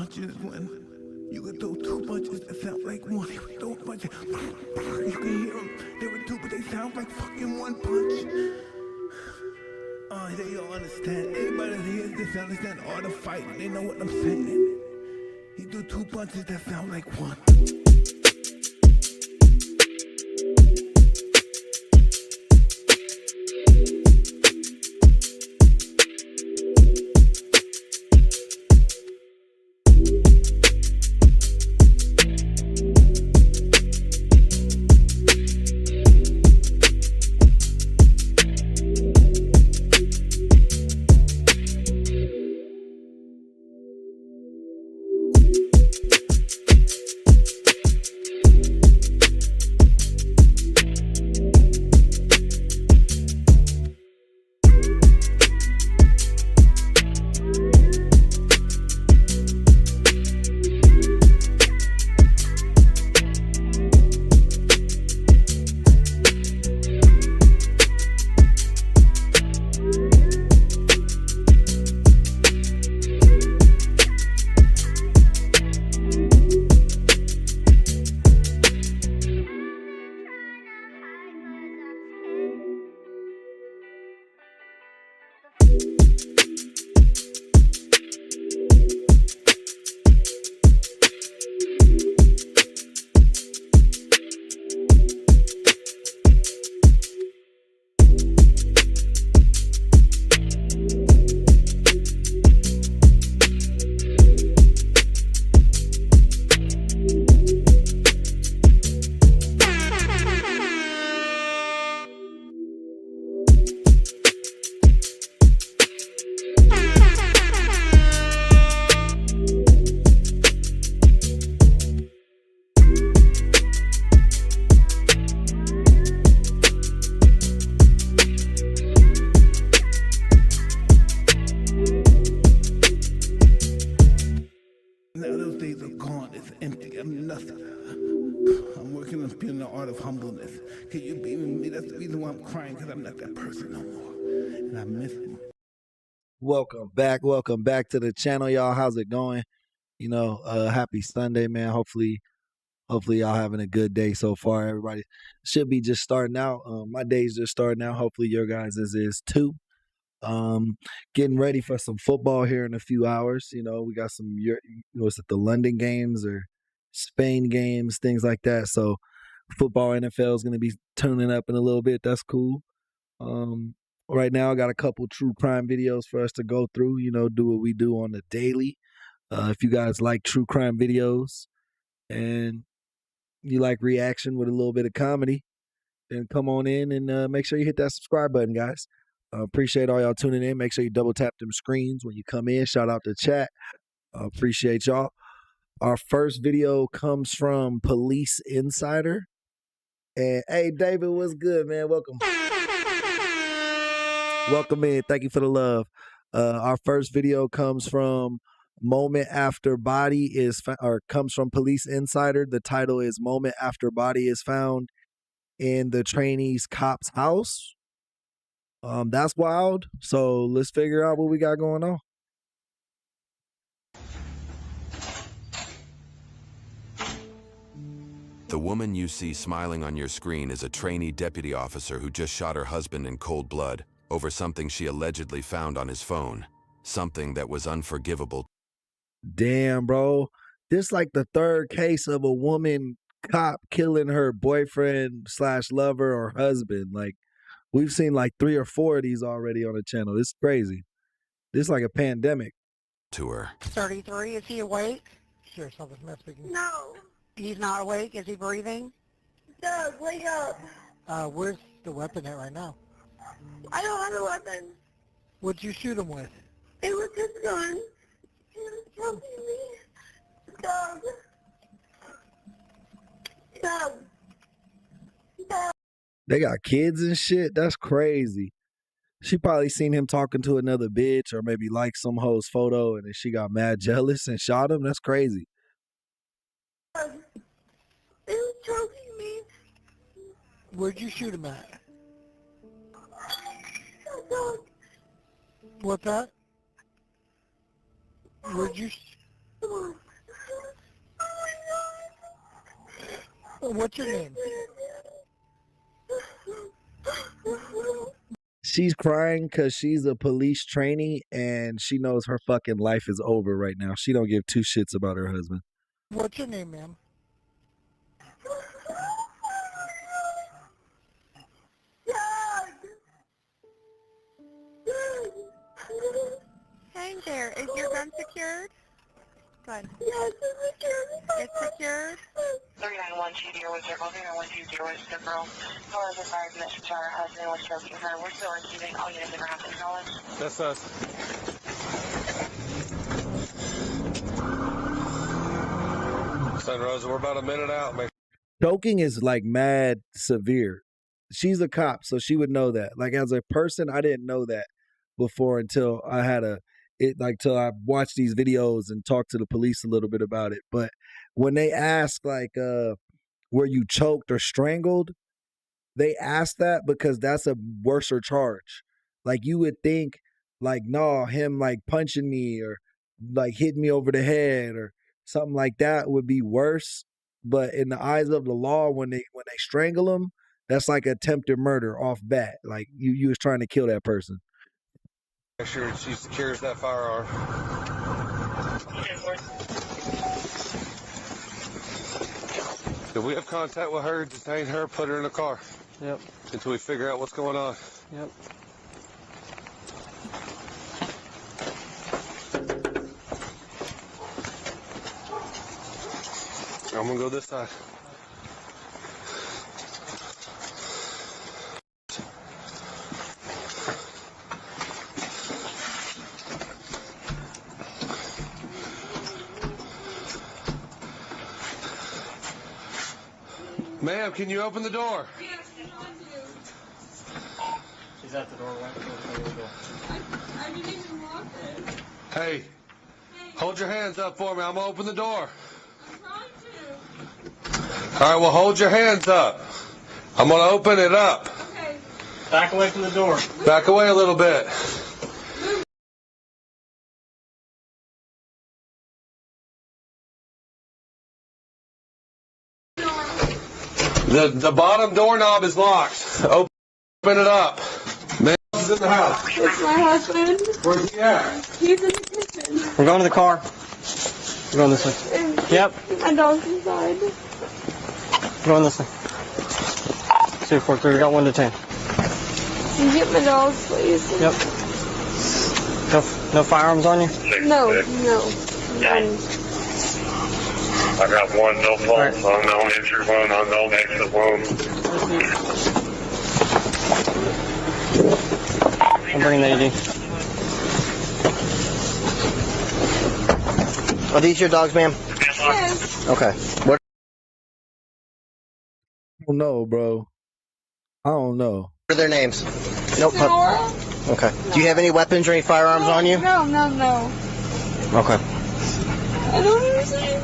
punches when you could throw two punches that sound like one. He would throw punches. You can hear them. They were two, but they sound like fucking one punch. Oh, they don't understand. Anybody that hears this understand all the fighting. They know what I'm saying. He threw two punches that sound like one. Now those days are gone, it's empty, I'm nothing. I'm working on being the art of humbleness. Can you believe in me? That's the reason why I'm crying, because I'm not that person no more. And I miss him. Welcome back to the channel, y'all. How's it going? Happy Sunday, man. Hopefully y'all having a good day so far. Everybody should be just starting out. My day's just starting out. Hopefully your guys' is too. Getting ready for some football here in a few hours. We got some, the London games or Spain games, things like that. So football, NFL is going to be tuning up in a little bit. That's cool. Right now I got a couple true crime videos for us to go through, do what we do on the daily. If you guys like true crime videos and you like reaction with a little bit of comedy, then come on in and make sure you hit that subscribe button, guys. Appreciate all y'all tuning in. Make sure you double tap them screens when you come in. Shout out to chat. Appreciate y'all. Our first video comes from Police Insider. And hey, David, what's good, man? Welcome. Welcome in. Thank you for the love. Our first video comes from Moment After Body comes from Police Insider. The title is Moment After Body is Found in the Trainee's Cop's House. That's wild. So let's figure out what we got going on. The woman you see smiling on your screen is a trainee deputy officer who just shot her husband in cold blood over something she allegedly found on his phone. Something that was unforgivable. Damn, bro. This like the third case of a woman cop killing her boyfriend / lover or husband. Like, we've seen like 3 or 4 of these already on the channel. It's crazy. This is like a pandemic. To her. 33, is he awake? Sure, something's not speaking. No. He's not awake? Is he breathing? Doug, wake up. Where's the weapon at right now? I don't have a weapon. What'd you shoot him with? It was his gun. He was choking me. Doug. Doug. Doug. They got kids and shit. That's crazy. She probably seen him talking to another bitch or maybe liked some hoe's photo and then she got mad jealous and shot him. That's crazy. Doug. It was choking me. Where'd you shoot him at? Doug. What's that? Where'd you... Come on. What's your name? She's crying because she's a police trainee and she knows her fucking life is over right now. She don't give two shits about her husband. What's your name, ma'am? Hey there, is your gun secured? Good. Yes, It's secured? 3912 was circle, 3912 was the girl. Far as advised that she saw her husband was choking her. We're still receiving all units of ground acknowledged. That's us. Sun Rosa, we're about a minute out. Choking is like mad severe. She's a cop, so she would know that. Like as a person, I didn't know that before until I had till I watched these videos and talked to the police a little bit about it. But when they ask like were you choked or strangled, they ask that because that's a worser charge. Like you would think like, no, him like punching me or like hitting me over the head or something like that would be worse. But in the eyes of the law, when they strangle them, that's like attempted murder off bat. Like you was trying to kill that person. Make sure she secures that firearm. If we have contact with her, detain her, put her in the car. Yep. Until we figure out what's going on. Yep. I'm gonna go this side. Ma'am, can you open the door? She's at the doorway. I didn't even lock it. Hey, hold your hands up for me. I'm gonna open the door. I'm trying to. All right, well, hold your hands up. I'm gonna open it up. Okay. Back away from the door. Back away a little bit. The bottom doorknob is locked. Open it up. Man, is in the house. It's my husband. Where's he at? He's in the kitchen. We're going to the car. We're going this way. And Yep. my dog's inside. We're going this way. 243. We got one detained. Can you get my dog, please? Yep. No firearms on you? No, no. None. I got one no fault, Right. unknown injured one, unknown exit one. I'm bringing the AD. Are these your dogs, ma'am? Yes. Okay. What? I don't know, bro. I don't know. What are their names? Nope. Nora? Okay. Do you have any weapons or any firearms on you? No, no, no. Okay. I don't understand.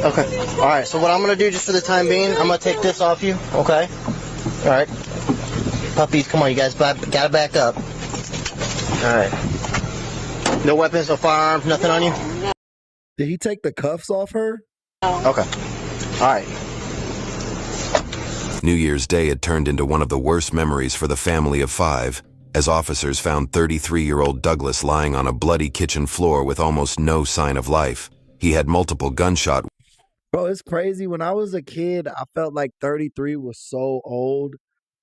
Okay. All right. So what I'm gonna do, just for the time being, I'm gonna take this off you. Okay. All right. Puppies, come on, you guys, gotta back up. All right. No weapons, no firearms, nothing on you. Did he take the cuffs off her? Okay. All right. New Year's Day had turned into one of the worst memories for the family of 5, as officers found 33-year-old Douglas lying on a bloody kitchen floor with almost no sign of life. He had multiple gunshot. Bro, it's crazy. When I was a kid, I felt like 33 was so old.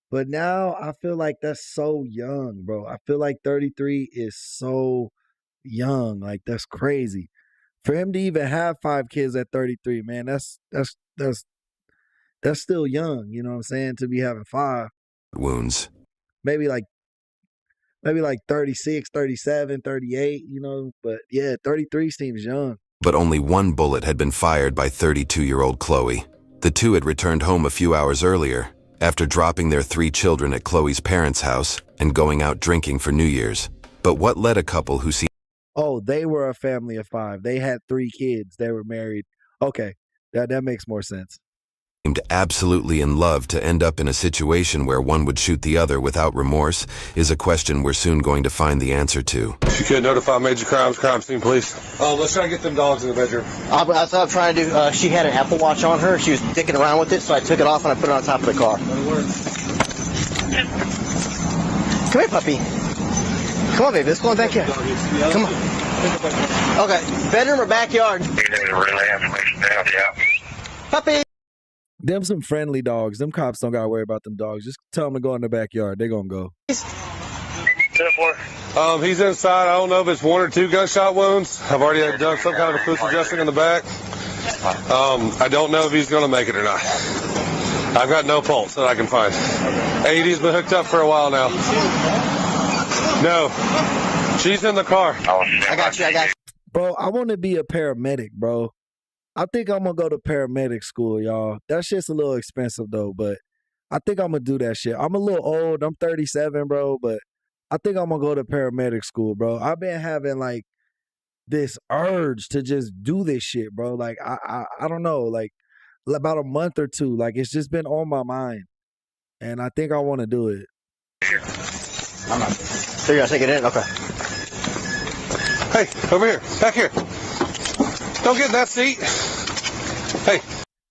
But now I feel like that's so young, bro. I feel like 33 is so young. Like that's crazy. For him to even have 5 kids at 33, man, that's still young, you know what I'm saying? To be having 5. Wounds. Maybe like 36, 37, 38, you know, but yeah, 33 seems young. But only one bullet had been fired by 32-year-old Chloe. The two had returned home a few hours earlier, after dropping their 3 children at Chloe's parents' house and going out drinking for New Year's. But what led a couple who seemed... Oh, they were a family of 5. They had 3 kids. They were married. Okay, that makes more sense. seemed absolutely in love to end up in a situation where one would shoot the other without remorse is a question we're soon going to find the answer to. If you could notify major crime scene, please. Let's try to get them dogs in the bedroom. That's what I'm trying to do. She had an Apple Watch on her. She was dicking around with it, so I took it off and I put it on top of the car. Come here, puppy. Come on, baby. Let's go in back here. Come on. Okay. Bedroom or backyard? You need to relay information down, yeah. Puppy. Them some friendly dogs. Them cops don't gotta worry about them dogs. Just tell them to go in the backyard. They gonna go. 10-4. He's inside. I don't know if it's 1 or 2 gunshot wounds. I've already done some kind of a foot adjusting in the back. I don't know if he's going to make it or not. I've got no pulse that I can find. AED's been hooked up for a while now. No. She's in the car. I got you. Bro, I want to be a paramedic, bro. I think I'm going to go to paramedic school, y'all. That shit's a little expensive, though, but I think I'm going to do that shit. I'm a little old. I'm 37, bro, but I think I'm going to go to paramedic school, bro. I've been having, like, this urge to just do this shit, bro. Like, I don't know, like, about a month or two. Like, it's just been on my mind, and I think I want to do it. So you're going to take it in? Okay. Hey, over here. Back here. Don't get in that seat. Hey.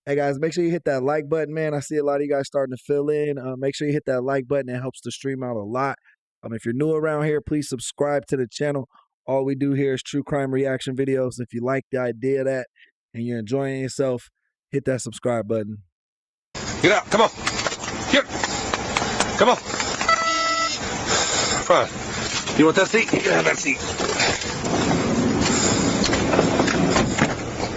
Hey, guys, make sure you hit that like button, man. I see a lot of you guys starting to fill in. Make sure you hit that like button. It helps the stream out a lot. If you're new around here, please subscribe to the channel. All we do here is true crime reaction videos. If you like the idea of that and you're enjoying yourself, hit that subscribe button. Get out. Come on. Here. Come on. Fine. You want that seat? You can have that seat.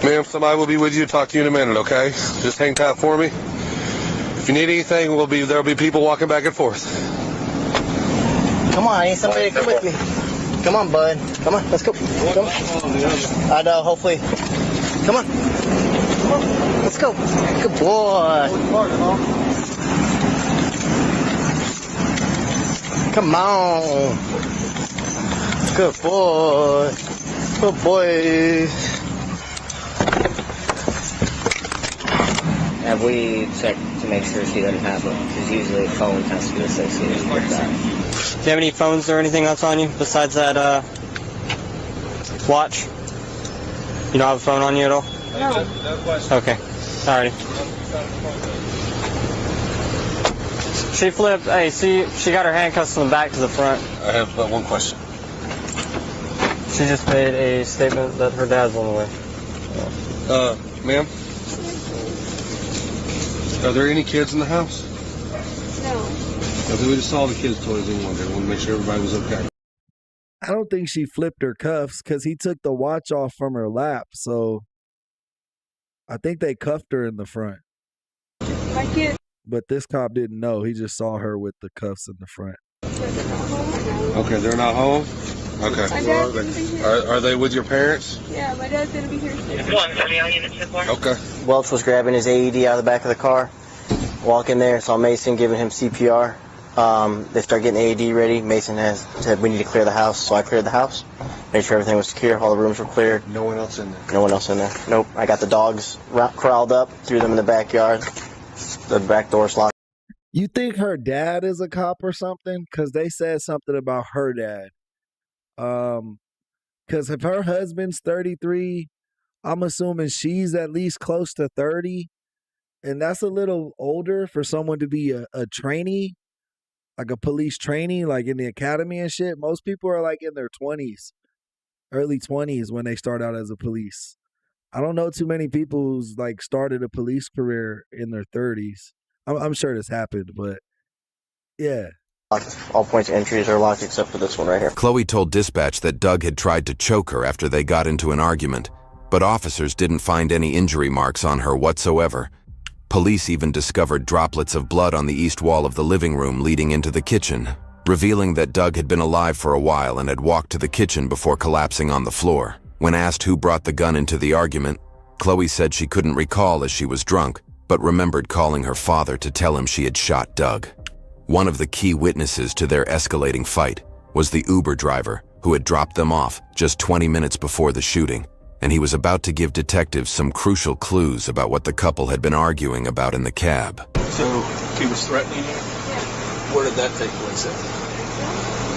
Ma'am, somebody will be with you to talk to you in a minute, okay? Just hang tight for me. If you need anything, there'll be people walking back and forth. Come on, I need somebody to come with me. Come on, bud. Come on, let's go. Come on. I know, hopefully. Come on. Come on. Let's go. Good boy. Come on. Good boy. Good boy. Have we checked to make sure she doesn't have it? Because usually a phone has to be associated with that. Do you have any phones or anything else on you besides that watch? You don't have a phone on you at all? No. Okay. Alrighty. She flipped. Hey, see, she got her handcuffs from the back to the front. I have but one question. She just made a statement that her dad's on the way. Ma'am? Are there any kids in the house? No. Okay, we just saw the kids' toys in one there. We want to make sure everybody was okay. I don't think she flipped her cuffs because he took the watch off from her lap. So I think they cuffed her in the front. My kid. But this cop didn't know. He just saw her with the cuffs in the front. Okay, they're not home? Okay. My dad's gonna be here. Are they with your parents? Yeah, my dad's gonna be here soon. 130 on unit 2-4. Okay. Welch was grabbing his AED out of the back of the car. Walk in there, saw Mason giving him CPR. They start getting AED ready. Mason said we need to clear the house, so I cleared the house. Made sure everything was secure, all the rooms were cleared. No one else in there? No one else in there. Nope. I got the dogs corralled up, threw them in the backyard. The back door's locked. You think her dad is a cop or something? Because they said something about her dad. Because if her husband's 33, I'm assuming she's at least close to 30. And that's a little older for someone to be a trainee, like a police trainee, like in the academy and shit. Most people are like in their 20s, early 20s when they start out as a police. I don't know too many people who's like started a police career in their 30s. I'm sure this happened, but yeah. All points of entries are locked except for this one right here. Chloe told dispatch that Doug had tried to choke her after they got into an argument, but officers didn't find any injury marks on her whatsoever. Police even discovered droplets of blood on the east wall of the living room leading into the kitchen, revealing that Doug had been alive for a while and had walked to the kitchen before collapsing on the floor. When asked who brought the gun into the argument, Chloe said she couldn't recall as she was drunk, but remembered calling her father to tell him she had shot Doug. One of the key witnesses to their escalating fight was the Uber driver who had dropped them off just 20 minutes before the shooting and he was about to give detectives some crucial clues about what the couple had been arguing about in the cab. So he was threatening you? Where did that take place at?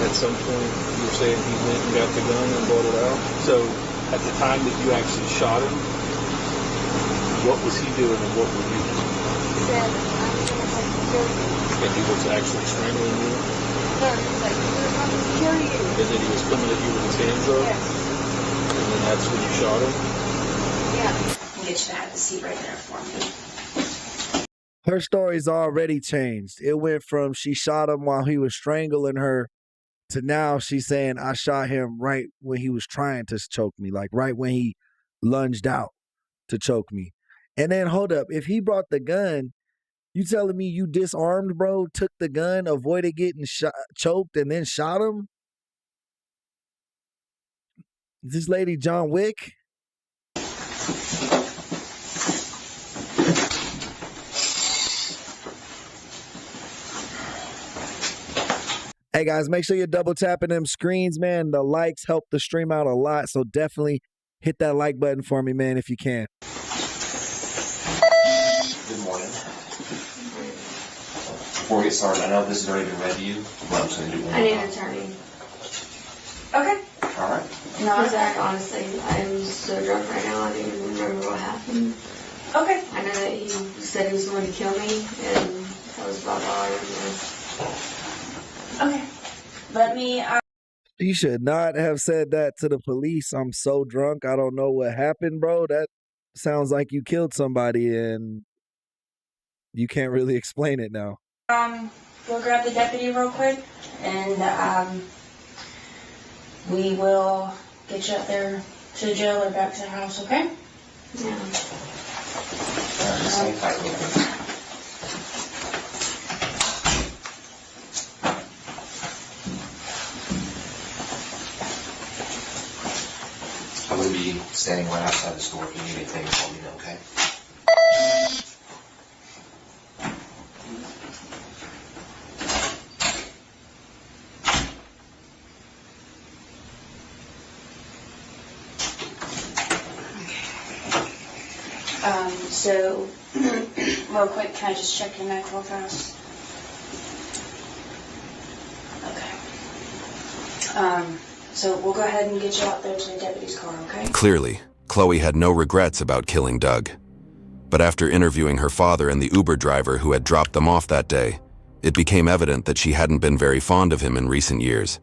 At some point, you were saying he went and got the gun and brought it out. So at the time that you actually shot him, what was he doing and what were you doing? He said, I'm going to kill you. And he was actually strangling you? No, he was like, I'm going to kill you. And then he was coming at you with his hands up? Yes. And then that's when you shot him? Yeah. Get you to have the seat right there for me. Her story's already changed. It went from she shot him while he was strangling her to now she's saying I shot him right when he was trying to choke me, like right when he lunged out to choke me. And then hold up, if he brought the gun, you telling me you disarmed, bro, took the gun, avoided getting choked, and then shot him? Is this lady John Wick? Hey guys, make sure you're double tapping them screens, man. The likes help the stream out a lot, so definitely hit that like button for me, man, if you can. Good morning. Before we get started, I know this has already been read to you, but I'm just going to do one I more need time. an attorney. Okay. All right. No, Zach, honestly, I'm so drunk right now, I don't even remember what happened. Okay. I know that he said he was going to kill me, and that was about all I remember. Okay. Let me... You should not have said that to the police. I'm so drunk, I don't know what happened, bro. That sounds like you killed somebody, and you can't really explain it now. Go grab the deputy real quick, and we will get you up there to the jail or back to the house, okay? Yeah. Just hang tight with me. I'm going to be standing right outside the store. If you need anything, let me know, okay? So, real quick, can I just check your neck real fast? Okay. So we'll go ahead and get you out there to the deputy's car, okay? Clearly, Chloe had no regrets about killing Doug. But after interviewing her father and the Uber driver who had dropped them off that day, it became evident that she hadn't been very fond of him in recent years.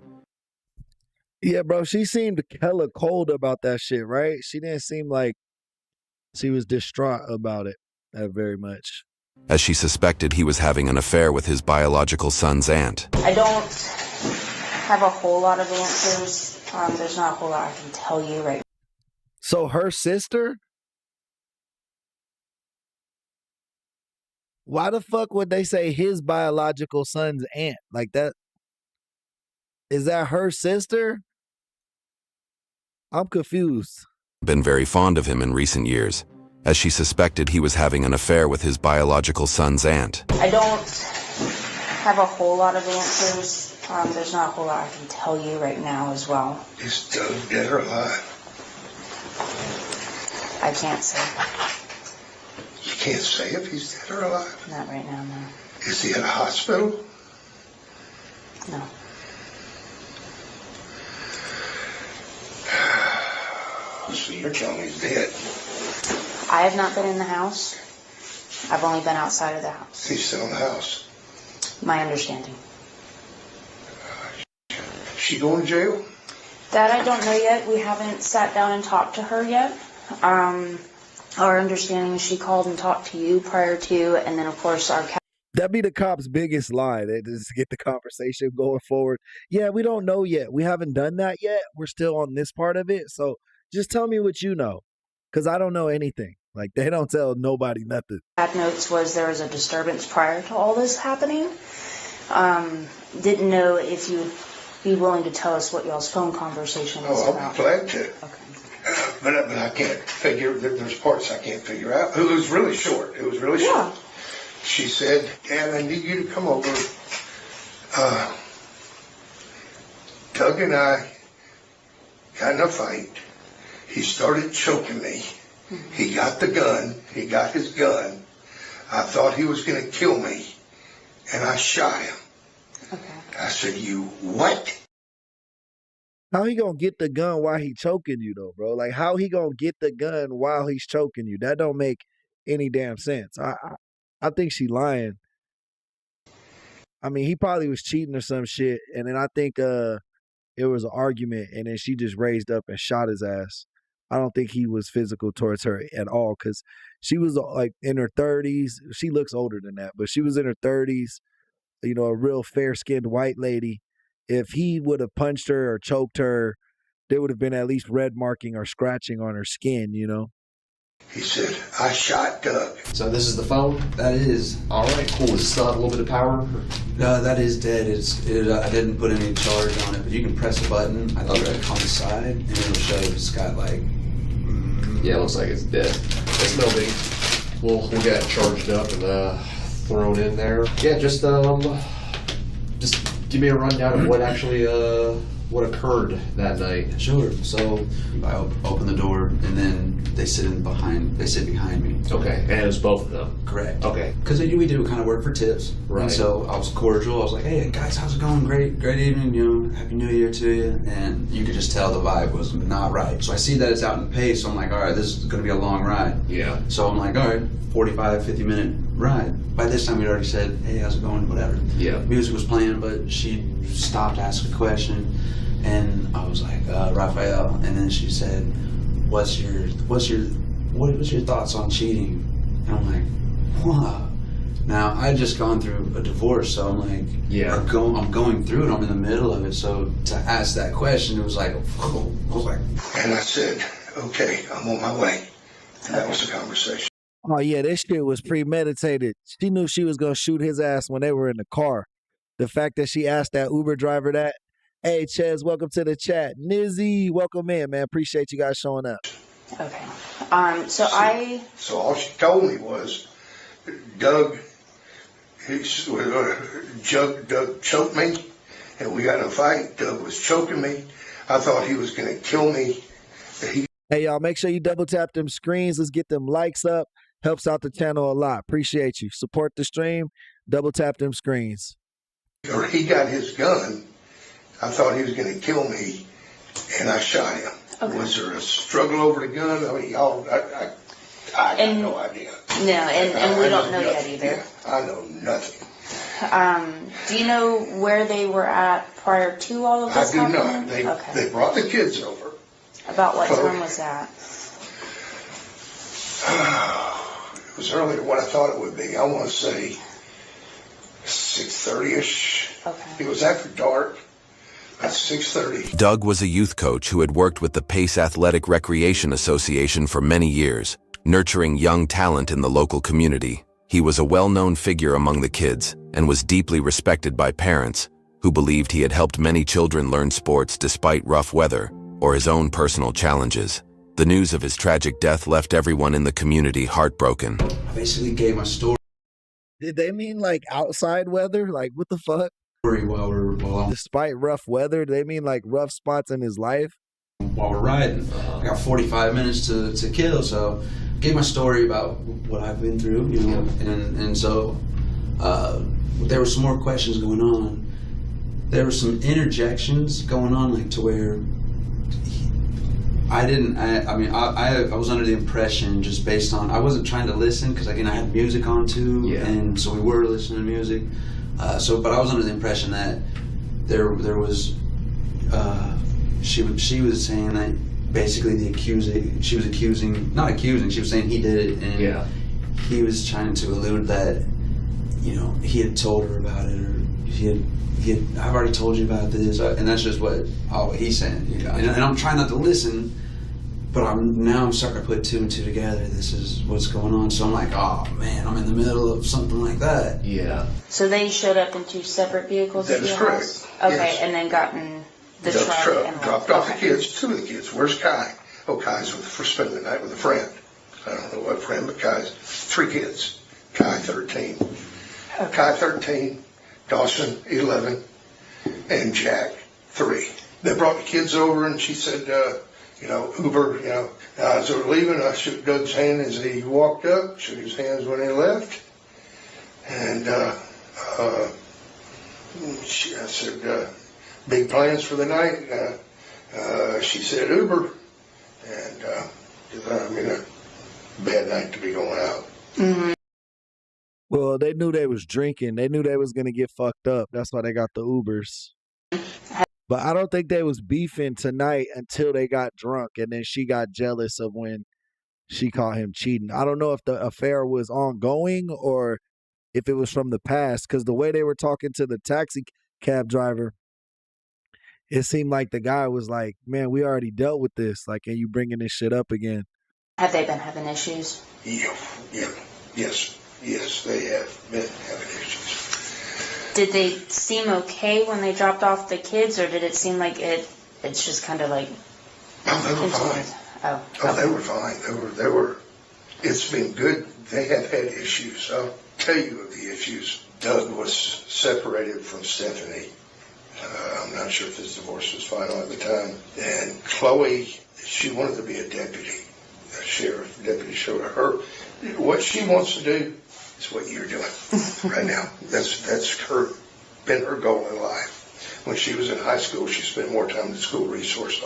Yeah, bro, she seemed hella cold about that shit, right? She didn't seem like she was distraught about it that very much. As she suspected he was having an affair with his biological son's aunt. I don't have a whole lot of answers. There's not a whole lot I can tell you right now. So her sister? Why the fuck would they say his biological son's aunt? Like that? Is that her sister? I'm confused. Been very fond of him in recent years, as she suspected he was having an affair with his biological son's aunt. I don't have a whole lot of answers. There's not a whole lot I can tell you right now as well. Is Doug dead or alive? I can't say. You can't say if he's dead or alive? Not right now, no. Is he at a hospital? No. So you're telling me he's dead? I have not been in the house. I've only been outside of the house. He's still in the house? My understanding. Is she going to jail? That I don't know yet. We haven't sat down and talked to her yet. Our understanding is she called and talked to you prior to, and then of course our... That'd be the cops' biggest lie. They just get the conversation going forward. Yeah, we don't know yet. We haven't done that yet. We're still on this part of it. So just tell me what you know, because I don't know anything. Like, they don't tell nobody nothing. Bad notes was there was a disturbance prior to all this happening. Didn't know if you'd be willing to tell us what y'all's phone conversation was I'll about. be glad to. Okay. But I can't figure, there's parts I can't figure out. It was really short. It was really short. She said, Dad, I need you to come over. Doug and I got in a fight. He started choking me. He got the gun. He got his gun. I thought he was going to kill me, and I shot him. Okay. I said, "You what?" How he gonna get the gun while he choking you though, bro? Like how he gonna get the gun while he's choking you? That don't make any damn sense. I think she lying. I mean, he probably was cheating or some shit, and then I think it was an argument, and then she just raised up and shot his ass. I don't think he was physical towards her at all because she was like in her 30s. She looks older than that, but she was in her 30s. You know, a real fair-skinned white lady. If he would have punched her or choked her, there would have been at least red marking or scratching on her skin, you know? He said, "I shot Doug." So this is the phone? That is. All right, cool. Does it still have a little bit of power? No, that is dead. I didn't put any charge on it, but you can press a button. I think like on the side, and it'll show it's got like. Yeah, it looks like it's dead. It's no big. We'll get it charged up and thrown in there. Yeah, just give me a rundown of what actually what occurred that night. Sure. So I open the door, and then they sit behind me. Okay, and it was both of them. Correct. Okay. Because we do kind of work for tips. Right. And so I was cordial. I was like, "Hey guys, how's it going? Great evening. You know, Happy New Year to you." And you could just tell the vibe was not right. So I see that it's out in pace. So I'm like, all right, this is going to be a long ride. Yeah. So I'm like, all right, 45, 50 minute ride. By this time we'd already said, "Hey, how's it going?" Whatever. Yeah. Music was playing, but she stopped to ask a question, and I was like, Raphael, and then she said, "What's your thoughts on cheating?" And I'm like, "Wow." Now I just gone through a divorce, so I'm like, yeah, I'm going through it. I'm in the middle of it, so to ask that question, it was like, whoa. I was like, and I said, "Okay, I'm on my way." And that was the conversation. Oh yeah, this shit was premeditated. She knew she was gonna shoot his ass when they were in the car. The fact that she asked that Uber driver that, "Hey Ches, welcome to the chat." Nizzy, welcome in, man. Appreciate you guys showing up. Okay. So all she told me was, Doug choked me, and we got in a fight. Doug was choking me. I thought he was going to kill me. Hey y'all, make sure you double tap them screens. Let's get them likes up. Helps out the channel a lot. Appreciate you. Support the stream. Double tap them screens. Or he got his gun. I thought he was going to kill me, and I shot him. Okay. Was there a struggle over the gun? I mean, y'all, I have no idea. No, and we don't know yet either. Yeah, I know nothing. Do you know where they were at prior to all of this happening? I do not. They brought the kids over. About what time was that? It was earlier than what I thought it would be. I want to say 6:30ish. Okay. It was after dark. At 6:30. Doug was a youth coach who had worked with the Pace Athletic Recreation Association for many years, nurturing young talent in the local community. He was a well-known figure among the kids and was deeply respected by parents who believed he had helped many children learn sports despite rough weather or his own personal challenges. The news of his tragic death left everyone in the community heartbroken. I basically gave my story. Did they mean like outside weather? Like what the fuck? Despite rough weather, they mean like rough spots in his life? While we're riding, I got 45 minutes to kill, so I gave my story about what I've been through, you know, and so there were some more questions going on. There were some interjections going on, like to where I was under the impression, just based on, I wasn't trying to listen, because again, I had music on too, and so we were listening to music. But I was under the impression that there was, she was saying that basically she was saying he did it, and he was trying to allude that, you know, he had told her about it, or I've already told you about this, and that's just what he's saying, you know? And I'm trying not to listen, but I'm starting to put two and two together. This is what's going on. So I'm like, oh man, I'm in the middle of something like that. Yeah. So they showed up in two separate vehicles? That is correct. Okay, yes. And then got in the Doug's truck and dropped off the kids, two of the kids. Where's Kai? Oh, Kai's for spending the night with a friend. I don't know what friend, but Kai's three kids. Kai 13. Okay. Kai 13, Dawson 11, and Jack 3. They brought the kids over, and she said, Uber, as they were leaving, I shook Doug's hand as he walked up, shook his hands when he left. And I said, big plans for the night? She said Uber. And, a bad night to be going out. Mm-hmm. Well, they knew they was drinking. They knew they was going to get fucked up. That's why they got the Ubers. But I don't think they was beefing tonight until they got drunk, and then she got jealous of when she caught him cheating. I don't know if the affair was ongoing or if it was from the past, because the way they were talking to the taxi cab driver, it seemed like the guy was like, man, we already dealt with this. Like, and you bringing this shit up again. Have they been having issues? Yes, they have been having issues. Did they seem okay when they dropped off the kids, or did it seem like it's just kind of like... Oh, they were fine. They were fine. They were, it's been good. They have had issues. I'll tell you of the issues. Doug was separated from Stephanie. I'm not sure if his divorce was final at the time. And Chloe, she wanted to be a deputy, a sheriff, deputy sheriff. What she wants to do is what you're doing right now. That's been her goal in life. When she was in high school, she spent more time in the school resource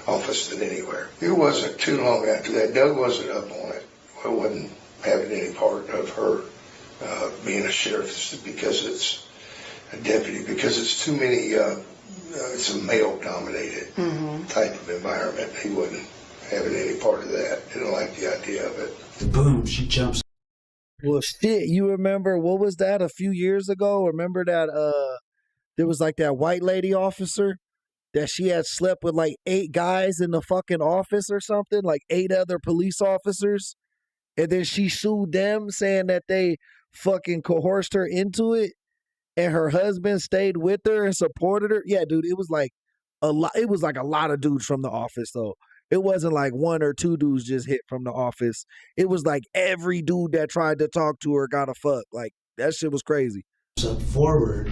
office than anywhere. It wasn't too long after that. Doug wasn't up on it. I wasn't having any part of her being a sheriff because it's a deputy, because it's too many, it's a male-dominated type of environment. He wasn't having any part of that. Didn't like the idea of it. Boom, she jumps. Well, shit, you remember, what was that a few years ago? Remember that there was like that white lady officer that she had slept with like 8 guys in the fucking office or something, like 8 other police officers. And then she sued them saying that they fucking coerced her into it. And her husband stayed with her and supported her. Yeah, dude, it was like a lot. It was like a lot of dudes from the office, though. It wasn't like 1 or 2 dudes just hit from the office. It was like every dude that tried to talk to her got a fuck. Like, that shit was crazy. Up forward,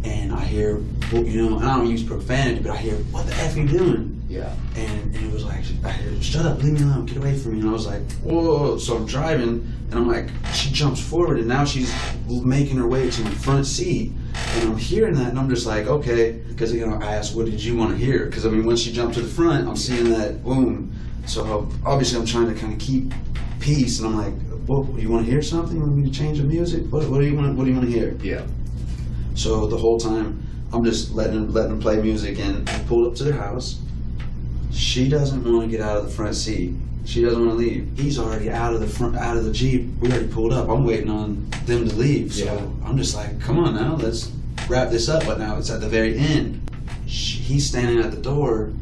and I hear, and I don't use profanity, but I hear, what the F are you doing? Yeah. And it was like, I hear, shut up, leave me alone, get away from me. And I was like, whoa. So I'm driving, and I'm like, she jumps forward, and now she's making her way to my front seat. And I'm hearing that, and I'm just like, okay. Because, I asked, what did you want to hear? Because, when she jumped to the front, I'm seeing that, boom. So obviously I'm trying to kind of keep peace, and I'm like, what, you want to hear something? You want me to change the music? What do you want to hear? Yeah. So the whole time, I'm just letting them play music, and I pulled up to their house. She doesn't want to get out of the front seat. She doesn't want to leave. He's already out of the Jeep. We already pulled up. I'm waiting on them to leave. So I'm just like, come on now, let's wrap this up. But now it's at the very end. He's standing at the door,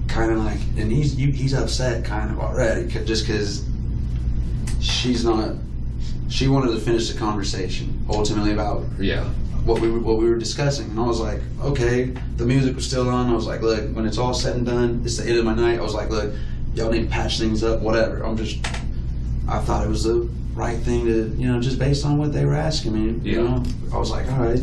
kind of like, and he's upset kind of already, just because she wanted to finish the conversation ultimately about what we were discussing. And I was like, okay, the music was still on. I was like, look, when it's all said and done, it's the end of my night. I was like, look, y'all need to patch things up, whatever. I thought it was the right thing to, just based on what they were asking me, I was like, all right,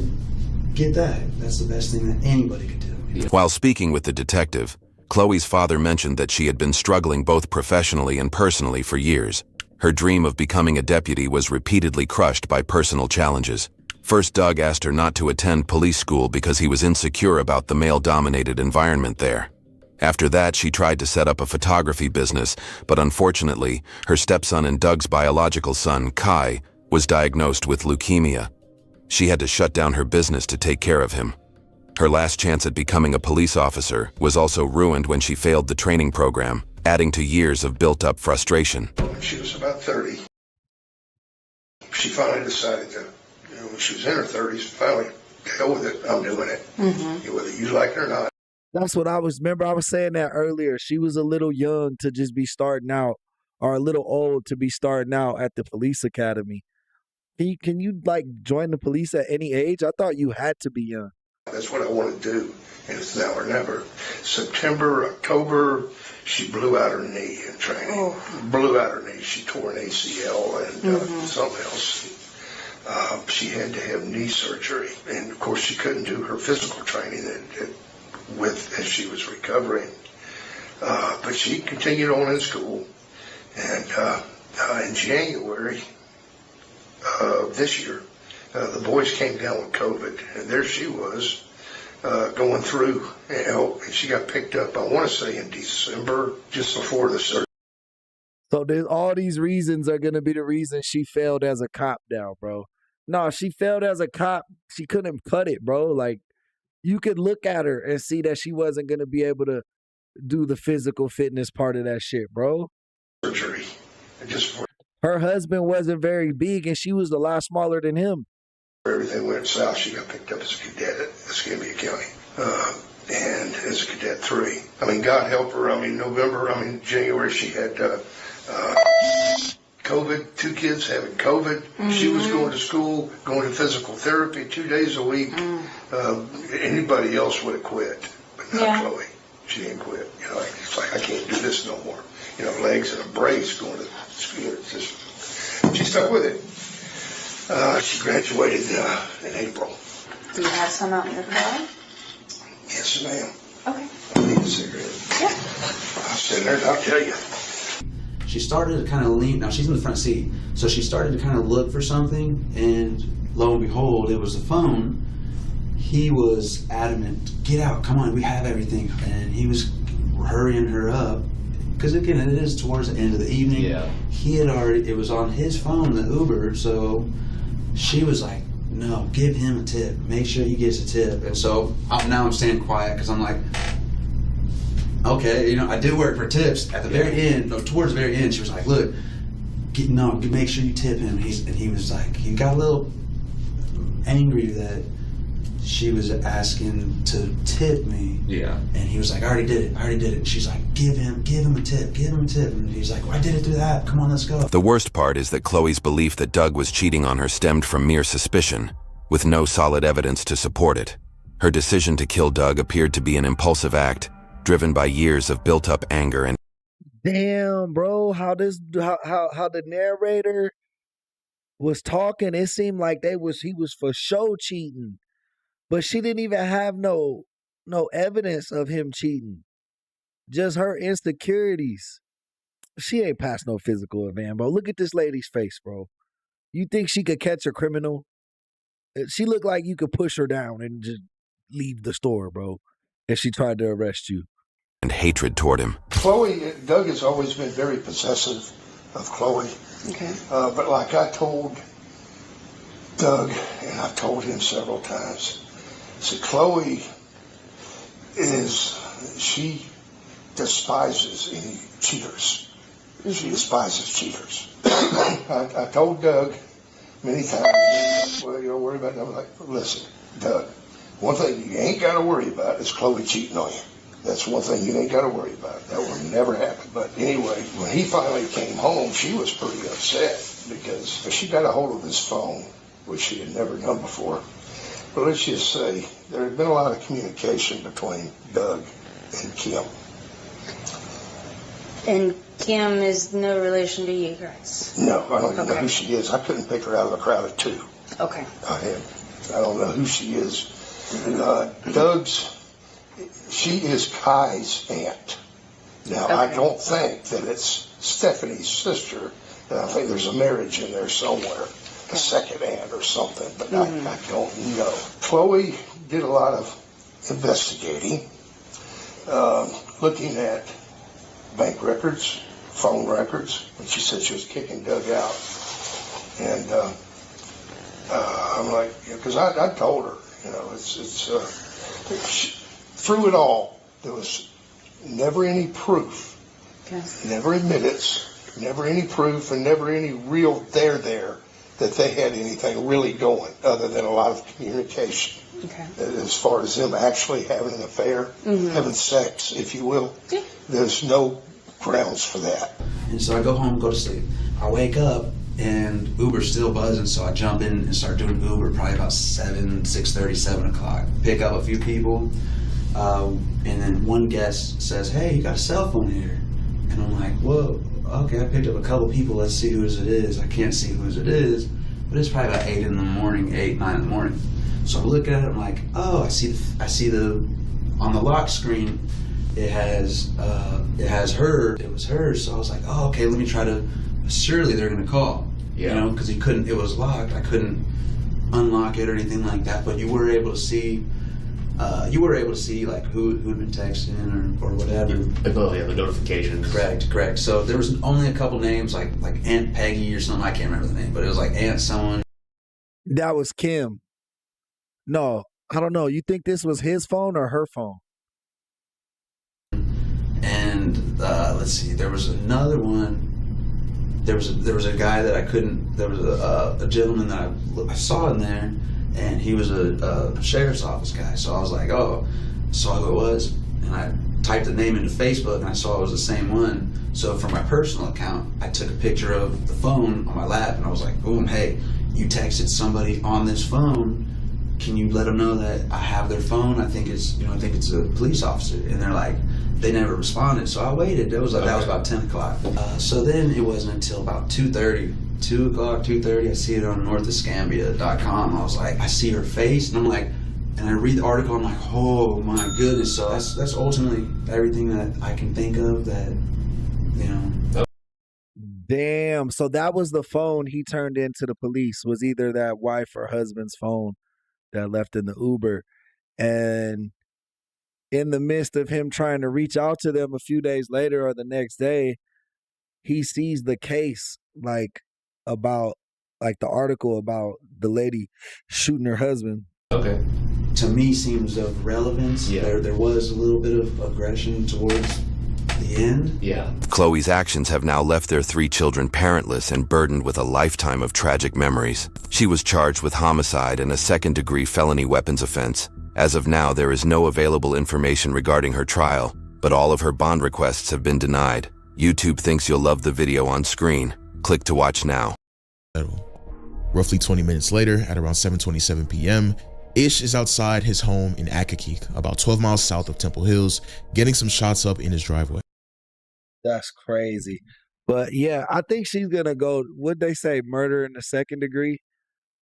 get that. That's the best thing that anybody could do. While speaking with the detective, Chloe's father mentioned that she had been struggling both professionally and personally for years. Her dream of becoming a deputy was repeatedly crushed by personal challenges. First, Doug asked her not to attend police school because he was insecure about the male-dominated environment there. After that, she tried to set up a photography business, but unfortunately, her stepson and Doug's biological son, Kai, was diagnosed with leukemia. She had to shut down her business to take care of him. Her last chance at becoming a police officer was also ruined when she failed the training program, adding to years of built-up frustration. When she was about 30, she finally decided to, when she was in her 30s, finally, hell with it, I'm doing it. Whether you like it or not. That's what I was saying that earlier. She was a little young to just be starting out, or a little old to be starting out at the police academy. Can you like join the police at any age? I thought you had to be young. That's what I want to do, and it's now or never. September, October, she blew out her knee in training. Blew out her knee. She tore an ACL and something else. She had to have knee surgery, and of course she couldn't do her physical training as she was recovering. But she continued on in school, and in January of this year, the boys came down with COVID, and there she was going through, and she got picked up, I want to say in December, just before the surgery. So there's all these reasons are going to be the reason she failed as a cop now, bro. No, she failed as a cop. She couldn't cut it, bro. Like, you could look at her and see that she wasn't going to be able to do the physical fitness part of that shit, bro. Surgery. Her husband wasn't very big, and she was a lot smaller than him. Everything went south. She got picked up as a cadet at Escambia County, and as a cadet 3. I mean, God help her. I mean, January, she had COVID, 2 kids having COVID. Mm-hmm. She was going to school, going to physical therapy 2 days a week. Anybody else would have quit, but not Chloe. She didn't quit. You know, it's like, I can't do this no more. You know, legs in a brace going to school. She stuck with it. She graduated in April. Do you have some out in your car? Yes, ma'am. Okay. I need a cigarette. Yeah. I'll sit there and I'll tell you. She started to kind of lean. Now she's in the front seat, so she started to kind of look for something, and lo and behold, it was the phone. He was adamant, "Get out, come on, we have everything," and he was hurrying her up. Because again, it is towards the end of the evening. Yeah. He had already, it was on his phone, the Uber, so she was like, "No, give him a tip. Make sure he gets a tip." And so now I'm staying quiet because I'm like, okay, you know, I do work for tips. At the very end, towards the very end, she was like, "Look, make sure you tip him." And he was like, he got a little angry that she was asking to tip me. Yeah. And he was like, I already did it. And she's like, give him a tip. And he's like, well, I did it through that. Come on, let's go. The worst part is that Chloe's belief that Doug was cheating on her stemmed from mere suspicion, with no solid evidence to support it. Her decision to kill Doug appeared to be an impulsive act, driven by years of built-up anger and... Damn, bro, how the narrator was talking, it seemed like he was for sure cheating. But she didn't even have no evidence of him cheating. Just her insecurities. She ain't passed no physical exam, bro. Look at this lady's face, bro. You think she could catch a criminal? She looked like you could push her down and just leave the store, bro, if she tried to arrest you. And hatred toward him. Doug has always been very possessive of Chloe. Okay. But like I told Doug, and I've told him several times, see, Chloe she despises any cheaters. Mm-hmm. She despises cheaters. I told Doug many times, well, you don't worry about it. I'm like, listen, Doug, one thing you ain't got to worry about is Chloe cheating on you. That's one thing you ain't got to worry about. That will never happen. But anyway, when he finally came home, she was pretty upset because she got a hold of his phone, which she had never done before. But let's just say there had been a lot of communication between Doug and Kim. And Kim is no relation to you gues? No, I don't even know who she is. I couldn't pick her out of a crowd of 2. Okay. I don't know who she is. She is Kai's aunt. Now, I don't think that it's Stephanie's sister. I think there's a marriage in there somewhere, a second aunt or something, but I don't know. Chloe did a lot of investigating, looking at bank records, phone records, when she said she was kicking Doug out. And I'm like, because I told her, through it all, there was never any proof, never admittance, never any proof, and never any real there that they had anything really going other than a lot of communication. Okay. As far as them actually having an affair, having sex, if you will, there's no grounds for that. And so I go home, go to sleep. I wake up and Uber's still buzzing, so I jump in and start doing Uber probably about 6:30, 7 o'clock. Pick up a few people. And then one guest says, "Hey, you got a cell phone here?" And I'm like, "Whoa, okay, I picked up a couple people, let's see whose it is." I can't see whose it is, but it's probably about 8 in the morning, 8, 9 in the morning. So I look at it, I'm like, oh, I see the on the lock screen, it has her. It was hers. So I was like, oh, okay. Let me try to. Surely they're gonna call. You know, because he couldn't. It was locked. I couldn't unlock it or anything like that. But you were able to see. Like who'd been texting or whatever. The notifications. Correct. So there was only a couple names like Aunt Peggy or something. I can't remember the name, but it was like Aunt someone. That was Kim. No, I don't know. You think this was his phone or her phone? And let's see, there was another one. There was a guy that I couldn't. There was a gentleman that I saw in there, and he was a sheriff's office guy. So I was like, oh, saw who it was, and I typed the name into Facebook, and I saw it was the same one. So from my personal account, I took a picture of the phone on my lap, and I was like, boom, hey, you texted somebody on this phone. Can you let them know that I have their phone? I think it's a police officer. And they're like, they never responded. So I waited. That was about 10 o'clock. So then it wasn't until about 2:30. 2 o'clock, 2:30, I see it on northescambia.com. I was like, I see her face, and I'm like, and I read the article, I'm like, oh my goodness. So that's ultimately everything that I can think of that, you know. Damn. So that was the phone he turned into the police, was either that wife or husband's phone that left in the Uber. And in the midst of him trying to reach out to them a few days later or the next day, he sees the case about the article about the lady shooting her husband. Okay. To me, seems of relevance. Yeah. There was a little bit of aggression towards the end. Yeah. Chloe's actions have now left their 3 children parentless and burdened with a lifetime of tragic memories. She was charged with homicide and a second-degree felony weapons offense. As of now, there is no available information regarding her trial, but all of her bond requests have been denied. YouTube thinks you'll love the video on screen. Click to watch now. Roughly 20 minutes later, at around 7:27 p.m., Ish is outside his home in Accokeek, about 12 miles south of Temple Hills, getting some shots up in his driveway. That's crazy. But yeah, I think she's gonna go, what'd they say, murder in the second degree?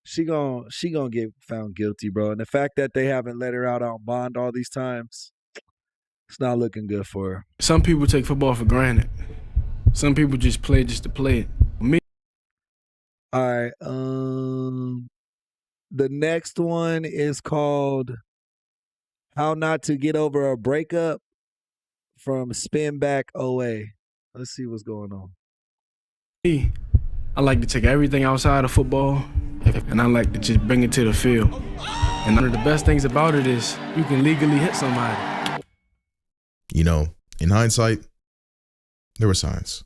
She gonna get found guilty, bro. And the fact that they haven't let her out on bond all these times, it's not looking good for her. Some people take football for granted. Some people just play just to play it. Me. All right. The next one is called How Not to Get Over a Breakup from Spin Back OA. Let's see what's going on. Me, I like to take everything outside of football, and I like to just bring it to the field. And one of the best things about it is you can legally hit somebody. You know, in hindsight, there were signs.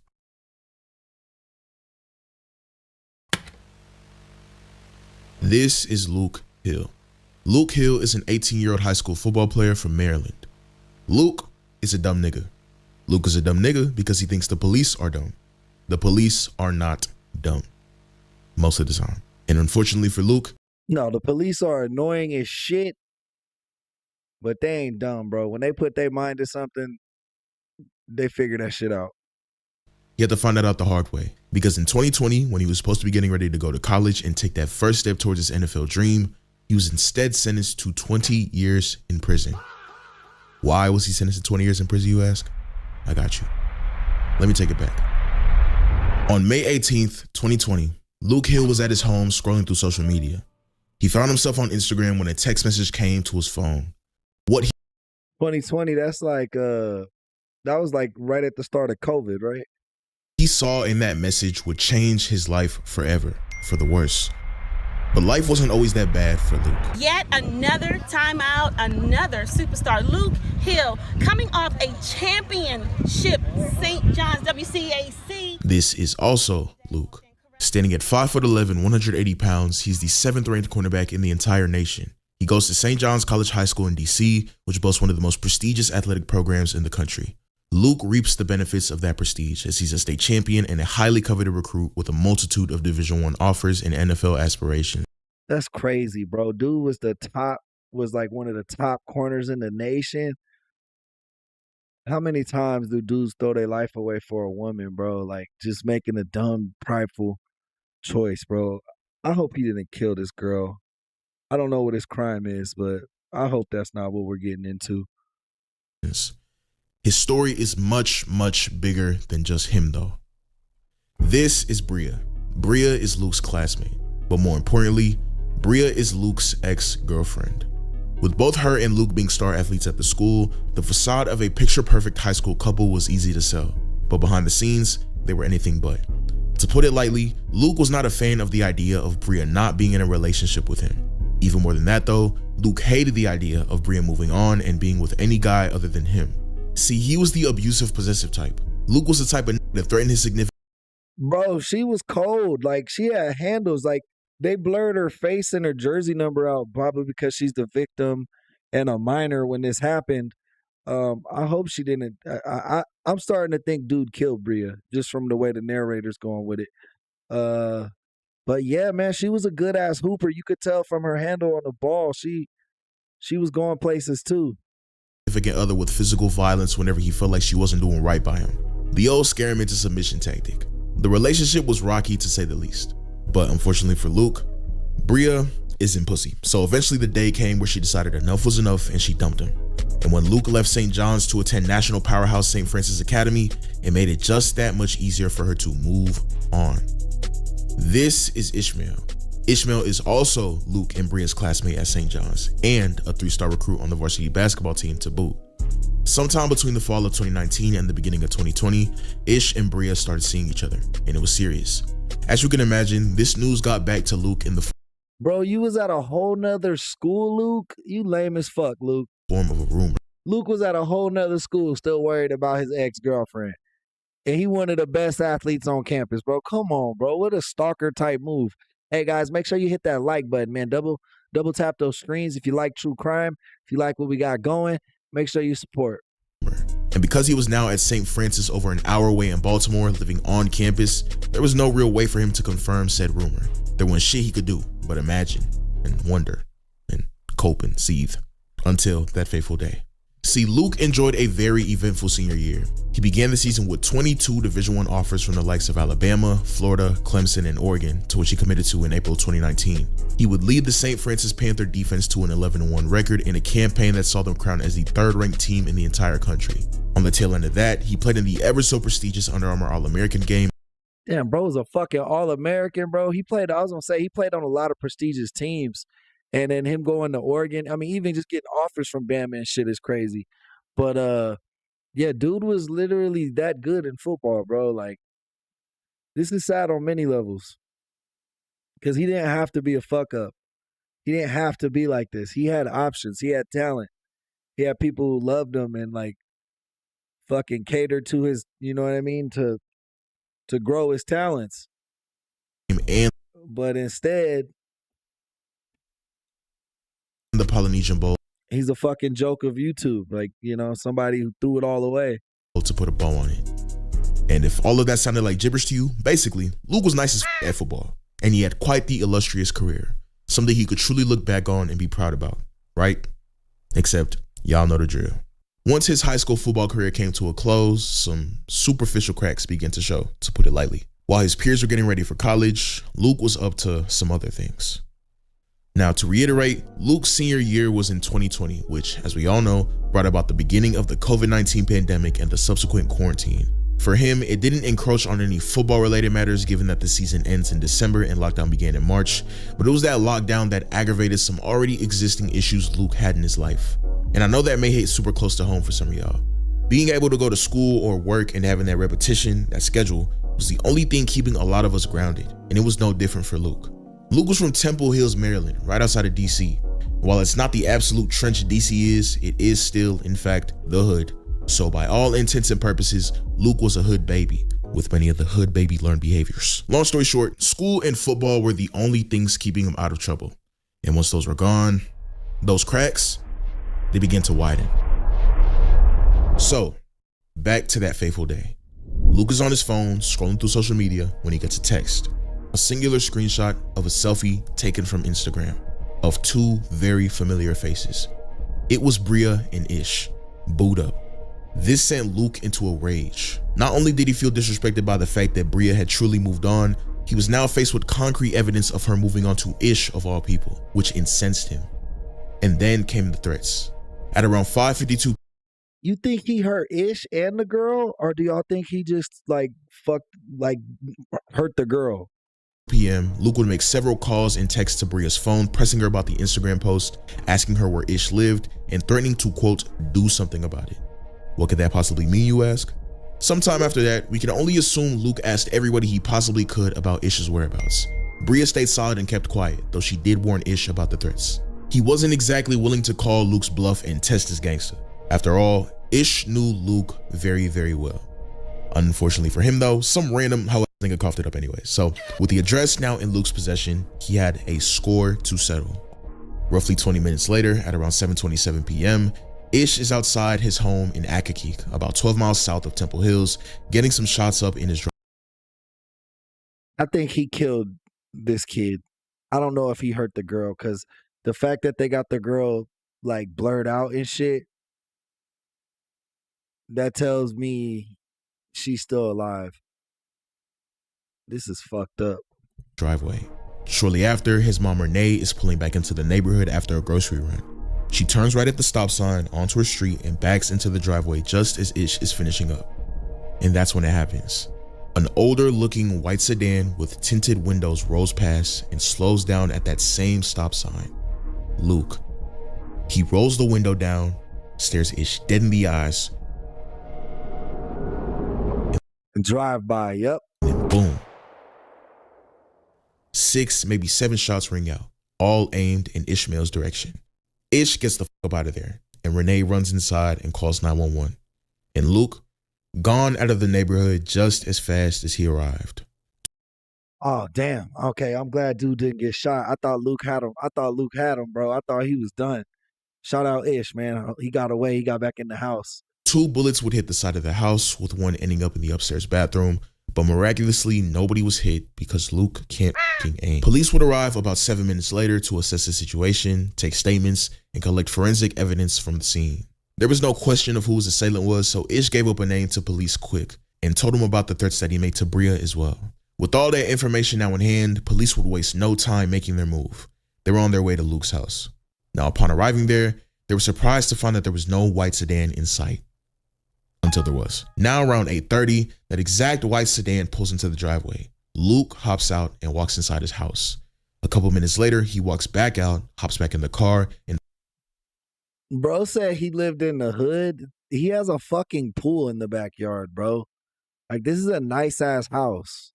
This is Luke Hill. Luke Hill is an 18-year-old high school football player from Maryland. Luke is a dumb nigga. Luke is a dumb nigga because he thinks the police are dumb. The police are not dumb most of the time. And unfortunately for Luke, no, the police are annoying as shit, but they ain't dumb, bro. When they put their mind to something, they figure that shit out. he had to find that out the hard way. Because in 2020, when he was supposed to be getting ready to go to college and take that first step towards his NFL dream, he was instead sentenced to 20 years in prison. Why was he sentenced to 20 years in prison, you ask? I got you. Let me take it back. On May 18th, 2020, Luke Hill was at his home scrolling through social media. He found himself on Instagram when a text message came to his phone. 2020, that's that was like right at the start of COVID, right? He saw in that message would change his life forever, for the worse. But life wasn't always that bad for Luke. Yet another timeout, another superstar, Luke Hill, coming off a championship St. John's WCAC. This is also Luke. Standing at 5'11", 180 pounds, he's the 7th ranked cornerback in the entire nation. He goes to St. John's College High School in DC, which boasts one of the most prestigious athletic programs in the country. Luke reaps the benefits of that prestige as he's a state champion and a highly coveted recruit with a multitude of Division I offers and NFL aspirations. That's crazy, bro. Dude was like one of the top corners in the nation. How many times do dudes throw their life away for a woman, bro? Like just making a dumb, prideful choice, bro. I hope he didn't kill this girl. I don't know what his crime is, but I hope that's not what we're getting into. His story is much, much bigger than just him though. This is Bria. Bria is Luke's classmate, but more importantly, Bria is Luke's ex-girlfriend. With both her and Luke being star athletes at the school, the facade of a picture-perfect high school couple was easy to sell, but behind the scenes, they were anything but. To put it lightly, Luke was not a fan of the idea of Bria not being in a relationship with him. Even more than that though, Luke hated the idea of Bria moving on and being with any guy other than him. See, he was the abusive, possessive type. Luke was the type of that threatened his significant. Bro, she was cold. Like, she had handles. Like, they blurred her face and her jersey number out, probably because she's the victim and a minor when this happened. I hope she didn't. I'm starting to think dude killed Bria just from the way the narrator's going with it. But yeah, man, she was a good ass hooper. You could tell from her handle on the ball. She was going places too. Significant other with physical violence whenever he felt like she wasn't doing right by him. The old scare him into submission tactic. The relationship was rocky to say the least. But unfortunately for Luke, Bria isn't pussy. So eventually the day came where she decided enough was enough and she dumped him. And when Luke left St. John's to attend national powerhouse St. Francis Academy, it made it just that much easier for her to move on. This is Ishmael. Ishmael is also Luke and Bria's classmate at St. John's and a 3-star recruit on the varsity basketball team to boot. Sometime between the fall of 2019 and the beginning of 2020, Ish and Bria started seeing each other, and it was serious. As you can imagine, this news got back to Luke in the Bro, you was at a whole nother school, Luke? You lame as fuck, Luke. Form of a rumor. Luke was at a whole nother school still worried about his ex-girlfriend. And he one of the best athletes on campus, bro. Come on, bro. What a stalker type move. Hey, guys, make sure you hit that like button, man. Double tap those screens if you like true crime. If you like what we got going, make sure you support. And because he was now at St. Francis over an hour away in Baltimore, living on campus, there was no real way for him to confirm said rumor. There wasn't shit he could do but imagine and wonder and cope and seethe until that fateful day. See, Luke enjoyed a very eventful senior year. He began the season with 22 Division I offers from the likes of Alabama, Florida, Clemson, and Oregon, to which he committed to in April 2019. He would lead the St. Francis Panther defense to an 11-1 record in a campaign that saw them crowned as the 3rd-ranked team in the entire country. On the tail end of that, he played in the ever so prestigious Under Armour All-American game. Damn, bro was a fucking All-American, bro. He played on a lot of prestigious teams. And then him going to Oregon, I mean, even just getting offers from Bama and shit is crazy. But yeah, dude was literally that good in football, bro. Like, this is sad on many levels. Because he didn't have to be a fuck up. He didn't have to be like this. He had options. He had talent. He had people who loved him and like fucking catered to his, you know what I mean, to grow his talents. But instead, the Polynesian Bowl. He's a fucking joke of YouTube. Like, you know, somebody who threw it all away. To put a bow on it. And if all of that sounded like gibberish to you, basically, Luke was nice as at football. And he had quite the illustrious career. Something he could truly look back on and be proud about, right? Except, y'all know the drill. Once his high school football career came to a close, some superficial cracks began to show, to put it lightly. While his peers were getting ready for college, Luke was up to some other things. Now, to reiterate, Luke's senior year was in 2020, which, as we all know, brought about the beginning of the COVID-19 pandemic and the subsequent quarantine. For him, it didn't encroach on any football-related matters given that the season ends in December and lockdown began in March, but it was that lockdown that aggravated some already existing issues Luke had in his life. And I know that may hit super close to home for some of y'all. Being able to go to school or work and having that repetition, that schedule, was the only thing keeping a lot of us grounded, and it was no different for Luke. Luke was from Temple Hills, Maryland, right outside of DC. While it's not the absolute trench DC is, it is still, in fact, the hood. So by all intents and purposes, Luke was a hood baby, with many of the hood baby learned behaviors. Long story short, school and football were the only things keeping him out of trouble. And once those were gone, those cracks, they began to widen. So, back to that fateful day. Luke is on his phone, scrolling through social media, when he gets a text. A singular screenshot of a selfie taken from Instagram of two very familiar faces. It was Bria and Ish, booed up. This sent Luke into a rage. Not only did he feel disrespected by the fact that Bria had truly moved on, he was now faced with concrete evidence of her moving on to Ish of all people, which incensed him. And then came the threats. At around 5:52. You think he hurt Ish and the girl, or do y'all think he just like hurt the girl? p.m., Luke would make several calls and texts to Bria's phone, pressing her about the Instagram post, asking her where Ish lived, and threatening to, quote, do something about it. What could that possibly mean, you ask? Sometime after that, we can only assume Luke asked everybody he possibly could about Ish's whereabouts. Bria stayed solid and kept quiet, though she did warn Ish about the threats. He wasn't exactly willing to call Luke's bluff and test his gangster. After all, Ish knew Luke very, very well. Unfortunately for him though, some random nigga coughed it up anyway. So with the address now in Luke's possession, he had a score to settle. Roughly 20 minutes later, at around 7:27 p.m., Ish is outside his home in Akakik, about 12 miles south of Temple Hills, getting some shots up in his driveway. I think he killed this kid. I don't know if he hurt the girl, because the fact that they got the girl like blurred out and shit, that tells me she's still alive. This is fucked up. Driveway. Shortly after, his mom Renee is pulling back into the neighborhood after a grocery run. She turns right at the stop sign onto her street and backs into the driveway just as Ish is finishing up. And that's when it happens. An older looking white sedan with tinted windows rolls past and slows down at that same stop sign. Luke. He rolls the window down, stares Ish dead in the eyes. And drive by, yep. And boom. 6, maybe 7 shots ring out, all aimed in Ishmael's direction. Ish gets the fuck up out of there, and Renee runs inside and calls 911. And Luke, gone out of the neighborhood just as fast as he arrived. Oh, damn. Okay, I'm glad dude didn't get shot. I thought Luke had him, bro. I thought he was done. Shout out Ish, man. He got away. He got back in the house. 2 bullets would hit the side of the house, with one ending up in the upstairs bathroom. But miraculously, nobody was hit because Luke can't aim. Police would arrive about 7 minutes later to assess the situation, take statements, and collect forensic evidence from the scene. There was no question of who his assailant was, so Ish gave up a name to police quick and told them about the threats that he made to Bria as well. With all that information now in hand, police would waste no time making their move. They were on their way to Luke's house. Now, upon arriving there, they were surprised to find that there was no white sedan in sight. Until there was. Now around 8:30, that exact white sedan pulls into the driveway. Luke hops out and walks inside his house. A couple minutes later, he walks back out, hops back in the car, and bro said he lived in the hood. He has a fucking pool in the backyard, bro. Like, this is a nice ass house.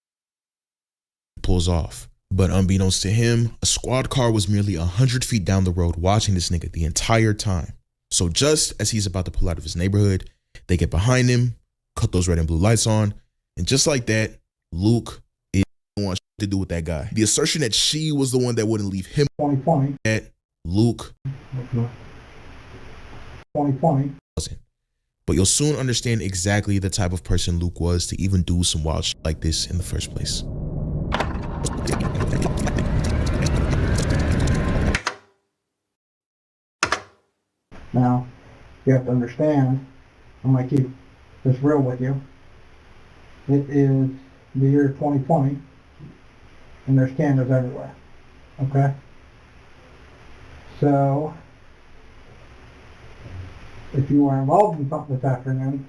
Pulls off. But unbeknownst to him, a squad car was merely 100 feet down the road watching this nigga the entire time. So just as he's about to pull out of his neighborhood, they get behind him, cut those red and blue lights on, and just like that, Luke is the one to do with that guy. The assertion that she was the one that wouldn't leave him, 2020. That Luke 2020. wasn't. But you'll soon understand exactly the type of person Luke was to even do some wild shit like this in the first place. Now, you have to understand, I'm going to keep this real with you. It is the year 2020, and there's cameras everywhere, okay? So, if you were involved in something this afternoon,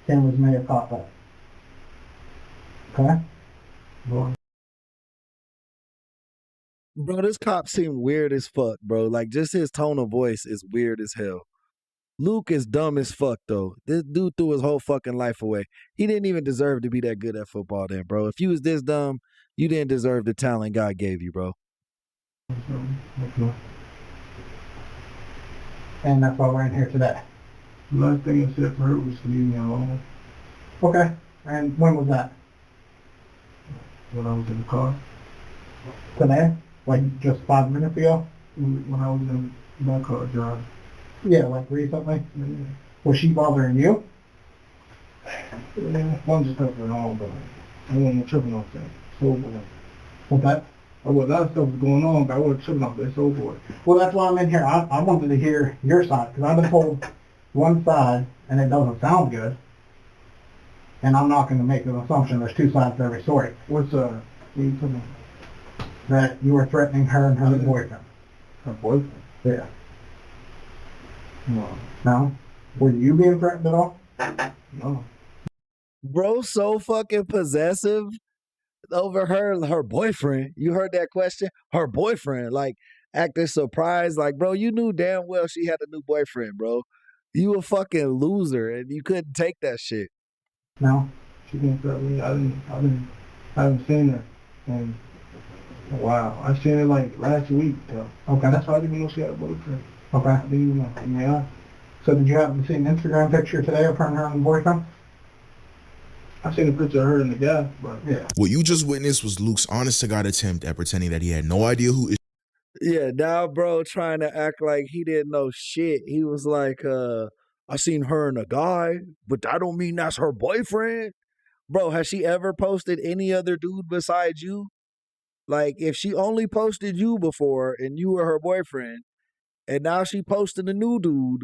cameras may have caught that. Okay? Bro, this cop seemed weird as fuck, bro. Like, just his tone of voice is weird as hell. Luke is dumb as fuck, though. This dude threw his whole fucking life away. He didn't even deserve to be that good at football then, bro. If you was this dumb, you didn't deserve the talent God gave you, bro. And that's why we're in here today. The last thing I said for her was to leave me alone. Okay. And when was that? When I was in the car. Today? Like just 5 minutes ago? When I was in my car drive. Yeah, like recently? Yeah. Was she bothering you? Yeah, I'm just tripping on, but I wasn't tripping off that. So, What's that? a lot of stuff was going on, but I wasn't tripping off that. So forth. Well, that's why I'm in here. I wanted to hear your side, because I've been told one side, and it doesn't sound good. And I'm not going to make an assumption there's 2 sides to every story. What's what you talking about? That you were threatening her and her boyfriend. Her boyfriend? Yeah. No. No? Were you being threatened at all? No. Bro, so fucking possessive over her boyfriend. You heard that question? Her boyfriend, like acting surprised, like, bro, you knew damn well she had a new boyfriend, bro. You a fucking loser, and you couldn't take that shit. No. She didn't threaten me. I haven't seen her. And wow, I seen her like last week though. Okay. That's why I didn't even know she had a boyfriend. Okay. I didn't even know. Yeah. So did you happen to see an Instagram picture today of her and her boyfriend? I seen a picture of her and the guy, but yeah. What you just witnessed was Luke's honest to God attempt at pretending that he had no idea who is. Yeah, now bro trying to act like he didn't know shit. He was like, I seen her and a guy, but that don't mean that's her boyfriend. Bro, has she ever posted any other dude besides you? Like, if she only posted you before and you were her boyfriend, and now she posted a new dude,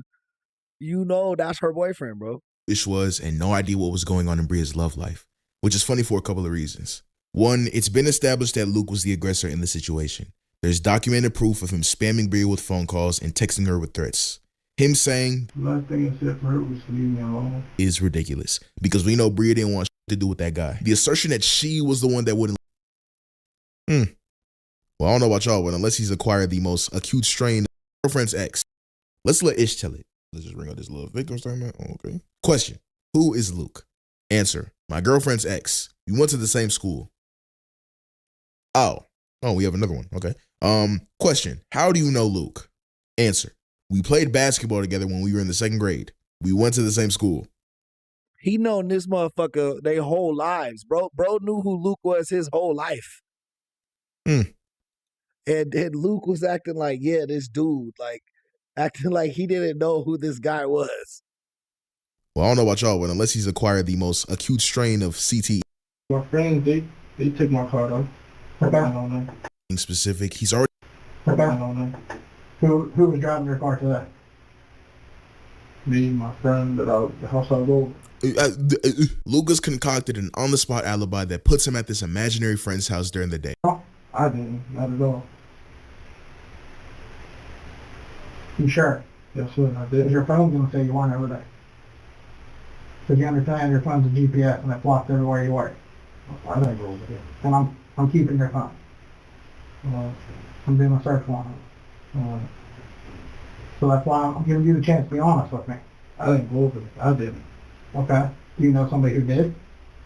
you know that's her boyfriend, bro. Ish was and no idea what was going on in Bria's love life, which is funny for a couple of reasons. One, it's been established that Luke was the aggressor in the situation. There's documented proof of him spamming Bria with phone calls and texting her with threats. Him saying, the last thing I said for her was to leave me alone. Is ridiculous because we know Bria didn't want to do with that guy. The assertion that she was the one that wouldn't. Well, I don't know about y'all, but unless he's acquired the most acute strain of girlfriend's ex. Let's let Ish tell it. Let's just bring out this little victim statement. Okay. Question. Who is Luke? Answer. My girlfriend's ex. We went to the same school. Oh, we have another one. Okay. Question. How do you know Luke? Answer. We played basketball together when we were in the 2nd grade. We went to the same school. He known this motherfucker their whole lives, bro. Bro knew who Luke was his whole life. And Luke was acting like, yeah, this dude, like, acting like he didn't know who this guy was. Well, I don't know about y'all, but unless he's acquired the most acute strain of CTE. My friends, they took my car though. I don't know. In specific, he's already. I don't know. Who was driving your car today? Me, my friend, the house I go. Lucas concocted an on-the-spot alibi that puts him at this imaginary friend's house during the day. No, I didn't. Not at all. You sure? Yes, sir, I did. Is your phone going to say you weren't over there? Because you understand your phone's a GPS and it blocked everywhere you were. I didn't go over there. And I'm keeping your phone. I'm doing a search warrant. So that's why I'm giving you the chance to be honest with me. I didn't go over there. I didn't. Okay. Do you know somebody who did?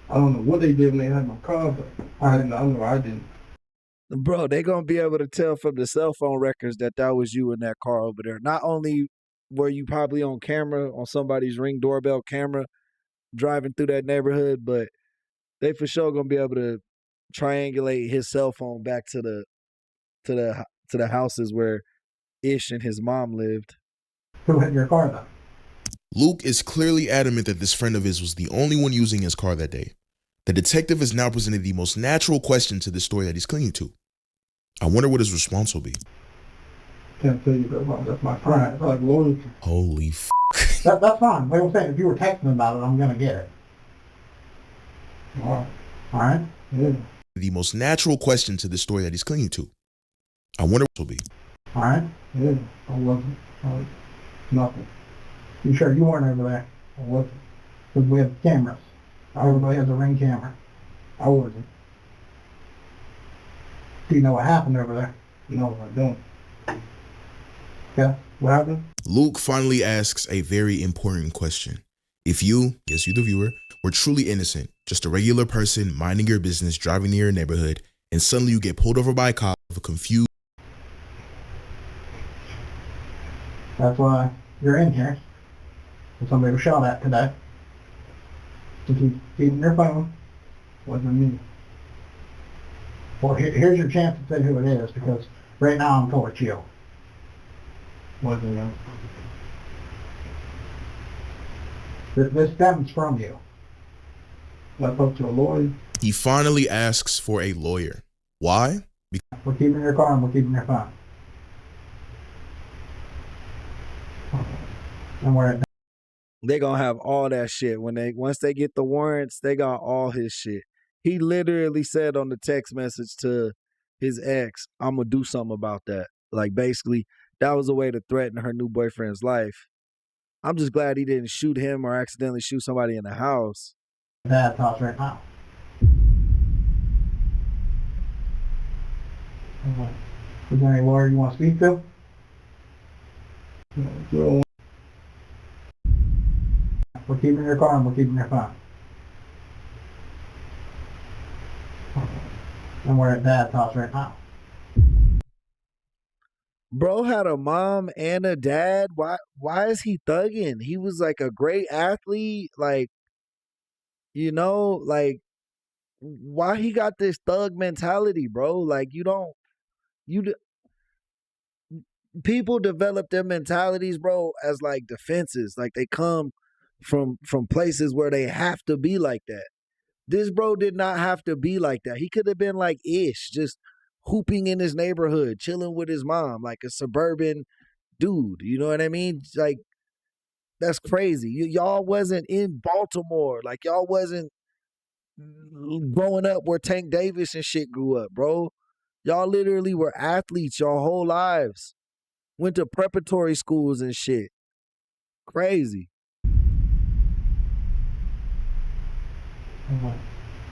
I don't know what they did when they had my car, but I know I didn't. Bro, they gonna be able to tell from the cell phone records that was you in that car over there. Not only were you probably on camera, on somebody's Ring doorbell camera, driving through that neighborhood, but they for sure gonna be able to triangulate his cell phone back to the houses where Ish and his mom lived. Who had your car though? Luke is clearly adamant that this friend of his was the only one using his car that day. The detective has now presented the most natural question to the story that he's clinging to. I wonder what his response will be. Can't tell you that, that's my friend. It's like loyalty. Holy f***. That's fine. Like I'm saying, if you were texting about it, I'm going to get it. All right? Yeah. The most natural question to the story that he's clinging to. I wonder what will be. All right? Yeah, I wasn't. Nothing. You sure you weren't over there? I wasn't. Because we have cameras. Everybody has a Ring camera. I wasn't. Do you know what happened over there? No, I don't. Yeah, what happened? Luke finally asks a very important question. If you, yes, you the viewer, were truly innocent, just a regular person minding your business, driving near your neighborhood, and suddenly you get pulled over by a cop of a confused. That's why you're in here. And somebody was shot at today. To keep keeping your phone. Wasn't me. Well, here's your chance to say who it is, because right now I'm told it's you. Wasn't me. This stems from you. I talked to a lawyer. He finally asks for a lawyer. Why? We're keeping your car and we're keeping your phone. And we're They gonna have all that shit once they get the warrants. They got all his shit. He literally said on the text message to his ex, "I'm gonna do something about that." Like basically, that was a way to threaten her new boyfriend's life. I'm just glad he didn't shoot him or accidentally shoot somebody in the house. Dad's house right now. Is there any lawyer you want to speak to? No. We're keeping your car and we're keeping your phone. And we're at Dad's house right now. Bro had a mom and a dad. Why is he thugging? He was like a great athlete. Like, you know, like why he got this thug mentality, bro? Like people develop their mentalities, bro, as like defenses. Like they come from places where they have to be like that. This bro did not have to be like that. He could have been like Ish, just hooping in his neighborhood, chilling with his mom, like a suburban dude. You know what I mean? Like, that's crazy. Y'all wasn't in Baltimore. Like, y'all wasn't growing up where Tank Davis and shit grew up, bro. Y'all literally were athletes your whole lives. Went to preparatory schools and shit. Crazy.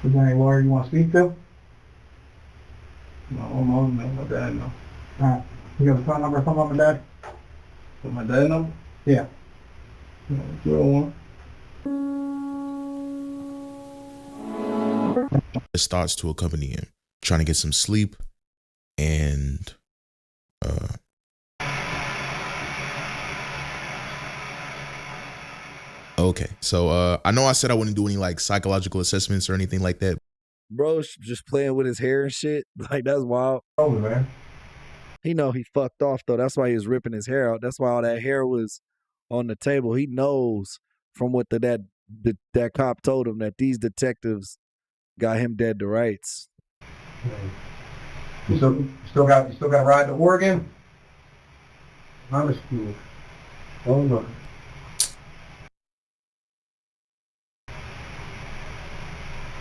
Is there any lawyer you want to speak to? No, my mom, no, my dad, no. Alright. You got the phone number from my dad? With my dad number? Yeah. 01. His thoughts to accompany him, trying to get some sleep, and okay. So I know I said I wouldn't do any like psychological assessments or anything like that. Bro's just playing with his hair and shit. Like, that's wild. Oh, man. He know he fucked off though. That's why he was ripping his hair out. That's why all that hair was on the table. He knows from what that cop told him that these detectives got him dead to rights. You still got to ride to Oregon? I'm a school. Oh no.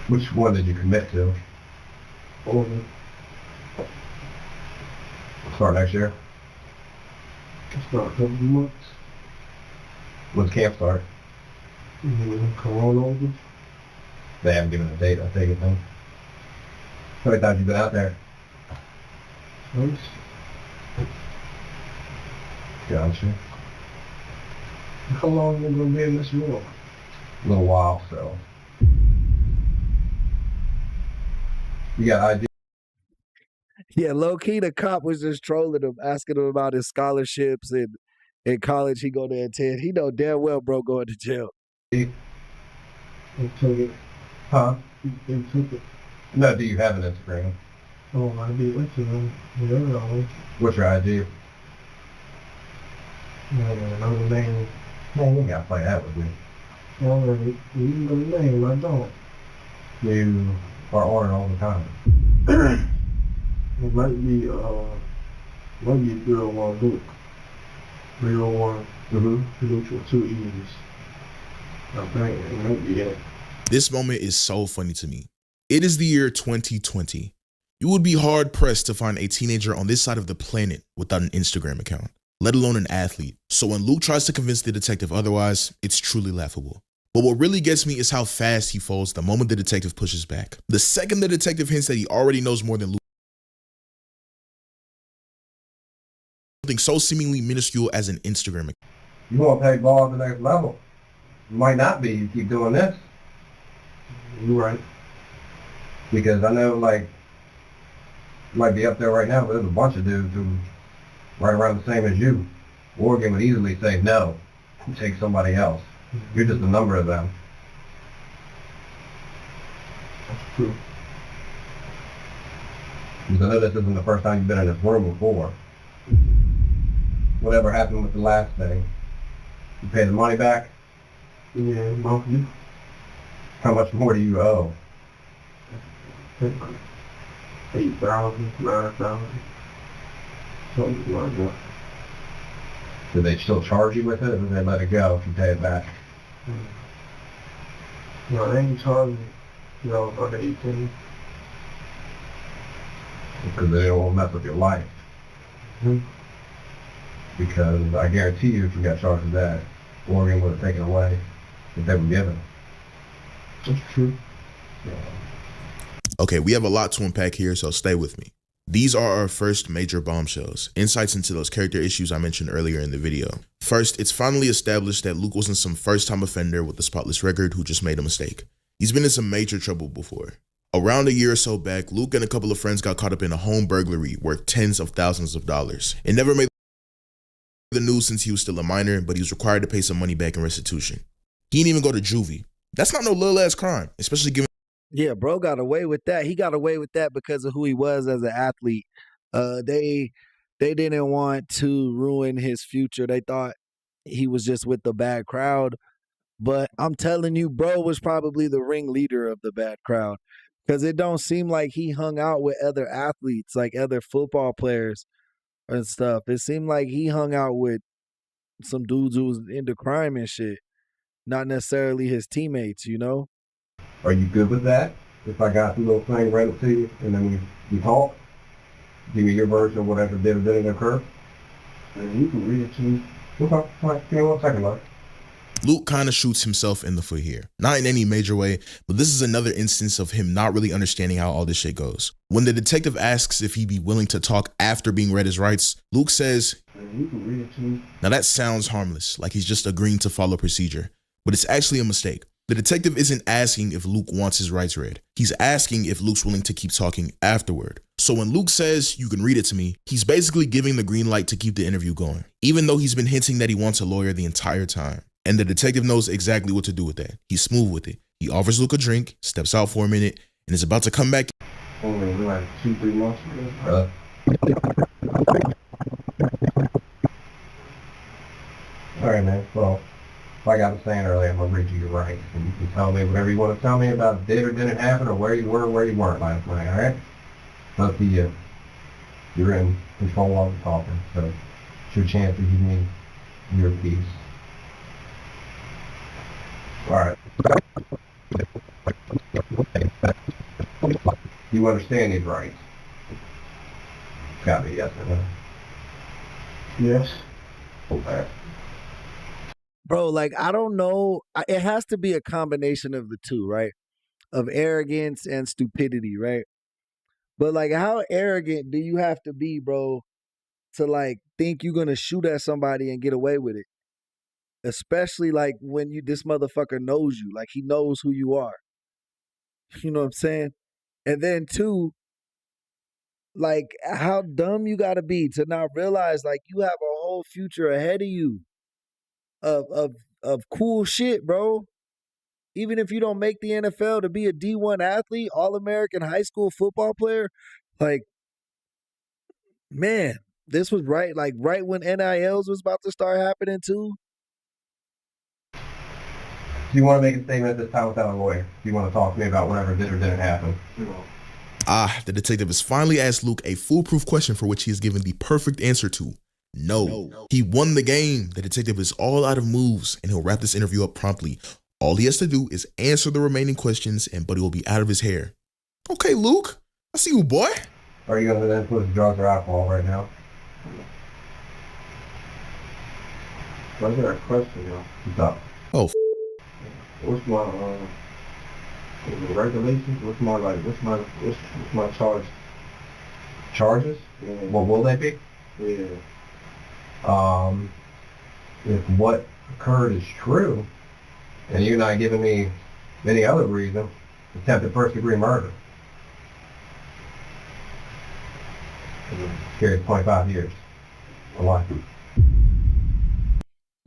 Which one did you commit to? Oregon. Start next year? Start a couple months. When's camp start? Corona over. They haven't given a date, I take it then. How many times you been out there? Once. Gotcha. How long are you gonna be in this room? A little while, so. You got ID? Yeah, low key, the cop was just trolling him, asking him about his scholarships and in college he go to attend. He know damn well bro going to jail. They took it. Huh? They took it. No, do you have an Instagram? Oh, I do Instagram. What's your ID? No name. Man, you ain't gotta play that with me. Already. You know the name, I don't. You are on it all the time. It might be 301 Luke. 301. Luke with 2 E's. I think it might be it. This moment is so funny to me. It is the year 2020. You would be hard pressed to find a teenager on this side of the planet without an Instagram account, let alone an athlete. So when Luke tries to convince the detective otherwise, it's truly laughable. But what really gets me is how fast he folds the moment the detective pushes back. The second the detective hints that he already knows more than Luke, something so seemingly minuscule as an Instagram account. You want to take ball at the next level. You might not be. You keep doing this. You're right. Because I know, like, you might be up there right now, but there's a bunch of dudes who right around the same as you. Oregon would easily say no and take somebody else. You're just a number of them. That's true. Because I know this isn't the first time you've been in this room before. Whatever happened with the last thing? You pay the money back? Yeah, monthly. How much more do you owe? 8,000, 9,000. Something like that. Do they still charge you with it, or do they let it go if you pay it back? No, they ain't charging me. No, under 18. Because they don't want to mess with your life. Because I guarantee you, if you got charged with that, Oregon would have taken away if they were given. That's true. Okay, we have a lot to unpack here, so stay with me. These are our first major bombshells, insights into those character issues I mentioned earlier in the video. First, it's finally established that Luke wasn't some first-time offender with a spotless record who just made a mistake. He's been in some major trouble before. Around a year or so back, Luke and a couple of friends got caught up in a home burglary worth tens of thousands of dollars. It never made the news since he was still a minor, but he was required to pay some money back in restitution. He didn't even go to juvie. That's not no little ass crime, especially given. Yeah, bro got away with that. He got away with that because of who he was as an athlete. They didn't want to ruin his future. They thought he was just with the bad crowd. But I'm telling you, bro was probably the ringleader of the bad crowd. Because it don't seem like he hung out with other athletes, like other football players and stuff. It seemed like he hung out with some dudes who was into crime and shit. Not necessarily his teammates, you know? Are you good with that? If I got the little thing, read it to you, and then we talk, give me your version of whatever didn't occur, and you can read it to me. Okay, all right, give me 1 second, Mark. Luke kind of shoots himself in the foot here. Not in any major way, but this is another instance of him not really understanding how all this shit goes. When the detective asks if he'd be willing to talk after being read his rights, Luke says, you can read it to me. Now that sounds harmless, like he's just agreeing to follow procedure, but it's actually a mistake. The detective isn't asking if Luke wants his rights read. He's asking if Luke's willing to keep talking afterward. So when Luke says, you can read it to me, he's basically giving the green light to keep the interview going, even though he's been hinting that he wants a lawyer the entire time. And the detective knows exactly what to do with that. He's smooth with it. He offers Luke a drink, steps out for a minute, and is about to come back. Only like 2-3 months ago. All right, man. Well, like I was saying earlier, I'm gonna read you your rights, and you can tell me whatever you want to tell me about if did or didn't happen, or where you were, where you weren't last night. All right? Up to you. You're in control while we're talking, so it's your chance to give me your piece. All right. You understand these rights? Gotta be yes or no. Yes. Okay. Bro, like, I don't know. It has to be a combination of the two, right? Of arrogance and stupidity, right? But, like, how arrogant do you have to be, bro, to, like, think you're going to shoot at somebody and get away with it? Especially, like, when this motherfucker knows you. Like, he knows who you are. You know what I'm saying? And then, two, like, how dumb you got to be to not realize, like, you have a whole future ahead of you of cool shit, bro. Even if you don't make the NFL, to be a D1 athlete, All-American high school football player, like, man, this was right when NILs was about to start happening too. Do you want to make a statement this time without a lawyer? Do you want to talk to me about whatever did or didn't happen? The detective has finally asked Luke a foolproof question for which he has given the perfect answer to. No. He won the game. The detective is all out of moves, and he'll wrap this interview up promptly. All he has to do is answer the remaining questions, and Buddy will be out of his hair. Okay, Luke, I see you, boy. Are you under the influence of drugs or alcohol right now? What's that question, yo? What's up? Oh, What's my regulations? What's my charge? Charges? Yeah. What will they be? Yeah. If what occurred is true, and you're not giving me any other reason, attempted first-degree murder. Carries 25 years. A life.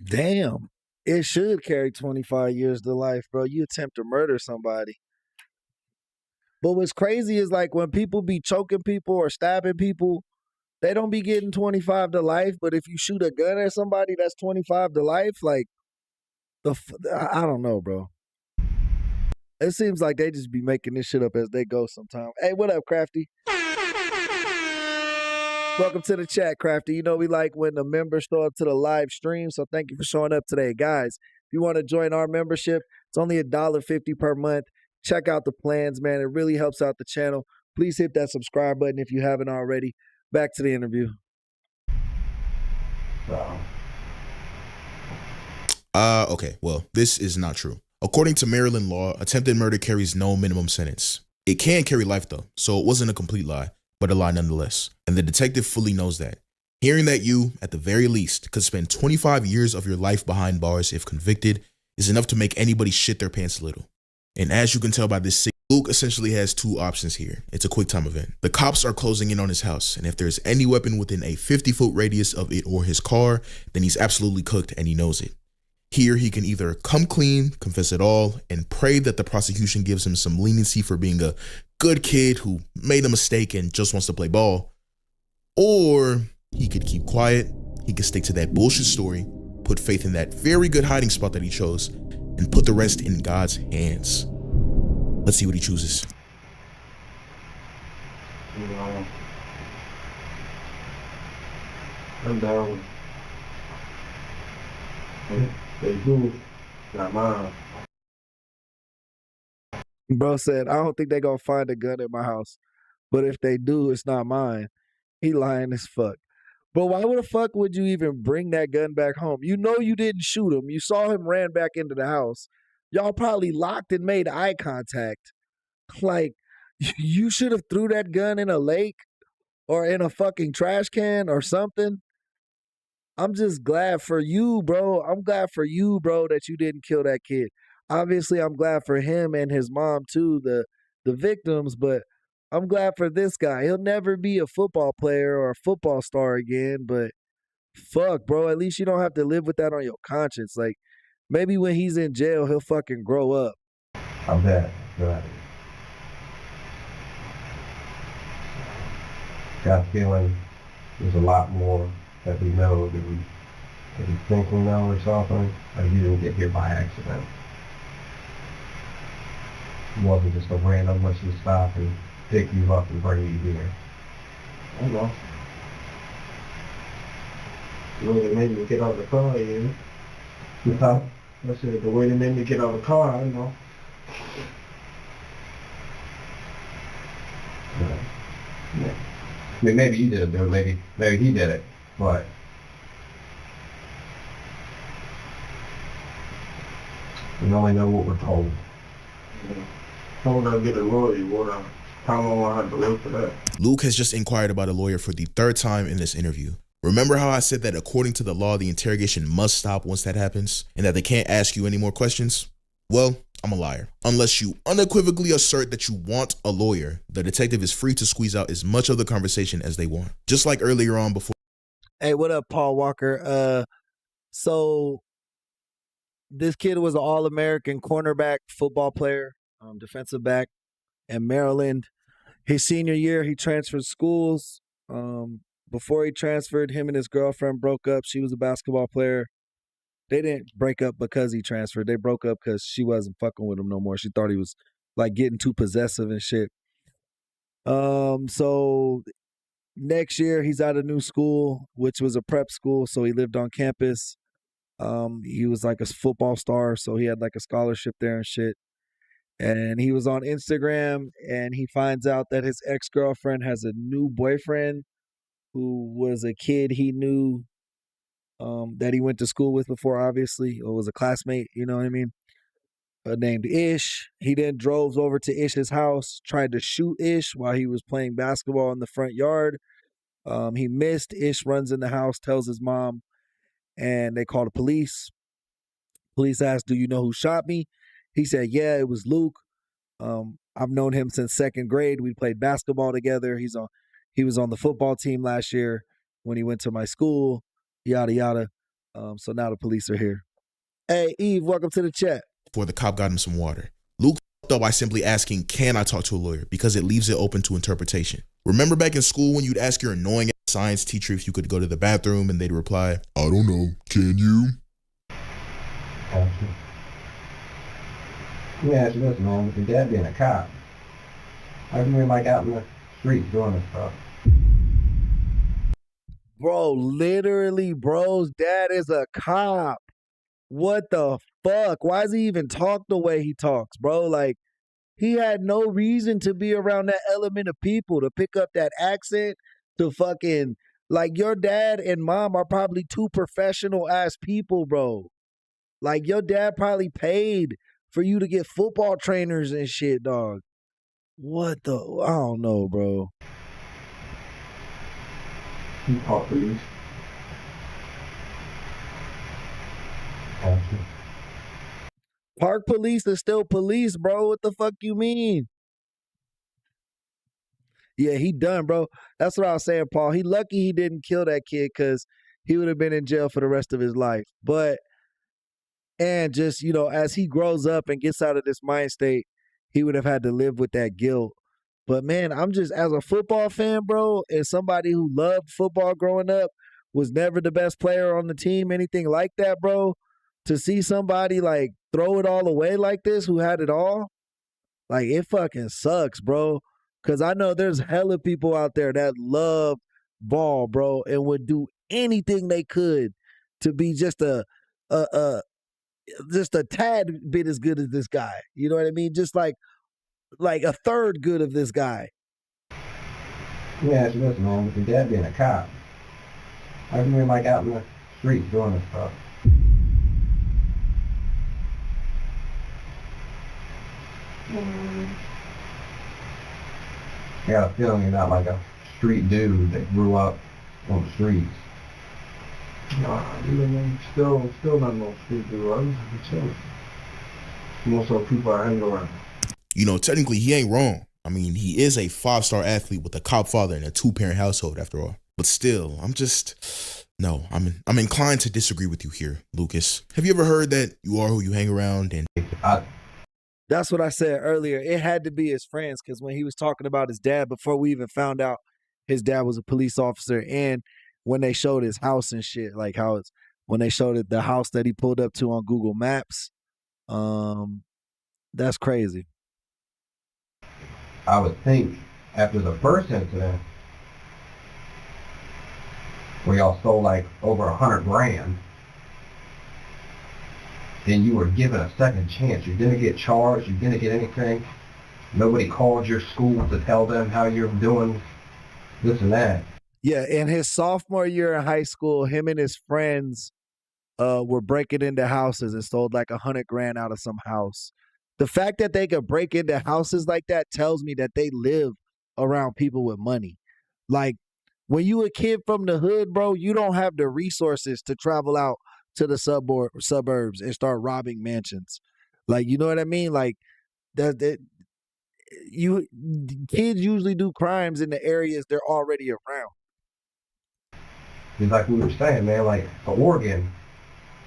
Damn. It should carry 25 years to life, bro. You attempt to murder somebody. But what's crazy is, like, when people be choking people or stabbing people, they don't be getting 25 to life. But if you shoot a gun at somebody, that's 25 to life. Like, I don't know, bro. It seems like they just be making this shit up as they go sometimes. Hey, what up, Crafty? Welcome to the chat, Crafty. You know we like when the members show up to the live stream, so thank you for showing up today. Guys, if you want to join our membership, it's only $1.50 per month. Check out the plans, man. It really helps out the channel. Please hit that subscribe button if you haven't already. Back to the interview. Okay, well, this is not true. According to Maryland law, attempted murder carries no minimum sentence. It can carry life though, so it wasn't a complete lie, but a lie nonetheless. And the detective fully knows that. Hearing that you, at the very least, could spend 25 years of your life behind bars if convicted is enough to make anybody shit their pants a little. And as you can tell by this, Luke essentially has two options here. It's a quick time event. The cops are closing in on his house, and if there's any weapon within a 50-foot radius of it or his car, then he's absolutely cooked and he knows it. Here, he can either come clean, confess it all, and pray that the prosecution gives him some leniency for being a good kid who made a mistake and just wants to play ball. Or he could keep quiet, he could stick to that bullshit story, put faith in that very good hiding spot that he chose, and put the rest in God's hands. Let's see what he chooses. I'm down. They do, not mine. Bro said, I don't think they gonna find a gun at my house, but if they do, it's not mine. He lying as fuck. But why the fuck would you even bring that gun back home? You know you didn't shoot him. You saw him ran back into the house. Y'all probably locked and made eye contact. Like, you should have threw that gun in a lake or in a fucking trash can or something. I'm just glad for you, bro. I'm glad for you, bro, that you didn't kill that kid. Obviously, I'm glad for him and his mom too, the victims, but I'm glad for this guy. He'll never be a football player or a football star again, but fuck, bro, at least you don't have to live with that on your conscience. Like, maybe when he's in jail, he'll fucking grow up. I'm bad. Right. Got a feeling there's a lot more that we know that we think we know or something. Like you didn't get here by accident. It wasn't just a random let's just stop and pick you up and bring you here. I know. The way they made me get out of the car, yeah. I said the way they made me get out of the car, I know. Yeah. I mean, maybe you did it, dude. Maybe he did it, but we only know what we're told. I'm gonna get a lawyer. How long I have to wait for that? Luke has just inquired about a lawyer for the third time in this interview. Remember how I said that according to the law, the interrogation must stop once that happens, and that they can't ask you any more questions? Well, I'm a liar. Unless you unequivocally assert that you want a lawyer, the detective is free to squeeze out as much of the conversation as they want. Just like earlier on before. Hey, what up, Paul Walker? So this kid was an All-American cornerback football player, defensive back in Maryland. His senior year, he transferred schools. Before he transferred, him and his girlfriend broke up. She was a basketball player. They didn't break up because he transferred. They broke up because she wasn't fucking with him no more. She thought he was like getting too possessive and shit. So next year he's at a new school, which was a prep school. So he lived on campus. He was like a football star, so he had like a scholarship there and shit. And he was on Instagram, and he finds out that his ex-girlfriend has a new boyfriend who was a kid he knew that he went to school with before, obviously, or was a classmate, you know what I mean? Named Ish. He then drove over to Ish's house, tried to shoot Ish while he was playing basketball in the front yard. He missed. Ish runs in the house, tells his mom, and they call the police. Police asked, "Do you know who shot me?" He said, "Yeah, it was Luke. I've known him since second grade. We played basketball together. He was on the football team last year when he went to my school, yada, yada." So now the police are here. Hey, Eve, welcome to the chat. Before the cop got him some water. Luke f***ed up by simply asking, can I talk to a lawyer? Because it leaves it open to interpretation. Remember back in school when you'd ask your annoying science teacher if you could go to the bathroom and they'd reply, I don't know, can you? Let me ask you this, man. With your dad being a cop, how come you're like out in the street doing this stuff? Bro, literally, bro's dad is a cop. What the fuck? Why does he even talk the way he talks, bro? Like, he had no reason to be around that element of people, to pick up that accent, to fucking, like, your dad and mom are probably two professional ass people, bro. Like, your dad probably paid for you to get football trainers and shit, dog. What the? I don't know, bro. You call police. Park police is still police, bro. What the fuck you mean? Yeah, he done, bro. That's what I was saying, Paul. He lucky he didn't kill that kid because he would have been in jail for the rest of his life. But, and just, you know, as he grows up and gets out of this mind state, he would have had to live with that guilt. But man, I'm just, as a football fan, bro, and somebody who loved football growing up, was never the best player on the team, anything like that, bro, to see somebody like throw it all away like this, who had it all, like, it fucking sucks, bro. Cause I know there's hella people out there that love ball, bro, and would do anything they could to be just a just a tad bit as good as this guy. You know what I mean? Just like a third good of this guy. Yeah, so listen, man, with your dad being a cop, how come you're like out in the streets doing this stuff? I got a feeling you're not like a street dude that grew up on the streets. Nah, still not no street dude. I'm chilling. Most of the people I hang around. You know, technically he ain't wrong. I mean, he is a 5-star athlete with a cop father and a 2-parent household after all. But still, I'm inclined to disagree with you here, Lucas. Have you ever heard that you are who you hang around? And That's what I said earlier. It had to be his friends, because when he was talking about his dad, before we even found out his dad was a police officer, and when they showed his house and shit, like how it's, when they showed it, the house that he pulled up to on Google Maps, that's crazy. I would think after the first incident, where y'all stole like over 100 grand, then you were given a second chance. You didn't get charged. You didn't get anything. Nobody called your school to tell them how you're doing this and that. Yeah, in his sophomore year in high school, him and his friends were breaking into houses and stole like 100 grand out of some house. The fact that they could break into houses like that tells me that they live around people with money. Like, when you a kid from the hood, bro, you don't have the resources to travel out to the suburbs and start robbing mansions. Like, you know what I mean? Like, kids usually do crimes in the areas they're already around. It's like we were saying, man, like for Oregon,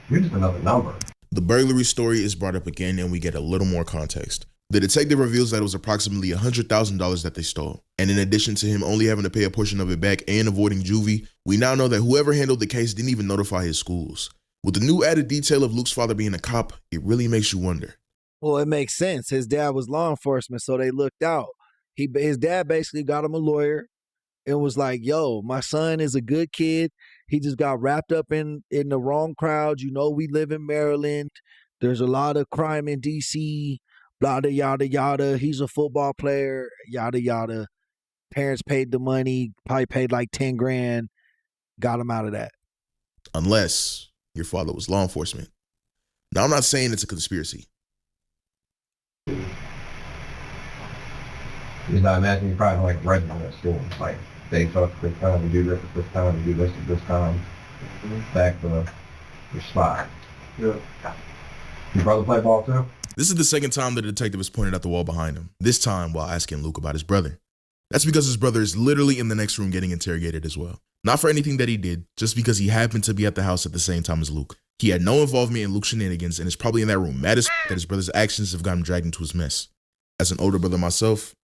you're just another number. The burglary story is brought up again, and we get a little more context. The detective reveals that it was approximately $100,000 that they stole. And in addition to him only having to pay a portion of it back and avoiding juvie, we now know that whoever handled the case didn't even notify his schools. With the new added detail of Luke's father being a cop, it really makes you wonder. Well, it makes sense. His dad was law enforcement, so they looked out. His dad basically got him a lawyer and was like, yo, my son is a good kid. He just got wrapped up in the wrong crowd. You know, we live in Maryland. There's a lot of crime in D.C., yada, yada, yada. He's a football player, yada, yada. Parents paid the money, probably paid like 10 grand, got him out of that. Unless your father was law enforcement. Now, I'm not saying it's a conspiracy. Because I imagine you probably like regiment at school. Like, they talk at this time, you do this at this time, you do this at this time. Back to your spot. Yeah. Your brother play ball too? This is the second time the detective has pointed out the wall behind him, this time while asking Luke about his brother. That's because his brother is literally in the next room getting interrogated as well. Not for anything that he did, just because he happened to be at the house at the same time as Luke. He had no involvement in Luke's shenanigans and is probably in that room mad as that his brother's actions have gotten dragged into his mess. As an older brother myself,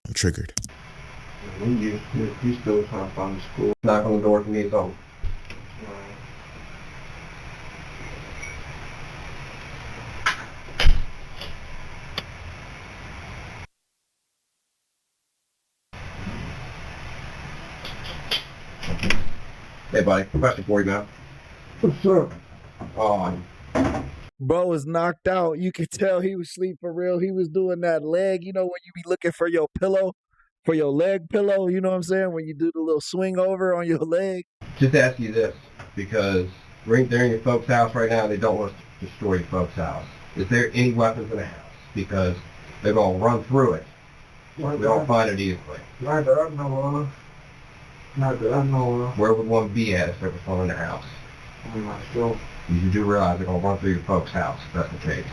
I'm triggered. You still trying to find the school. Knock on the door if you need something. Hey, buddy, question for you now. What's up? Bro was knocked out. You could tell he was asleep for real. He was doing that leg, you know, when you be looking for your pillow, for your leg pillow, you know what I'm saying? When you do the little swing over on your leg. Just ask you this, because They're in your folks' house right now. They don't want to destroy your folks' house. Is there any weapons in the house? Because they're going to run through it. We don't find it easily. Not that I know of. Not that I know of. Where would one be at if there was one in the house? I'm not sure. You do realize they're going to run through your folks' house if that's the case.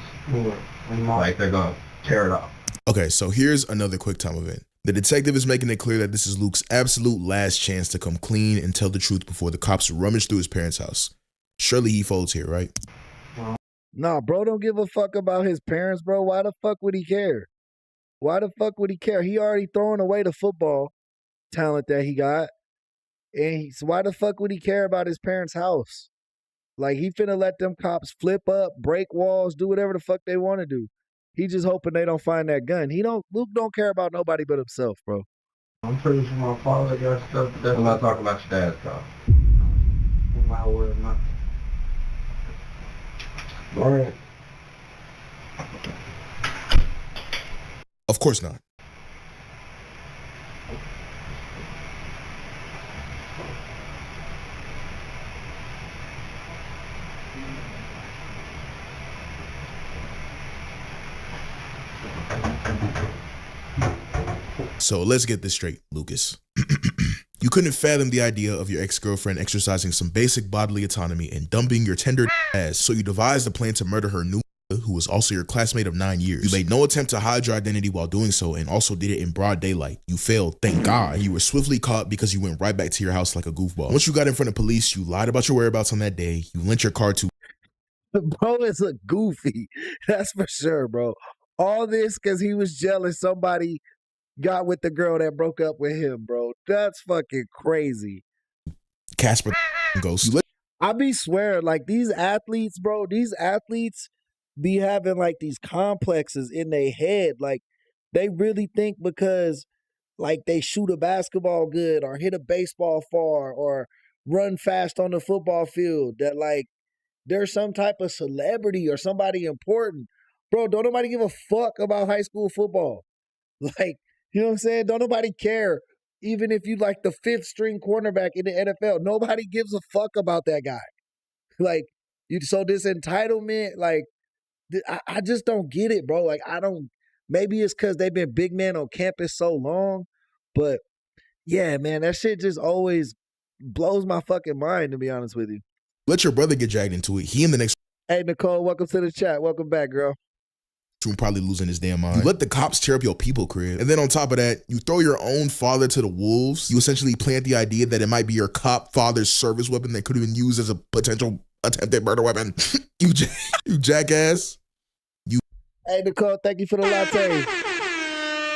Like they're going to tear it up. Okay, so here's another quick time event. The detective is making it clear that this is Luke's absolute last chance to come clean and tell the truth before the cops rummage through his parents' house. Surely he folds here, right? Nah, bro don't give a fuck about his parents, bro. Why the fuck would he care? Why the fuck would he care? He already throwing away the football talent that he got. And so why the fuck would he care about his parents' house? Like, he finna let them cops flip up, break walls, do whatever the fuck they want to do. He just hoping they don't find that gun. Luke don't care about nobody but himself, bro. I'm pretty sure my father got stuff. I'm not talking about your dad's car. My word, not. All right. Of course not. So let's get this straight, Lucas. You couldn't fathom the idea of your ex-girlfriend exercising some basic bodily autonomy and dumping your tender ass, so you devised a plan to murder her new who was also your classmate of 9 years. You made no attempt to hide your identity while doing so and also did it in broad daylight. You failed, thank God. You were swiftly caught because you went right back to your house like a goofball. Once you got in front of police, you lied about your whereabouts on that day. You lent your car to... Bro, it's a goofy. That's for sure, bro. All this because he was jealous somebody got with the girl that broke up with him, bro. That's fucking crazy. Casper Ghost. I be swearing, like, these athletes, bro, be having like these complexes in their head. Like, they really think because like they shoot a basketball good or hit a baseball far or run fast on the football field that like they're some type of celebrity or somebody important. Bro, don't nobody give a fuck about high school football. Like, you know what I'm saying? Don't nobody care. Even if you like the 5th string cornerback in the NFL, nobody gives a fuck about that guy. Like, so this entitlement, like, I just don't get it, bro. Like, maybe it's because they've been big men on campus so long, but yeah, man, that shit just always blows my fucking mind, to be honest with you. Let your brother get dragged into it. He in the next... Hey, Nicole, welcome to the chat. Welcome back, girl. Probably losing his damn mind. You let the cops tear up your people crib. And then on top of that, you throw your own father to the wolves. You essentially plant the idea that it might be your cop father's service weapon that could have been used as a potential attempted murder weapon. you jackass. Hey, Nicole, thank you for the latte.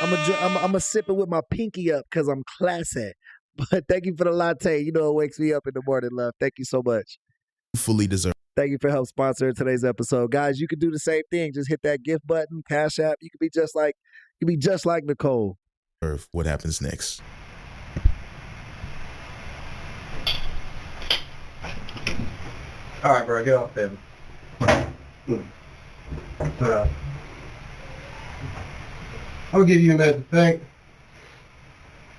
I'm a sip it with my pinky up because I'm classy. But thank you for the latte. You know, it wakes me up in the morning, love. Thank you so much. Fully deserved. Thank you for help sponsoring today's episode. Guys, you can do the same thing. Just hit that gift button, Cash App. You can be just like Nicole. What happens next? All right, bro, get off there. I'll give you a minute to think.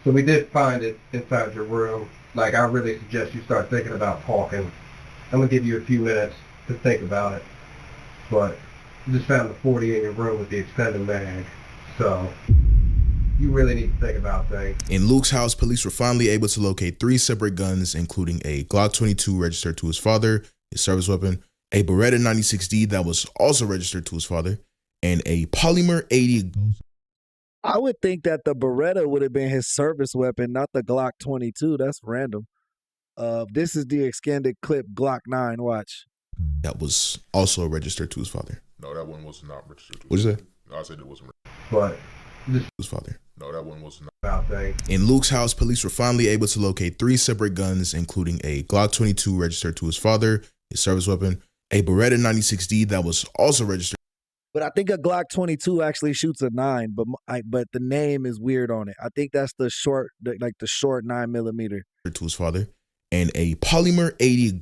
So we did find it inside your room. Like, I really suggest you start thinking about talking. I'm going to give you a few minutes to think about it. But you just found the 40 in your room with the extended mag. So you really need to think about things. In Luke's house, police were finally able to locate 3 separate guns, including a Glock 22 registered to his father, his service weapon, a Beretta 96D that was also registered to his father, and a Polymer 80. I would think that the Beretta would have been his service weapon, not the Glock 22. That's random. This is the extended clip Glock 9. Watch. That was also registered to his father. No, that one was not registered. What'd you say? No, I said it wasn't registered. But his father. No, that one was not. About things. In Luke's house, police were finally able to locate 3 separate guns, including a Glock 22 registered to his father, his service weapon, a Beretta 96D that was also registered. But I think a Glock 22 actually shoots a 9, but the name is weird on it. I think that's the short 9mm. To his father, and a Polymer 80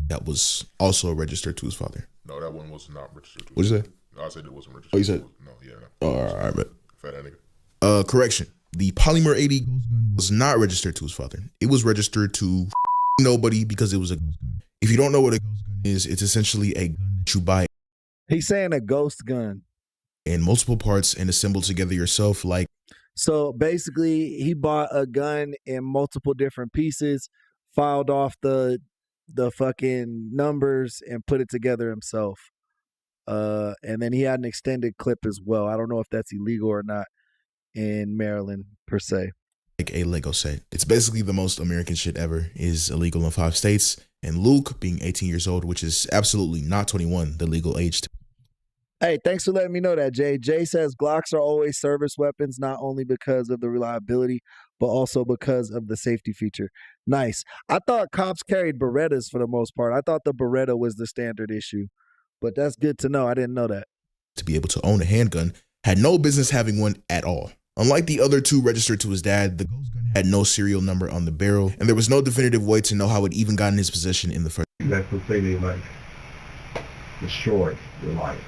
that was also registered to his father. No, that one was not registered. What'd you say? No, I said it wasn't registered. Oh, you said? No, yeah. No. Oh, all right, but. Fat nigga. Correction. The Polymer 80 was not registered to his father. It was registered to nobody because it was a ghost gun. If you don't know what a ghost gun is it's essentially a gun that you buy He's saying a ghost gun. in multiple parts and assemble together yourself. So basically, he bought a gun in multiple different pieces, filed off the fucking numbers, and put it together himself. And then he had an extended clip as well. I don't know if that's illegal or not in Maryland per se. Like a Lego set. It's basically the most American shit ever. Is illegal in 5 states. And Luke, being 18 years old, which is absolutely not 21, the legal age. Hey, thanks for letting me know that, Jay. Jay says Glocks are always service weapons, not only because of the reliability, but also because of the safety feature. Nice. I thought cops carried Berettas for the most part. I thought the Beretta was the standard issue, but that's good to know. I didn't know that. To be able to own a handgun, had no business having one at all. Unlike the other 2 registered to his dad, the ghost gun had no serial number on the barrel, and there was no definitive way to know how it even got in his possession in the first. That completely destroyed your life.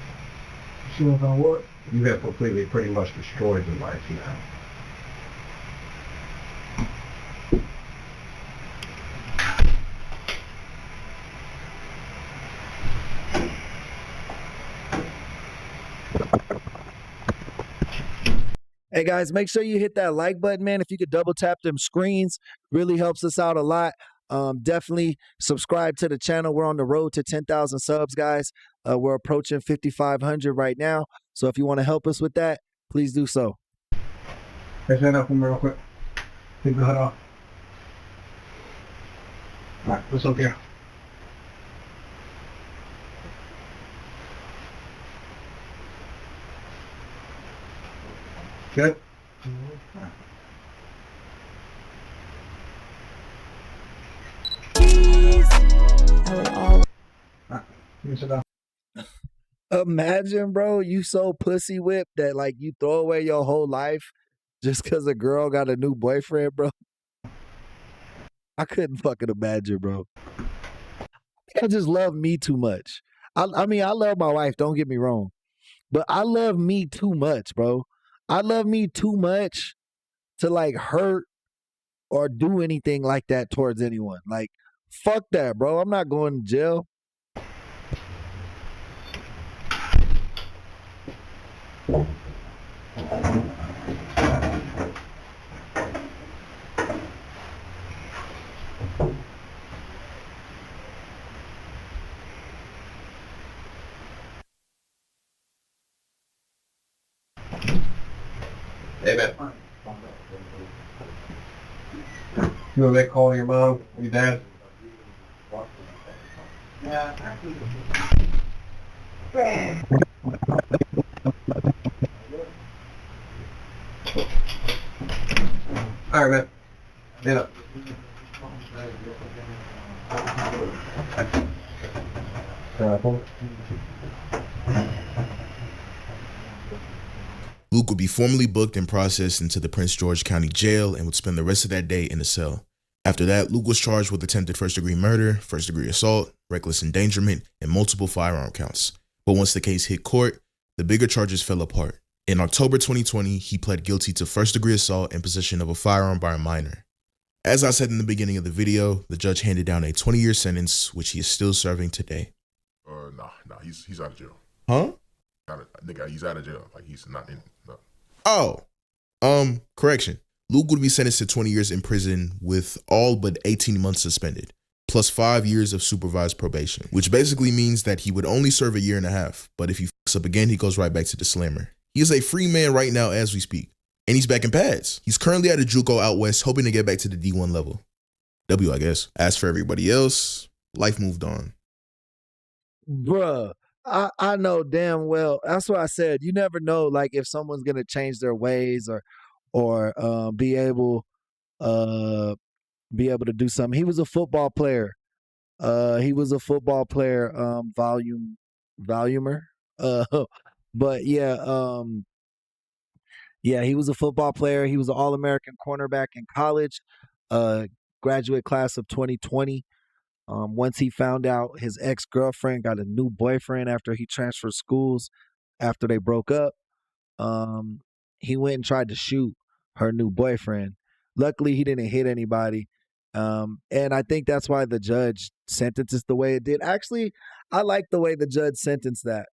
Sure about what? You have completely pretty much destroyed your life now. Hey guys, make sure you hit that like button, man. If you could double tap them screens, really helps us out a lot. Definitely subscribe to the channel. We're on the road to 10,000 subs, guys. We're approaching 5,500 right now. So if you want to help us with that, please do so. Hey, stand up for me real quick. Take the hood off. All right, let's look here. Good. Imagine, bro, you so pussy whipped that like you throw away your whole life just because a girl got a new boyfriend, bro. I couldn't fucking imagine, bro. I just love me too much. I mean, I love my wife, don't get me wrong. But I love me too much, bro. I love me too much to like hurt or do anything like that towards anyone. Like, fuck that, bro. I'm not going to jail. Amen. You want to make call to your mom, your dad? Yeah. All right, man. Get up. Luke would be formally booked and processed into the Prince George County Jail and would spend the rest of that day in a cell. After that, Luke was charged with attempted first-degree murder, first-degree assault, reckless endangerment, and multiple firearm counts. But once the case hit court, the bigger charges fell apart. In October 2020, he pled guilty to first-degree assault and possession of a firearm by a minor. As I said in the beginning of the video, the judge handed down a 20-year sentence, which he is still serving today. Nah, he's out of jail. Huh? Nigga, he's out of jail. Like, he's not in. No. Oh, correction. Luke would be sentenced to 20 years in prison with all but 18 months suspended, plus 5 years of supervised probation, which basically means that he would only serve a year and a half. But if he fucks up again, he goes right back to the slammer. He is a free man right now as we speak. And he's back in pads. He's currently at a JUCO out west, hoping to get back to the D1 level. W, I guess. As for everybody else, life moved on. Bruh, I know damn well. That's what I said. You never know, like, if someone's gonna change their ways or be able to do something. He was a football player. Volumer. But yeah, yeah, he was a football player. He was an All-American cornerback in college, graduate class of 2020. Once he found out his ex-girlfriend got a new boyfriend after he transferred schools, after they broke up, he went and tried to shoot her new boyfriend. Luckily, he didn't hit anybody. And I think that's why the judge sentences the way it did. Actually, I like the way the judge sentenced that.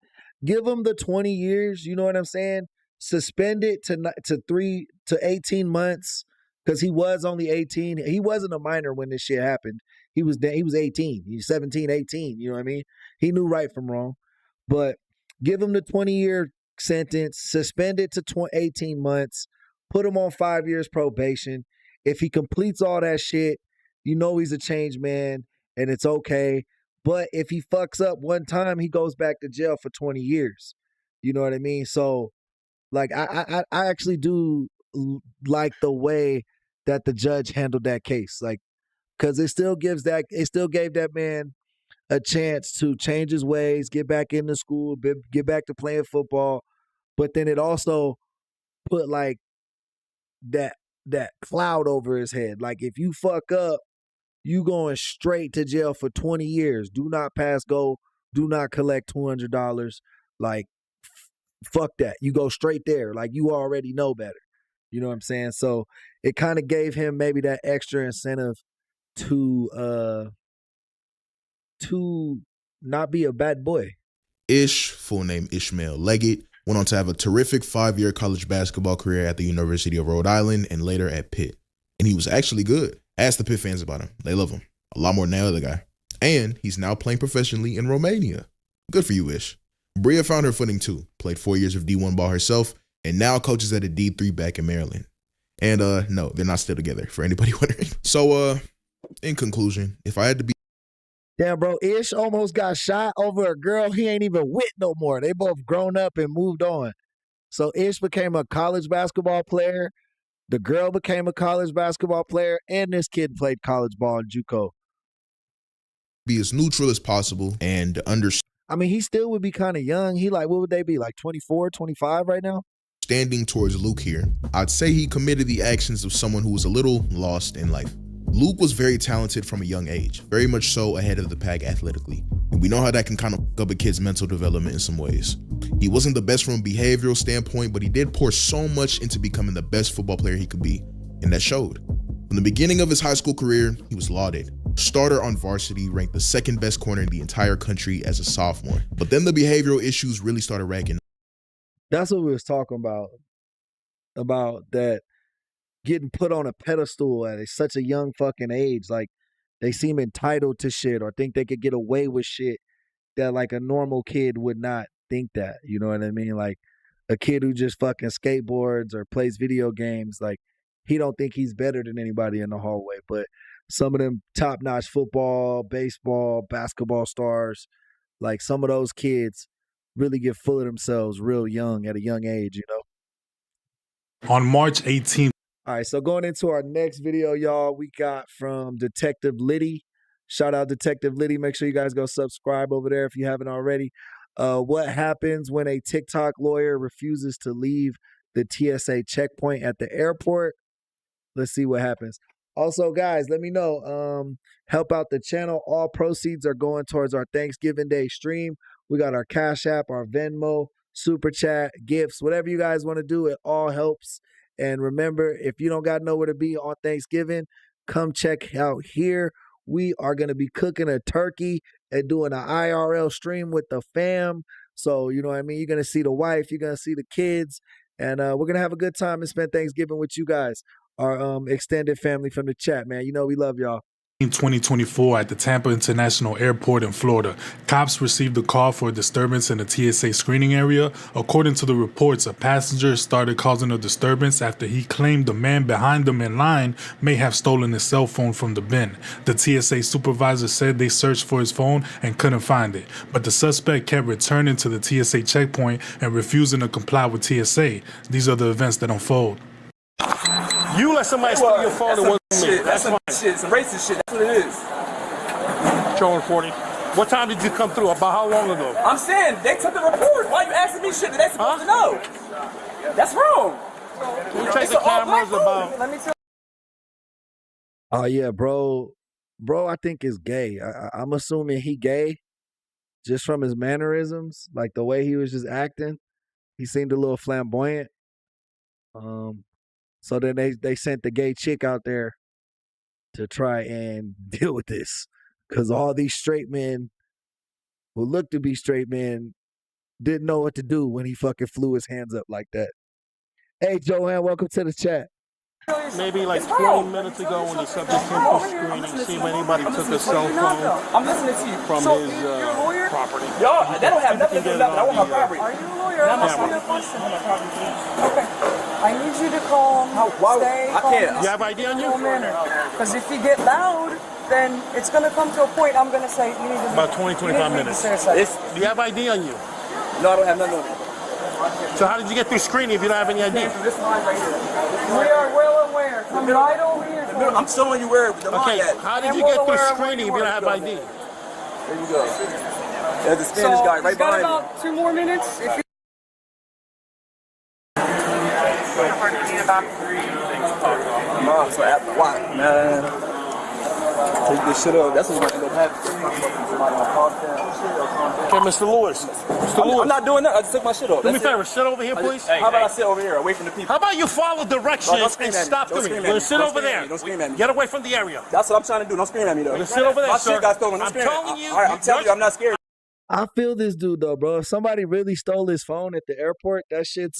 Give him the 20 years, you know what I'm saying? Suspend it to 18 months because he was only 18. He wasn't a minor when this shit happened. He was 18. He was 17, 18, you know what I mean? He knew right from wrong. But give him the 20-year sentence, suspend it to 18 months, put him on 5 years probation. If he completes all that shit, you know he's a changed man and it's okay. But if he fucks up one time, he goes back to jail for 20 years. You know what I mean? So, like, I actually do like the way that the judge handled that case. Like, because it still gave that man a chance to change his ways, get back into school, get back to playing football. But then it also put like that cloud over his head. Like, if you fuck up, you going straight to jail for 20 years. Do not pass go. Do not collect $200. Like, fuck that. You go straight there. Like, you already know better. You know what I'm saying? So it kind of gave him maybe that extra incentive to not be a bad boy. Ish, full name Ishmael Leggett, went on to have a terrific 5-year college basketball career at the University of Rhode Island and later at Pitt. And he was actually good. Ask the Pitt fans about him. They love him. A lot more than that other guy. And he's now playing professionally in Romania. Good for you, Ish. Bria found her footing too. Played 4 years of D1 ball herself and now coaches at a D3 back in Maryland. And no, they're not still together for anybody wondering. So in conclusion, if I had to be Damn, bro, Ish almost got shot over a girl he ain't even with no more. They both grown up and moved on. So Ish became a college basketball player. The girl became a college basketball player, and this kid played college ball in JUCO. Be as neutral as possible and understand. I mean, he still would be kind of young. He like, what would they be, like 24, 25 right now? Standing towards Luke here, I'd say he committed the actions of someone who was a little lost in life. Luke was very talented from a young age, very much so ahead of the pack athletically. And we know how that can kind of fuck up a kid's mental development in some ways. He wasn't the best from a behavioral standpoint, but he did pour so much into becoming the best football player he could be, and that showed. From the beginning of his high school career, he was lauded. Starter on varsity, ranked the second best corner in the entire country as a sophomore. But then the behavioral issues really started racking. That's what we was talking about that getting put on a pedestal at such a young fucking age. Like, they seem entitled to shit or think they could get away with shit that like a normal kid would not think that. You know what I mean? Like, a kid who just fucking skateboards or plays video games, like, he don't think he's better than anybody in the hallway. But some of them top-notch football, baseball, basketball stars, like, some of those kids really get full of themselves real young at a young age, you know? On March 18th. All right, so going into our next video, y'all, we got from Detective Liddy. Shout out Detective Liddy. Make sure you guys go subscribe over there if you haven't already. What happens when a TikTok lawyer refuses to leave the TSA checkpoint at the airport? Let's see what happens. Also, guys, let me know. Help out the channel. All proceeds are going towards our Thanksgiving Day stream. We got our Cash App, our Venmo, Super Chat, gifts, whatever you guys want to do. It all helps. And remember, if you don't got nowhere to be on Thanksgiving, come check out here. We are going to be cooking a turkey and doing an IRL stream with the fam. So, you know what I mean? You're going to see the wife. You're going to see the kids. And we're going to have a good time and spend Thanksgiving with you guys, our extended family from the chat, man. You know we love y'all. In 2024 at the Tampa International Airport in Florida, cops received a call for a disturbance in the TSA screening area. According to the reports, a passenger started causing a disturbance after he claimed the man behind them in line may have stolen his cell phone from the bin. The TSA supervisor said they searched for his phone and couldn't find it, but the suspect kept returning to the TSA checkpoint and refusing to comply with TSA. These are the events that unfold. You let somebody steal your phone and wasn't me. That's some shit. Some racist shit. That's what it is. Showing 40. What time did you come through? About how long ago? I'm saying they took the report. Why you asking me shit that they supposed to know? That's wrong. Can you check the cameras about? Let me tell. Oh yeah, bro. Bro, I think is gay. I'm assuming he gay just from his mannerisms, like the way he was just acting. He seemed a little flamboyant. So then they sent the gay chick out there to try and deal with this. Because all these straight men who look to be straight men didn't know what to do when he fucking flew his hands up like that. Hey, Joanne, welcome to the chat. Maybe like 20 minutes ago when the subject came to screening, see if anybody took a cell phone I'm listening to you. from So, his you're a lawyer? property. Yo, that don't have nothing to do with nothing. I want my Yeah. property. Are you a lawyer? Yeah, I'm I'm asking a- you a question on my property, please. Okay. I need you to calm, stay I calm. can't. You have ID on you? Because if you get loud, then it's going to come to a point I'm going to say you need to About 20, 25 minutes. Do you have ID on you? No, I don't have nothing on me. So how did you get through screening if you don't have any ID? This line right here. We are well aware. Come right over here. I'm showing you where the line Okay, at. how did And you we're get through aware of where screening if you you don't are. have ID? There you go. There's a Spanish guy right he's got behind you. about 2 more minutes. If you Mom, so after what, man? Take this shit up. That's what's gonna happen. Okay, Mr. Lewis. Mr. Lewis. I'm not doing that. I just took my shit off. Do me a That's it. favor, sit over here, please. How about I sit over here, away from the people? How about you follow directions No, don't scream and at me. stop Don't doing scream it? at me. Sit Don't over scream at there. me. Don't scream at me. Get away from the area. That's what I'm trying to do. Don't scream at me though. Sit over there, My sir. shit got stolen. Don't I'm scream at me. telling you, All right, I'm telling you, I'm not scared. I feel this dude though, bro. If somebody really stole his phone at the airport, that shit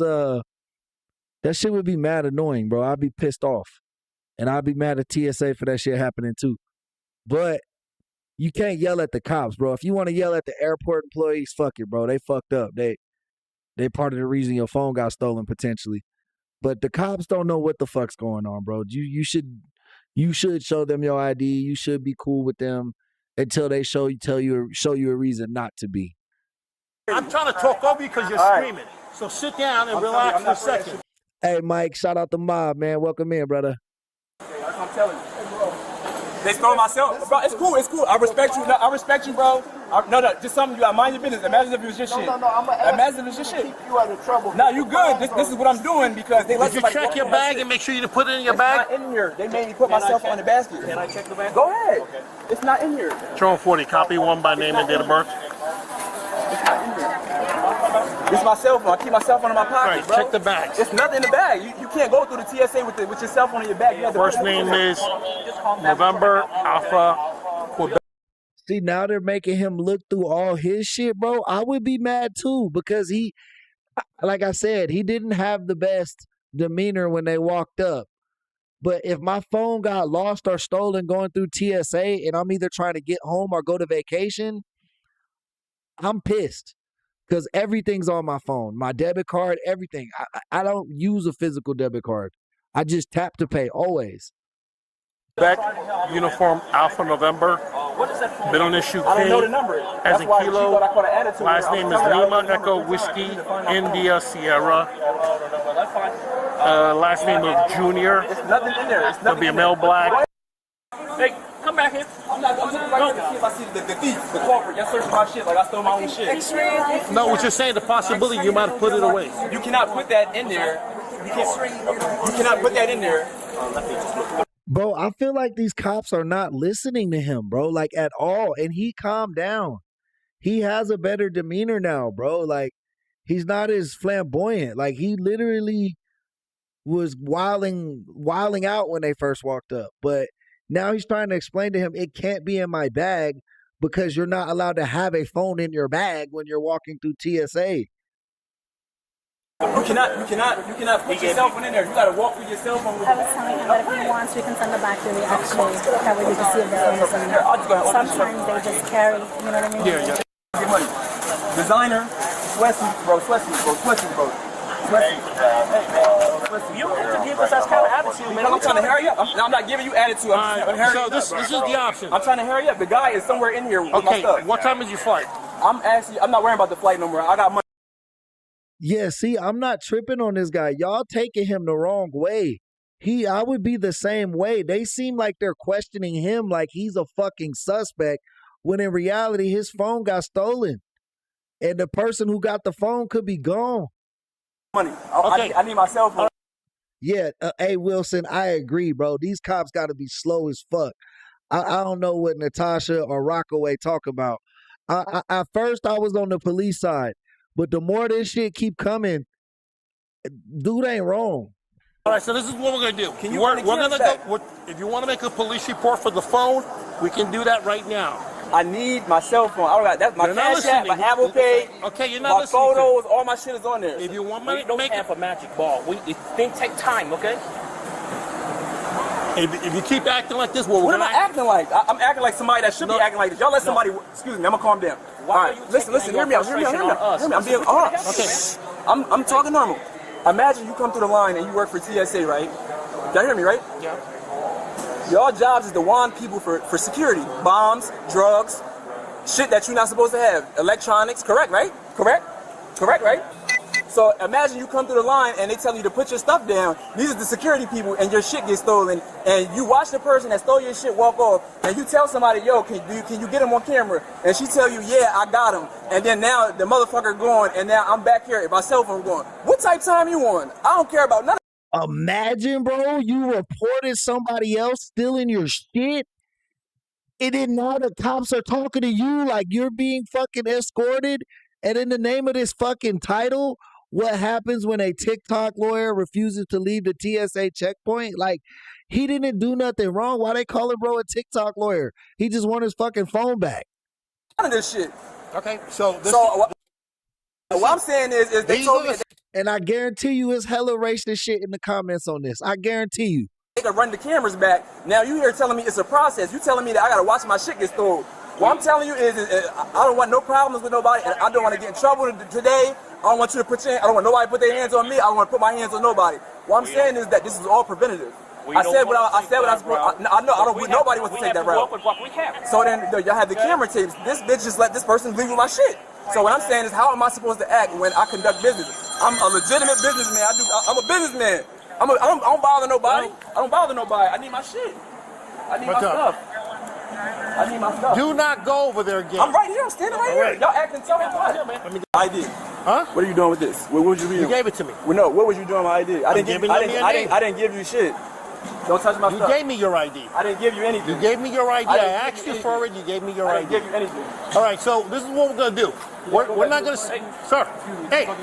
would be mad annoying, bro. I'd be pissed off. And I'd be mad at TSA for that shit happening too. But you can't yell at the cops, bro. If you want to yell at the airport employees, fuck it, bro. They fucked up. They part of the reason your phone got stolen potentially. But the cops don't know what the fuck's going on, bro. You should show them your ID. You should be cool with them until they show you a reason not to be. I'm trying to talk over you because you're screaming. So sit down and relax for a second. Hey, Mike, shout out to Mob, man. Welcome in, brother. I'm telling you. They stole my cell. Bro, it's cool. It's cool. I respect you. No, I respect you, bro. No, just something you got. Mind your business. Imagine if it was your shit. Imagine if it was your shit. Keep you out of trouble. No, you good. This is what I'm doing because they let Did you somebody check walk your in my bag shit. and make sure you didn't put it in your bag? It's not in here. They made me put myself on the basket. Can I check the bag? Go ahead. Okay. It's not in here. Drone 40, copy one by name and date of birth. It's not in here. This is my cell phone. I keep my cell phone in my pocket, Right, bro. check the bag. It's nothing in the bag. You can't go through the TSA with your cell phone in your bag. You have to First name is November Alpha Quebec. See, now they're making him look through all his shit, bro. I would be mad too because he, like I said, he didn't have the best demeanor when they walked up. But if my phone got lost or stolen going through TSA and I'm either trying to get home or go to vacation, I'm pissed because everything's on my phone. My debit card, everything. I don't use a physical debit card. I just tap to pay always. Quebec, Uniform Alpha November, middle issue I don't know the K, number. as That's in why she kilo, thought I caught an attitude. last name is Lima Echo Whiskey, India Sierra, last name of Junior, There's nothing in there. It's there'll nothing be a in there. male black. Hey, come back here. I'm looking right here to see if I see the thief, the culprit. You're searching my shit like I stole my own shit. No, we're just saying the possibility you might have put it away. You cannot put that in there. You cannot put that in there. Bro, I feel like these cops are not listening to him, bro, like at all. And he calmed down. He has a better demeanor now, bro. Like, he's not as flamboyant. Like, he literally was wilding out when they first walked up. But now he's trying to explain to him it can't be in my bag because you're not allowed to have a phone in your bag when you're walking through TSA. You cannot put your cell phone in there. You gotta walk with your cell phone. I was telling him that if he wants, we can send it back to the actual cover to see if the phone is in there. Sometimes they just carry, you know what I mean? Yeah. Get money. Designer, sweatsuit, bro. You don't have to give us that kind of attitude, man. I'm trying to hurry up. I'm not giving you attitude. I'm hurrying So up. this is the option. I'm trying to hurry up. The guy is somewhere in here with my Okay, stuff. what time is your flight? I'm not worrying about the flight no more. I got money. Yeah, see, I'm not tripping on this guy. Y'all taking him the wrong way. I would be the same way. They seem like they're questioning him like he's a fucking suspect, when in reality, his phone got stolen. And the person who got the phone could be gone. Money. I need my cell phone. Yeah, hey, Wilson, I agree, bro. These cops got to be slow as fuck. I don't know what Natasha or Rockaway talk about. At first, I was on the police side. But the more this shit keep coming, dude ain't wrong. All right, so this is what we're gonna do. Can you we're run the gonna cameras go. If you want to make a police report for the phone, we can do that right now. I need my cell phone. I don't got that. My You're not Cash App, my listening. Apple Pay. Okay, you're not my listening. photos, all my shit is on there. If you want we me to don't make have a magic ball. Things take time, okay? If you keep acting like this, well, What am I acting like? I'm acting like somebody that should be acting like this. Y'all let somebody. Excuse me. I'm gonna calm down. All right, listen. Hear me out. Hear me out. I'm being. Okay. I'm talking normal. Imagine you come through the line and you work for TSA, right? Y'all hear me, right? Yeah. Your jobs is to warn people for security, bombs, drugs, shit that you're not supposed to have, electronics. Correct, right? Correct, right? So imagine you come through the line and they tell you to put your stuff down. These are the security people, and your shit gets stolen. And you watch the person that stole your shit walk off, and you tell somebody, "Yo, can you get him on camera?" And she tell you, "Yeah, I got him." And then now the motherfucker going, and now I'm back here, my cell phone going. What type of time you on? I don't care about none. Imagine, bro, you reported somebody else stealing your shit, and then now the cops are talking to you like you're being fucking escorted. And in the name of this fucking title, what happens when a TikTok lawyer refuses to leave the TSA checkpoint? Like, he didn't do nothing wrong. Why they call him, bro, a TikTok lawyer? He just want his fucking phone back. None of this shit. Okay, so what I'm saying is they told me. And I guarantee you it's hella racist shit in the comments on this. I guarantee you. They can run the cameras back. Now you here telling me it's a process. You telling me that I gotta watch my shit get stolen. What I'm telling you is I don't want no problems with nobody, and I don't want to get in trouble today. I don't want you to I don't want nobody to put their hands on me. I don't want to put my hands on nobody. What I'm saying is that this is all preventative. I said what I supposed. I know. Nobody wants to take that route. So then y'all have the camera tapes. This bitch just let this person leave with my shit. So what I'm saying is, how am I supposed to act when I conduct business? I'm a legitimate businessman. I'm a businessman. I don't bother nobody. I need my shit. I need my stuff. Do not go over there again. I'm right here. I'm standing right here. Y'all acting so hard. ID. Huh? What are you doing with this? What would you be doing? You gave it to me. Well, no. What was you doing with my ID? I didn't give you shit. Don't touch my stuff. You gave me your ID. I didn't give you anything. You gave me your ID. I asked you for it. You gave me your ID. I didn't give you anything. All right, so this is what we're going to do. We're not going to... Sir, hey. I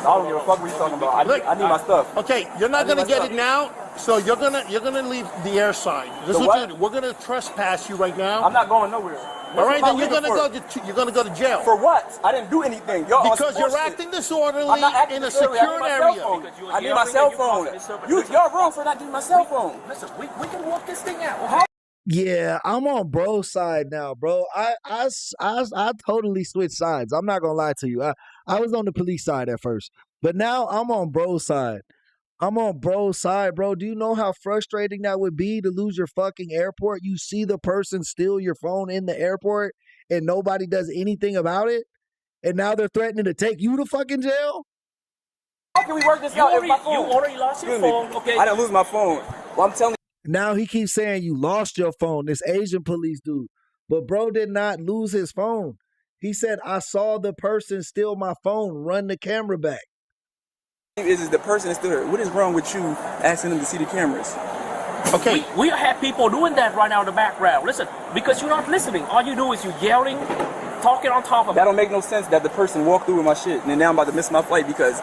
don't give a fuck what you're talking about. I need my stuff. Okay, you're not going to get it now, so you're gonna leave the air sign. This is what we're going to trespass you right now. I'm not going nowhere. All right, then you're gonna go to jail. For what? I didn't do anything. Because you're acting disorderly in a secure area. I need my cell phone. You're wrong for not getting my cell phone. Listen, we can work this thing out. Yeah, I'm on bro's side now, bro. I totally switched sides. I'm not gonna lie to you. I was on the police side at first, but now I'm on bro's side. I'm on bro's side, bro. Do you know how frustrating that would be to lose your fucking airport? You see the person steal your phone in the airport and nobody does anything about it? And now they're threatening to take you to fucking jail? How can we work this out? You already lost your phone. Okay. I didn't lose my phone. Well, I'm telling you. Now he keeps saying you lost your phone, this Asian police dude. But bro did not lose his phone. He said, I saw the person steal my phone, run the camera back. Is the person that's still here. What is wrong with you asking them to see the cameras? Okay. We have people doing that right now in the background. Listen, because you're not listening. All you do is you yelling, talking on top of that. Don't make no sense that the person walked through with my shit, and then now I'm about to miss my flight because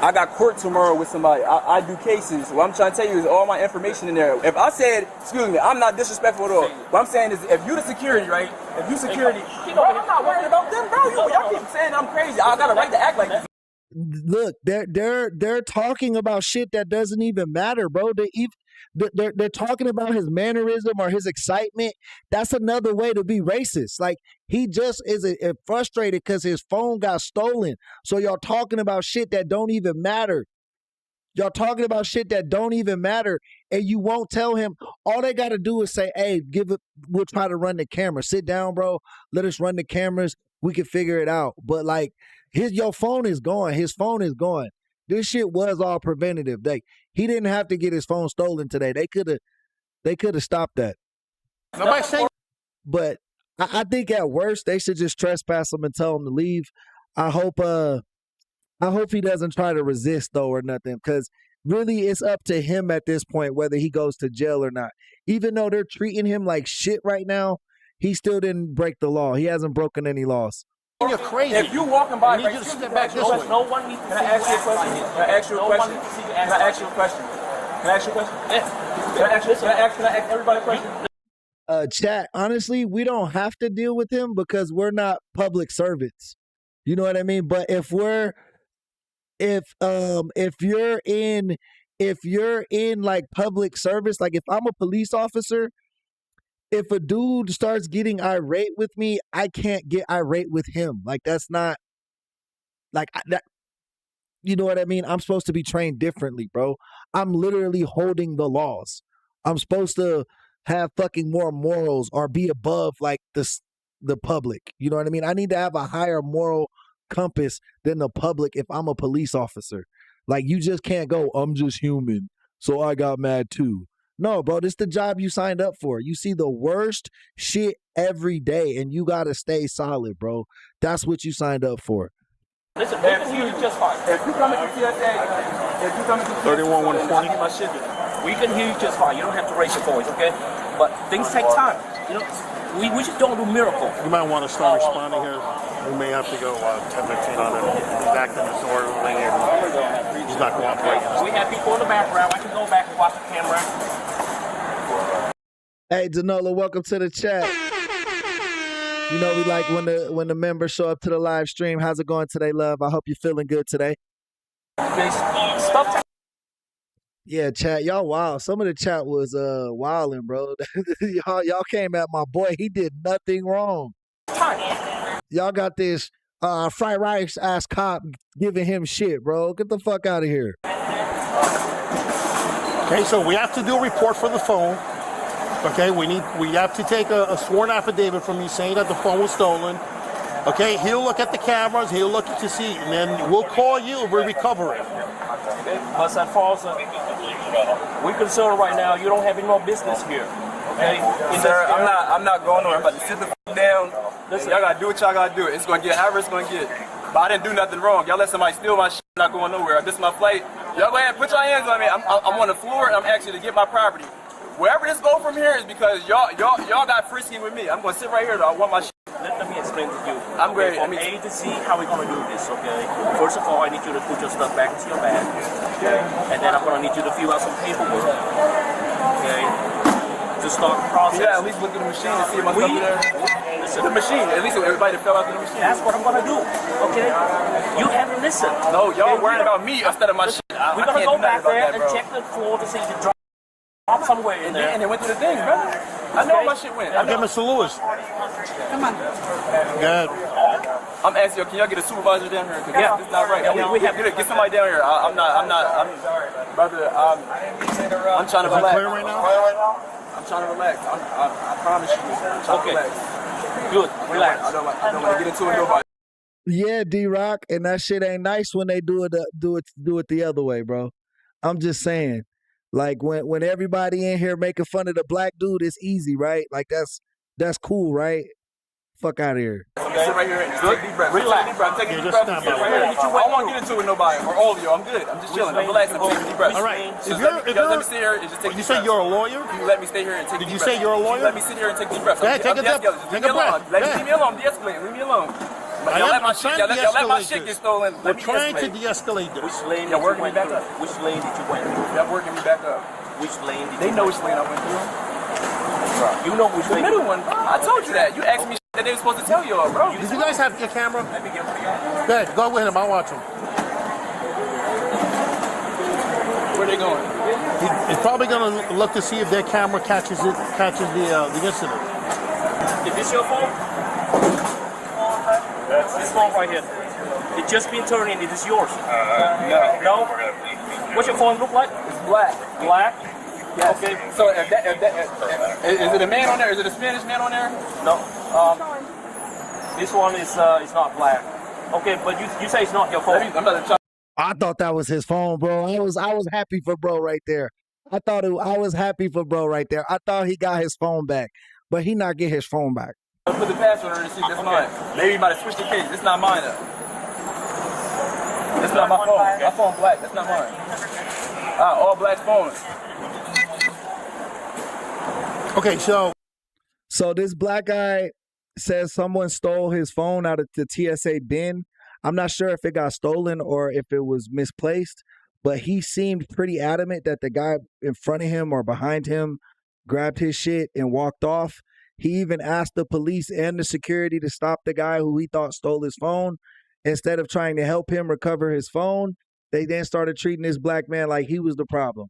I got court tomorrow with somebody. I do cases. What I'm trying to tell you is all my information in there. If I said, excuse me, I'm not disrespectful at all. What I'm saying is, if you the security, right? If you security, bro, I'm not worried about them, bro. Y'all keep saying I'm crazy. I got a right to act like this. Look, they're talking about shit that doesn't even matter, bro. They're talking about his mannerism or his excitement. That's another way to be racist. Like, he just is frustrated because his phone got stolen. So y'all talking about shit that don't even matter. Y'all talking about shit that don't even matter, and you won't tell him. All they got to do is say, hey, we'll try to run the camera. Sit down, bro. Let us run the cameras. We can figure it out. But like, your phone is gone. His phone is gone. This shit was all preventative. He didn't have to get his phone stolen today. They could have stopped that. Nobody saying. But I think at worst they should just trespass him and tell him to leave. I hope he doesn't try to resist though or nothing, because really it's up to him at this point whether he goes to jail or not. Even though they're treating him like shit right now, he still didn't break the law. He hasn't broken any laws. You're crazy. If you walking by, I need you to step back this way. No one needs to Can I ask you a question? Can I ask you a question? Can I ask you a question? Yeah. Can I ask everybody a question? Chat, honestly, we don't have to deal with him because we're not public servants. You know what I mean? But if you're in like public service, like if I'm a police officer, if a dude starts getting irate with me, I can't get irate with him. Like that's not like that. You know what I mean? I'm supposed to be trained differently, bro. I'm literally holding the laws. I'm supposed to have fucking more morals or be above like the public. You know what I mean? I need to have a higher moral compass than the public if I'm a police officer. Like you just can't go, I'm just human, so I got mad too. No, bro, this is the job you signed up for. You see the worst shit every day and you gotta stay solid, bro. That's what you signed up for. Listen, man, we can hear you just fine. If you come into TSA, if you come into 31 120. my shit, we can hear you just fine. You don't have to raise your voice, okay? But things take time. You know, we just don't do miracles. You might want to start responding here. We may have to go 10-15 on it. He's acting disorderly and he's not cooperating. We have people in the background. I can go back and watch the camera. Hey, Danola, welcome to the chat. You know, we like when the members show up to the live stream. How's it going today, love? I hope you're feeling good today. Yeah, chat, y'all wild. Some of the chat was wilding, bro. y'all came at my boy. He did nothing wrong. Y'all got this fried rice ass cop giving him shit, bro. Get the fuck out of here. Okay, so we have to do a report for the phone. Okay, we have to take a sworn affidavit from you saying that the phone was stolen. Okay, he'll look at the cameras, he'll look to see, and then we'll call you if we recover it. But that falls. We consider right now you don't have any more business here. Okay, sir, I'm not going nowhere. I'm about to sit the f down. Listen, y'all gotta do what y'all gotta do. It's gonna get however it's gonna get. But I didn't do nothing wrong. Y'all let somebody steal my shit. I'm not going nowhere. This is my flight. Y'all go ahead, put your hands on me. I'm on the floor and I'm actually to get my property. Wherever this go from here is because y'all got frisky with me. I'm gonna sit right here though. I want my shit. Let me explain to you. I'm great. From A to Z, how we're gonna do this, okay? First of all, I need you to put your stuff back into your bag, okay? And then I'm gonna need you to fill out some paperwork, okay? To start the process. Yeah, at least look at the machine and see if my stuff in there. Listen, the machine. At least everybody that fell out to the machine. That's what I'm gonna do, okay? You haven't listened. No, y'all worried about me instead of my shit. We're gonna go back there and check the floor to see if it dropped somewhere in there. And it went through the thing, brother. I know where my shit went. Okay, Mr. Lewis. Come on. Good. I'm asking you, can y'all get a supervisor down here? Yeah, this is not right. Yeah, we have get somebody down here. I'm brother, I'm trying to relax. Clear right now? I'm trying to relax. I promise you. I'm trying to relax. Good, relax. I don't want to get into it nobody. Yeah, D-Rock, and that shit ain't nice when they do it the other way, bro. I'm just saying. Like when everybody in here making fun of the black dude, it's easy, right? Like that's cool, right? Fuck out of here. Okay. Sit right here and take deep breath. Relax. Take a deep breath. Sit right here. I don't want to get into it with nobody or all of you. I'm good. I'm just chilling. I'm relaxing. I'm taking deep breaths. All right. Let me sit here and just take deep breaths. You say you're a lawyer? You let me stay here and take deep breaths. Did you say you're a lawyer? Let me sit here and take deep breaths. Go ahead, take a breath. Leave me alone. Leave me alone. De-escalate. Leave me alone. Y'all let my shit get stolen. We're trying to de-escalate this. Which lane y'all working me back up? Which lane did you went through? Y'all working me back up. Which lane did they know which lane I went through. You know which lane? The middle one. I told you that. You asked me that they were supposed to tell you all, bro. Did you guys have your camera? Let me get one of y'all. Go ahead, go with him. I'll watch him. Where they going? He's probably going to look to see if their camera catches the incident. Is this your phone? That's this phone right here. It just been turned in. It is yours. No. What's your phone look like? It's black. Black? Yes. Okay. So is it a man on there? Is it a Spanish man on there? No. This one is not black. Okay, but you say it's not your phone. I thought that was his phone, bro. I was happy for bro right there. I was happy for bro right there. I thought he got his phone back, but he not get his phone back. I'll put the password on and see if that's mine. Maybe you might have switched the case. It's not mine though. That's not my phone. My phone black. That's not mine. All black phones. Okay, so this black guy says someone stole his phone out of the TSA bin. I'm not sure if it got stolen or if it was misplaced, but he seemed pretty adamant that the guy in front of him or behind him grabbed his shit and walked off. He even asked the police and the security to stop the guy who he thought stole his phone. Instead of trying to help him recover his phone, they then started treating this black man like he was the problem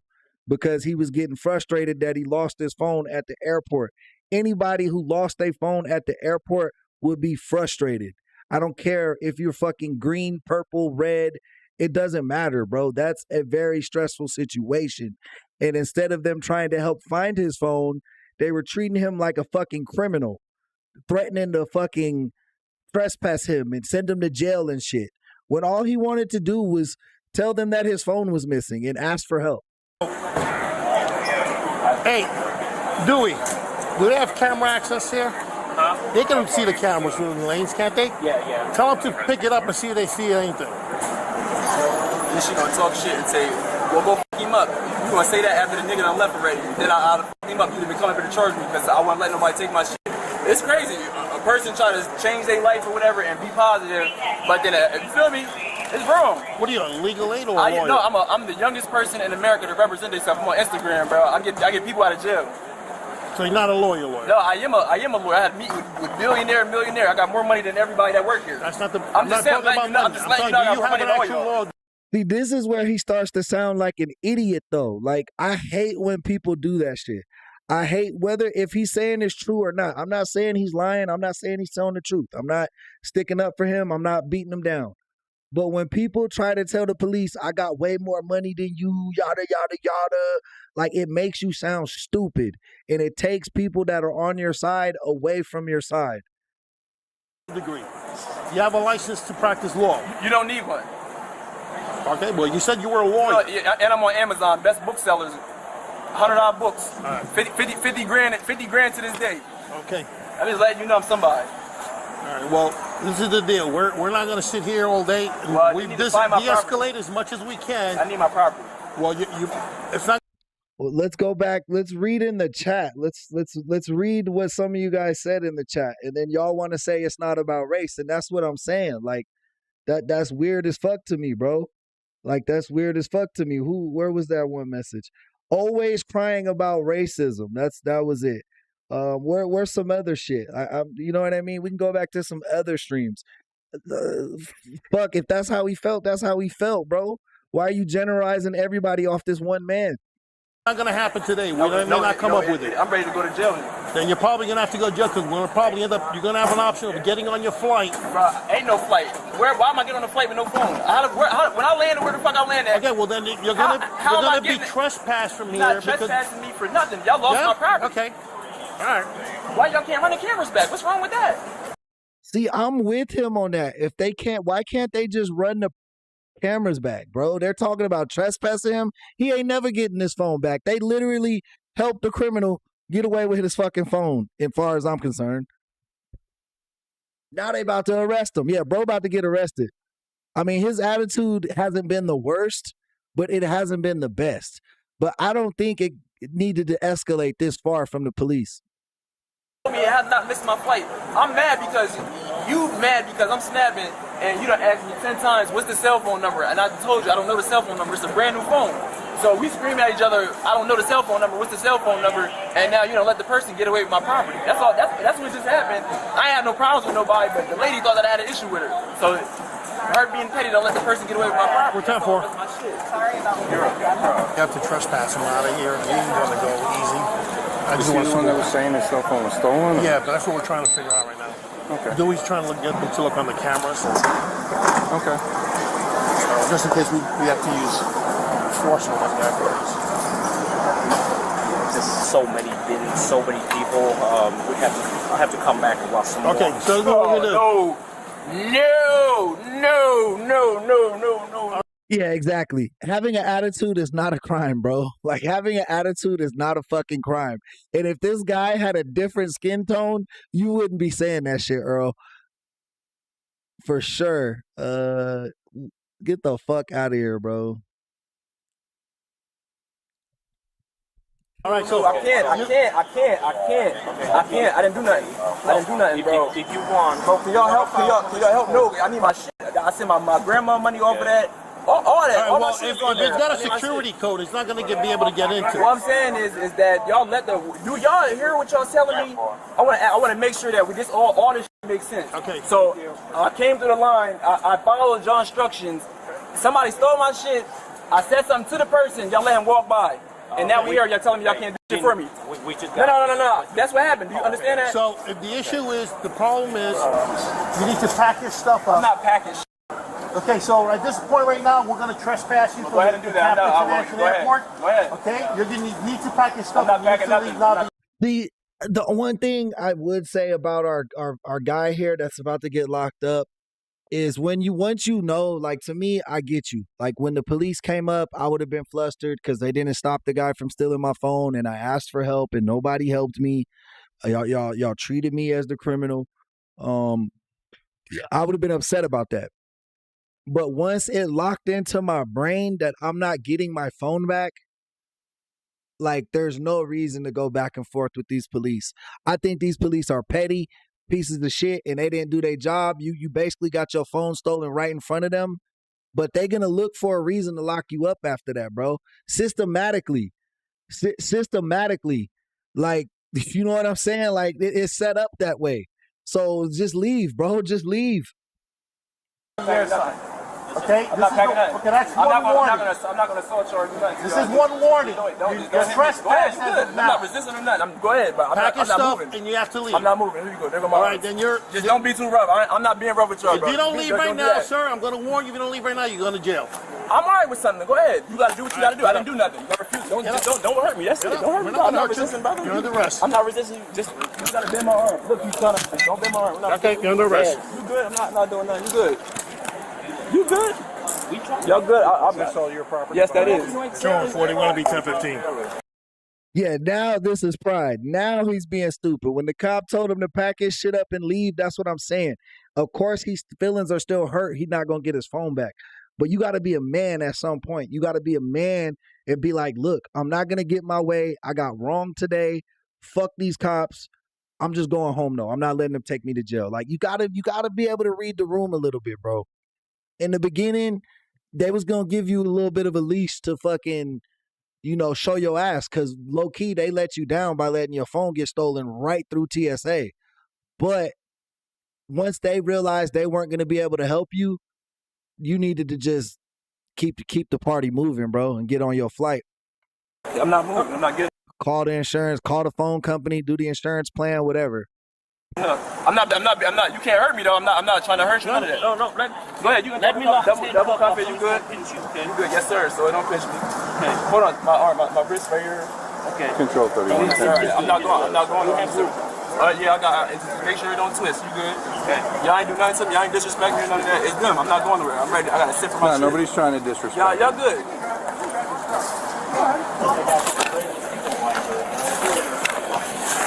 because he was getting frustrated that he lost his phone at the airport. Anybody who lost their phone at the airport would be frustrated. I don't care if you're fucking green, purple, red. It doesn't matter, bro. That's a very stressful situation. And instead of them trying to help find his phone, they were treating him like a fucking criminal, threatening to fucking trespass him and send him to jail and shit. When all he wanted to do was tell them that his phone was missing and ask for help. Hey, Dewey, do they have camera access here? Huh? They can see the cameras through the lanes, can't they? Yeah. Tell them to pick it up and see if they see anything. Then she gonna talk shit and say, well, go fuck him up. You gonna say that after the nigga done left already. Then I'll fuck him up. You didn't come up here to charge me because I wouldn't let nobody take my shit. It's crazy. A person try to change their life or whatever and be positive, but then, you feel me? It's wrong. What are you, a legal aid or a lawyer? No, I'm the youngest person in America to represent themselves. I'm on Instagram, bro. I get people out of jail. So you're not a lawyer? No, I am a lawyer. I had to meet with billionaire, millionaire. I got more money than everybody that work here. That's not the. I'm just saying, I'm just letting you know I got more money than all y'all. See, this is where he starts to sound like an idiot, though. Like, I hate when people do that shit. I hate whether if he's saying it's true or not. I'm not saying he's lying. I'm not saying he's telling the truth. I'm not sticking up for him. I'm not beating him down. But when people try to tell the police, I got way more money than you, yada, yada, yada, like it makes you sound stupid. And it takes people that are on your side away from your side. Degree. You have a license to practice law. You don't need one. Okay, well, you said you were a lawyer. No, and I'm on Amazon, best booksellers. $100 books. Right. 50 grand to this day. Okay. I'm just letting you know I'm somebody. All right, well, this is the deal. We're not going to sit here all day. Well, we de-escalate as much as we can. I need my property. Well, it's not. Well, let's go back. Let's read in the chat. Let's read what some of you guys said in the chat, and then y'all want to say it's not about race, and that's what I'm saying. Like that's weird as fuck to me, bro. Like that's weird as fuck to me. Where was that one message? Always crying about racism. That was it. Where's some other shit? You know what I mean? We can go back to some other streams. Fuck, if that's how he felt, that's how he felt, bro. Why are you generalizing everybody off this one man? Not gonna happen today. We may not come up with it. I'm ready to go to jail. Then you're probably gonna have to go to jail because we're gonna probably end up. You're gonna have an option of getting on your flight. Bro, ain't no flight. Why am I getting on a flight with no phone? When I landed, where the fuck I landed? Okay, well then you're gonna be trespassed from here. Not trespassing me for nothing. Y'all lost my property. Okay. All right. Why y'all can't run the cameras back? What's wrong with that? See, I'm with him on that. If they can't, why can't they just run the cameras back, bro? They're talking about trespassing him. He ain't never getting his phone back. They literally helped the criminal get away with his fucking phone, as far as I'm concerned. Now they about to arrest him. Yeah, bro about to get arrested. I mean, his attitude hasn't been the worst, but it hasn't been the best. But I don't think it needed to escalate this far from the police. I have not missed my flight. I'm mad because I'm snapping and you done asked me 10 times what's the cell phone number, and I told you I don't know the cell phone number. It's a brand new phone. So we scream at each other, I don't know the cell phone number, what's the cell phone number, and now let the person get away with my property. That's all. That's what just happened. I had no problems with nobody, but the lady thought that I had an issue with her. So her being petty don't let the person get away with my property. We're 10-4. That's my shit. Sorry about You have to trespass him out of here. You ain't gonna go easy. I just want someone that was saying his cell phone was stolen? Yeah, but that's what we're trying to figure out right now. Okay. Dewey's trying to get them to look on the cameras. Okay. Just in case we have to use force on that guy. There's so many people. I have to come back and watch some more. Okay, so what we're gonna do? No. Yeah, exactly. Having an attitude is not a crime, bro. Like, having an attitude is not a fucking crime. And if this guy had a different skin tone, you wouldn't be saying that shit, Earl. For sure. Get the fuck out of here, bro. All right, so I can't. I didn't do nothing. Bro. If you want, bro, can y'all help? Can y'all help? No, I need my shit. I sent my grandma money off of that. All that. All All right, well, my shit if is on it's there. got a I mean, my security shit. code, it's not going to be able to get into it. What I'm saying is that y'all let the do y'all hear what y'all telling me? I want to make sure that we just all this shit makes sense. Okay. So I came through the line. I followed y'all instructions. Somebody stole my shit. I said something to the person. Y'all let him walk by. And now we here. Y'all telling me y'all can't do shit for me. We just No. That's what happened. Do you understand that? So if the issue is, the problem is, you need to pack your stuff up. I'm not packing shit. Okay, so at this point right now, we're going to trespass you Go from ahead the and do that. Tampa Go International ahead. Airport. Go ahead. Okay, you're going to need to pack your stuff. I'm not packing nothing. The one thing I would say about our guy here that's about to get locked up is once you know, like, to me, I get you. Like, when the police came up, I would have been flustered because they didn't stop the guy from stealing my phone, and I asked for help and nobody helped me. Y'all treated me as the criminal. I would have been upset about that. But once it locked into my brain that I'm not getting my phone back, like, there's no reason to go back and forth with these police. I think these police are petty pieces of shit and they didn't do their job. You basically got your phone stolen right in front of them, but they're going to look for a reason to lock you up after that, bro. Systematically. Like, you know what I'm saying? Like, it's set up that way. So just leave, bro. Just leave. Okay, I'm not packing that. okay, that's one warning. I'm not gonna assault you or do nothing. This is one warning. You're trespassing. I'm not resisting or nothing. Go ahead, but Pack your I'm not stuff moving. and you have to leave. I'm not moving. Here you go. There go my All right, then you're. Just don't be too rough. I'm not being rough with y'all, If bro. you don't leave right do now, that. sir, I'm going to warn you. If you don't leave right now, you're going to jail. I'm alright with something. Go ahead. You gotta do what you gotta do. I didn't do nothing. Don't hurt me. That's it. Don't hurt me. I'm not resisting, brother. You're under arrest. I'm not resisting. Just you gotta bend my arm. Look, you trying to don't bend my arm. Okay, you're under arrest. You good? I'm not doing nothing. You good? You good? Y'all good? That's all your property. Yes, that is. 240, want to be 1015. Yeah, now this is pride. Now he's being stupid. When the cop told him to pack his shit up and leave, that's what I'm saying. Of course, his feelings are still hurt. He's not going to get his phone back. But you got to be a man at some point. You got to be a man and be like, look, I'm not going to get my way. I got wrong today. Fuck these cops. I'm just going home, though. I'm not letting them take me to jail. Like, you gotta be able to read the room a little bit, bro. In the beginning, they was going to give you a little bit of a leash to fucking, show your ass, because low-key, they let you down by letting your phone get stolen right through TSA. But once they realized they weren't going to be able to help you, you needed to just keep the party moving, bro, and get on your flight. I'm not moving. I'm not getting. Call the insurance, call the phone company, do the insurance plan, whatever. I'm not. You can't hurt me though. I'm not trying to hurt you. None of that. No. Go ahead. You can let me double cuff it. You good? You good? Yes, sir. So it don't pinch me. Okay. Hold on. My arm, my wrist right here. Okay. Control 31. Yes, sir. I'm not going. Yeah, I got. Make sure it don't twist. You good? Okay. Y'all ain't do nothing to me. Y'all ain't disrespect me or none of that. It's them. I'm not going nowhere. I'm ready. I got to sit for my shit. Nobody's trying to disrespect. Y'all good.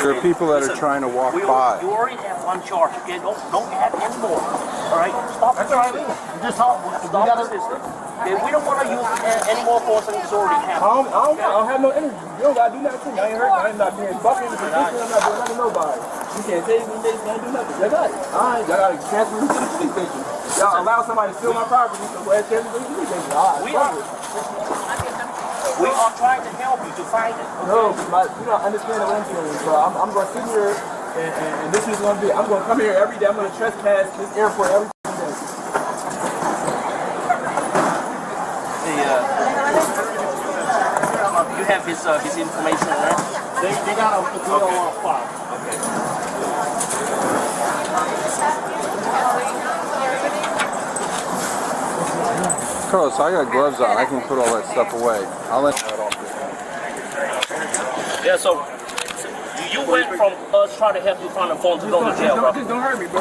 There are people that are trying to walk by. You already have one charge, okay? Don't have any more. All right? Stop. That's all right. Just help. Stop resisting. Okay, we don't want to use any more force than it's already happened. I don't have no energy. You don't gotta do nothing to me. I ain't hurt. I'm not being fucking. I'm not doing nothing to nobody. You can't tell me this. I ain't do nothing. Y'all got it. Alright, y'all gotta transfer me to the police station. Y'all allow somebody to steal my property, so go ahead and transfer me to the police station. We are trying to help you to find it. Okay? No, you don't understand what I'm doing. So I'm going to sit here, and this is going to be. I'm going to come here every day. I'm going to trespass this airport every day. You have his information, right? They got a deal on file. Okay. Carlos, I got gloves on. I can put all that stuff away. I'll let that off. Yeah, so you went from us trying to help you find a phone to go to jail, right? Just don't hurt me, bro.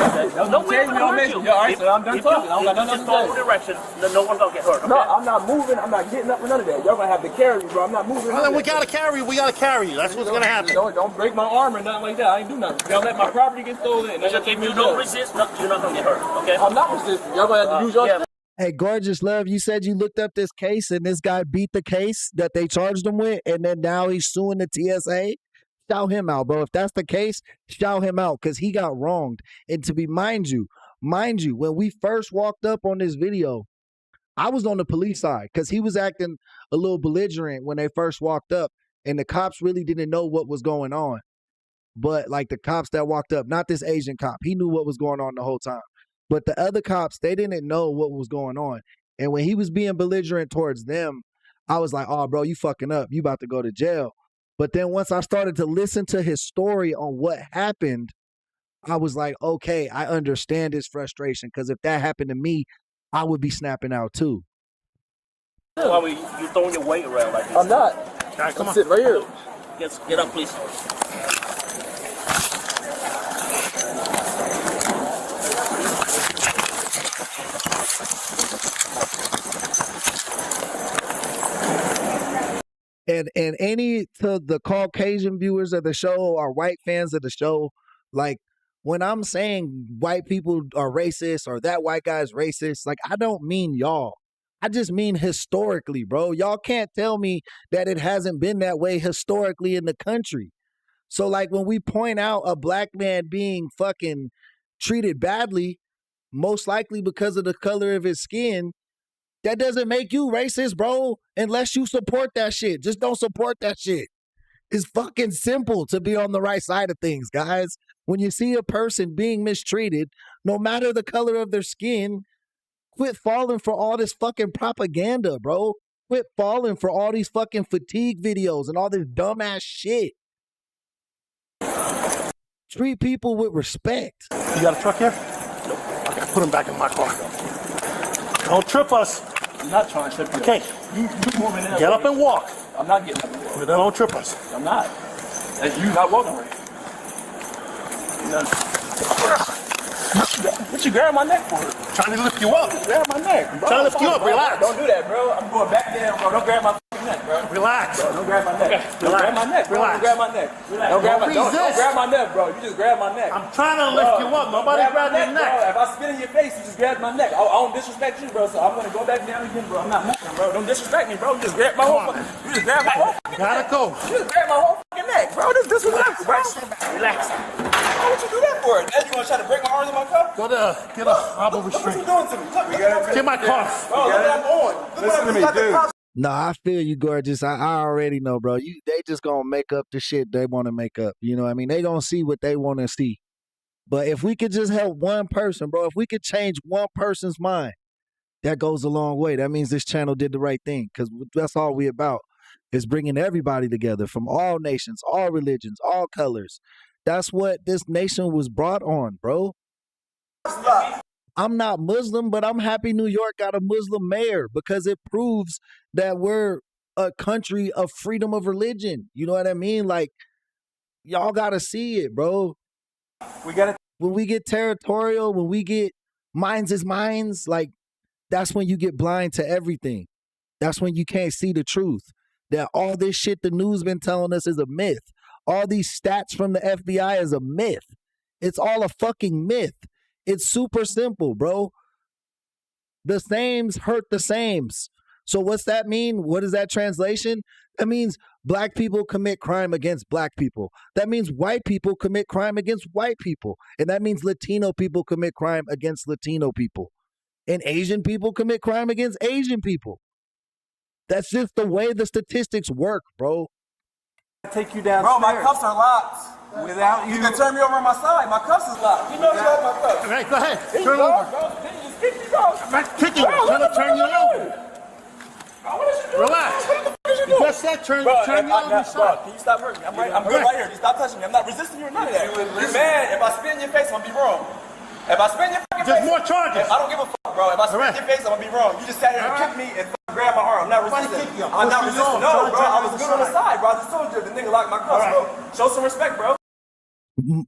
No, we're not gonna hurt you. All right, so I'm done talking. I don't got nothing just to say. follow direction, then no one's gonna get hurt, okay? No, I'm not moving. I'm not getting up with none of that. Y'all gonna have to carry me, bro. I'm not moving. Well, then we gotta carry you. We gotta carry you. That's what's gonna happen. Don't break my arm or nothing like that. I ain't do nothing. Y'all let my property get stolen. And If you don't resist, you're not gonna get hurt, okay? I'm not resisting. Y'all gonna have to use your. Hey, Gorgeous Love, you said you looked up this case and this guy beat the case that they charged him with, and then now he's suing the TSA. Shout him out, bro. If that's the case, shout him out, because he got wronged. And to be, mind you, when we first walked up on this video, I was on the police side because he was acting a little belligerent when they first walked up, and the cops really didn't know what was going on. But like the cops that walked up, not this Asian cop, he knew what was going on the whole time. But the other cops, they didn't know what was going on. And when he was being belligerent towards them, I was like, oh, bro, you fucking up. You about to go to jail. But then once I started to listen to his story on what happened, I was like, okay, I understand his frustration. Because if that happened to me, I would be snapping out too. Why you throwing your weight around like this? I'm not. All right, come I'm on. sitting right here. Get up, please. And any to the Caucasian viewers of the show or white fans of the show, like when I'm saying white people are racist or that white guy's racist, like I don't mean y'all. I just mean historically, bro. Y'all can't tell me that it hasn't been that way historically in the country. So like when we point out a black man being fucking treated badly, most likely because of the color of his skin, that doesn't make you racist, bro, unless you support that shit. Just don't support that shit. It's fucking simple to be on the right side of things, guys. When you see a person being mistreated, no matter the color of their skin, quit falling for all this fucking propaganda, bro. Quit falling for all these fucking fatigue videos and all this dumbass shit. Treat people with respect. You got a truck here? Nope. Okay, put him back in my car. Don't trip us. I'm not trying to trip you. Okay. You moving in. Get up and walk. I'm not getting up. But don't trip us. I'm not. That's you not walking right. What you grabbing my neck for? Trying to lift you up. Grab my neck, bro. Trying to lift you up. Bro, Relax. Don't do that, bro. I'm going back there, bro. Don't grab my fucking neck, bro. Relax. Bro, don't grab my neck. Okay. Don't grab my neck, bro. Relax. Don't grab my neck. Relax. Don't grab my Don't don't resist. grab my neck, bro. You just grab my neck. I'm trying to lift you up. Nobody grab your neck. Bro. If I spit in your face, you just grab my neck. I don't disrespect you, bro. So I'm gonna go back down again, bro. I'm not moving, bro. Don't disrespect me, bro. You just grab my whole fucking. You just grab my whole. Gotta go. You just grab my whole fucking neck, bro. This disrespect, bro. Relax. Why would you do that for? Then you gonna try to break my arms in my cup? Go to get a hobble What restraint. you doing to me? Get my car. Bro, look what I'm on. Listen to me, dude. Nah, I feel you, gorgeous. I already know, bro. They just gonna make up the shit they want to make up. You know what I mean? They gonna see what they want to see. But if we could just help one person, bro, if we could change one person's mind, that goes a long way. That means this channel did the right thing, because that's all we about, is bringing everybody together from all nations, all religions, all colors. That's what this nation was brought on, bro. I'm not Muslim, but I'm happy New York got a Muslim mayor because it proves that we're a country of freedom of religion. You know what I mean? Like, y'all got to see it, bro. When we get territorial, when we get minds is minds, like, that's when you get blind to everything. That's when you can't see the truth. That all this shit the news been telling us is a myth. All these stats from the FBI is a myth. It's all a fucking myth. It's super simple, bro. The sames hurt the sames. So what's that mean? What is that translation? That means black people commit crime against black people. That means white people commit crime against white people. And that means Latino people commit crime against Latino people. And Asian people commit crime against Asian people. That's just the way the statistics work, bro. Take you down. Bro, my cuffs are locked. Without you can turn me over on my side. My cuffs is locked. You know you got my cuffs. All right, go ahead. There you Turn go, over. bro. Then you just kick me, bro. I'm not kicking you. I'm trying to turn you over. Relax. You just said turn you over your side. Can you stop hurting me? I'm good right here. Just stop touching me. I'm not resisting you or none of that. You're mad. If I spit in your face, I'm gonna be wrong. If I spit in your fucking face, just more charges. I don't give a fuck, bro. If I spit in your face, I'm gonna be wrong. You just sat here and kicked me and grabbed my arm. I'm not resisting. I'm not resisting. No, bro. I was good on the side, bro. I just told you the nigga locked my cuffs, bro. Show some respect, bro.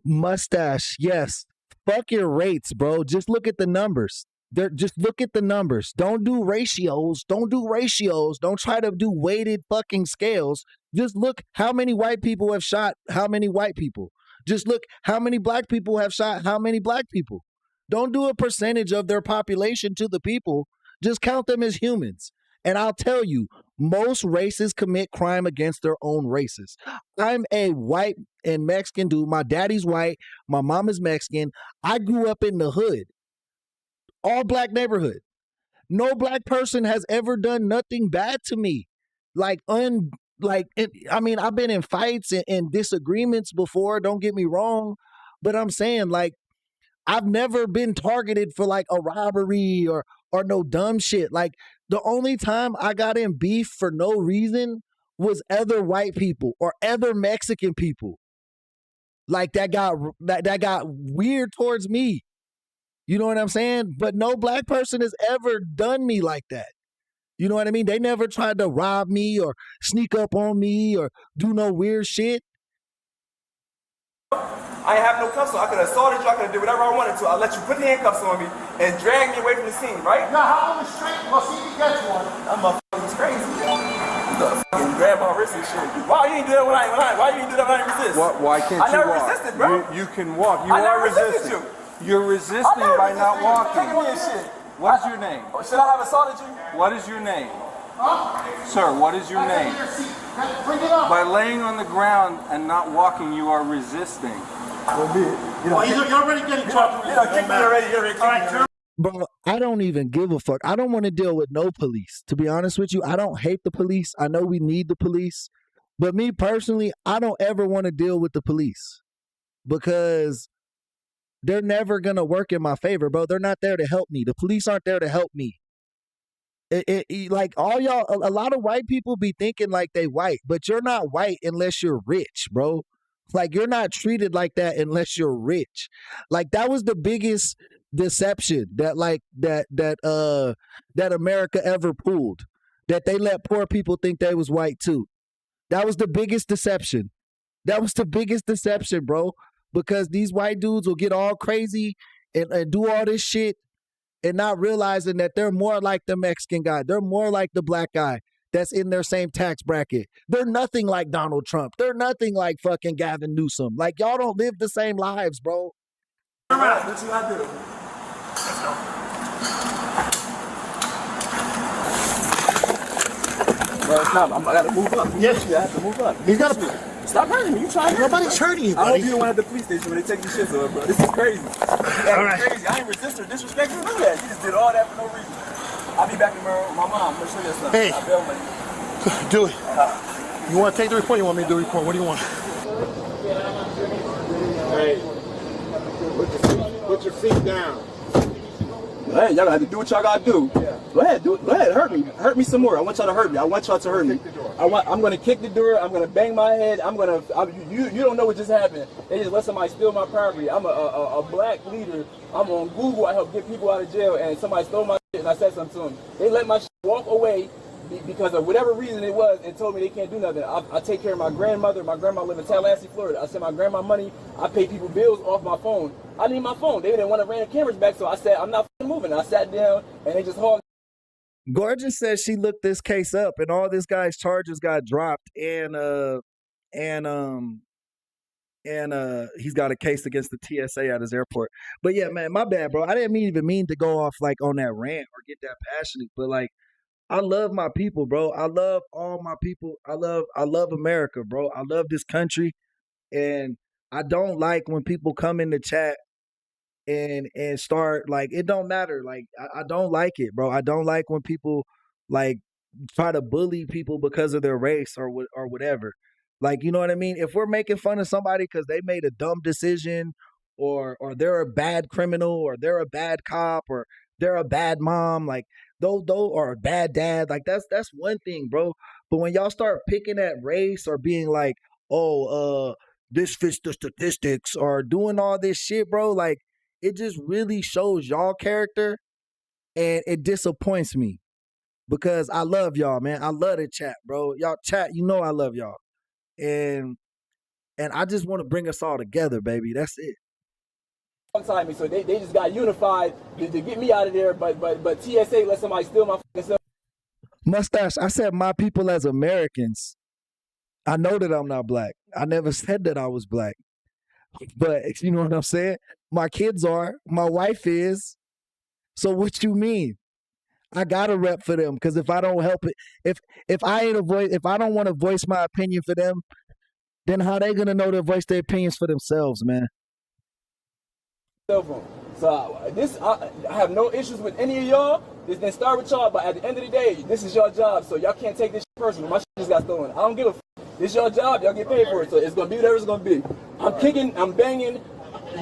Mustache, yes. Fuck your rates, bro. Just look at the numbers. Just look at the numbers. Don't do ratios. Don't do ratios. Don't try to do weighted fucking scales. Just look how many white people have shot how many white people. Just look how many black people have shot how many black people. Don't do a percentage of their population to the people. Just count them as humans. And I'll tell you, most races commit crime against their own races. I'm a white and Mexican dude. My daddy's white. My mom is Mexican. I grew up in the hood. All black neighborhood. No black person has ever done nothing bad to me. I mean, I've been in fights and disagreements before, don't get me wrong, but I'm saying, like, I've never been targeted for like a robbery or no dumb shit. Like, the only time I got in beef for no reason was other white people or other Mexican people. Like, that got weird towards me. You know what I'm saying? But no black person has ever done me like that. You know what I mean? They never tried to rob me or sneak up on me or do no weird shit. I ain't have no cuffs on. I could have assaulted you. I could have did whatever I wanted to. I let you put the handcuffs on me and drag me away from the scene, right? Now, how long is straight? Well, see if you get one. That motherfucker was crazy. You gotta fucking grab my wrist and shit. Why you ain't do that when why you ain't do that when I ain't resist? Why can't you walk? I never resisted, bro. You can walk. You I are never resisted resisting. you. You're resisting by not walking. Kicking me and shit. What is your name? Should I have assaulted you? What is your name? Sir, what is your name? Bring it up. By laying on the ground and not walking, you are resisting. You're already getting charged. You know, kick me already. You're already kicking me. Bro, I don't even give a fuck. I don't want to deal with no police. To be honest with you, I don't hate the police. I know we need the police. But me personally, I don't ever want to deal with the police because they're never going to work in my favor, bro. They're not there to help me. The police aren't there to help me. Like, all y'all, a lot of white people be thinking like they white, but you're not white unless you're rich, bro. Like, you're not treated like that unless you're rich. Like, that was the biggest deception that America ever pulled. That they let poor people think they was white too. That was the biggest deception. That was the biggest deception, bro. Because these white dudes will get all crazy and do all this shit and not realizing that they're more like the Mexican guy. They're more like the black guy that's in their same tax bracket. They're nothing like Donald Trump. They're nothing like fucking Gavin Newsom. Like, y'all don't live the same lives, bro. What you gotta do? Let's go. Bro, it's not. I gotta move up. Yes, you have to move up. He's got to. Stop hurting me. You trying to hurt me. Nobody's hurting you, buddy. I hope you don't want at the police station when they take these shits off, bro. This is crazy. All right. Crazy. I ain't resist or disrespect you. None of that. You just did all that for no reason. I'll be back tomorrow with my mom. I'm gonna show you something. Hey. I'll bail money. Do it. You want to take the report? You want me to do the report? What do you want? Hey, put your feet down. Hey, y'all gotta do what y'all gotta do. Go ahead, do it. Go ahead, hurt me some more. I want y'all to hurt me. I want y'all to hurt me. I'm gonna kick the door. I'm gonna bang my head. You don't know what just happened. They just let somebody steal my property. I'm a black leader. I'm on Google. I help get people out of jail, and somebody stole my shit, and I said something to them. They let my shit walk away because of whatever reason it was, and told me they can't do nothing. I take care of my grandmother. My grandma lives in Tallahassee, Florida. I send my grandma money. I pay people bills off my phone. I need my phone. They didn't want to run the cameras back, so I said, I'm not moving. I sat down, and they just hauled. Gorgeous says she looked this case up, and all this guy's charges got dropped, and he's got a case against the TSA at his airport. But yeah, man, my bad, bro. I didn't even mean to go off like on that rant or get that passionate, but like, I love my people, bro. I love all my people. I love America, bro. I love this country, and I don't like when people come in the chat and start like, it don't matter. Like, I don't like it, bro. I don't like when people like try to bully people because of their race or whatever. Like, you know what I mean? If we're making fun of somebody because they made a dumb decision or they're a bad criminal or they're a bad cop or they're a bad mom, like those or a bad dad, like that's one thing, bro. But when y'all start picking at race or being like, oh, this fits the statistics or doing all this shit, bro, like it just really shows y'all character, and it disappoints me because I love y'all, man. I love the chat, bro. Y'all chat, you know I love y'all. And I just want to bring us all together, baby. That's it. Time me, so they just got unified to get me out of there, but TSA let somebody steal my fucking stuff. Mustache, I said my people as Americans. I know that I'm not black. I never said that I was black. But you know what I'm saying? My kids are, my wife is. So what you mean? I gotta rep for them, because if I don't help it, if I ain't a voice, if I don't want to voice my opinion for them, then how they gonna know to voice their opinions for themselves, man? Cell phone. So I have no issues with any of y'all. This didn't start with y'all, but at the end of the day, this is your job, so y'all can't take this shit personal. My shit just got stolen. I don't give a f. This is your job, y'all get paid for it, so it's gonna be whatever it's gonna be. I'm kicking, I'm banging,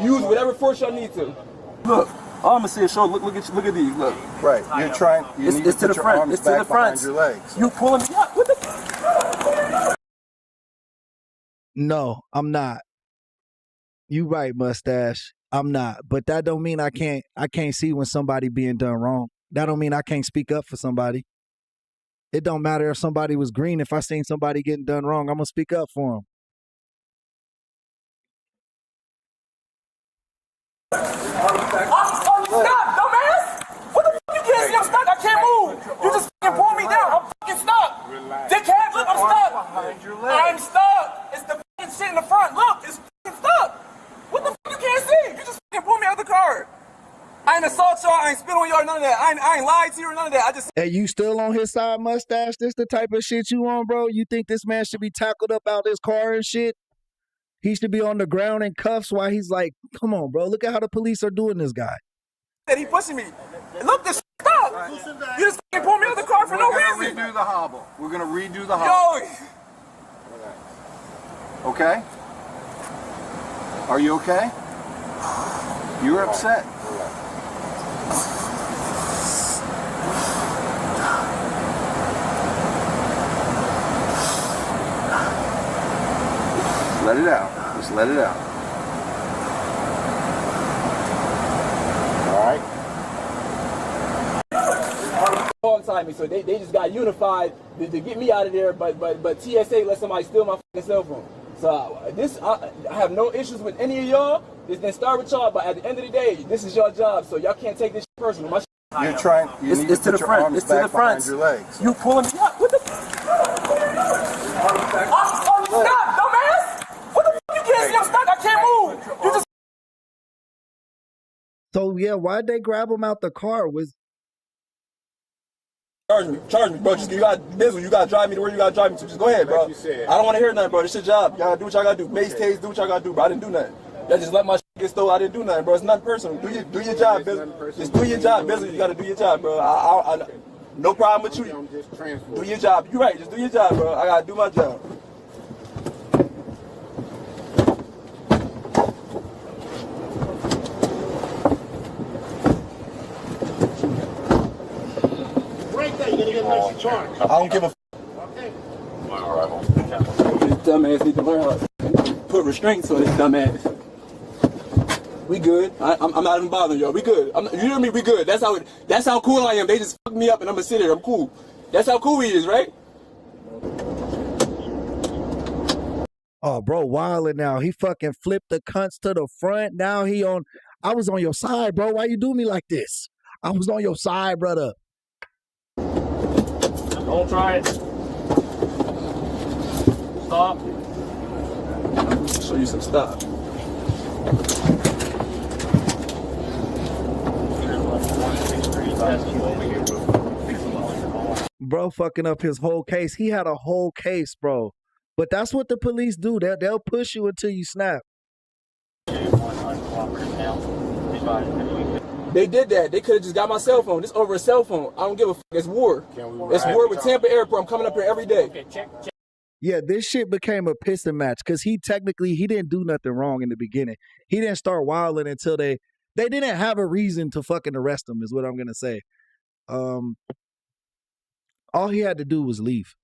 use whatever force y'all need to. Look, all I'm gonna say is show. Look at these. Look. Right. You're trying. You need It's to to the put your front. arms It's to back the front. behind your legs. You pulling me up? What the? No, I'm not. You right, mustache. I'm not. But that don't mean I can't see when somebody being done wrong. That don't mean I can't speak up for somebody. It don't matter if somebody was green. If I seen somebody getting done wrong, I'm gonna speak up for them. Stop, dumbass! What the fuck you can't see? I'm stuck. I can't move. You just fucking pull me down. I'm fucking stuck. Dickhead, look, I'm stuck. I'm stuck. It's the fucking shit in the front. Look, it's fucking stuck. What the fuck you can't see? You just fucking pull me out of the car. I ain't assault y'all. I ain't spit on y'all. None of that. I ain't lied to you or none of that. I just. Hey, you still on his side, mustache? This the type of shit you on, bro? You think this man should be tackled up out his car and shit? He should be on the ground in cuffs while he's like, come on, bro. Look at how the police are doing this guy. That he pushing me. Look, this stop. Right. You just fucking pull me out of the car for no reason. We're gonna redo the hobble. We're gonna redo the hobble. Yo. Okay? Are you okay? You're upset. Let it out. Just let it out. All right? Alongside me, so they just got unified to get me out of there, but TSA let somebody steal my fucking cell phone. So I have no issues with any of y'all. This didn't start with y'all, but at the end of the day, this is your job, so y'all can't take this shit personal. My You're trying. You need to put your arms It's to the back front. behind your legs. You pulling me up? What the? Stop, dumbass! What the fuck you can't see? I'm stuck. I can't move. You just. So yeah, why'd they grab him out the car? Was Charge me, bro. Just you got Bizzle. You gotta drive me to where you gotta drive me to. Just go ahead, bro. I don't want to hear nothing, bro. This your job. Y'all gotta do what y'all gotta do. Mace tase, do what y'all gotta do, bro. I didn't do nothing. Y'all just let my shit get stolen. I didn't do nothing, bro. It's nothing personal. Do your job, Bizzle. Just do your job, Bizzle. You gotta do your job, bro. I no problem with you. Do your job. You right. Just do your job, bro. I gotta do my job. I don't give a f. Okay. This dumbass need to learn how to put restraints on this dumbass. We good. I'm not even bothering y'all. We good. You hear me? We good. That's how cool I am. They just fucked me up and I'm gonna sit here. I'm cool. That's how cool he is, right? oh, bro, wildin' now. He fucking flipped the cunts to the front. Now he on. I was on your side, bro. Why you do me like this? I was on your side, brother. Don't try it. Stop. Show you some stuff. Bro fucking up his whole case. He had a whole case, bro. But that's what the police do. They'll push you until you snap. They did that. They could have just got my cell phone. This over a cell phone. I don't give a fuck. It's war. It's war with Tampa Airport. I'm coming up here every day. Okay, check. Yeah, this shit became a pissing match because he didn't do nothing wrong in the beginning. He didn't start wilding until they didn't have a reason to fucking arrest him is what I'm gonna say. All he had to do was leave.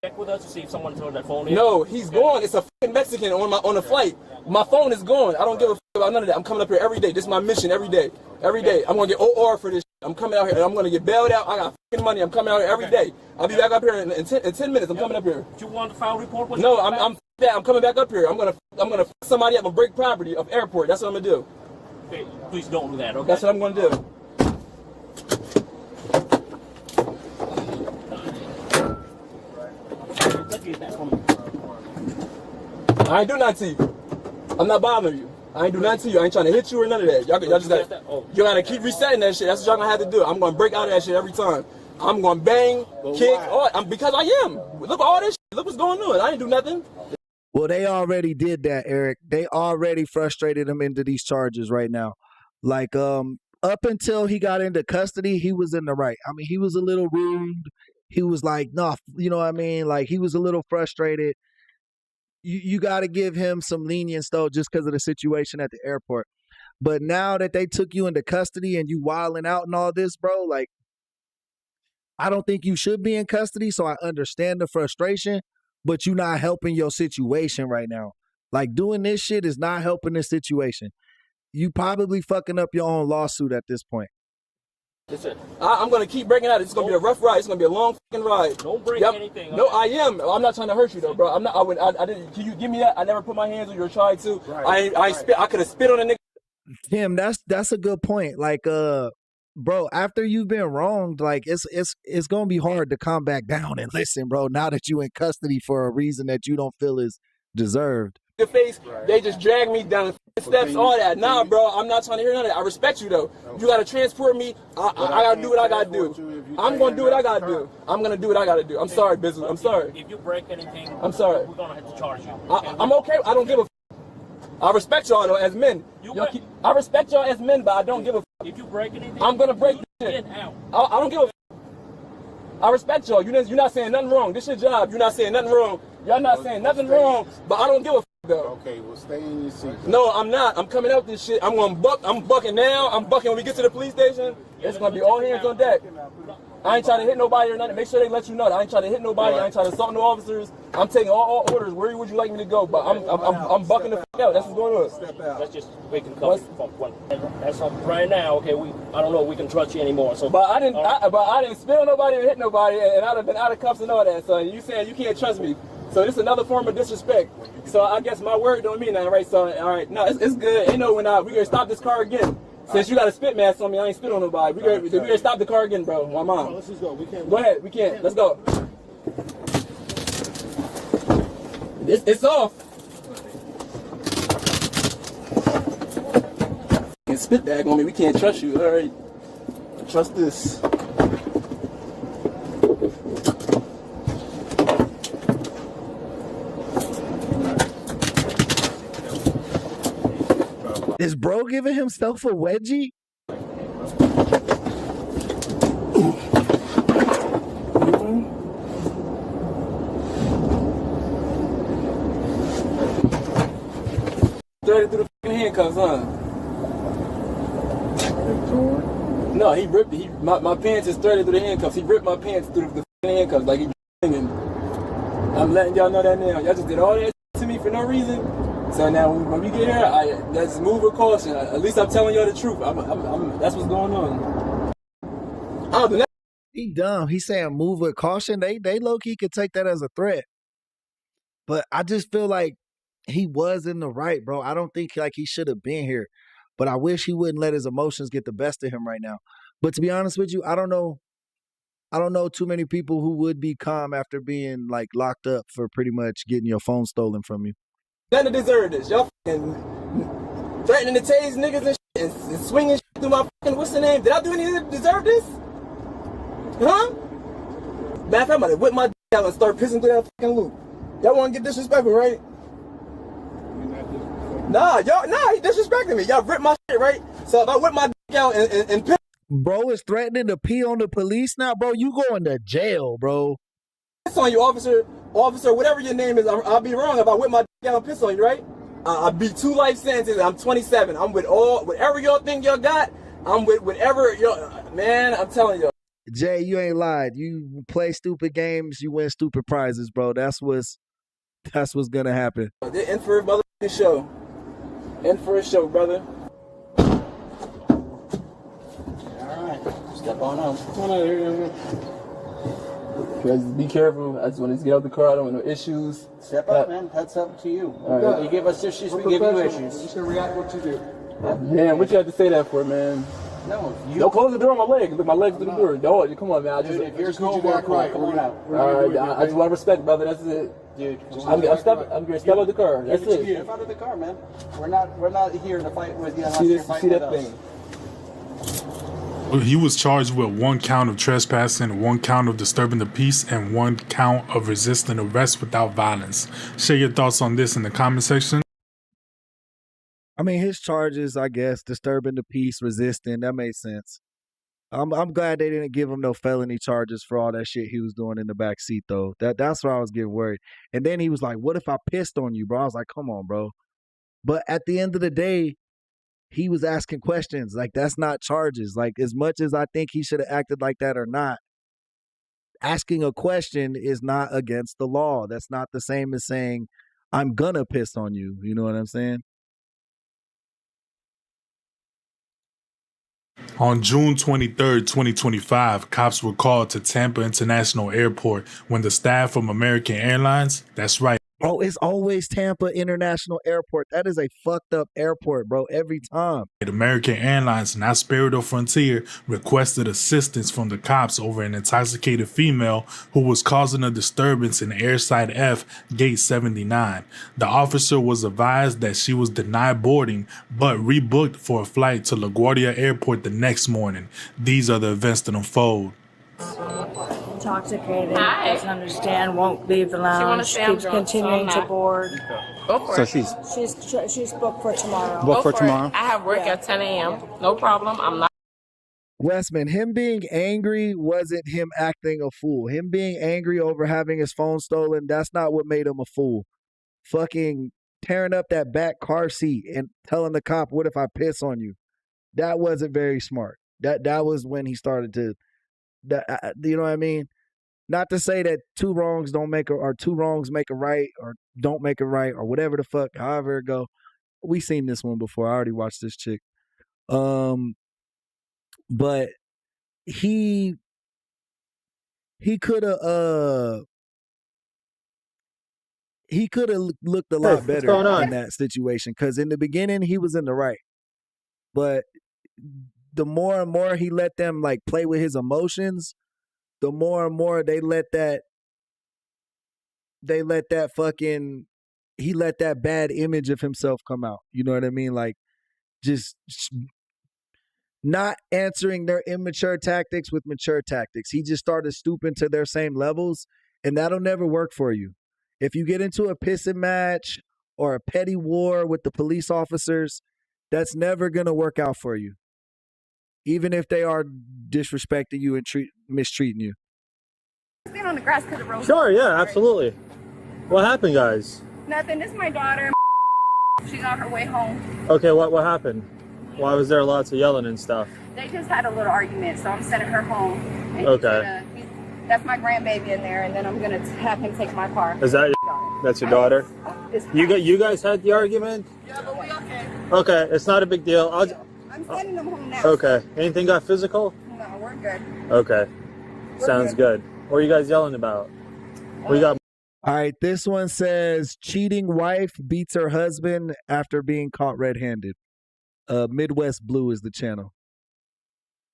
Check with us to see if someone turned that phone in. No, he's gone. It's a fucking Mexican on the flight. My phone is gone. I don't give a fuck about none of that. I'm coming up here every day. This is my mission every day. Every day. I'm gonna get OR for this. I'm coming out here and I'm gonna get bailed out. I got fucking money. I'm coming out here every day. I'll be back up here in 10 minutes. I'm coming up here. Do you want to file a report? No, I'm coming back up here. I'm gonna fuck somebody up and break property of airport. That's what I'm gonna do. Okay, please don't do that. Okay. That's what I'm gonna do. I ain't do nothing to you. I'm not bothering you. I ain't do nothing to you. I ain't trying to hit you or none of that. Y'all just gotta keep resetting that shit. That's what y'all gonna have to do. I'm gonna break out of that shit every time. I'm gonna bang, kick, because I am. Look at all this shit. Look what's going on. I ain't do nothing. Well, they already did that, Eric. They already frustrated him into these charges right now. Like, up until he got into custody, he was in the right. I mean, he was a little rude. He was like, no, you know what I mean? Like, he was a little frustrated. You got to give him some lenience, though, just because of the situation at the airport. But now that they took you into custody and you wilding out and all this, bro, like, I don't think you should be in custody, so I understand the frustration, but you're not helping your situation right now. Like, doing this shit is not helping the situation. You probably fucking up your own lawsuit at this point. Listen, I'm gonna keep breaking out. It's gonna be a rough ride. It's gonna be a long fucking ride. Don't break anything. No, I am. I'm not trying to hurt you though, bro. I'm not. I didn't. Can you give me that? I never put my hands on you or tried to. Right. I could have spit on a nigga. Tim, that's a good point. Like, bro, after you've been wronged, like it's gonna be hard to come back down and listen, bro. Now that you in custody for a reason that you don't feel is deserved. Your face, they just drag me down the steps, all that. Nah, bro, I'm not trying to hear none of that. I respect you though. You gotta transport me. I gotta do what I gotta do. I'm gonna do what I gotta do. I'm gonna do what I gotta do. I'm sorry, business. I'm sorry. If you break anything, I'm sorry. We're gonna have to charge you. I'm okay. I don't give a. I respect y'all though as men. I respect y'all as men, but I don't give a. If you break anything, I'm gonna break this shit. I don't give a. I respect y'all. You're not saying nothing wrong. This your job. You're not saying nothing wrong. Y'all not saying nothing wrong, but I don't give a though. Okay, well stay in your seat. No, I'm not. I'm coming out this shit. I'm gonna buck. I'm bucking now. I'm bucking when we get to the police station. It's gonna be all hands on deck. I ain't trying to hit nobody or nothing. Make sure they let you know that I ain't trying to hit nobody. I ain't trying to assault no officers. I'm taking all orders. Where would you like me to go? But I'm bucking the fuck out. That's what's going on. Step out. That's just we can cover from one. That's right now. Okay, I don't know if we can trust you anymore. So, but I didn't spill nobody or hit nobody, and I'd have been out of cuffs and all that. So you saying you can't trust me? So this is another form of disrespect. So I guess my word don't mean nothing, right? So all right, no, it's good. Ain't no when we gonna stop this car again. Since you got a spit mask on me, I ain't spit on nobody. We gonna stop the car again, bro. My mom. Let's just go. We can't. Go ahead. We can't. Let's go. It's off. You spit bag on me. We can't trust you. All right. Trust this. Is bro giving himself a wedgie? Threaded through the fucking handcuffs, huh? No, he ripped it. My pants is threaded through the handcuffs. He ripped my pants through the fucking handcuffs like he singing. I'm letting y'all know that now. Y'all just did all that to me for no reason. So now when we get here, let's move with caution. At least I'm telling y'all the truth. That's what's going on. He dumb. He's saying move with caution. They low key could take that as a threat. But I just feel like he was in the right, bro. I don't think like he should have been here. But I wish he wouldn't let his emotions get the best of him right now. But to be honest with you, I don't know too many people who would be calm after being like locked up for pretty much getting your phone stolen from you. None of deserve this. Y'all fucking threatening to tase niggas and shit and swinging shit through my fucking, what's the name? Did I do anything to deserve this? Huh? Matter of fact, I'm about to whip my dick out and start pissing through that fucking loop. Y'all want to get disrespectful, right? Nah, he disrespecting me. Y'all ripped my shit, right? So if I whip my dick out and piss. Bro is threatening to pee on the police now, bro. You going to jail, bro. Piss on you, officer, whatever your name is. I'll be wrong if I whip my dick out and piss on you, right? I'll be 2 life sentences. I'm 27. I'm with whatever y'all think y'all got. I'm with whatever man, I'm telling y'all. Jay, you ain't lied. You play stupid games, you win stupid prizes, bro. That's what's gonna happen. They're in for a motherfucking show. In for a show, brother. Alright, step on up. Come on out here, guys, be careful. I just want to get out the car. I don't want no issues. Step up, man. That's up to you. Right. You give us issues, we give you issues. You should react what you do. Man, what you have to say that for, man? No, don't close the door on my leg. Look, my leg's through the door. Don't, come on, man. Dude, if you're cool, walk right. Come on out. All right, I just want to respect, brother. That's it. Dude, I'm going to step out of the car. That's it. Step out of the car, man. We're not here to fight with you. See that thing? He was charged with 1 count of trespassing, 1 count of disturbing the peace, and 1 count of resisting arrest without violence. Share your thoughts on this in the comment section. I mean, his charges, I guess, disturbing the peace, resisting, that made sense. I'm glad they didn't give him no felony charges for all that shit he was doing in the back seat though. That's where I was getting worried. And then he was like, "What if I pissed on you, bro?" I was like, "Come on, bro." But at the end of the day, he was asking questions. Like, that's not charges. Like, as much as I think he should have acted like that or not, asking a question is not against the law. That's not the same as saying, "I'm gonna piss on you." You know what I'm saying? On June 23rd, 2025, cops were called to Tampa International Airport when the staff from American Airlines, that's right, Bro, it's always Tampa International Airport. That is a fucked up airport, bro, every time. American Airlines, not Spirit or Frontier, requested assistance from the cops over an intoxicated female who was causing a disturbance in Airside F, Gate 79. The officer was advised that she was denied boarding, but rebooked for a flight to LaGuardia Airport the next morning. These are the events that unfold. Intoxicated, doesn't understand, won't leave the lounge, keeps continuing to board. Go for So it. she's booked for tomorrow. Go for it. I have work at 10 a.m. No problem. I'm not. Westman, him being angry wasn't him acting a fool. Him being angry over having his phone stolen, that's not what made him a fool. Fucking tearing up that back car seat and telling the cop, "What if I piss on you?" That wasn't very smart. That was when he started to, you know what I mean? Not to say that two wrongs make a right or don't make a right or whatever the fuck, however it go. We seen this one before. I already watched this chick. But he could have looked a lot better in that situation because in the beginning he was in the right, but the more and more he let them like play with his emotions, the more and more he let that bad image of himself come out. You know what I mean? Like just not answering their immature tactics with mature tactics. He just started stooping to their same levels, and that'll never work for you. If you get into a pissing match or a petty war with the police officers, that's never going to work out for you, even if they are disrespecting you and mistreating you. Stand on the grass because the road. Sure, yeah, absolutely. What happened, guys? Nothing. This is my daughter. She's on her way home. Okay, what happened? Why was there lots of yelling and stuff? They just had a little argument, so I'm sending her home. And Okay. That's my grandbaby in there, and then I'm gonna have him take my car. Is that that's your daughter? You guys had the argument? Yeah, but we okay. Okay, it's not a big deal. I'm sending them home now. Okay. Anything got physical? No, we're good. Okay. Sounds good. What are you guys yelling about? We got. All right, this one says cheating wife beats her husband after being caught red-handed. Midwest Blue is the channel.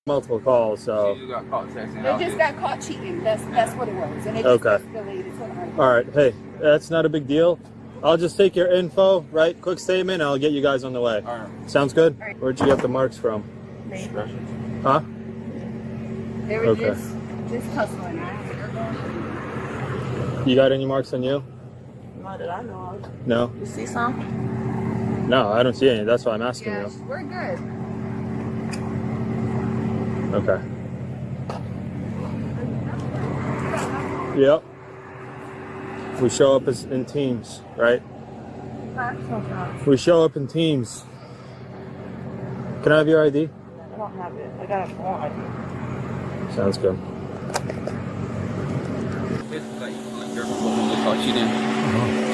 Multiple calls, so. They just got caught cheating. That's what it was, and it just escalated to an argument. All right. Hey, that's not a big deal. I'll just take your info, right? Quick statement, and I'll get you guys on the way. All right. Sounds good? All right. Where'd you get the marks from? Huh? They were just tussling. You got any marks on you? Not that I know of. No? You see some? No, I don't see any. That's why I'm asking Yes, you. we're good. Okay. Yep. We show up in teams, right? We show up in teams. Can I have your ID? I don't have it. I got a phone ID. Sounds good.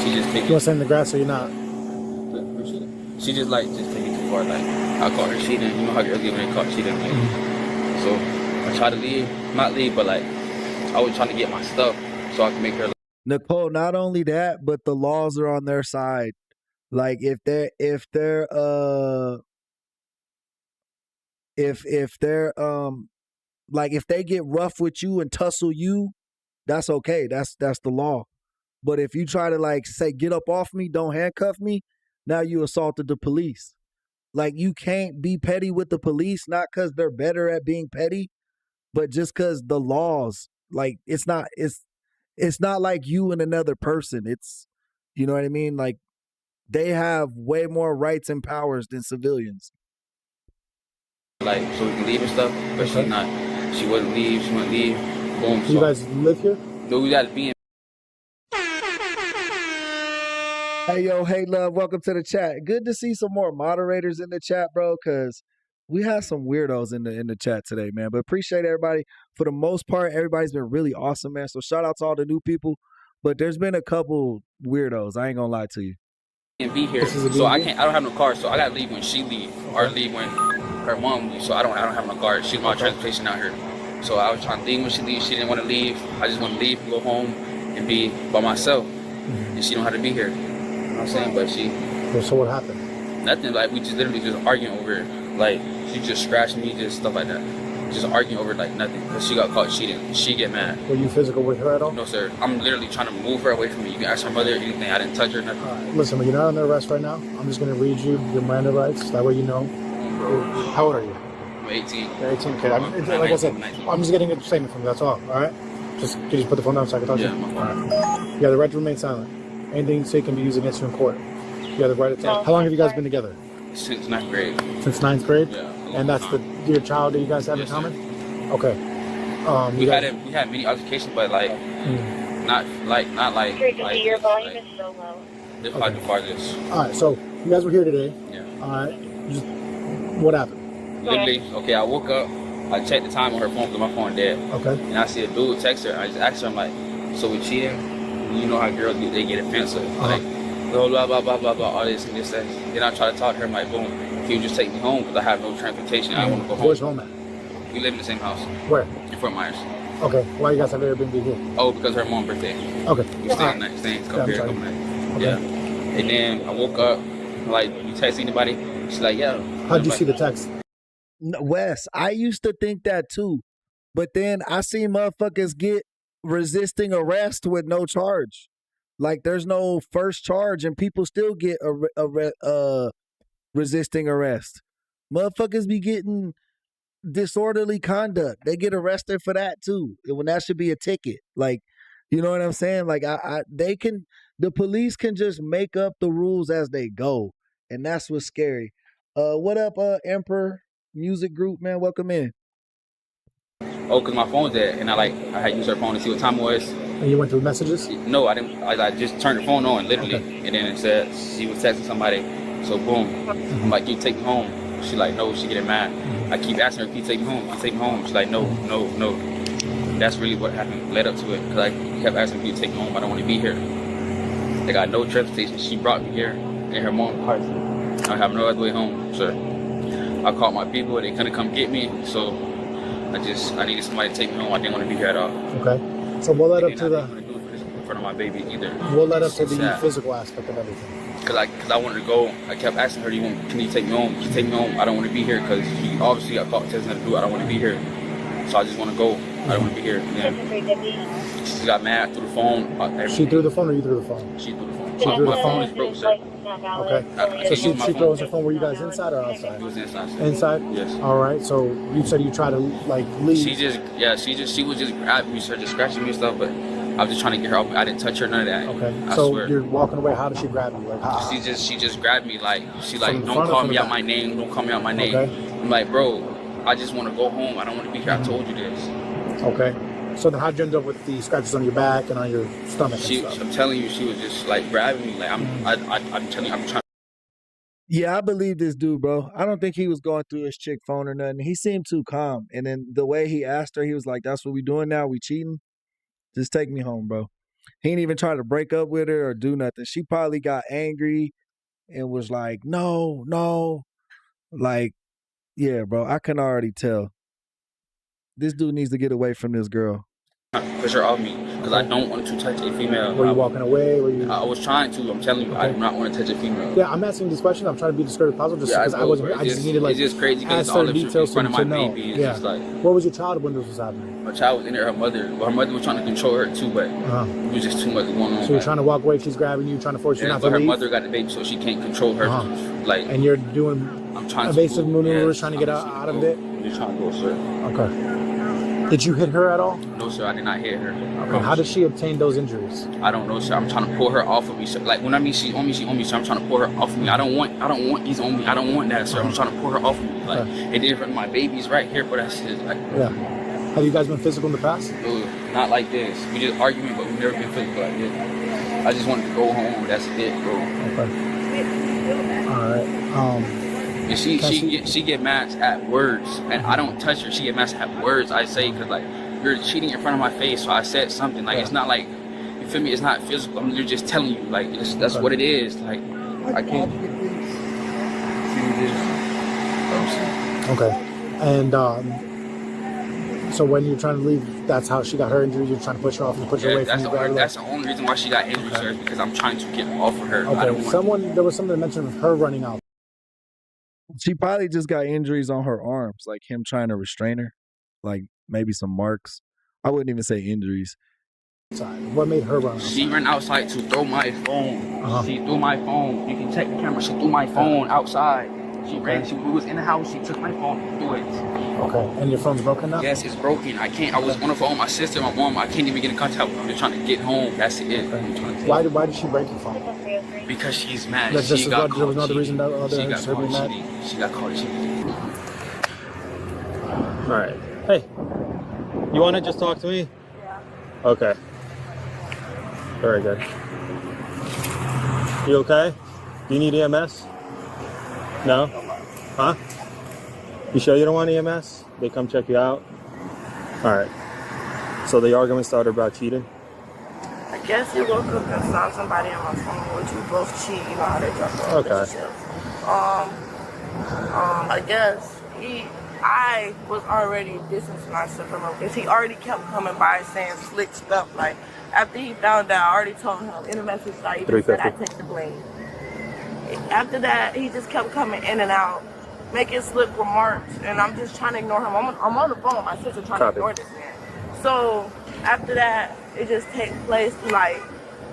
She just take You want to in the grass or you're not? She just take it too far. Like I caught her cheating. You know how girls get when they caught cheating. Like, so I try to leave, not leave, but like I was trying to get my stuff so I can make her. Nicole, not only that, but the laws are on their side. Like if they're like if they get rough with you and tussle you, that's okay. That's the law. But if you try to like say get up off me, don't handcuff me, now you assaulted the police. Like you can't be petty with the police, not because they're better at being petty, but just because the laws, like it's not like you and another person. It's, you know what I mean? Like they have way more rights and powers than civilians. Like, so we can leave and stuff, but she's not. She wouldn't leave. She wouldn't leave. Boom. You guys live here? No, we gotta be in. Hey, yo, hey, love, welcome to the chat. Good to see some more moderators in the chat, bro, because we have some weirdos in the chat today, man. But appreciate everybody. For the most part, everybody's been really awesome, man. So shout out to all the new people. But there's been a couple weirdos. I ain't gonna lie to you. And be here. So I don't have no car, so I gotta leave when she leave, or leave when her mom leaves. So I don't have no car. She's my transportation out here. So I was trying to leave when she leaves. She didn't want to leave. I just want to leave and go home and be by myself. And she don't have to be here. You know what I'm saying? But she. So what happened? Nothing. Like we just literally just arguing over it. Like she just scratched me, just stuff like that. Just arguing over like nothing. Because she got caught cheating. She get mad. Were you physical with her at all? No, sir. I'm literally trying to move her away from me. You can ask her mother anything. I didn't touch her, nothing. Listen, you're not under arrest right now. I'm just going to read you your Miranda rights. That way you know. How old are you? I'm 18. You're 18. Okay. Like I said, I'm just getting a statement from you. That's all. All right? Can you just put the phone down so I can talk to you? Yeah, all right. You have the right to remain silent. Anything you say can be used against you in court. You have the right to tell. How long have you guys been together? Since 9th grade. Since 9th grade? Yeah. And that's your child that you guys have in common? Okay. We had many altercations, but like not like your volume is so low. The farthest. All right, so you guys were here today. Yeah. All right. What happened? Literally, okay, I woke up, I checked the time on her phone because my phone dead. Okay. And I see a dude text her. I just asked her, I'm like, so we cheating? You know how girls do, they get offensive. Like, blah, blah, blah, blah, blah, blah, all this and this, that. Then I try to talk to her, I'm like, boom, can you just take me home? Because I have no transportation. I want to go home. Where's home at? We live in the same house. Where? In Fort Myers. Okay. Why you guys have Airbnb here? Oh, because her mom's birthday. Okay. We staying night, couple here, couple nights. Yeah. And then I woke up, like, you text anybody? She's like, yeah. How'd you see the text? No, Wes, I used to think that too. But then I see motherfuckers get resisting arrest with no charge. Like there's no first charge and people still get resisting arrest. Motherfuckers be getting disorderly conduct. They get arrested for that too. When that should be a ticket. Like, you know what I'm saying? Like the police can just make up the rules as they go. And that's what's scary. What up, Emperor Music Group, man? Welcome in. Oh, because my phone's dead, and I had used her phone to see what time it was. And you went through messages? No, I didn't. I just turned the phone on, literally, and then it said she was texting somebody. So boom, I'm like, "Can you take me home?" She like, "No." She getting mad. I keep asking her, "Can you take me home? Can you take me home?" She's like, "No, no, no." That's really what happened. Led up to it, because I kept asking, "Can you take me home? I don't want to be here." They got no transportation. She brought me here in her mom's car. I have no other way home, sir. I called my people. They couldn't come get me, so I needed somebody to take me home. I didn't want to be here at all. Okay. So what led up to the in front of my baby either? What led up to the physical aspect of everything? Cause I wanted to go. I kept asking her, "Can you take me home? Can you take me home? I don't want to be here." Cause she obviously got caught texting her to do. I don't want to be here, so I just want to go. I don't want to be here. And she got mad through the phone. She threw the phone, or you threw the phone? She threw the phone. She threw my the phone phone. is broke, sir. Okay. So she throws her phone. Were you guys inside or outside? It was inside. Sir. Inside? Yes. All right. So you said you tried to like leave. She was just grabbing me, sir, just scratching me and stuff, but I was just trying to get her off. I didn't touch her, none of that. Okay. I so swear. You're walking away. How did she grab you? Like how? She just grabbed me like From don't call me out my name. Don't call me out my name. Okay. I'm like, bro, I just want to go home. I don't want to be here. I told you this. Okay. So then how'd you end up with the scratches on your back and on your stomach? I'm telling you, she was just like grabbing me. Like I'm telling you, I'm trying. Yeah, I believe this dude, bro. I don't think he was going through his chick phone or nothing. He seemed too calm. And then the way he asked her, he was like, "That's what we doing now? We cheating? Just take me home, bro." He didn't even try to break up with her or do nothing. She probably got angry and was like, no. Like, yeah, bro, I can already tell. This dude needs to get away from this girl. Push her off me because I don't want to touch a female. Were you walking away? I was trying to. I'm telling you, I do not want to touch a female. Yeah, I'm asking these questions. I'm trying to be discreet as possible, just because I just needed like. It's just crazy because all of in front of my baby. It's just like. Where was your child when this was happening? My child was in there. Her mother. Well, her mother was trying to control her too, but it was just too much going on. So you're trying to walk away. She's grabbing you, trying to force you not to leave. But her mother got the baby, so she can't control her. Like. And you're doing evasive maneuvers, trying to get out of it. You're trying to go, sir. Okay. Did you hit her at all? No, sir, I did not hit her. Okay. How did she obtain those injuries? I don't know, sir. I'm trying to pull her off of me. So, like, when I mean she's on me, so I'm trying to pull her off of me. I don't want these on me. I don't want that, sir. I'm trying to pull her off of me. Like, it did hurt my baby's right here, but that's just like. Yeah. Have you guys been physical in the past? Not like this. We just arguing, but we've never been physical like this. I just wanted to go home. That's it, bro. Okay. All right. And she get mad at words, and I don't touch her. She get mad at words. I say, cause like you're cheating in front of my face, so I said something. Like it's not like, you feel me? It's not physical. I'm literally just telling you, like that's what it is. Like I can't. Okay. And so when you're trying to leave, that's how she got her injuries. You're trying to push her off and push her away from you. That's the only reason why she got injured, sir, because I'm trying to get off of her. Okay. There was something mentioned of her running out. She probably just got injuries on her arms, like him trying to restrain her, like maybe some marks. I wouldn't even say injuries. What made her run outside? She ran outside to throw my phone. She threw my phone. You can check the camera. She threw my phone outside. She ran. We was in the house. She took my phone and threw it. Okay. And your phone's broken now? Yes, it's broken. I can't. I was on the phone with my sister, my mom. I can't even get in contact with her. I'm just trying to get home. That's it. Okay. Why did she break your phone? Because she's mad. There was no other reason that her being mad? She got caught cheating. All right. Hey, you want to just talk to me? Yeah. Okay. Very good. You okay? Do you need EMS? No? Huh? You sure you don't want EMS? They come check you out? All right. So the argument started about cheating? I guess he woke up and saw somebody on my phone, which we both cheat, you know how they drop the relationship. I guess I was already distancing myself from him because he already kept coming by saying slick stuff. Like, after he found out, I already told him in a message, like, he just said I take the blame. After that, he just kept coming in and out, making slick remarks, and I'm just trying to ignore him. I'm on the phone with my sister trying to ignore this man. So after that, it just takes place like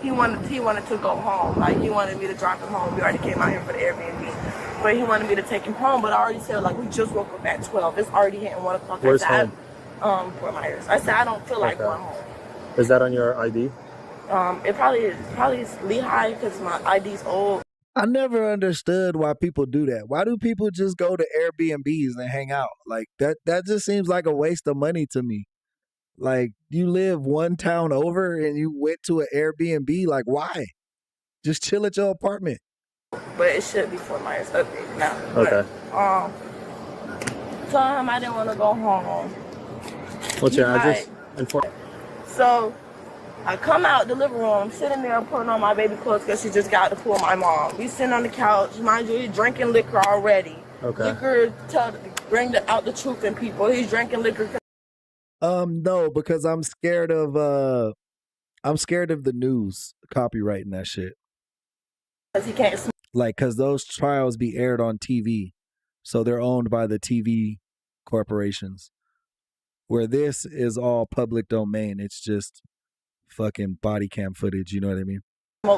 he wanted to go home. Like he wanted me to drop him home. We already came out here for the Airbnb, but he wanted me to take him home. But I already said like we just woke up at 12. It's already hitting 1 o'clock. Where's home? Fort Myers. I said I don't feel like going home. Is that on your ID? It probably is Lehigh because my ID's old. I never understood why people do that. Why do people just go to Airbnbs and hang out? Like that just seems like a waste of money to me. Like you live one town over and you went to an Airbnb. Like why? Just chill at your apartment. But it should be Fort Myers update now. Okay. But, told him I didn't want to go home. What's your address? So I come out the living room, sitting there putting on my baby clothes because she just got to pull my mom. We sitting on the couch, mind you, he's drinking liquor already. Okay. Liquor bring out the truth in people. He's drinking liquor. No, because I'm scared of the news copyrighting that shit. Because he can't smoke. Like, cause those trials be aired on TV, so they're owned by the TV corporations. Where this is all public domain, it's just fucking body cam footage. You know what I mean?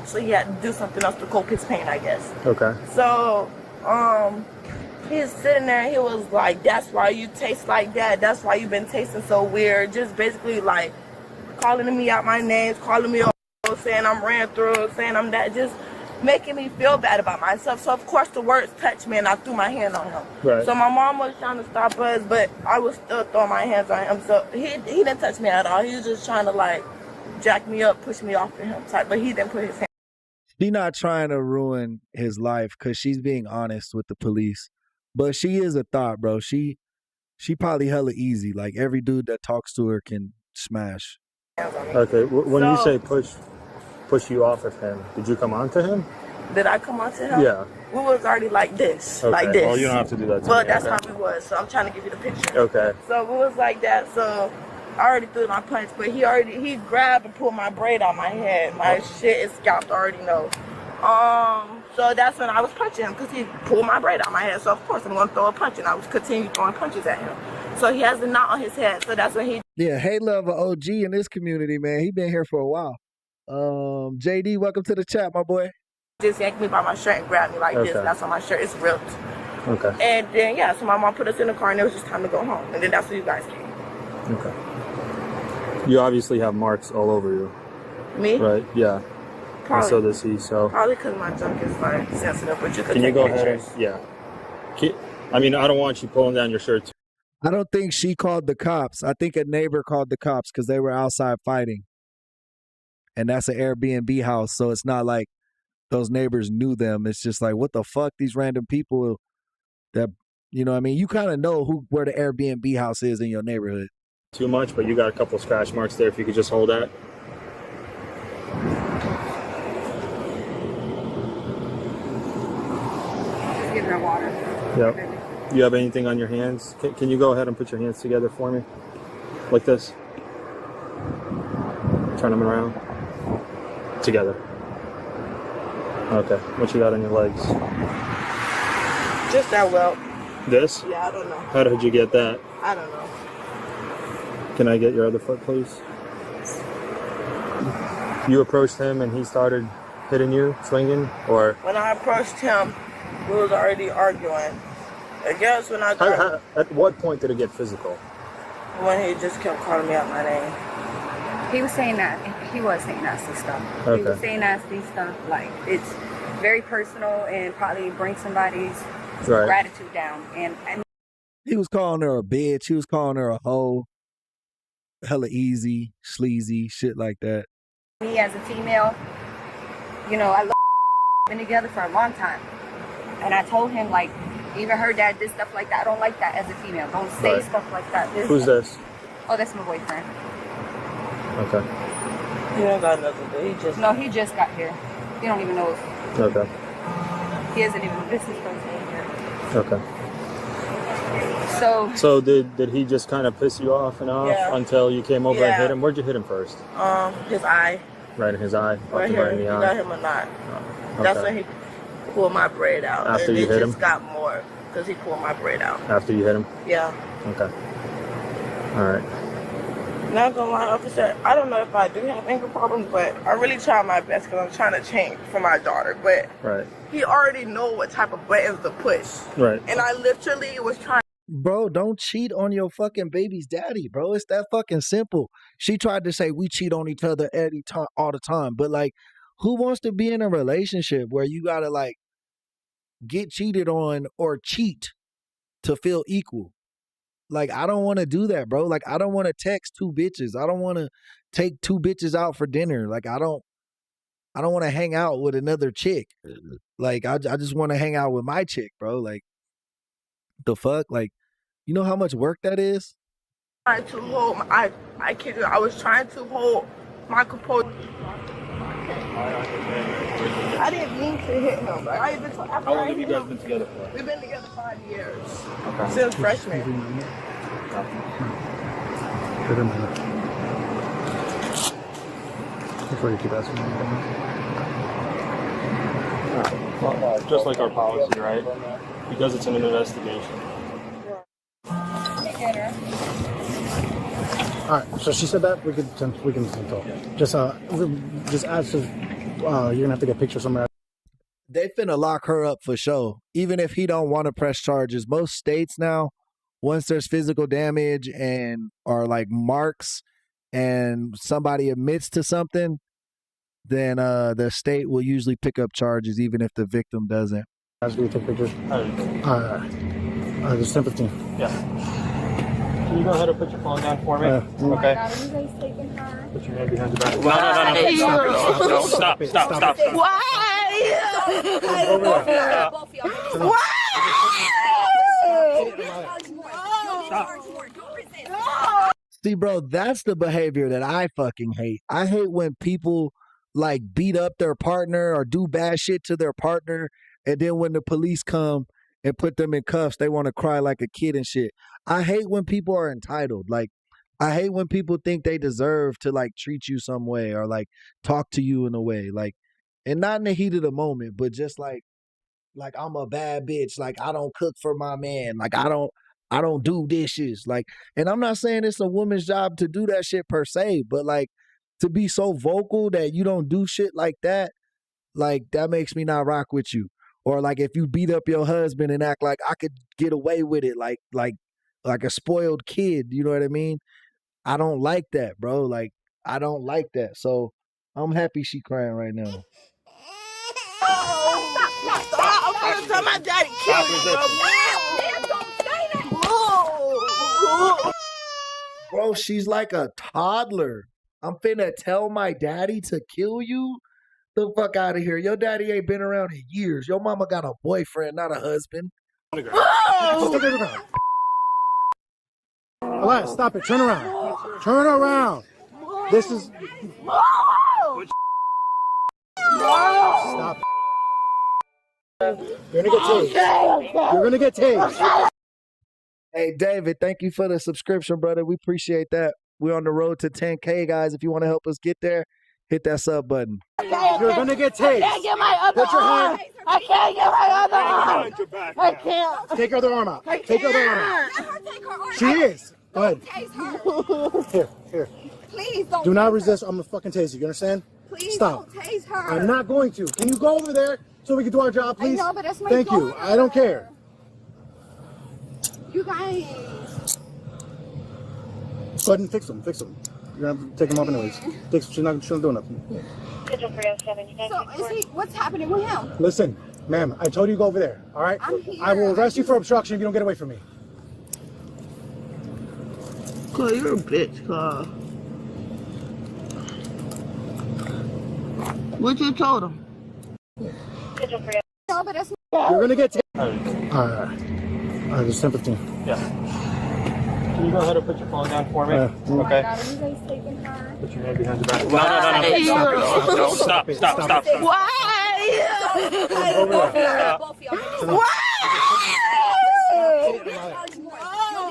So he had to do something else to cope his pain, I guess. Okay. So, he's sitting there and he was like, that's why you taste like that. That's why you've been tasting so weird. Just basically like calling me out my names, calling me out, saying I'm ran through, saying I'm that, just making me feel bad about myself. So of course the words touched me and I threw my hand on him. Right. So my mom was trying to stop us, but I was still throwing my hands on him. So he didn't touch me at all. He was just trying to like jack me up, push me off of him type, but he didn't put his hand. She's not trying to ruin his life because she's being honest with the police. But she is a thought, bro. She probably hella easy. Like every dude that talks to her can smash. Okay. When you say push you off of him, did you come on to him? Did I come on to him? Yeah. We was already like this, okay. like this. Well, you don't have to do that to but me. That's okay. how we was. So I'm trying to give you the picture. Okay. So we was like that. So I already threw my punch, but he grabbed and pulled my braid out my head. My shit is scalped. I already know. So that's when I was punching him because he pulled my braid out my head. So of course I'm going to throw a punch, and I was continue throwing punches at him. So he has a knot on his head. So that's when he. Yeah, hey, love an OG in this community, man. He been here for a while. JD, welcome to the chat, my boy. Just yanked me by my shirt and grabbed me like this. That's on my shirt. It's ripped. Okay. And then so my mom put us in the car, and it was just time to go home. And then that's when you guys came. Okay. You obviously have marks all over you. Me? Right, yeah. Probably. And so does he, so. Probably because my junk is like sensitive, but you could Can you take go pictures. ahead and, yeah. I mean, I don't want you pulling down your shirt. I don't think she called the cops. I think a neighbor called the cops because they were outside fighting. And that's an Airbnb house, so it's not like those neighbors knew them. It's just like, what the fuck, these random people that, you know what I mean? You kind of know where the Airbnb house is in your neighborhood. Too much, but you got a couple scratch marks there if you could just hold that. Just give her water. Yep. You have anything on your hands? Can you go ahead and put your hands together for me? Like this. Turn them around. Together. Okay. What you got on your legs? Just that welt. This? Yeah, I don't know. How did you get that? I don't know. Can I get your other foot, please? You approached him and he started hitting you, swinging, or? When I approached him, we was already arguing. I guess when I got... At what point did it get physical? When he just kept calling me out my name. He was saying that. He was saying nasty stuff. Okay. He was saying nasty stuff. Like, it's very personal and probably brings somebody's gratitude down. And he was calling her a bitch. He was calling her a hoe. Hella easy, sleazy, shit like that. me as a female, you know, I love been together for a long time. And I told him, like, even her dad did stuff like that. I don't like that as a female. Don't say stuff like that. Who's this? Oh, that's my boyfriend. Okay. He don't got nothing, but he just... No, he just got here. He don't even know us. Okay. He isn't even, this is his first day here. Okay. So did he just kind of piss you off and off until you came over and hit him? Where'd you hit him first? His eye. Right in his eye? Right here. in the You eye? got him a knot. Okay. That's when he pulled my braid out. After and you hit it him? just got more because he pulled my braid out. After you hit him? Yeah. Okay. All right. Not gonna lie, officer, I don't know if I do have anger problems, but I really try my best because I'm trying to change for my daughter. But he already know what type of buttons to push. Right. And I literally was trying. Bro, don't cheat on your fucking baby's daddy, bro. It's that fucking simple. She tried to say we cheat on each other all the time, but like, who wants to be in a relationship where you gotta like get cheated on or cheat to feel equal? Like, I don't want to do that, bro. Like, I don't want to text two bitches. I don't want to take two bitches out for dinner. Like, I don't want to hang out with another chick. Like, I just want to hang out with my chick, bro. Like, the fuck? Like, you know how much work that is? I kid you, I was trying to hold my composure. I didn't mean to hit him. Like, How long have you guys been together for? We've been together 5 years. Okay. Since freshman. Before you keep asking me. Just like our policy, right? Because it's an investigation. All right. So she said that we can talk. Just ask if you're gonna have to get pictures somewhere. They finna lock her up for sure. Even if he don't want to press charges, most states now, once there's physical damage and or like marks, and somebody admits to something, then the state will usually pick up charges, even if the victim doesn't. Guys, we take pictures. It's 10:15. Yeah. Can you go ahead and put your phone down for me? Okay. Are you guys taking her? Put your hand behind your back. No. Stop. Why? See, bro, that's the behavior that I fucking hate. I hate when people like beat up their partner or do bad shit to their partner, and then when the police come and put them in cuffs, they want to cry like a kid and shit. I hate when people are entitled. Like, I hate when people think they deserve to like treat you some way or like talk to you in a way, like, and not in the heat of the moment, but just like I'm a bad bitch. Like, I don't cook for my man. Like, I don't do dishes. Like, and I'm not saying it's a woman's job to do that shit per se, but like to be so vocal that you don't do shit like that makes me not rock with you. Or like if you beat up your husband and act like I could get away with it, like a spoiled kid, you know what I mean? I don't like that, bro. Like, I don't like that. So I'm happy she crying right now. I'm gonna tell my daddy kill you, bro. Bro, she's like a toddler. I'm finna tell my daddy to kill you? The fuck out of here. Your daddy ain't been around in years. Your mama got a boyfriend, not a husband. Elias, stop it. Turn around. Turn around. This is... Stop. You're gonna get tased. You're gonna get tased. Hey, David, thank you for the subscription, brother. We appreciate that. We're on the road to 10K, guys. If you want to help us get there, hit that sub button. You're gonna get tased. I can't get my other Put your arm. hand. I can't get my other arm. I can't. Take your other arm out. Take your other arm out. She is. Go ahead. Here. Please don't. Do not resist. I'm gonna fucking tase you. You understand? Please Stop. don't tase her. I'm not going to. Can you go over there so we can do our job, please? I know, but that's my Thank daughter. you. I don't care. You guys. Go ahead and fix them. Fix them. You're gonna have to take them off anyways. She's not doing nothing. So is he? What's happening with him? Listen, ma'am, I told you to go over there. All right? I'm here. I will arrest you for obstruction if you don't get away from me. Cause you're a bitch, cuz. What you told him? No, but that's You're gonna get tased. All right, it's 10:15. Yeah. Can you go ahead and put your phone down for me? Okay. are you guys taking her? Put your hand behind your back. No. Stop. Why? Why?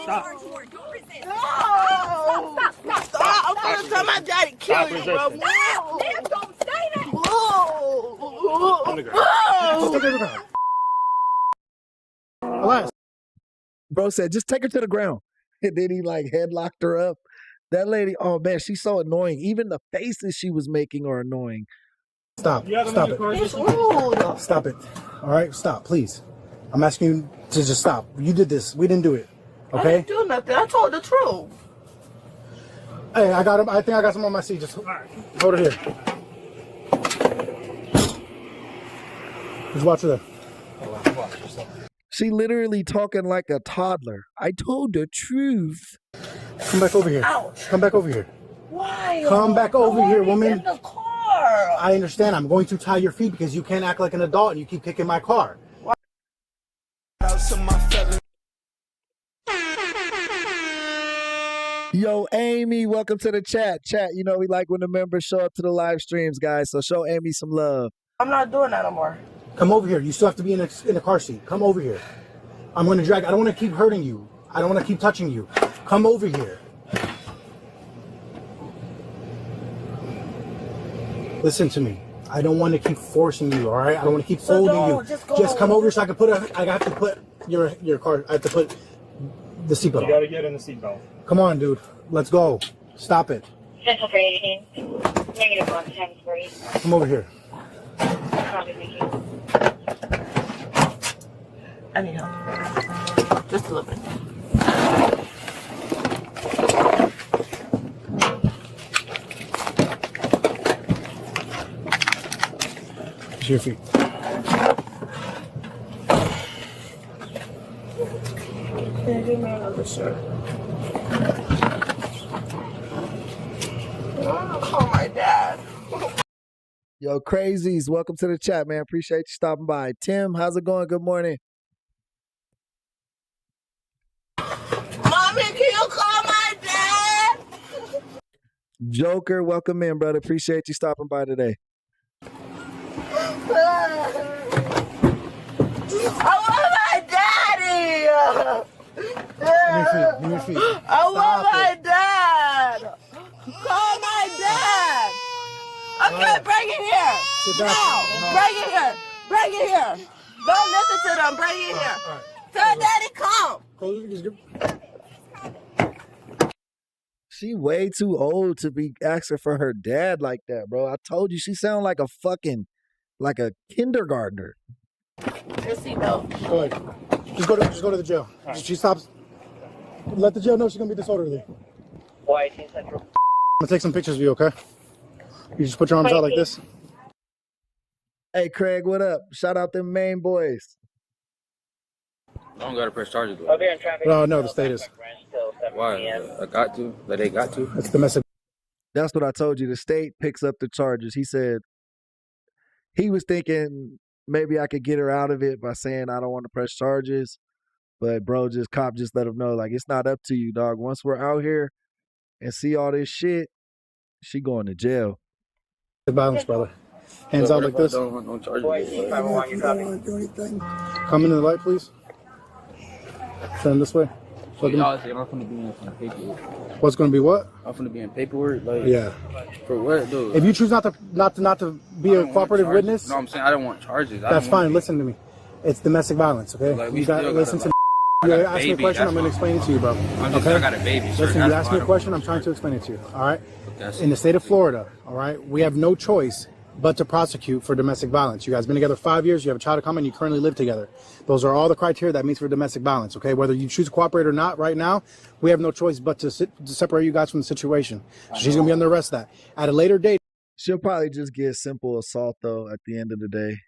Stop. I'm gonna tell my daddy kill you, bro. Don't say that. Elias. Bro said, just take her to the ground. And then he like headlocked her up. That lady, oh man, she's so annoying. Even the faces she was making are annoying. Stop. Stop it. It's rude. Stop it. All right, stop, please. I'm asking you to just stop. You did this. We didn't do it. I Okay? didn't do nothing. I told the truth. Hey, I got him. I think I got some on my seat. Just hold it here. Just watch her there. She literally talking like a toddler. I told the truth. Come back over here. Ouch. Come back over here. Why? Come back over here, I'm woman. in the car. I understand. I'm going to tie your feet because you can't act like an adult and you keep kicking my car. Yo, Amy, welcome to the chat. Chat, you know we like when the members show up to the live streams, guys. So show Amy some love. I'm not doing that no more. Come over here. You still have to be in a car seat. Come over here. I'm going to drag. I don't want to keep hurting you. I don't want to keep touching you. Come over here. Listen to me. I don't want to keep forcing you, all right? I don't want to keep holding you. Just come over so I can I have to put your car, I have to put the seatbelt on. You gotta get in the seatbelt. Come on, dude. Let's go. Stop it. Central 318. -1 times 3. Come over here. Copy, thank you. I need help. Just a little bit. It's your feet. Yeah, give me another shirt. I want to call my dad. Yo, crazies, welcome to the chat, man. Appreciate you stopping by. Tim, how's it going? Good morning. Mommy, can you call my dad? Joker, welcome in, brother. Appreciate you stopping by today. I want my daddy. Give me your feet. I want my dad. Call my dad. Okay, bring it here. Sit down. No, bring it here. Bring it here. Don't listen to them. Bring it here. Tell daddy come. She way too old to be asking for her dad like that, bro. I told you, she sound like a kindergartner. Your seatbelt. Go ahead. Just go to the jail. Right. She stops. Let the jail know she's gonna be disorderly. I'm gonna take some pictures of you, okay? You just put your arms out like this. Hey, Craig, what up? Shout out them main boys. I don't gotta press charges though. No, no, the state is. Why? I got to. That they got to. It's domestic. That's what I told you. The state picks up the charges. He said he was thinking maybe I could get her out of it by saying I don't want to press charges. But bro, cop just let him know, like, it's not up to you, dog. Once we're out here and see all this shit, she going to jail. Violence, brother. Hands out like this. Don't want no charges. Come into the light, please. Turn this way. So y'all say I'm gonna be in some paperwork. What's gonna be what? I'm gonna be in paperwork, like yeah. For what, dude? If you choose not to be a cooperative witness, no, I'm saying I don't want charges. That's fine. Listen to me. It's domestic violence, okay? Like, you gotta listen to me. You ask me a question, I'm gonna explain it to you, bro. I got a baby. Listen, you ask me a question, I'm trying to explain it to you. All right. In the state of Florida, all right, we have no choice but to prosecute for domestic violence. You guys been together 5 years, you have a child to come, and you currently live together. Those are all the criteria that meets for domestic violence, okay? Whether you choose to cooperate or not right now, we have no choice but to separate you guys from the situation. So she's going to be under arrest that. At a later date. She'll probably just get simple assault, though, at the end of the day.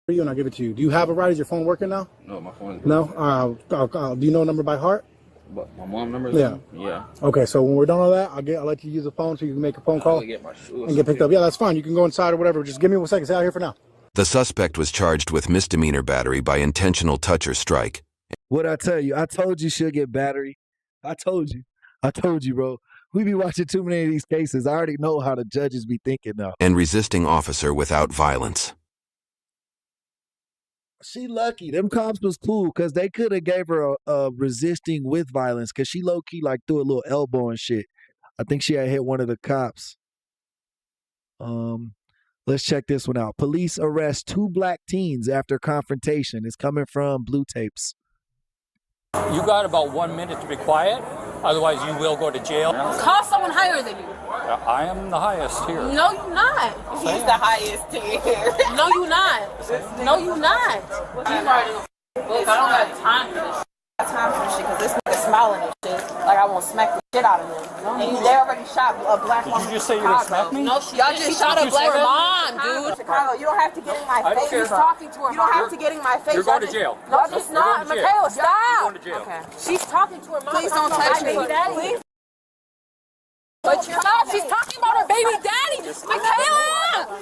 For you, and I'll give it to you. Do you have a ride? Is your phone working now? No, my phone is No? Do you know a number by heart? But my mom number? Yeah. Yeah. Okay, so when we're done all that, I'll let you use the phone so you can make a phone call get my shoes and get picked up. Yeah, that's fine. You can go inside or whatever. Just give me 1 second. Stay out here for now. The suspect was charged with misdemeanor battery by intentional touch or strike. What'd I tell you? I told you she'll get battery. I told you, bro. We be watching too many of these cases. I already know how the judges be thinking now. And resisting officer without violence. She lucky. Them cops was cool because they could have gave her a resisting with violence because she low-key like threw a little elbow and shit. I think she had hit one of the cops. Let's check this one out. Police arrest 2 black teens after confrontation. It's coming from Blue Tapes. You got about 1 minute to be quiet, otherwise you will go to jail. Call someone higher than you. I am the highest here. No, you're not. He's the highest here. No, you're not. No, you're not. I'm writing a book. I don't got time for this shit. I got time for this shit because this nigga smiling and shit like I want to smack the shit out of him. And they already shot a black woman. Did you just say you would smack me? No, y'all just shot a black mom, dude. Chicago, you don't have to get in my face. He's talking to her. You don't have to get in my face. You're going to jail. No, she's not. Michaela, stop. You're going to jail. Okay. She's talking to her mom. Please don't touch me. Please. But you're not. She's talking about her baby daddy. Michaela!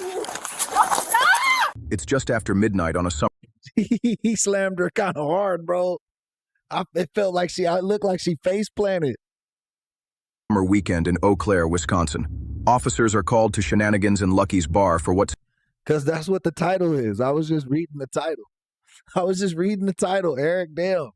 Stop! It's just after midnight on a summer. He slammed her kind of hard, bro. It felt like I looked like she face planted. Summer weekend in Eau Claire, Wisconsin. Officers are called to shenanigans in Lucky's bar for what's... Because that's what the title is. I was just reading the title. Eric, damn.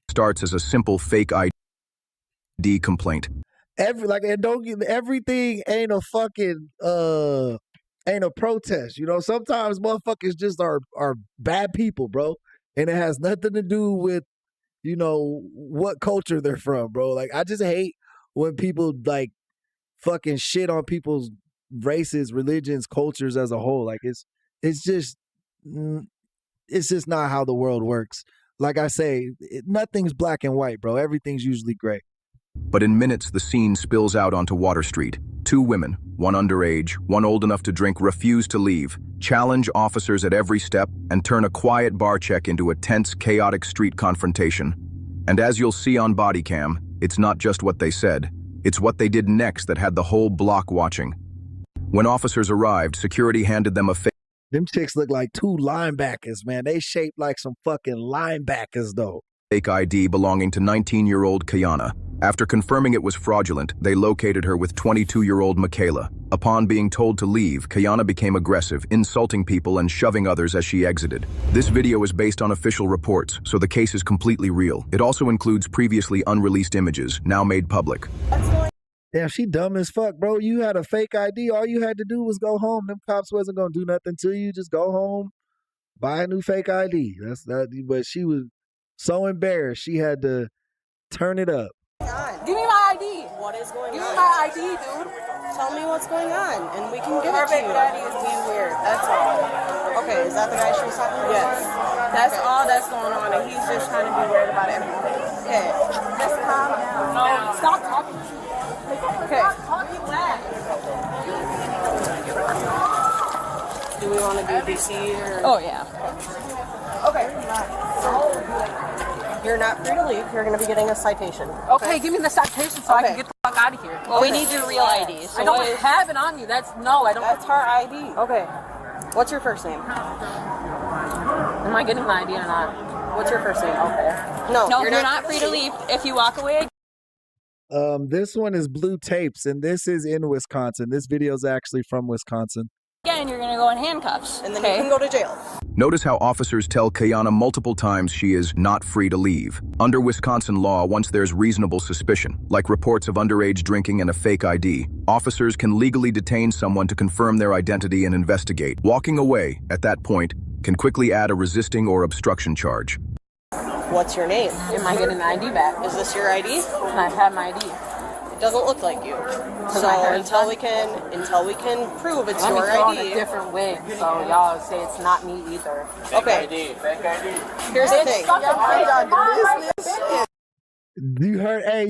Starts as a simple fake ID complaint. Everything ain't a fucking ain't a protest. You know, sometimes motherfuckers just are bad people, bro. And it has nothing to do with, you know, what culture they're from, bro. Like, I just hate when people like fucking shit on people's races, religions, cultures as a whole. Like, it's just not how the world works. Like I say, nothing's black and white, bro. Everything's usually gray. But in minutes, the scene spills out onto Water Street. 2 women, one underage, one old enough to drink, refuse to leave, challenge officers at every step, and turn a quiet bar check into a tense, chaotic street confrontation. And as you'll see on body cam, it's not just what they said, it's what they did next that had the whole block watching. When officers arrived, security handed them a fake... Them chicks look like 2 linebackers, man. They shaped like some fucking linebackers, though. Fake ID belonging to 19-year-old Kiana. After confirming it was fraudulent, they located her with 22-year-old Michaela. Upon being told to leave, Kiana became aggressive, insulting people and shoving others as she exited. This video is based on official reports, so the case is completely real. It also includes previously unreleased images, now made public. Damn, she dumb as fuck, bro. You had a fake ID. All you had to do was go home. Them cops wasn't gonna do nothing to you. Just go home, buy a new fake ID. That's that. But she was so embarrassed, she had to turn it up. Give me my ID. What is going on? Give me my ID, dude. Tell me what's going on, and we can give it to you. Her baby daddy is being weird. That's all. Okay, is that the guy she was talking about? Yes. That's all that's going on, and he's just trying to be weird about everything. Yeah. Just calm down. No, stop talking to me. PC or? Oh, yeah. Okay. You're not free to leave. You're going to be getting a citation. Okay, give me the citation so I can get the fuck out of here. Well, we need your real ID. So I don't have it on me. That's her ID. Okay. What's your first name? Am I getting my ID or not? What's your first name? Okay. No, you're not free to leave. If you walk away. This one is Blue Tapes, and this is in Wisconsin. This video is actually from Wisconsin. Again, you're going to go in handcuffs. And then you can go to jail. Notice how officers tell Kayana multiple times she is not free to leave. Under Wisconsin law, once there's reasonable suspicion, like reports of underage drinking and a fake ID, officers can legally detain someone to confirm their identity and investigate. Walking away, at that point, can quickly add a resisting or obstruction charge. What's your name? Am I getting an ID back? Is this your ID? I have my ID. It doesn't look like you. So until we can prove it's your ID. A different wig, so y'all say it's not me either. Okay. Here's the thing.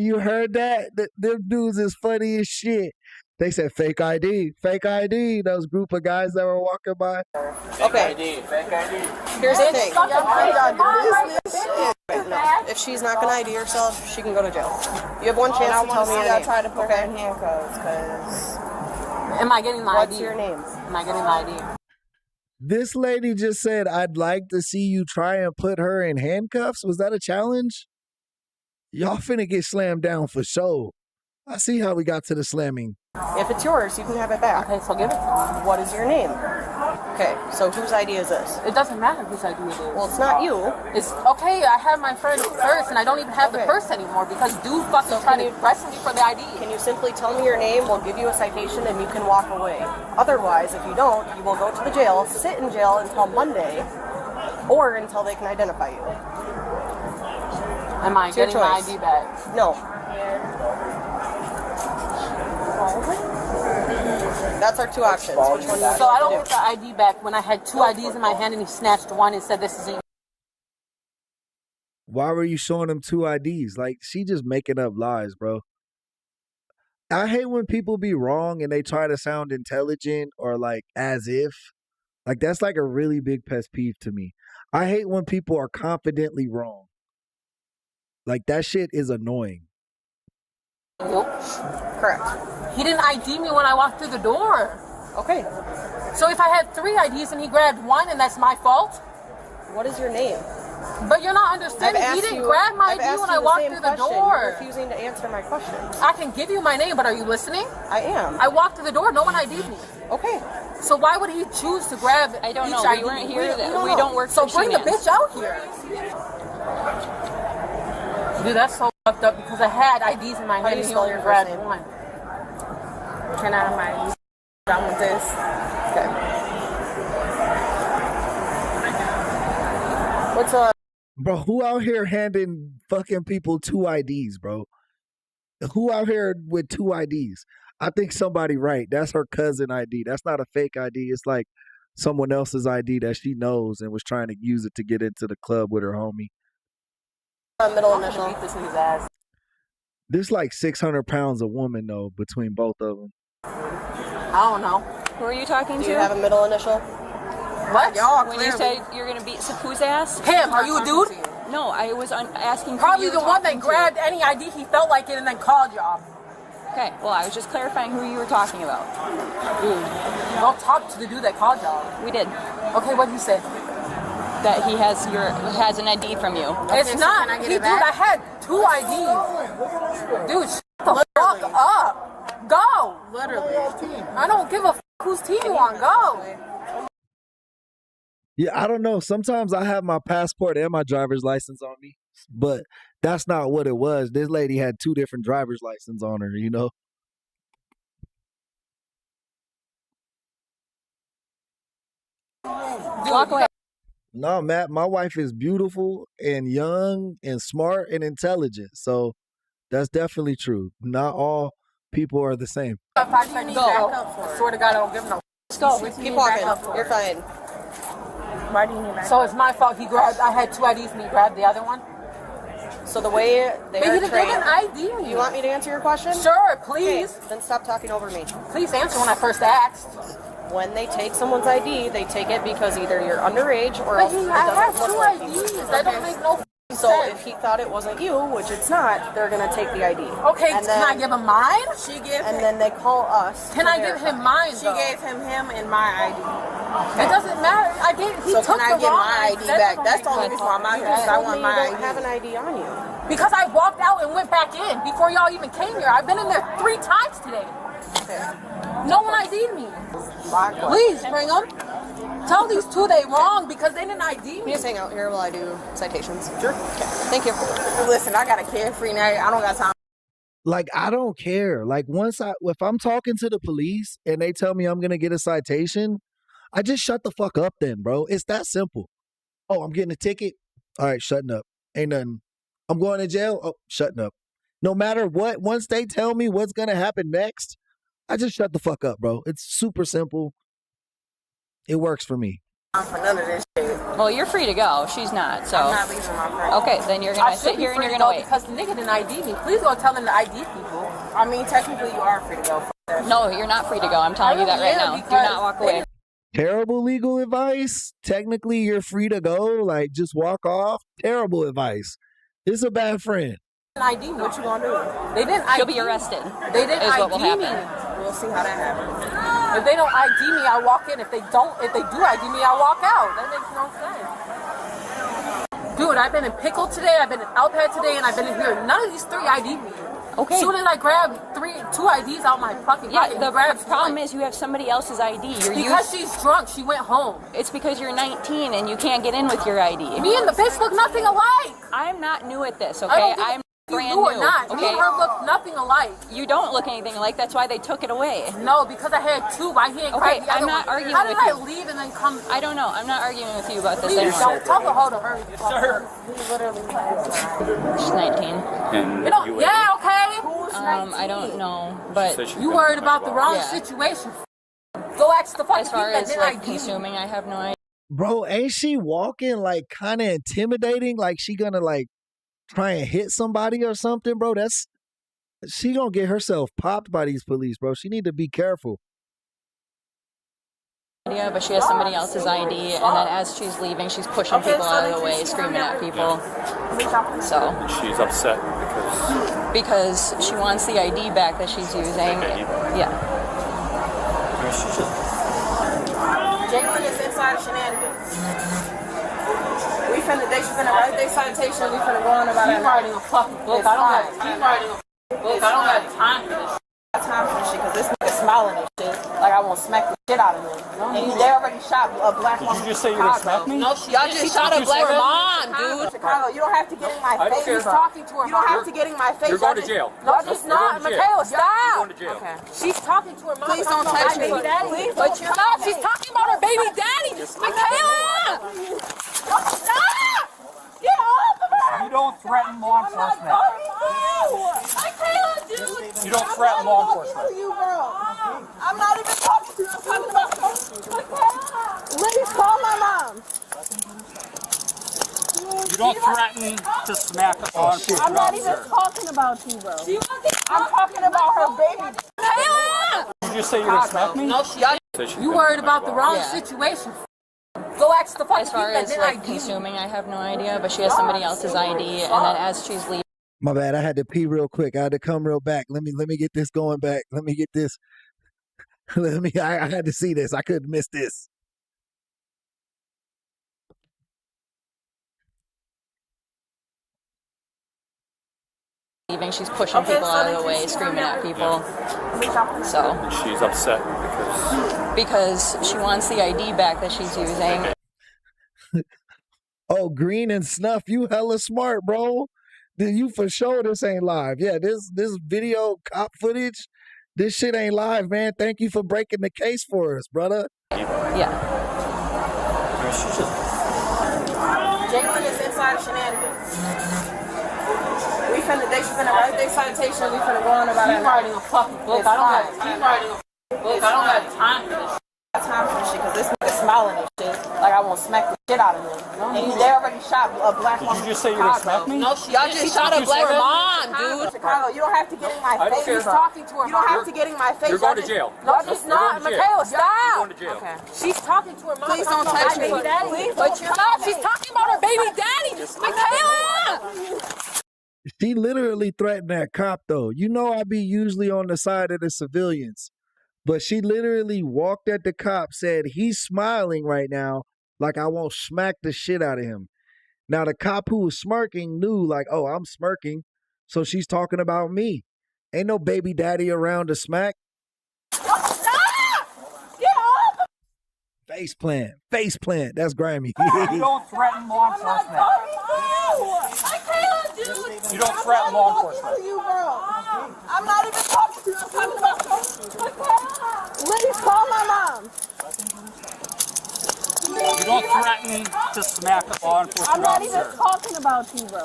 You heard that? Them dudes is funny as shit. They said fake ID, fake ID. Those group of guys that were walking by. Okay. Here's the thing. No. If she's not gonna ID herself, she can go to jail. You have one chance to tell me your name. Try to put her in handcuffs, because. Am I getting my ID? What's your name? Am I getting my ID? This lady just said, "I'd like to see you try and put her in handcuffs." Was that a challenge? Y'all finna get slammed down for sure. I see how we got to the slamming. If it's yours, you can have it back. Okay, so give it to me. What is your name? Okay, so whose ID is this? It doesn't matter whose ID it is. Well, it's not you. It's okay. I have my friend's purse, and I don't even have the purse anymore because dude fucking tried to press me for the ID. Can you simply tell me your name? We'll give you a citation, and you can walk away. Otherwise, if you don't, you will go to the jail, sit in jail until Monday, or until they can identify you. Am I getting my ID back? No. That's our two options. Which one? So I don't get the ID back when I had two IDs in my hand and he snatched one and said, "This is you." Why were you showing them two IDs? Like, she just making up lies, bro. I hate when people be wrong and they try to sound intelligent or like as if. Like, that's like a really big pet peeve to me. I hate when people are confidently wrong. Like, that shit is annoying. Nope. Correct. He didn't ID me when I walked through the door. Okay. So if I had three IDs and he grabbed one and that's my fault? What is your name? But you're not understanding. He didn't grab my ID when I walked through the door. You're refusing to answer my question. I can give you my name, but are you listening? I am. I walked through the door. No one ID'd me. Okay. So why would he choose to grab I don't each know. ID? We weren't here. We don't work so for bring the She-Mans. bitch out here. Dude, that's so fucked up because I had IDs in my hand and he only grabbed one. Can I have my ID? Done with this. Okay. What's up? Bro, who out here handing fucking people two IDs, bro? Who out here with two IDs? I think somebody right. That's her cousin ID. That's not a fake ID. It's like someone else's ID that she knows and was trying to use it to get into the club with her homie. Middle initial. This nigga's ass. There's like 600 pounds of woman, though, between both of them. I don't know. Who are you talking to? Do you have a middle initial? What? Y'all, when you said you're going to beat whose ass? Him. Are you a dude? No, I was asking. Probably the one that grabbed any ID he felt like it and then called y'all. Okay, well, I was just clarifying who you were talking about. Don't talk to the dude that called y'all. We did. Okay, what did he say? That he has an ID from you. It's not. I had two IDs. Dude, shut the fuck up. Go. Literally. I don't give a f whose team you on. Go. Yeah, I don't know. Sometimes I have my passport and my driver's license on me, but that's not what it was. This lady had two different driver's licenses on her, you know? Walk away. No, Matt, my wife is beautiful and young and smart and intelligent. So that's definitely true. Not all people are the same. Go. I swear to God, I don't give no. Let's go. Keep walking. You're fine. Why do you need so it's my fault he grabbed. I had two IDs and he grabbed the other one. So the way they are trained. Didn't ID me. You want me to answer your question? Sure, please. Okay, then stop talking over me. Please answer when I first asked. when they take someone's ID, they take it because either you're underage or But else it I have doesn't two look like IDs. you. That don't make no So if he thought it wasn't you, which it's not, they're gonna take the ID. Okay, and can I give him mine? She gave and then they call us. Can to I give verify. him mine? She gave him and my ID. Okay. It doesn't matter. I gave. He So took can I the get wrong my ID back? That's the only reason why I'm out here. Because I want my ID. You don't have an ID on you. Because I walked out and went back in before y'all even came here. I've been in there 3 times today. Okay. No one ID'd me. Please bring them. Tell these two they wrong because they didn't ID me. Can you just hang out here while I do citations? Sure. Okay. Thank you. Listen, I got a carefree now. I don't got time. Like, I don't care. Like, if I'm talking to the police and they tell me I'm gonna get a citation, I just shut the fuck up then, bro. It's that simple. Oh, I'm getting a ticket? All right, shutting up. Ain't nothing. I'm going to jail? Oh, shutting up. No matter what, once they tell me what's gonna happen next, I just shut the fuck up, bro. It's super simple. It works for me. For none of this shit. Well, you're free to go. She's not, so. I'm not leaving my friend. Okay, then you're gonna sit here and you're gonna wait. Because the nigga didn't ID me. Please go tell him to ID people. I mean, technically you are free to go. No, you're not free to go. I'm telling you that right now. Do not walk away. Terrible legal advice. Technically, you're free to go. Like, just walk off. Terrible advice. It's a bad friend. ID me. What you gonna do? They didn't ID. She'll be arrested. They didn't is ID what will happen. me. We'll see how that happens. If they don't ID me, I walk in. If they do ID me, I walk out. That makes no sense. Dude, I've been in Pickle today, I've been in Alpad today, and I've been in here. None of these 3 ID me. Okay. As soon as I grab 2 IDs out my fucking pocket, the problem is you have somebody else's ID. Because she's drunk, she went home. It's because you're 19 and you can't get in with your ID. Me and the bitch look nothing alike. I'm not new at this, okay? I'm brand new. Or not. Okay? Me and her look nothing alike. You don't look anything alike. That's why they took it away. No, because I had 2. Why he ain't okay, the other I'm not one. arguing How with did you. I leave and then come? I don't know. I'm not arguing with you about this Please anymore. don't. Tell the hoe to hurry. Yes, sir. He literally She's 19. And yeah, okay. I don't know, but you worried about the wrong situation. Go ask the fucking as far people as that like didn't consuming, I have no idea. Bro, ain't she walking like kind of intimidating? Like she gonna like try and hit somebody or something, bro? She gonna get herself popped by these police, bro. She need to be careful. Yeah, but she has somebody else's ID, and then as she's leaving, she's pushing people out of the way, screaming at people. So she's upset because she wants the ID back that she's using. Yeah. Jalen is inside of shenanigans. She's finna write their citation. We finna go on about it. She's writing a fucking book. I don't got time for this. I got time for this shit because this nigga smiling and shit. Like I won't smack the shit out of him. And they already shot a black woman. Did you just say you were smack me? No, y'all just shot a black mom, dude. Chicago, you don't have to get in my face. He's talking to her. You don't have to get in my face. You're going to jail. No, she's not. Michaela, stop. You're going to jail. Okay. She's talking to her mom. Please don't touch me. Please don't stop. She's talking about her baby daddy. Michaela! Stop! Get off of her! You don't threaten law enforcement. Michaela, dude! You don't threaten law enforcement. You, bro. I'm not even talking to you. I'm talking about Michaela! Please call my mom. You don't threaten to smack a law enforcement I'm not even officer. talking about you, bro. I'm talking about her baby. Michaela! Did you just say you were smack me? No, you worried about the wrong situation. Go ask the fucking As far people as that like didn't consuming, I have no idea, but she has somebody else's ID, and then as she's leaving. My bad. I had to pee real quick. I had to come real back. Let me get this going back. Let me get this. I had to see this. I couldn't miss this. She's pushing people out of the way, screaming at people. So she's upset because she wants the ID back that she's using. Oh, Green and Snuff, you hella smart, bro. Then you for sure this ain't live. Yeah, this video cop footage, this shit ain't live, man. Thank you for breaking the case for us, brother. Yeah. Jalen is inside of shenanigans. She's finna write their citation. We finna go on about it. She's writing a fucking book. I don't got time for this shit. I got time for this shit because this nigga smiling and shit. Like I won't smack the shit out of them. And they already shot a black woman. Did you just say you were gonna smack me? No, y'all just shot a black mom, dude. Chicago, you don't have to get in my face. He's talking to her. You don't have to get in my face. You're going to jail. No, she's not. Michaela, stop. You're going to jail. Okay. She's talking to her mom. Please don't touch me. Please don't stop. She's talking about her baby daddy. Michaela! She literally threatened that cop, though. You know I be usually on the side of the civilians. But she literally walked at the cop, said, he's smiling right now, like I won't smack the shit out of him. Now, the cop who was smirking knew, like, oh, I'm smirking, so she's talking about me. Ain't no baby daddy around to smack. Face plant. Face plant. That's grimy. You don't threaten law enforcement. You don't threaten law enforcement. I'm not even talking to you. I'm talking about please call my mom. You don't threaten to smack law enforcement I'm not even officer. talking about you, bro.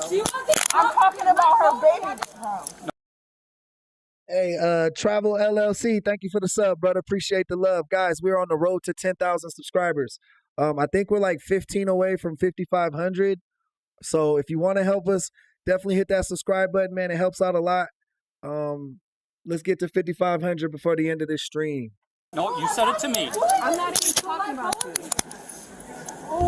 I'm talking about her baby. Hey, Travel LLC, thank you for the sub, brother. Appreciate the love. Guys, we're on the road to 10,000 subscribers. I think we're like 15 away from 5,500. So if you want to help us, definitely hit that subscribe button, man. It helps out a lot. Let's get to 5,500 before the end of this stream. No, you said it to me. I'm not even talking about you.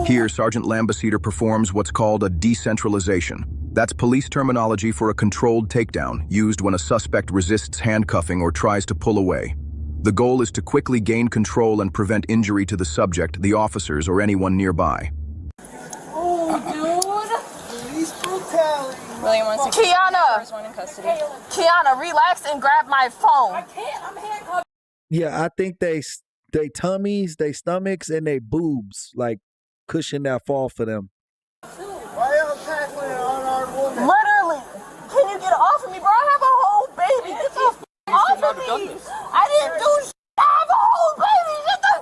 Here, Sergeant Lambaceter performs what's called a decentralization. That's police terminology for a controlled takedown, used when a suspect resists handcuffing or tries to pull away. The goal is to quickly gain control and prevent injury to the subject, the officers, or anyone nearby. William wants to Kiana! one in custody. Kiana, relax and grab my phone. I can't. I'm handcuffed. Yeah, I think they tummies, they stomachs, and they boobs, like cushion that fall for them. Why y'all tackling an unarmed woman? Literally. Can you get off of me, bro? I have a whole baby. Get the off of me. I didn't do shit. I have a whole baby. Get the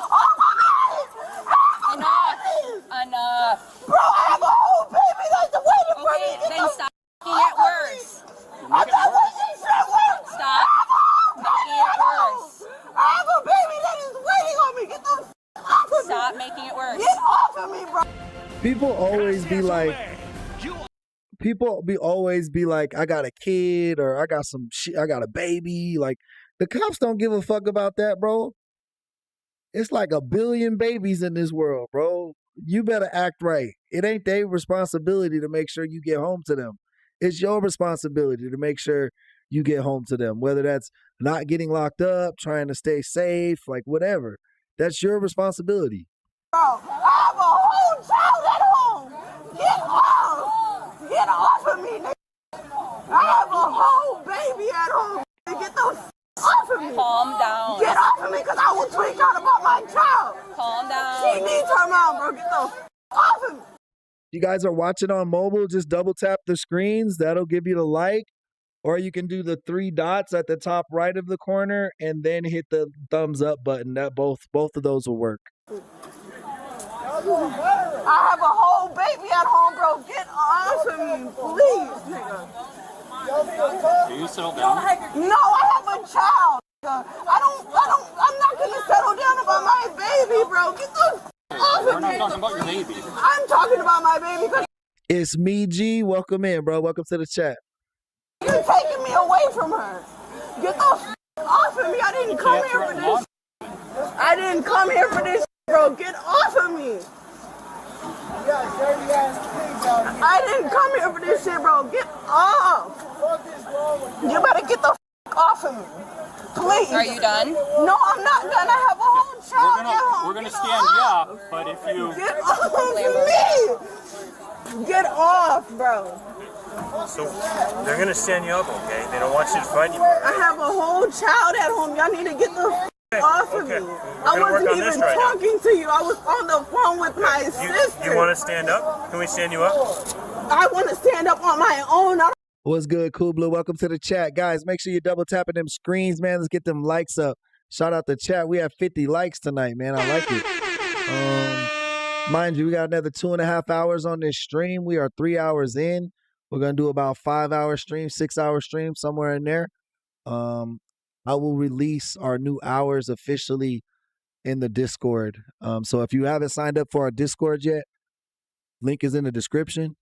off of me. Enough. Bro, I have a whole baby that's waiting for me. Then stop making it worse. I'm not making shit worse. Stop making it worse. I have a baby that is waiting on me. Get the off of me. Stop making it worse. Get off of me, bro. People always be like, I got a kid or I got some shit, I got a baby. Like, the cops don't give a fuck about that, bro. It's like 1 billion babies in this world, bro. You better act right. It ain't their responsibility to make sure you get home to them. It's your responsibility to make sure you get home to them, whether that's not getting locked up, trying to stay safe, like whatever. That's your responsibility. Bro, I have a whole child at home. Get off. Get off of me, nigga. I have a whole baby at home. Get the off of me. Calm down. Get off of me, because I will tweet out about my child. Calm down. She needs her mom, bro. Get the off of me. You guys are watching on mobile, just double tap the screens. That'll give you the like. Or you can do the 3 dots at the top right of the corner and then hit the thumbs up button. That both of those will work. I have a whole baby at home, bro. Get off of me, please, nigga. Do you settle down? No, I have a child. I'm not gonna settle down about my baby, bro. Get the off We're of not me. talking about your baby. I'm talking about my baby because It's me, G. Welcome in, bro. Welcome to the chat. you're taking me away from her. Get the off of me. I didn't come here for this. I didn't come here for this, bro. Get off of me. You got dirty ass pigs out here. I didn't come here for this shit, bro. Get off. What is wrong with you? You better get the off of me. Please. Are you done? No, I'm not done. I have a whole child at home. We're gonna stand you up, but if you Get off of me. Get off, bro. So they're gonna stand you up, okay? They don't want you to fight anymore. I have a whole child at home. Y'all need to get the off of me. I wasn't even talking to you. I was on the phone with my sister. You want to stand up? Can we stand you up? I want to stand up on my own. What's good, Cool Blue? Welcome to the chat. Guys, make sure you're double tapping them screens, man. Let's get them likes up. Shout out the chat. We have 50 likes tonight, man. I like it. Mind you, we got another 2.5 hours on this stream. We are 3 hours in. We're going to do about 5-hour stream, 6-hour stream, somewhere in there. I will release our new hours officially in the Discord. So if you haven't signed up for our Discord yet, link is in the description.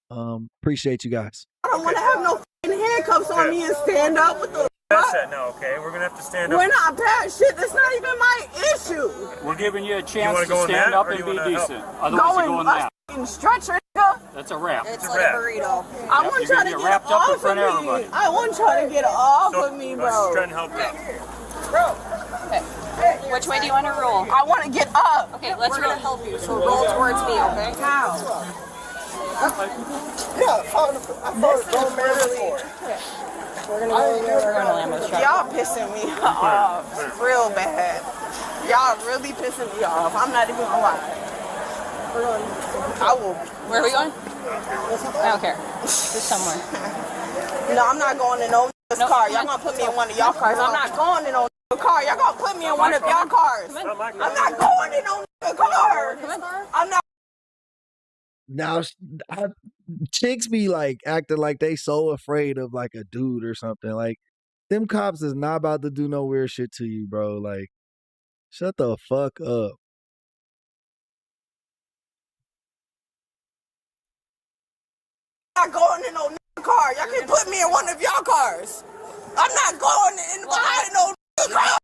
Appreciate you guys. I don't want to have no handcuffs on me and stand up with the. That's that now, okay? We're gonna have to stand up. We're not past shit. That's not even my issue. We're giving you a chance to go in stand that, up or and you be wanna help? decent. Otherwise, you go in that. Stretcher, nigga. That's a wrap. It's like a burrito. I want you're y'all gonna to get get wrapped up in off front of of me. everybody. I want y'all to get off of me, bro. Let's try and help you. Okay. Which way do you want to roll? I want to get up. Okay, let's We're roll. gonna help you, so roll towards me, okay? How? Yeah, don't murder for it. We're gonna Lambo shop. Y'all pissing me off real bad. Y'all really pissing me off. I'm not even gonna lie. I will. Where are we going? I don't care. Just somewhere. No, I'm not going in no car. Y'all gonna put me in one of y'all cars. I'm not going in no car. Y'all gonna put me in one of y'all cars. I'm not going in no car. I'm not. Now, chicks be like acting like they so afraid of like a dude or something. Like, them cops is not about to do no weird shit to you, bro. Like, shut the fuck up. I'm not going in no car. Y'all can put me in one of y'all cars. I'm not going in behind no car.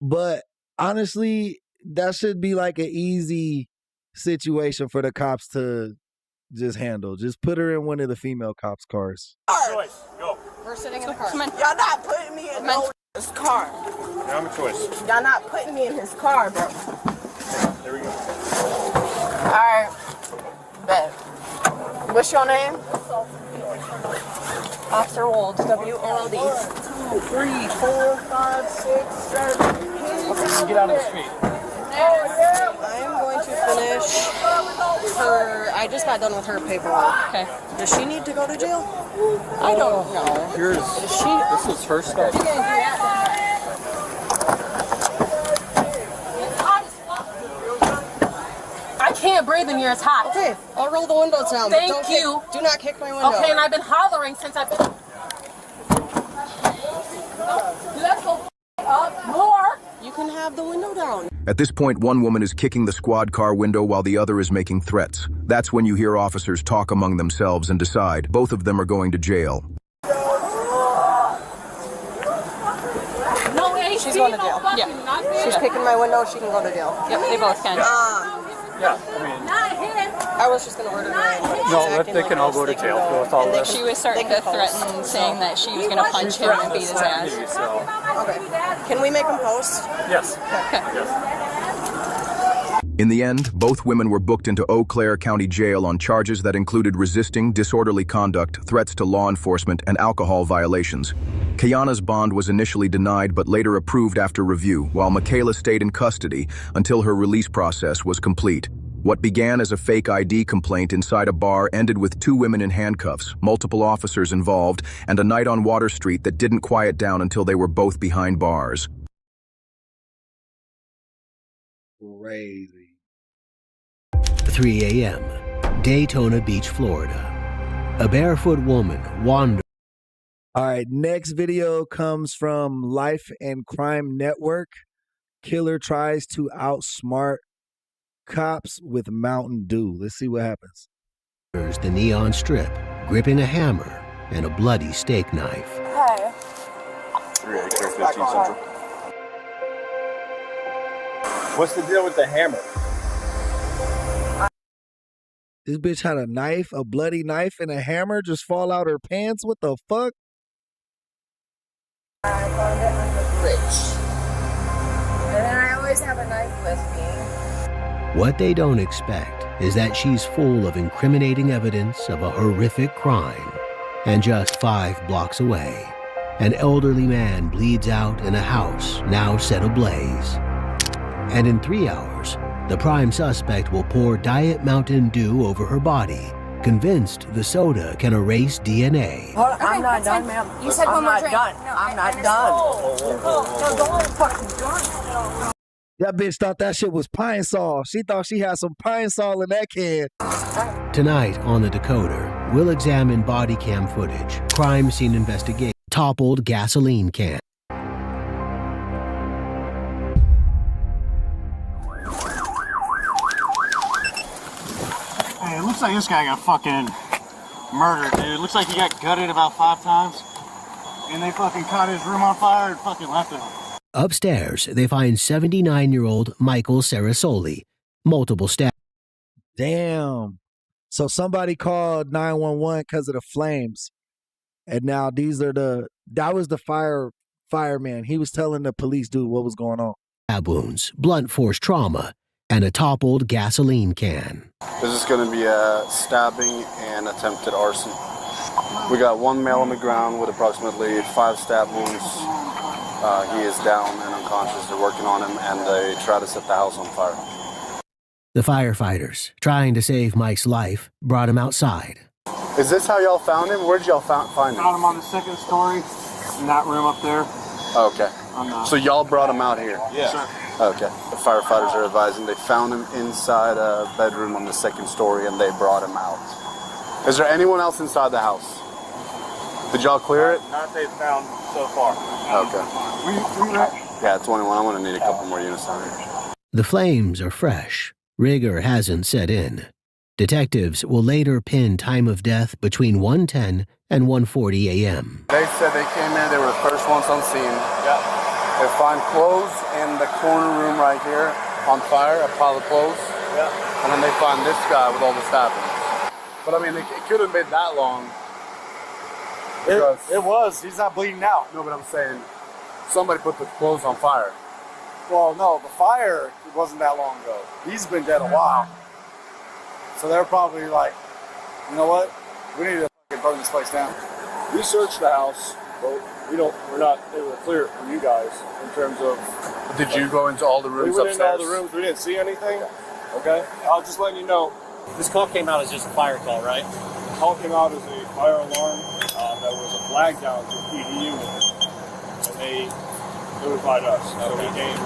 But honestly, that should be like an easy situation for the cops to just handle. Just put her in one of the female cops' cars. Choice. Go. We're sitting in the car. Y'all not putting me in no his car. Now I'm a choice. Y'all not putting me in his car, bro. There we go. Alright. Bet. What's your name? Officer Wold, W-O-L-D. 2, 3, 4, 5, 6, 7, 8. Okay, get out of the street. I'm going to finish her. I just got done with her paperwork. Okay. Does she need to go to jail? I don't know. Here's, this is her stuff. I can't breathe in here. It's hot. Okay, I'll roll the windows down. Thank but you. Do not kick my window. Okay, and I've been hollering since I've been. Let's go up more. You can have the window down. At this point, one woman is kicking the squad car window while the other is making threats. That's when you hear officers talk among themselves and decide both of them are going to jail. No, ain't She's going to jail. Yeah. She's kicking my window. She can go to jail. Yep, they both can. Yeah, I mean, I was just going to order her in. no, they can all go to jail with all this. She was starting to threaten, saying that she was going to punch him and beat his ass. Okay. Can we make him post? Yes. In the end, both women were booked into Eau Claire County Jail on charges that included resisting, disorderly conduct, threats to law enforcement, and alcohol violations. Kayana's bond was initially denied but later approved after review, while Michaela stayed in custody until her release process was complete. What began as a fake ID complaint inside a bar ended with 2 women in handcuffs, multiple officers involved, and a night on Water Street that didn't quiet down until they were both behind bars. Crazy. 3 a.m., Daytona Beach, Florida. A barefoot woman wanders. All right, next video comes from Life and Crime Network. Killer tries to outsmart cops with Mountain Dew. Let's see what happens. The neon strip, gripping a hammer and a bloody steak knife. Hey. 315 Central. What's the deal with the hammer? This bitch had a knife, a bloody knife, and a hammer just fall out her pants. What the fuck? I found it on the bridge. And then I always have a knife with me. What they don't expect is that she's full of incriminating evidence of a horrific crime. And just 5 blocks away, an elderly man bleeds out in a house now set ablaze. And in 3 hours, the prime suspect will pour Diet Mountain Dew over her body, convinced the soda can erase DNA. Hold on, I'm not done, ma'am. You said one more drink. I'm not done. No, don't fucking done. That bitch thought that shit was Pine Sol. She thought she had some Pine Sol in that can. Tonight on The Decoder, we'll examine body cam footage, crime scene investigation, toppled gasoline can. Looks like this guy got fucking murdered, dude. Looks like he got gutted about 5 times. And they fucking caught his room on fire and fucking left him. Upstairs, they find 79-year-old Michael Sarasoli, multiple stab. Damn. So somebody called 911 because of the flames. And now that was the fireman. He was telling the police dude what was going on. Stab wounds, blunt force trauma, and a toppled gasoline can. This is going to be a stabbing and attempted arson. We got one male on the ground with approximately 5 stab wounds. He is down and unconscious. They're working on him, and they try to set the house on fire. The firefighters, trying to save Mike's life, brought him outside. Is this how y'all found him? Where did y'all find him? Found him on the 2nd story in that room up there. Okay. So y'all brought him out here? Yeah. Sure. Okay. The firefighters are advising they found him inside a bedroom on the 2nd story, and they brought him out. Is there anyone else inside the house? Did y'all clear it? Not they've found so far. Okay. Yeah, 21. I'm going to need a couple more units down here. The flames are fresh. Rigor hasn't set in. Detectives will later pin time of death between 1:10 and 1:40 a.m. They said they came in, they were the first ones on scene. Yeah. They find clothes in the corner room right here on fire, a pile of clothes. Yeah. And then they find this guy with all the stabbings. But I mean, it could have been that long. It was. He's not bleeding out. No, but I'm saying somebody put the clothes on fire. Well, no, the fire wasn't that long ago. He's been dead a while. So they're probably like, you know what? We need to fucking burn this place down. We searched the house, but we're not able to clear it from you guys in terms of. Did you go into all the rooms upstairs? We went into all upstairs? the rooms. We didn't see anything. Okay. I'll just letting you know. This call came out as just a fire call, right? The call came out as a fire alarm. That was a flag down to the PD unit, and they notified us. So we came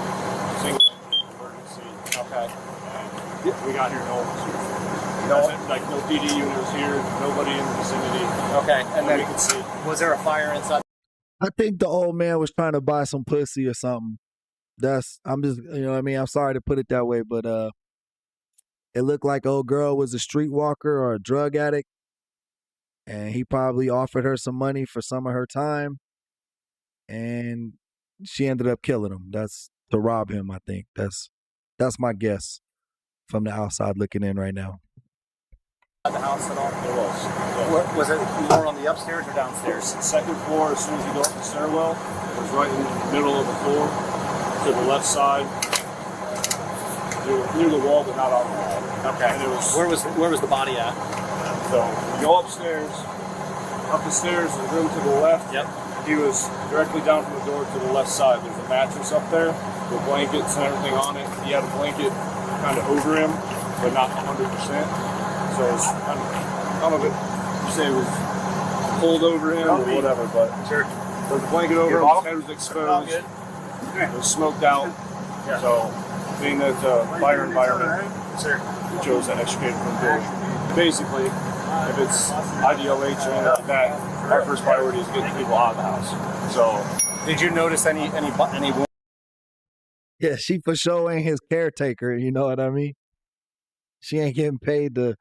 single emergency. Okay. And we got here no PD unit was here. Nobody in the vicinity. Okay. And then we could see. Was there a fire inside? I think the old man was trying to buy some pussy or something. I'm just, you know what I mean? I'm sorry to put it that way, but it looked like old girl was a streetwalker or a drug addict. And he probably offered her some money for some of her time. And she ended up killing him. That's to rob him, I think. That's my guess from the outside looking in right now. The house at all? There was. Was it more on the upstairs or downstairs? 2nd floor, as soon as you go up the stairwell, it was right in the middle of the floor, to the left side. Near the wall, but not on the wall. Okay. And it was, where was the body at? So you go upstairs, up the stairs, the room to the left. Yep. He was directly down from the door to the left side. There's a mattress up there with blankets and everything on it. He had a blanket kind of over him, but not 100%. So it's some of it, you say it was pulled over him or whatever, but there was a blanket over him, his head was exposed, it was smoked out. Yeah. So being that it's a fire environment, we chose to extricate him from the building. Basically, if it's IDLH or anything like that, our first priority is getting people out of the house. So, did you notice any? Yeah, she for sure ain't his caretaker. You know what I mean? She ain't getting paid to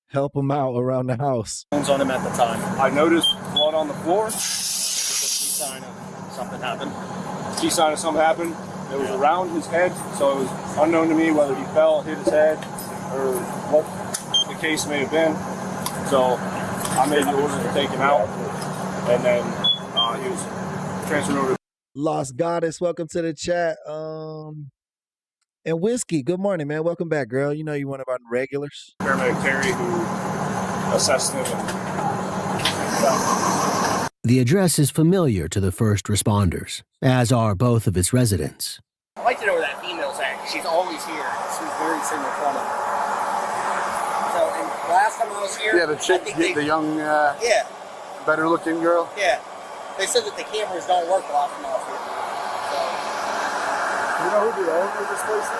help him out around the house. Bones on him at the time. I noticed blood on the floor. Was a key sign of something happened. Key sign of something happened. It was around his head, so it was unknown to me whether he fell, hit his head, or what the case may have been. So I made the order to take him out, and then he was transferred over. Lost Goddess, welcome to the chat. And Whiskey, good morning, man. Welcome back, girl. You know you one of our regulars. Paramedic Terry, who assessed him. The address is familiar to the first responders, as are both of its residents. I'd like to know where that female's at. She's always here. She's very single funny. So, and last time I was here, yeah, the chick, the young, better looking girl. Yeah, they said that the cameras don't work last time I was here. You know who the owner of this place is?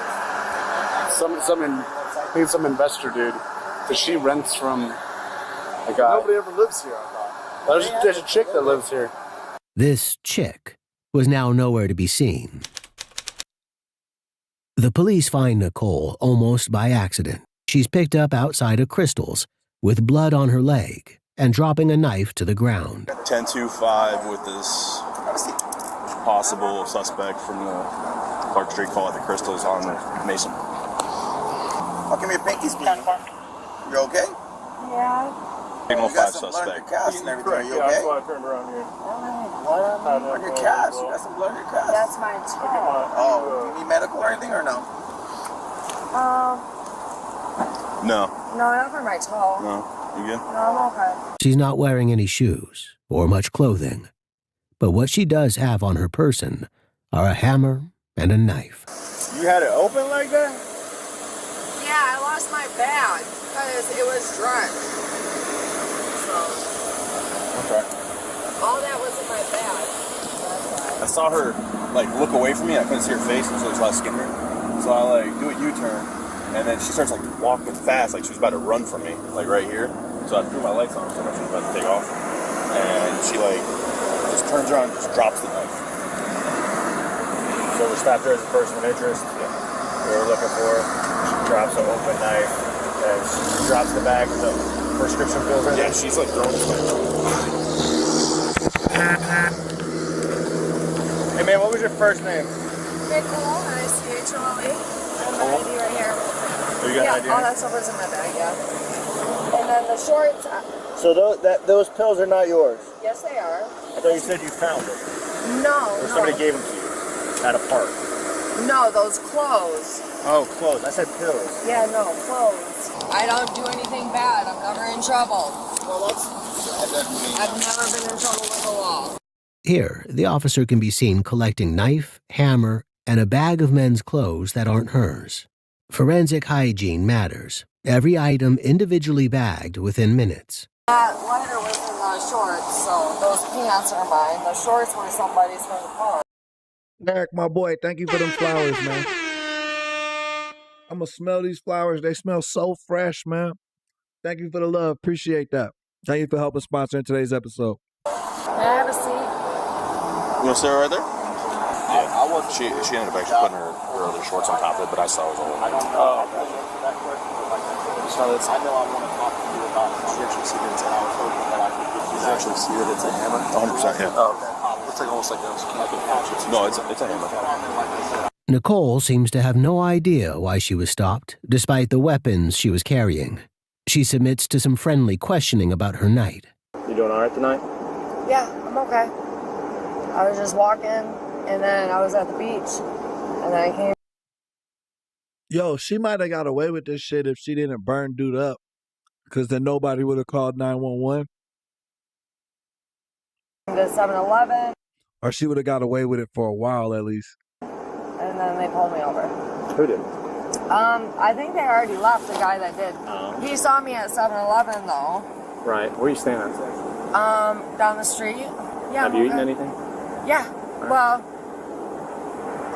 I think it's some investor dude. Because she rents from a guy. Nobody ever lives here, I thought. There's a chick that lives here. This chick was now nowhere to be seen. The police find Nicole almost by accident. She's picked up outside of Crystal's with blood on her leg and dropping a knife to the ground. 10-2-5 with this possible suspect from the Clark Street call at the Crystals on Mason. Oh, give me a pinky spin. You okay? Yeah. Signal You got 5 some blood in your suspect. cast and everything. Are you Yeah, that's okay? why I turned around here. Blood on your cast. You got some blood in your cast. That's my toe. Oh, do you need medical or anything or no? No. No, not for my toe. No. You good? No, I'm okay. She's not wearing any shoes or much clothing, but what she does have on her person are a hammer and a knife. You had it open like that? Yeah, I lost my bag because it was drenched. So, Okay. all that was in my bag. I saw her like look away from me. I couldn't see her face, so there's a lot of skin here. So I like do a U-turn, and then she starts like walking fast, like she was about to run from me, like right here. So I threw my lights on, so she was about to take off, and she like just turns around, and just drops the knife. So we stopped her as a person of interest. Yeah. We were looking for her. She drops an open knife, and she drops the bag with the prescription pills in it. Yeah, she's like throwing this knife. Hey man, what was your first name? Nicole, Nice-to-meet-you, and my ID right here. Oh, you got Yeah, an ID? all that stuff was in my bag, yeah. And then the shorts, So those pills are not yours? yes they are. I thought you said you found them. No, Or no. somebody gave them to you at a park. No, those clothes. Oh, clothes. I said pills. Yeah, no, clothes. I don't do anything bad. I'm never in trouble. Well, I've never been in trouble with the law. Here, the officer can be seen collecting knife, hammer, and a bag of men's clothes that aren't hers. Forensic hygiene matters. Every item individually bagged within minutes. That lighter was in the shorts, so those pants are mine. The shorts were somebody's from the car. Eric, my boy, thank you for them flowers, man. I'm gonna smell these flowers. They smell so fresh, man. Thank you for the love. Appreciate that. Thank you for helping sponsor in today's episode. May I have a seat? You want to sit right there? Yeah. I wasn't. She ended up actually putting her other shorts on top of it, but I saw it was all. Oh, so it's, I know I want to talk to you about it. Did you actually see that it's an hour total that I can give you? Did you actually see that it's a hammer? 100%, yeah. Oh, okay. It's like almost like a No, it's a hammer. Nicole seems to have no idea why she was stopped, despite the weapons she was carrying. She submits to some friendly questioning about her night. You doing all right tonight? Yeah, I'm okay. I was just walking, and then I was at the beach, and then I came Yo, she might have got away with this shit if she didn't burn dude up, because then nobody would have called 911, to 7-Eleven, or she would have got away with it for a while at least. and then they pulled me over. Who did? I think they already left, the guy that did. Oh. He saw me at 7-Eleven, though. Right. Where are you staying at? Down the street. Yeah. Have you eaten anything? Yeah. Well,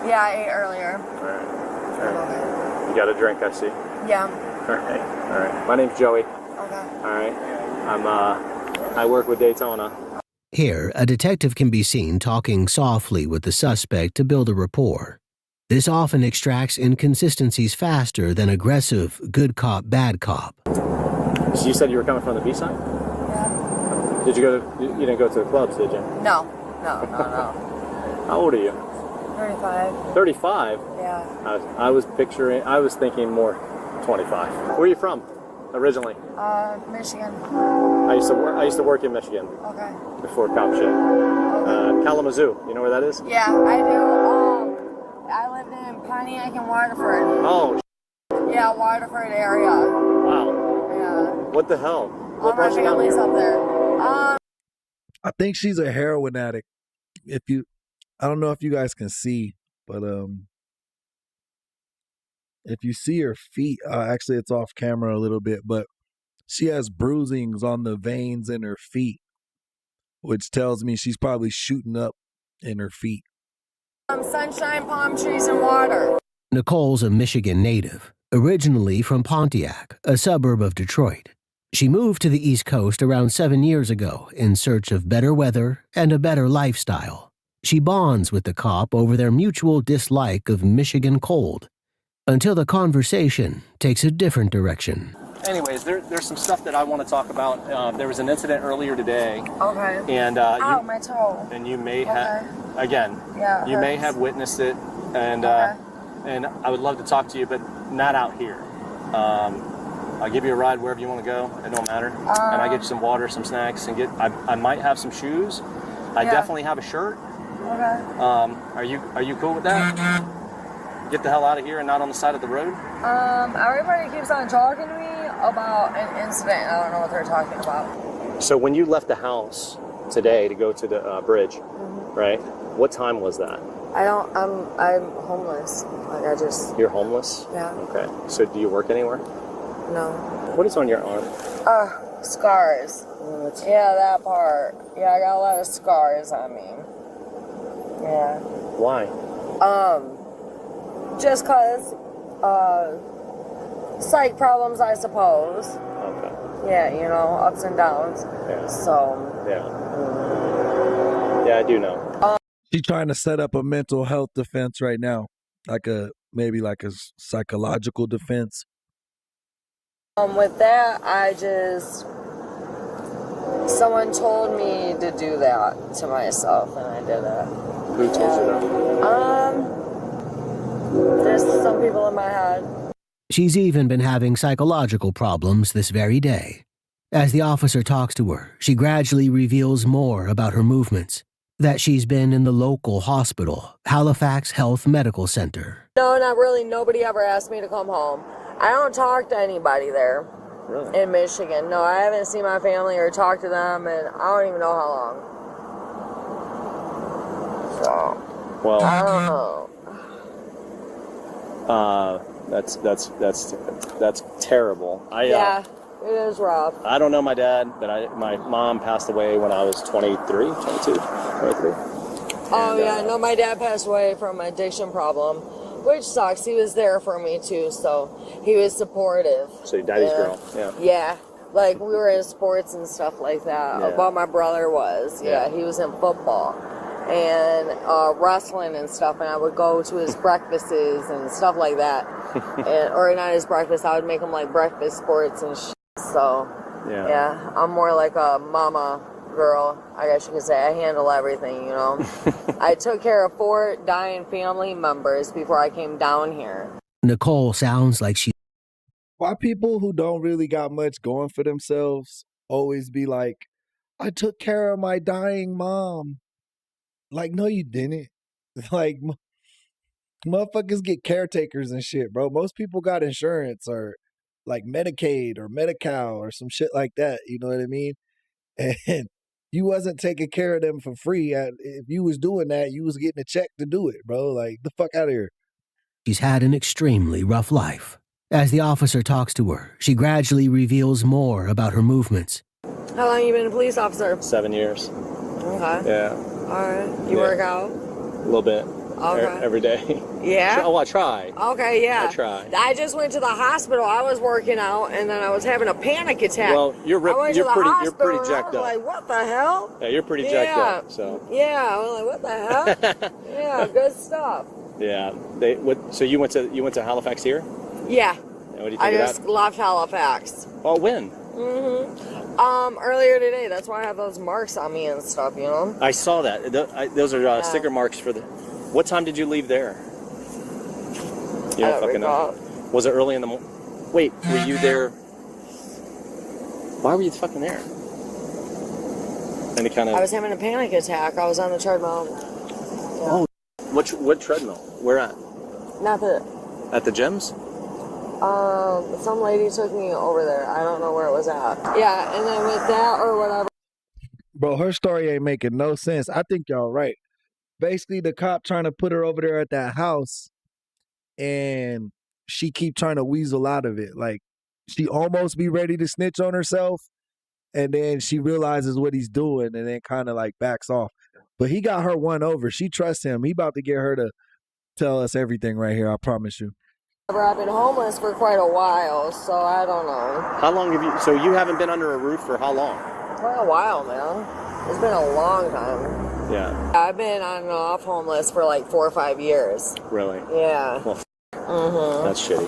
yeah, I ate earlier. All right. All right. You got a drink, I see. Yeah. All right. All right. My name's Joey. Okay. All right. I work with Daytona. Here, a detective can be seen talking softly with the suspect to build a rapport. This often extracts inconsistencies faster than aggressive good cop, bad cop. So you said you were coming from the B-side? Yeah. Did you go to, you didn't go to the clubs, did you? No. No. How old are you? 35. 35? Yeah. I was thinking more 25. Where are you from, originally? Michigan. I used to work in Michigan. Okay. Before cop shit. Kalamazoo, you know where that is? Yeah, I do. I lived in Pontiac and Waterford. Oh, Yeah, Waterford area. wow. Yeah. What the hell? All my family's up there. I think she's a heroin addict. I don't know if you guys can see, but if you see her feet, actually it's off camera a little bit, but she has bruisings on the veins in her feet, which tells me she's probably shooting up in her feet. Sunshine, palm trees, and water. Nicole's a Michigan native, originally from Pontiac, a suburb of Detroit. She moved to the East Coast around 7 years ago in search of better weather and a better lifestyle. She bonds with the cop over their mutual dislike of Michigan cold until the conversation takes a different direction. Anyways, there's some stuff that I want to talk about. There was an incident earlier today. Okay. And ow, my toe. And you may have, again, Yeah, you may have witnessed it, and I would love to talk to you, but not out here. I'll give you a ride wherever you want to go. It don't matter. And I get you some water, some snacks, and I might have some shoes. I definitely have a shirt. Okay. Are you cool with that? Get the hell out of here and not on the side of the road. Everybody keeps on talking to me about an incident. I don't know what they're talking about. So when you left the house today to go to the bridge, right? What time was that? I'm homeless. Like I just. You're homeless? Yeah. Okay. So do you work anywhere? No. What is on your arm? Scars. Yeah, that part. Yeah, I got a lot of scars on me. Yeah. Why? Just cause, psych problems, I suppose. Okay. Yeah, you know, ups and downs. Yeah. So. Yeah. Yeah, I do know. She's trying to set up a mental health defense right now, maybe like a psychological defense. With that, someone told me to do that to myself, and I did it. Who told you that? There's some people in my head. She's even been having psychological problems this very day. As the officer talks to her, she gradually reveals more about her movements. That she's been in the local hospital, Halifax Health Medical Center. No, not really. Nobody ever asked me to come home. I don't talk to anybody there. Really? In Michigan. No, I haven't seen my family or talked to them, and I don't even know how long. So, well, I don't know. That's terrible. Yeah, it is rough. I don't know my dad, but my mom passed away when I was 23. Oh, yeah, no, my dad passed away from an addiction problem, which sucks. He was there for me, too, so he was supportive. So your daddy's girl, yeah. Yeah, like we were in sports and stuff like that. Yeah. Well, my brother was. Yeah, he was in football and wrestling and stuff, and I would go to his breakfasts and stuff like that. Or not his breakfast, I would make him like breakfast sports and shit. So, yeah, I'm more like a mama girl, I guess you could say. I handle everything, you know. I took care of 4 dying family members before I came down here. Nicole sounds like she... Why people who don't really got much going for themselves always be like, I took care of my dying mom. Like, no, you didn't. Like, motherfuckers get caretakers and shit, bro. Most people got insurance or like Medicaid or Medi-Cal or some shit like that. You know what I mean? And you wasn't taking care of them for free. If you was doing that, you was getting a check to do it, bro. Like, the fuck out of here. She's had an extremely rough life. As the officer talks to her, she gradually reveals more about her movements. How long you been a police officer? 7 years. Okay. Yeah. All right. You work out? A little bit. Okay. Every day. Yeah? Oh, I try. Okay, yeah. I try. I just went to the hospital. I was working out, and then I was having a panic attack. Well, you're pretty jacked up. Like, what the hell? Yeah, you're pretty jacked up. So. Yeah, I was like, what the hell? Yeah, good stuff. Yeah. So you went to Halifax here? Yeah. And what do you think I of just left Halifax. Oh, when? Earlier today. That's why I have those marks on me and stuff, you know? I saw that. Those are sticker marks for the... What time did you leave there? You don't fucking know. Was it early in the morning? Wait, were you there? Why were you fucking there? Any kind of... I was having a panic attack. I was on the treadmill. Yeah. Oh, what treadmill? Where at? At the gyms? Some lady took me over there. I don't know where it was at. Yeah, and then with that or whatever. Bro, her story ain't making no sense. I think y'all right. Basically, the cop trying to put her over there at that house, and she keep trying to weasel out of it. Like, she almost be ready to snitch on herself, and then she realizes what he's doing, and then kind of like backs off. But he got her won over. She trusts him. He about to get her to tell us everything right here. I promise you. I've been homeless for quite a while, so I don't know. How long have you... So you haven't been under a roof for how long? Quite a while, man. It's been a long time. Yeah. I've been on and off homeless for like 4 or 5 years. Really? Yeah. Well, That's shitty.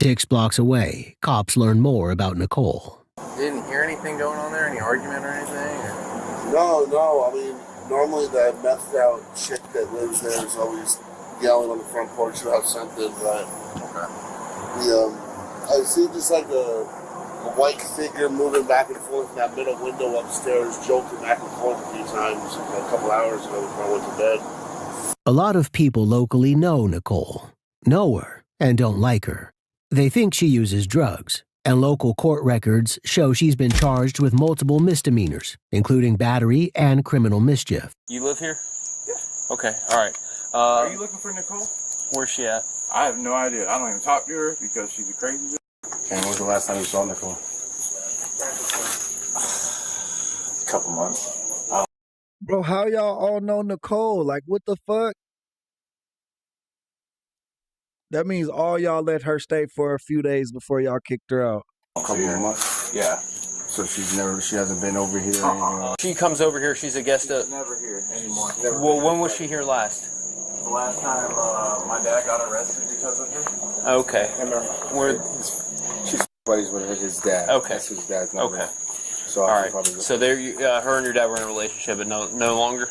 6 blocks away, cops learn more about Nicole. Didn't hear anything going on there? Any argument or anything? Or? No. I mean, normally that methed out chick that lives there is always yelling on the front porch about something, but I see just like a white figure moving back and forth in that middle window upstairs, joking back and forth a few times a couple hours ago before I went to bed. A lot of people locally know Nicole, know her, and don't like her. They think she uses drugs, and local court records show she's been charged with multiple misdemeanors, including battery and criminal mischief. You live here? Yeah. Okay, all right. Are you looking for Nicole? Where's she at? I have no idea. I don't even talk to her because she's a crazy bitch. And when was the last time you saw Nicole? A couple months. Bro, how y'all all know Nicole? Like, what the fuck? That means all y'all let her stay for a few days before y'all kicked her out. A couple of months? Yeah. So she hasn't been over here anymore? She comes over here, she's a guest at... She's never here anymore. Well, when was she here last? The last time my dad got arrested because of her. Okay. She's buddies with his dad. Okay. That's his dad's number. Okay. So all right. So there, her and your dad were in a relationship, but no longer.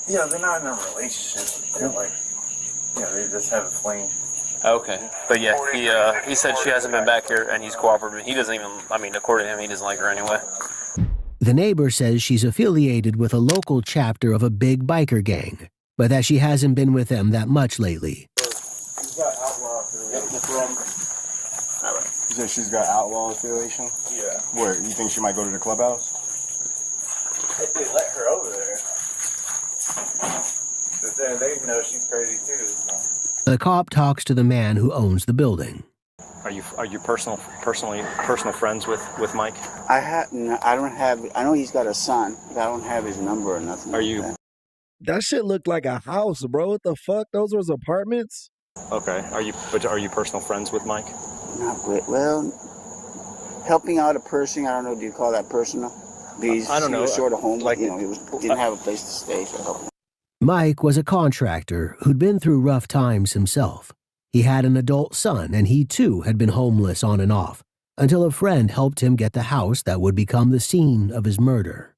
Yeah, they're not in a relationship. They're like, they just have a fling. Okay. But he said she hasn't been back here, and he's cooperative. He doesn't even. I mean, according to him, he doesn't like her anyway. The neighbor says she's affiliated with a local chapter of a big biker gang, but that she hasn't been with them that much lately. She's got outlaw affiliation. You said she's got outlaw affiliation? Yeah. Where, you think she might go to the clubhouse? If they let her over there. But then they know she's crazy too. So. The cop talks to the man who owns the building. Are you personal friends with Mike? I don't have. I know he's got a son, but I don't have his number or nothing. Are you? That shit looked like a house, bro. What the fuck? Those was apartments? Okay. Are you personal friends with Mike? Not great. Well, helping out a person, I don't know, do you call that personal? Because I don't know. He was short of home, like, he didn't have a place to stay, so helping. Mike was a contractor who'd been through rough times himself. He had an adult son, and he too had been homeless on and off, until a friend helped him get the house that would become the scene of his murder.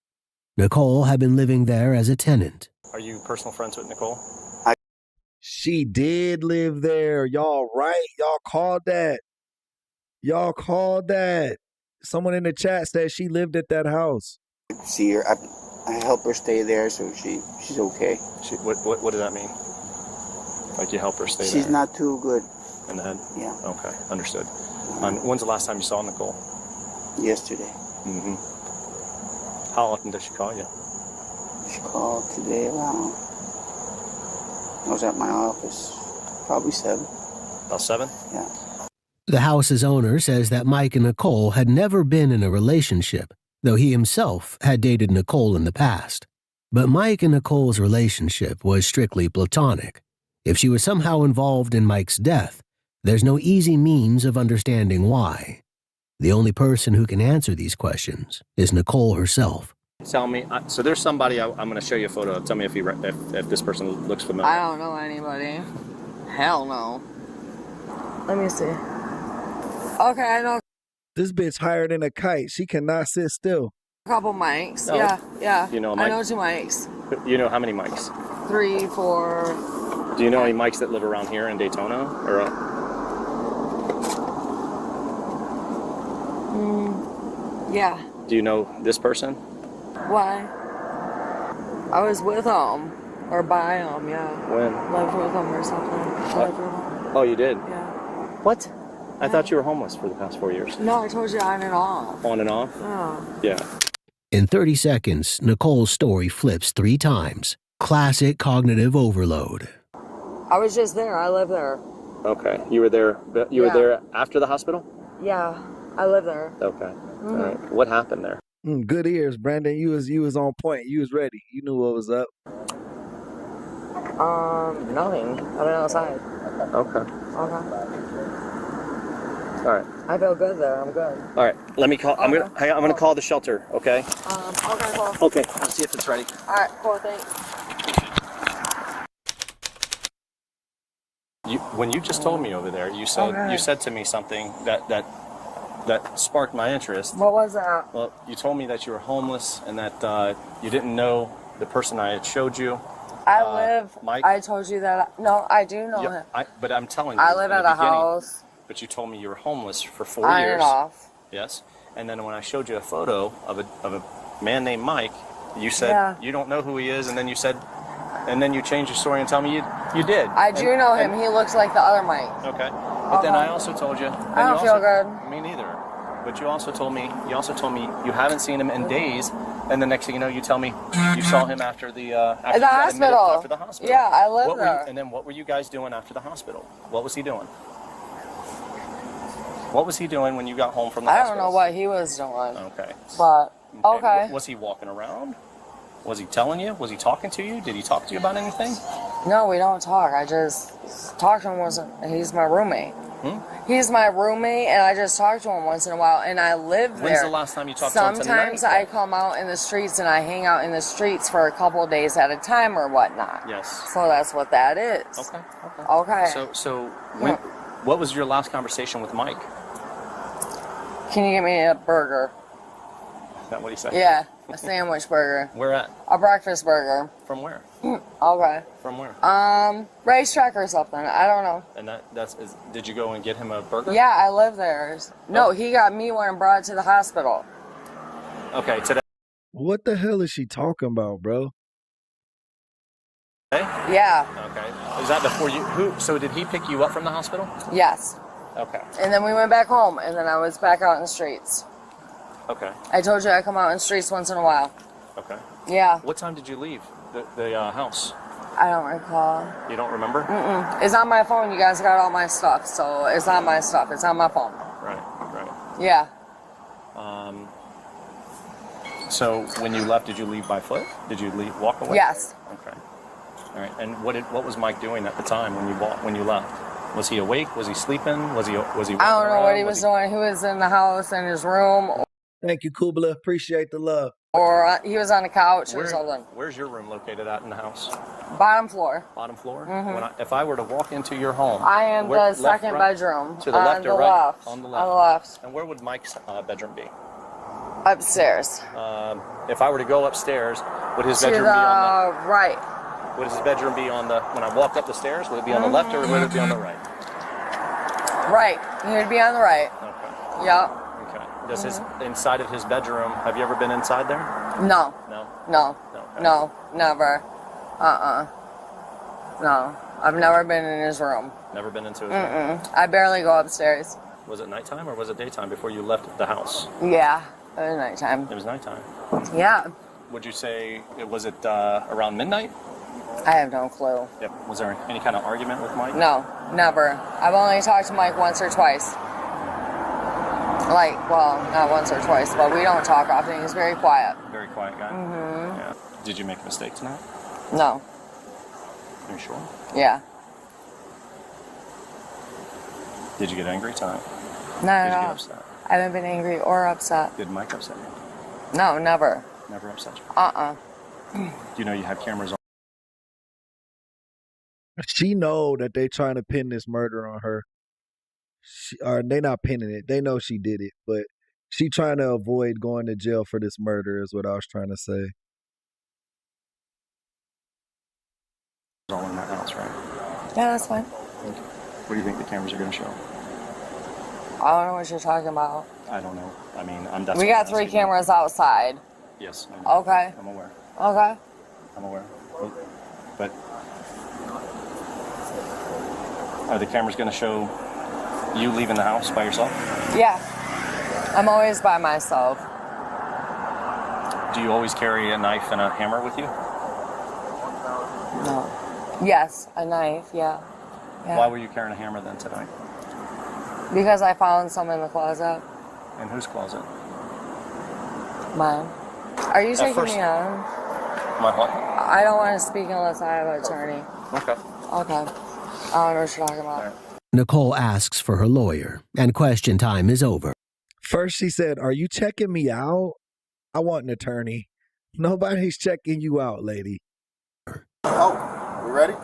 Nicole had been living there as a tenant. Are you personal friends with Nicole? She did live there. Y'all right? Y'all called that. Someone in the chat said she lived at that house. See her. I help her stay there, so she's okay. What does that mean? Like you help her stay there? She's not too good. In the head? Yeah. Okay, understood. When's the last time you saw Nicole? Yesterday. How often does she call you? She called today around. I was at my office, probably 7. About 7? Yeah. The house's owner says that Mike and Nicole had never been in a relationship, though he himself had dated Nicole in the past. But Mike and Nicole's relationship was strictly platonic. If she was somehow involved in Mike's death, there's no easy means of understanding why. The only person who can answer these questions is Nicole herself. Tell me, so there's somebody I'm going to show you a photo of. Tell me if this person looks familiar. I don't know anybody. Hell no. Let me see. Okay, I know This bitch higher than a kite. She cannot sit still. a couple mics. Oh. Yeah. You know a mic? I know 2 mics. You know how many mics? 3, 4. Do you know any mics that live around here in Daytona? Or Yeah. do you know this person? Why? I was with him. Or by him, yeah. When? Lived with him or something. Lived with him. Oh, you did? Yeah. What? I thought you were homeless for the past 4 years. No, I told you on and off. On and off? Yeah. Yeah. In 30 seconds, Nicole's story flips 3 times. Classic cognitive overload. I was just there. I live there. Okay. You were there. You were there after the hospital? Yeah, I live there. Okay. All right. What happened there? Good ears, Brandon. You was on point. You was ready. You knew what was up. Nothing. I've been outside. Okay. All right. I feel good there. I'm good. All right. Let me call. I'm gonna call the shelter. Okay. Okay, cool. Okay. I'll see if it's ready. All right, cool. Thanks. When you just told me over there, you said to me something that sparked my interest. What was that? Well, you told me that you were homeless and that you didn't know the person I had showed you. Mike. I told you that. No, I do know him. But I'm telling you, I live at a house. But you told me you were homeless for 4 on years. and off. Yes. And then when I showed you a photo of a man named Mike, you said you don't know who he is, and then you said, and then you changed your story and tell me you did. I do know him. He looks like the other Mike. Okay. But then I also told you. I don't feel good. Me neither. But you also told me you haven't seen him in days, and the next thing you know, you tell me you saw him after the hospital. After the hospital. Yeah, I live there. And then what were you guys doing after the hospital? What was he doing? What was he doing when you got home from the hospital? I don't know what he was doing. Okay. But okay. Was he walking around? Was he telling you? Was he talking to you? Did he talk to you about anything? No, we don't talk. I just talk to him he's my roommate. He's my roommate, and I just talk to him once in a while, and I live there. When's the last time you talked to him? Sometimes I come out in the streets, and I hang out in the streets for a couple of days at a time or whatnot. Yes. So that's what that is. Okay. So what was your last conversation with Mike? Can you get me a burger? Is that what he said? Yeah, a sandwich burger. Where at? A breakfast burger. From where? Okay. From where? Racetrack or something. I don't know. And did you go and get him a burger? Yeah, I live there. No, he got me one and brought it to the hospital. Okay, today. What the hell is she talking about, bro? Yeah. Okay. Is that before you? So did he pick you up from the hospital? Yes. Okay. And then we went back home, and then I was back out in the streets. Okay. I told you I come out in the streets once in a while. Okay. Yeah. What time did you leave the house? I don't recall. You don't remember? Mm-mm. It's on my phone. You guys got all my stuff, so it's on my stuff. It's on my phone. Right. Yeah. So when you left, did you leave by foot? Did you walk away? Yes. Okay. All right. And what was Mike doing at the time when you left? Was he awake? Was he sleeping? Was he? I don't know what he was doing. He was in the house in his room. Thank you, Kubla. Appreciate the love. Or he was on the couch or something. Where's your room located at in the house? Bottom floor. Bottom floor? Mm-hmm. If I were to walk into your home... I am the second bedroom. To the left or right? On the left. On the left. And where would Mike's bedroom be? Upstairs. If I were to go upstairs, would his bedroom be on the... right. Would his bedroom be on the... When I walked up the stairs, would it be on the left or would it be on the right? Right. He would be on the right. Okay. Yep. Does his inside of his bedroom? Have you ever been inside there? No. No. No. Okay. No. Never. No. I've never been in his room. Never been into his room. I barely go upstairs. Was it nighttime or was it daytime before you left the house? Yeah, it was nighttime. It was nighttime. Yeah. Would you say was it around midnight? I have no clue. Yep. Was there any kind of argument with Mike? No, never. I've only talked to Mike once or twice. Not once or twice, but we don't talk often. He's very quiet. Very quiet guy? Mm-hmm. Yeah. Did you make a mistake tonight? No. Are you sure? Yeah. Did you get angry tonight? Not at all. Did you get upset? I haven't been angry or upset. Did Mike upset you? No, never. Never upset you? Do you know you have cameras on? She know that they trying to pin this murder on her. Or they not pinning it. They know she did it, but she trying to avoid going to jail for this murder is what I was trying to say. All in that house, right? Yeah, that's fine. What do you think the cameras are going to show? I don't know what you're talking about. I don't know. I mean, we got 3 cameras outside. Yes. Okay. I'm aware. Okay. I'm aware. But are the cameras going to show you leaving the house by yourself? Yeah. I'm always by myself. Do you always carry a knife and a hammer with you? No. Yes, a knife, yeah. Why were you carrying a hammer then tonight? Because I found some in the closet. In whose closet? Mine. Are you taking me on? My what? I don't want to speak unless I have an attorney. Okay. Okay. I don't know what you're talking about. Nicole asks for her lawyer, and question time is over. First she said, "Are you checking me out? I want an attorney." Nobody's checking you out, lady. Oh, we ready?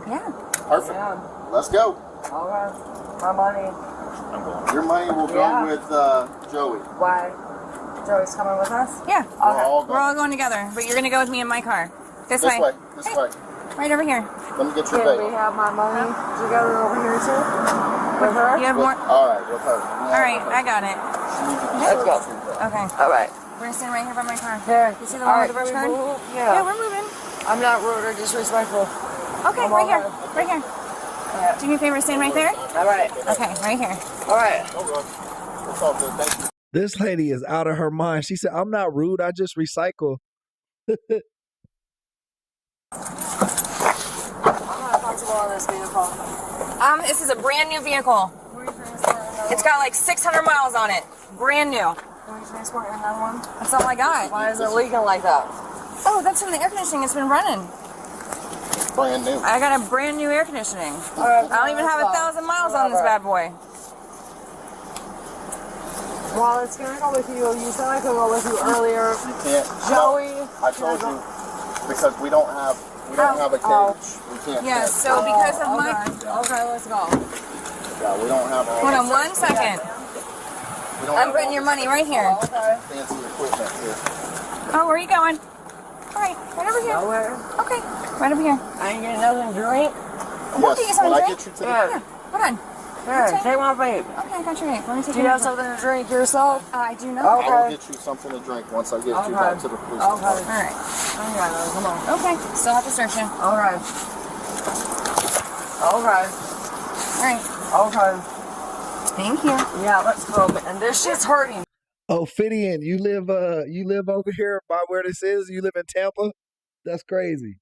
Yeah. Perfect. Yeah. Let's go. All right. My money. Your money will go with Joey. Why? Joey's coming with us? Yeah. Okay. We're all going together, but you're going to go with me in my car. This way. This way. Right over here. Let me get your Can bag. we have my money together over here too? With her? You have more? All right, with her. All right, I got it. Let's go. Okay. All right. We're going to stand right here by my car. Here. You see the All one right, with the push are we card? moving? Yeah. Yeah, we're moving. I'm not rude or disrespectful. Okay, I'm right all here. Right here. Do me a favor, stand right there. All right. Okay, right here. All right. It's all good. Thank you. This lady is out of her mind. She said, I'm not rude. I just recycle. On this vehicle. This is a brand new vehicle. It's got like 600 miles on it. Brand new. Can we transport another one? That's all I got. Why is it leaking like that? Oh, that's from the air conditioning. It's been running. Brand new. I got a brand new air conditioning. Right, I don't even have 1,000 miles on this bad boy. Well, it's gonna go with you. You said I could go with you earlier. You can't. Joey. No, I told you because we don't have a cage. We can't. Yes, so because of my... Okay, let's go. Yeah, we don't have all Hold on 1 second. we don't I'm have putting all your this money right here. fancy equipment here. Oh, where are you going? All right, right over here. Nowhere. Okay, right over here. I ain't getting nothing to drink. We'll get you something when to I drink. get you to the Yeah, hold on. Here, take my vape. Okay, I got your vape. Let me take Do you have something to drink yourself? I do not. Okay. I'll get you something to drink once I get you back to the police Okay. department. All right. I got it. Come on. Okay, still have to search you. All right. Okay. All right. Okay. Thank you. Yeah, let's go. And this shit's hurting. Oh, Fidian, you live over here by where this is? You live in Tampa? That's crazy.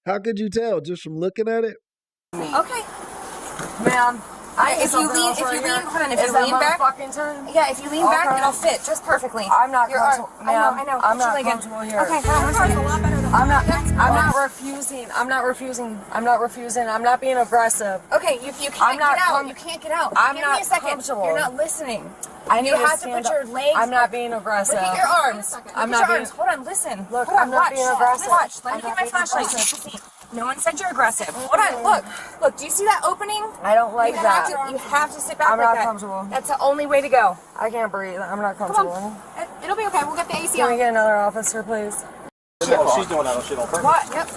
How could you tell? Just from looking at it? Okay. Man, If you lean back, yeah, if you lean back, it'll fit just perfectly. I'm not Your comfortable. arm. Ma'am, I know. I'm Put your not leg in. comfortable here. Okay, a lot better than I'm not refusing. I'm not refusing. I'm not being aggressive. Okay, you can't get out. You can't get out. I'm Give not me a second. comfortable. You're not listening. I need you to have to stand put your up. legs. I'm not being aggressive. Look at your arms. I'm Look not at your being. arms. Hold on, listen. Look, Hold on, I'm not watch. being aggressive. Watch. Let I'm me get not my being flashlight so you aggressive. can see. No one said you're aggressive. Hold on, look. Do you see that opening? I don't like that. You have to sit back I'm like not that. comfortable. That's the only way to go. I can't breathe. I'm not Come comfortable. on. It'll be okay. We'll get the AC Can we on. get another officer, please? Oh, she's doing that shit on purpose. What? Yep.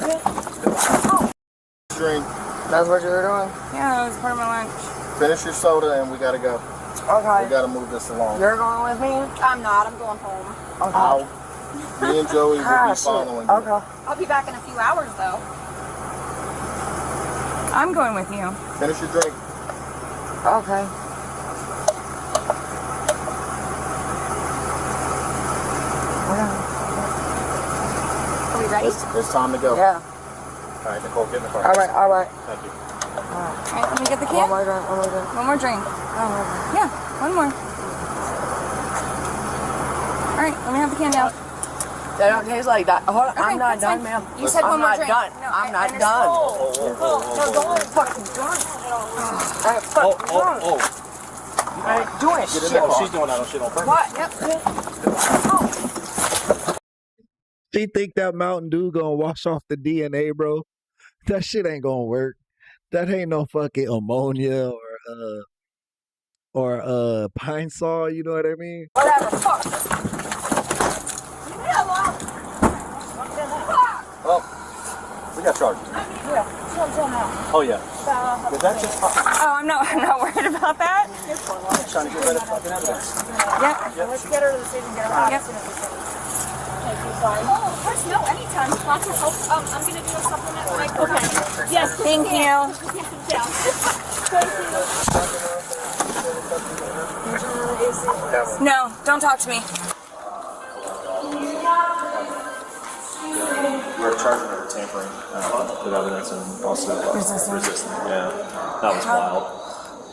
Drink. That's what you were doing? Yeah, it was part of my lunch. Finish your soda and we gotta go. Okay. We gotta move this along. You're going with me? I'm not. I'm going home. Okay. Me and Joey will be Shit. following you. Okay. I'll be back in a few hours though. I'm going with you. Finish your drink. Okay. Are we ready? It's time to go. Yeah. All right, Nicole, get in the car. All right. All right. Thank you. All right, let me get the can. One more drink. One more drink. One more drink. Yeah, one more. All right, let me have the can now. They don't taste like that. Hold on. Okay, I'm not that's done, fine. ma'am. You said I'm one more not drink. done. No, I'm not I done. No, don't fucking drunk. I'm fucking drunk. I ain't doing Get in shit. the car. She's doing that shit on purpose. What? Yep. She think that Mountain Dew gonna wash off the DNA, bro. That shit ain't gonna work. That ain't no fucking ammonia or pine saw, you know what I mean? Whatever. Fuck. Oh, we got charges. Yeah. Oh yeah. Did that just Oh, I'm not worried about that. trying to get rid of fucking evidence? Yep. Let's get her to the station and get her out as soon as we finish. Oh, of course, no, anytime. Lots of help. I'm going to do a supplement when I come back. Yes, Thank you. No, don't talk to me. We're charging her with tampering with evidence and also resisting. Yeah, that was wild.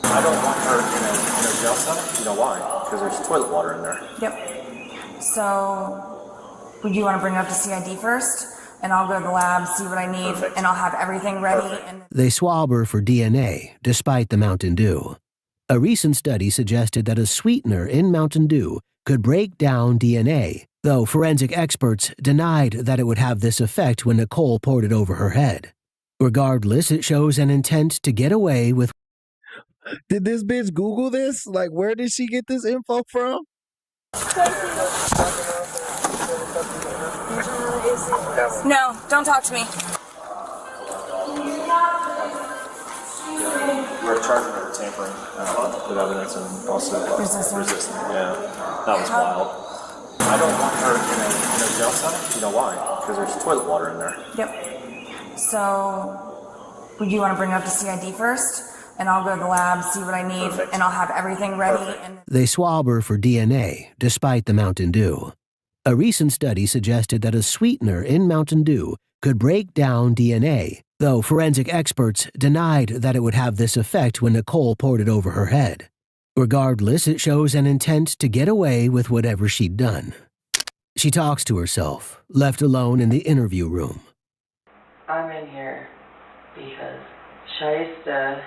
I don't want her in a jail cell. You know why? Because there's toilet water in there. Yep. So, would you want to bring it up to CID first? And I'll go to the lab, see what I need, Perfect. and I'll have everything ready. And They swab her for DNA, despite the Mountain Dew. A recent study suggested that a sweetener in Mountain Dew could break down DNA, though forensic experts denied that it would have this effect when Nicole poured it over her head. Regardless, it shows an intent to get away with. Did this bitch Google this? Like, where did she get this info from? No, don't talk to me. We're charging her with tampering with evidence and also resisting. Yeah, that was wild. I don't want her in a jail cell. You know why? Because there's toilet water in there. Yep. So, would you want to bring it up to CID first? And I'll go to the lab, see what I need, and I'll have everything ready. And They swab her for DNA, despite the Mountain Dew. A recent study suggested that a sweetener in Mountain Dew could break down DNA, though forensic experts denied that it would have this effect when Nicole poured it over her head. Regardless, it shows an intent to get away with whatever she'd done. She talks to herself, left alone in the interview room. I'm in here because Shaista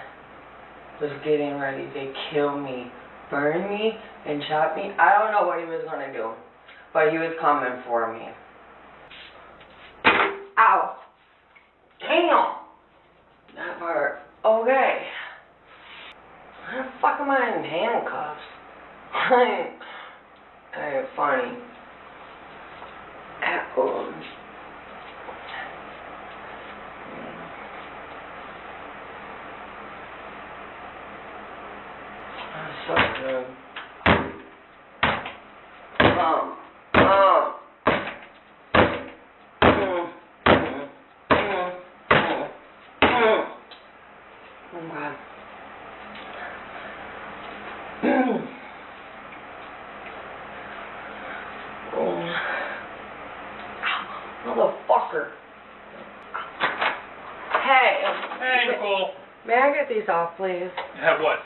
was getting ready to kill me, burn me, and chop me. I don't know what he was going to do, but he was coming for me. Ow! Damn! That part. Okay. Why the fuck am I in handcuffs? Hey, funny. That's so good. Motherfucker. Hey. Hey, Nicole. May I get these off, please? Have what?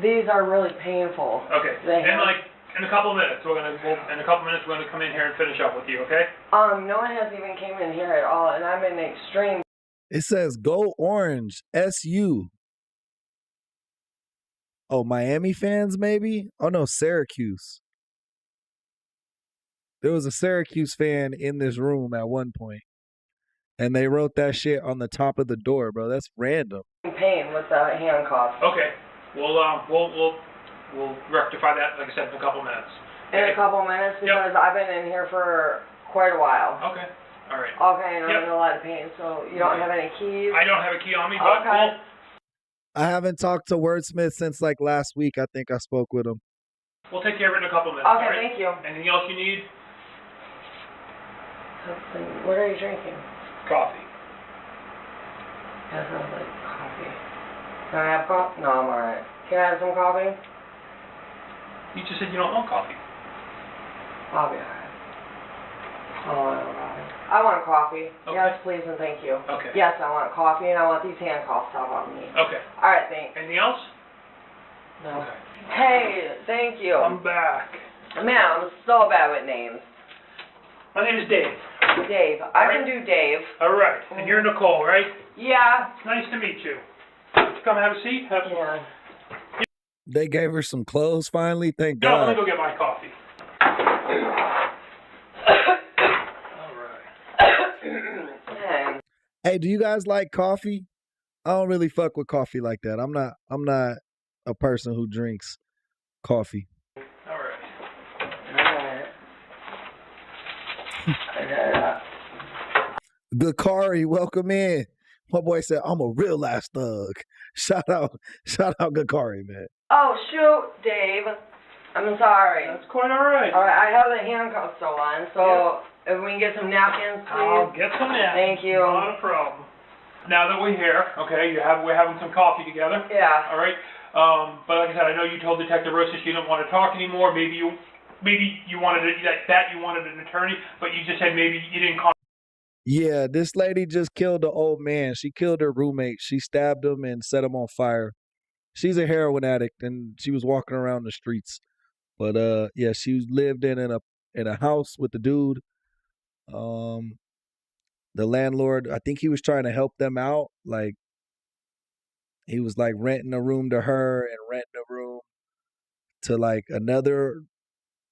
These are really painful. Okay. In a couple of minutes, we're gonna come in here and finish up with you. Okay? No one has even came in here at all, and I'm in extreme. It says Go Orange, SU. Oh, Miami fans, maybe? Oh, no, Syracuse. There was a Syracuse fan in this room at one point, and they wrote that shit on the top of the door, bro. That's random. Pain with the handcuffs. Okay. We'll rectify that, like I said, in a couple of minutes. In a couple of minutes, because I've been in here for quite a while. Okay. All right. Okay, and I'm in a lot of pain, so you don't have any keys? I don't have a key on me, but okay. I haven't talked to Wordsmith since like last week. I think I spoke with him. we'll take care of it in a couple of minutes. Okay, all right? thank you. Anything else you need? What are you drinking? Coffee. That sounds like coffee. Can I have coffee? No, I'm alright. Can I have some coffee? You just said you don't want coffee. I'll be alright. I want coffee. Okay. Yes, please and thank you. Okay. Yes, I want coffee and I want these handcuffs off on me. Okay. Alright, thanks. Anything else? No. Okay. Hey, thank you. I'm back. Man, I'm so bad with names. My name is Dave. Dave. I can do Dave. All right. And you're Nicole, right? Yeah. Nice to meet you. Come have a seat. Have some. Yeah. They gave her some clothes finally. Thank No, God. let me go get my coffee. Hey, do you guys like coffee? I don't really fuck with coffee like that. I'm not a person who drinks coffee. All right. Gakari, welcome in. My boy said, I'm a real ass thug. Shout out Gakari, man. Oh, shoot, Dave. I'm sorry. That's quite all right. All right, I have the handcuffs still on, so if we can get some napkins, please. I'll get some napkins. Thank you. Not a problem. Now that we're here, okay, we're having some coffee together. Yeah. All right. But like I said, I know you told Detective Rosas you didn't want to talk anymore. Maybe you wanted you wanted an attorney, but you just said maybe you didn't call. Yeah, this lady just killed the old man. She killed her roommate. She stabbed him and set him on fire. She's a heroin addict, and she was walking around the streets. But yeah, she lived in a house with the dude. The landlord, I think he was trying to help them out. Like, he was like renting a room to her and renting a room to like another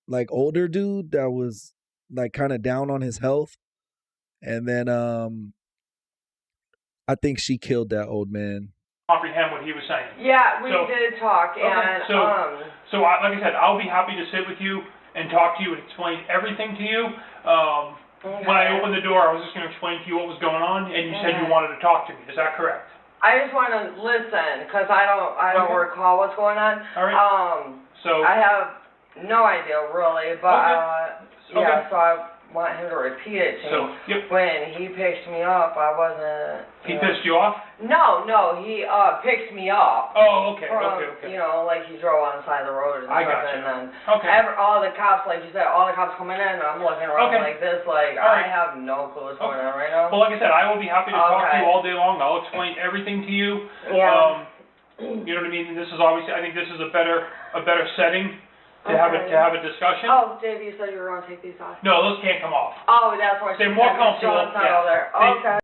like older dude that was like kind of down on his health. And then I I think she killed that old man. Comprehend what he was saying. Yeah, we did talk, Okay, and like I said, I'll be happy to sit with you and talk to you and explain everything to you. When I opened the door, I was just going to explain to you what was going on, and you said you wanted to talk to me. Is that correct? I just want to listen because I don't recall what's going on. All right. So I have no idea really, but yeah, so I want him to repeat it to me. When he picked me up, I wasn't. He pissed you off? No, he picked me up. Oh, okay, from, okay. You know, like he drove on the side of the road and I stuff, gotcha. and then Okay. all the cops, like you said, all the cops coming in, and I'm looking around like this, like I have no clue what's going on right now. Well, like I said, I will be happy to talk to you all day long. I'll explain everything to you. Yeah. You know what I mean? This is obviously, I think this is a better setting to have a discussion. Oh, Dave, you said you were going to take these off. No, those can't come off. Oh, that's why They're more comfortable. There. Okay.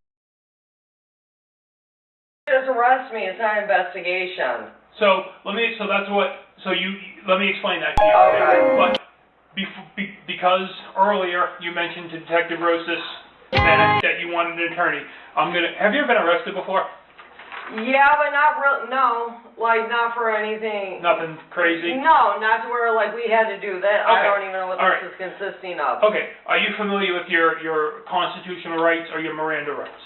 Just arrest me. It's not an investigation. Let me explain that to you. Okay. But because earlier you mentioned to Detective Rosas that you wanted an attorney, have you ever been arrested before? Yeah, but not real. No, like not for anything. Nothing crazy? No, not to where like we had to do that. Okay. I don't even know what this is consisting of. Okay. Are you familiar with your constitutional rights or your Miranda rights?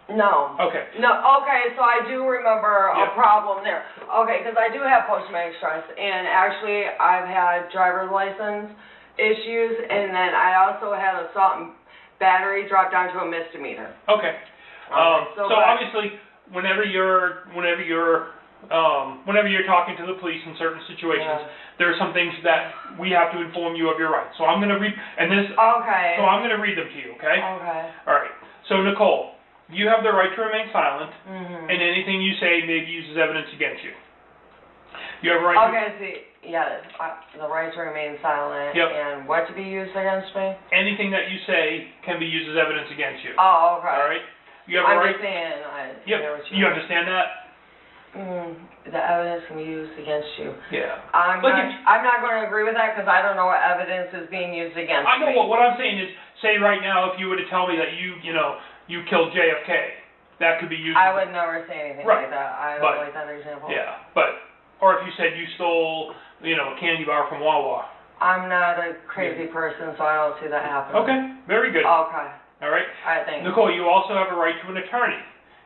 No. Okay. No. Okay, so I do remember a problem there. Okay, because I do have post-traumatic stress, and actually I've had driver's license issues, and then I also had assault and battery dropped down to a misdemeanor. Okay. So obviously, whenever you're talking to the police in certain situations, there are some things that we have to inform you of your rights. So I'm going to read, Okay. So I'm going to read them to you. Okay. Okay. All right. So Nicole, you have the right to remain silent, Mm-hmm. and anything you say may be used as evidence against you. You have a right. The right to remain silent. Yep. And what to be used against me? Anything that you say can be used as evidence against you. Oh, okay. All right. You have a right. Yep. You understand that? The evidence can be used against you. Yeah. I'm not going to agree with that because I don't know what evidence is being used against me. I know what I'm saying is, say right now, if you were to tell me that you killed JFK, that could be used. I would never say anything like that. I don't like that example. Yeah, or if you said you stole, a candy bar from Wawa. I'm not a crazy person, so I don't see that happening. Okay, very good. Okay. All right. Thank you. Nicole, you also have a right to an attorney,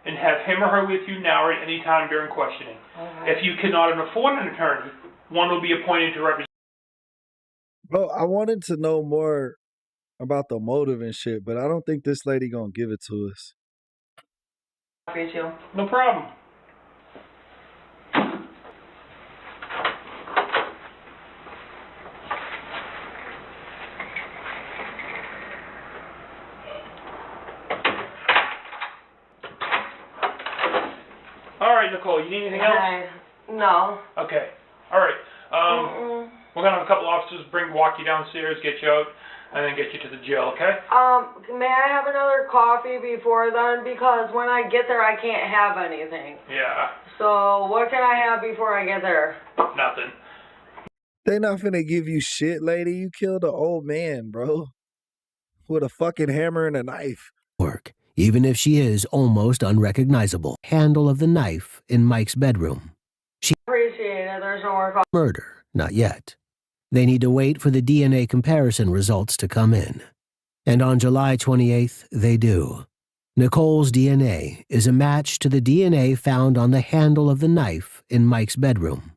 and have him or her with you now or at any time during questioning. Okay. If you cannot afford an attorney, one will be appointed to represent. Bro, I wanted to know more about the motive and shit, but I don't think this lady gonna give it to us. Happy to. No problem. All right, Nicole, you need anything else? No. Okay. All right. We're gonna have a couple officers walk you downstairs, get you out, and then get you to the jail. Okay? May I have another coffee before then? Because when I get there, I can't have anything. Yeah. So what can I have before I get there? Nothing. They not finna give you shit, lady. You killed an old man, bro, with a fucking hammer and a knife. Work, even if she is almost unrecognizable. Handle of the knife in Mike's bedroom. Appreciate it. There's no more coffee. Murder, not yet. They need to wait for the DNA comparison results to come in. And on July 28th, they do. Nicole's DNA is a match to the DNA found on the handle of the knife in Mike's bedroom.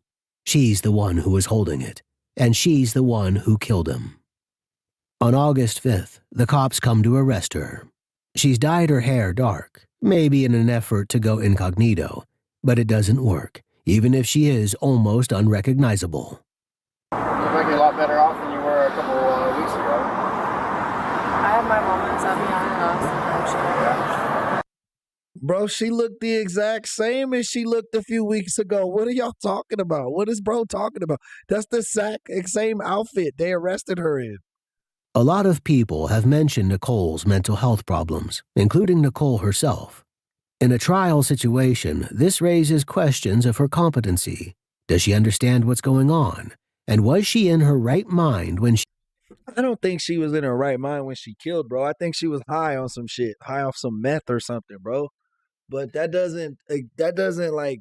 She's the one who was holding it, and she's the one who killed him. On August 5th, the cops come to arrest her. She's dyed her hair dark, maybe in an effort to go incognito, but it doesn't work, even if she is almost unrecognizable. You look like you're a lot better off than you were a couple weeks ago. I have my moments, I'll be honest. Bro, she looked the exact same as she looked a few weeks ago. What are y'all talking about? What is bro talking about? That's the same outfit they arrested her in. A lot of people have mentioned Nicole's mental health problems, including Nicole herself. In a trial situation, this raises questions of her competency. Does she understand what's going on? And was she in her right mind when she... I don't think she was in her right mind when she killed, bro. I think she was high on some shit, high off some meth or something, bro. But that doesn't like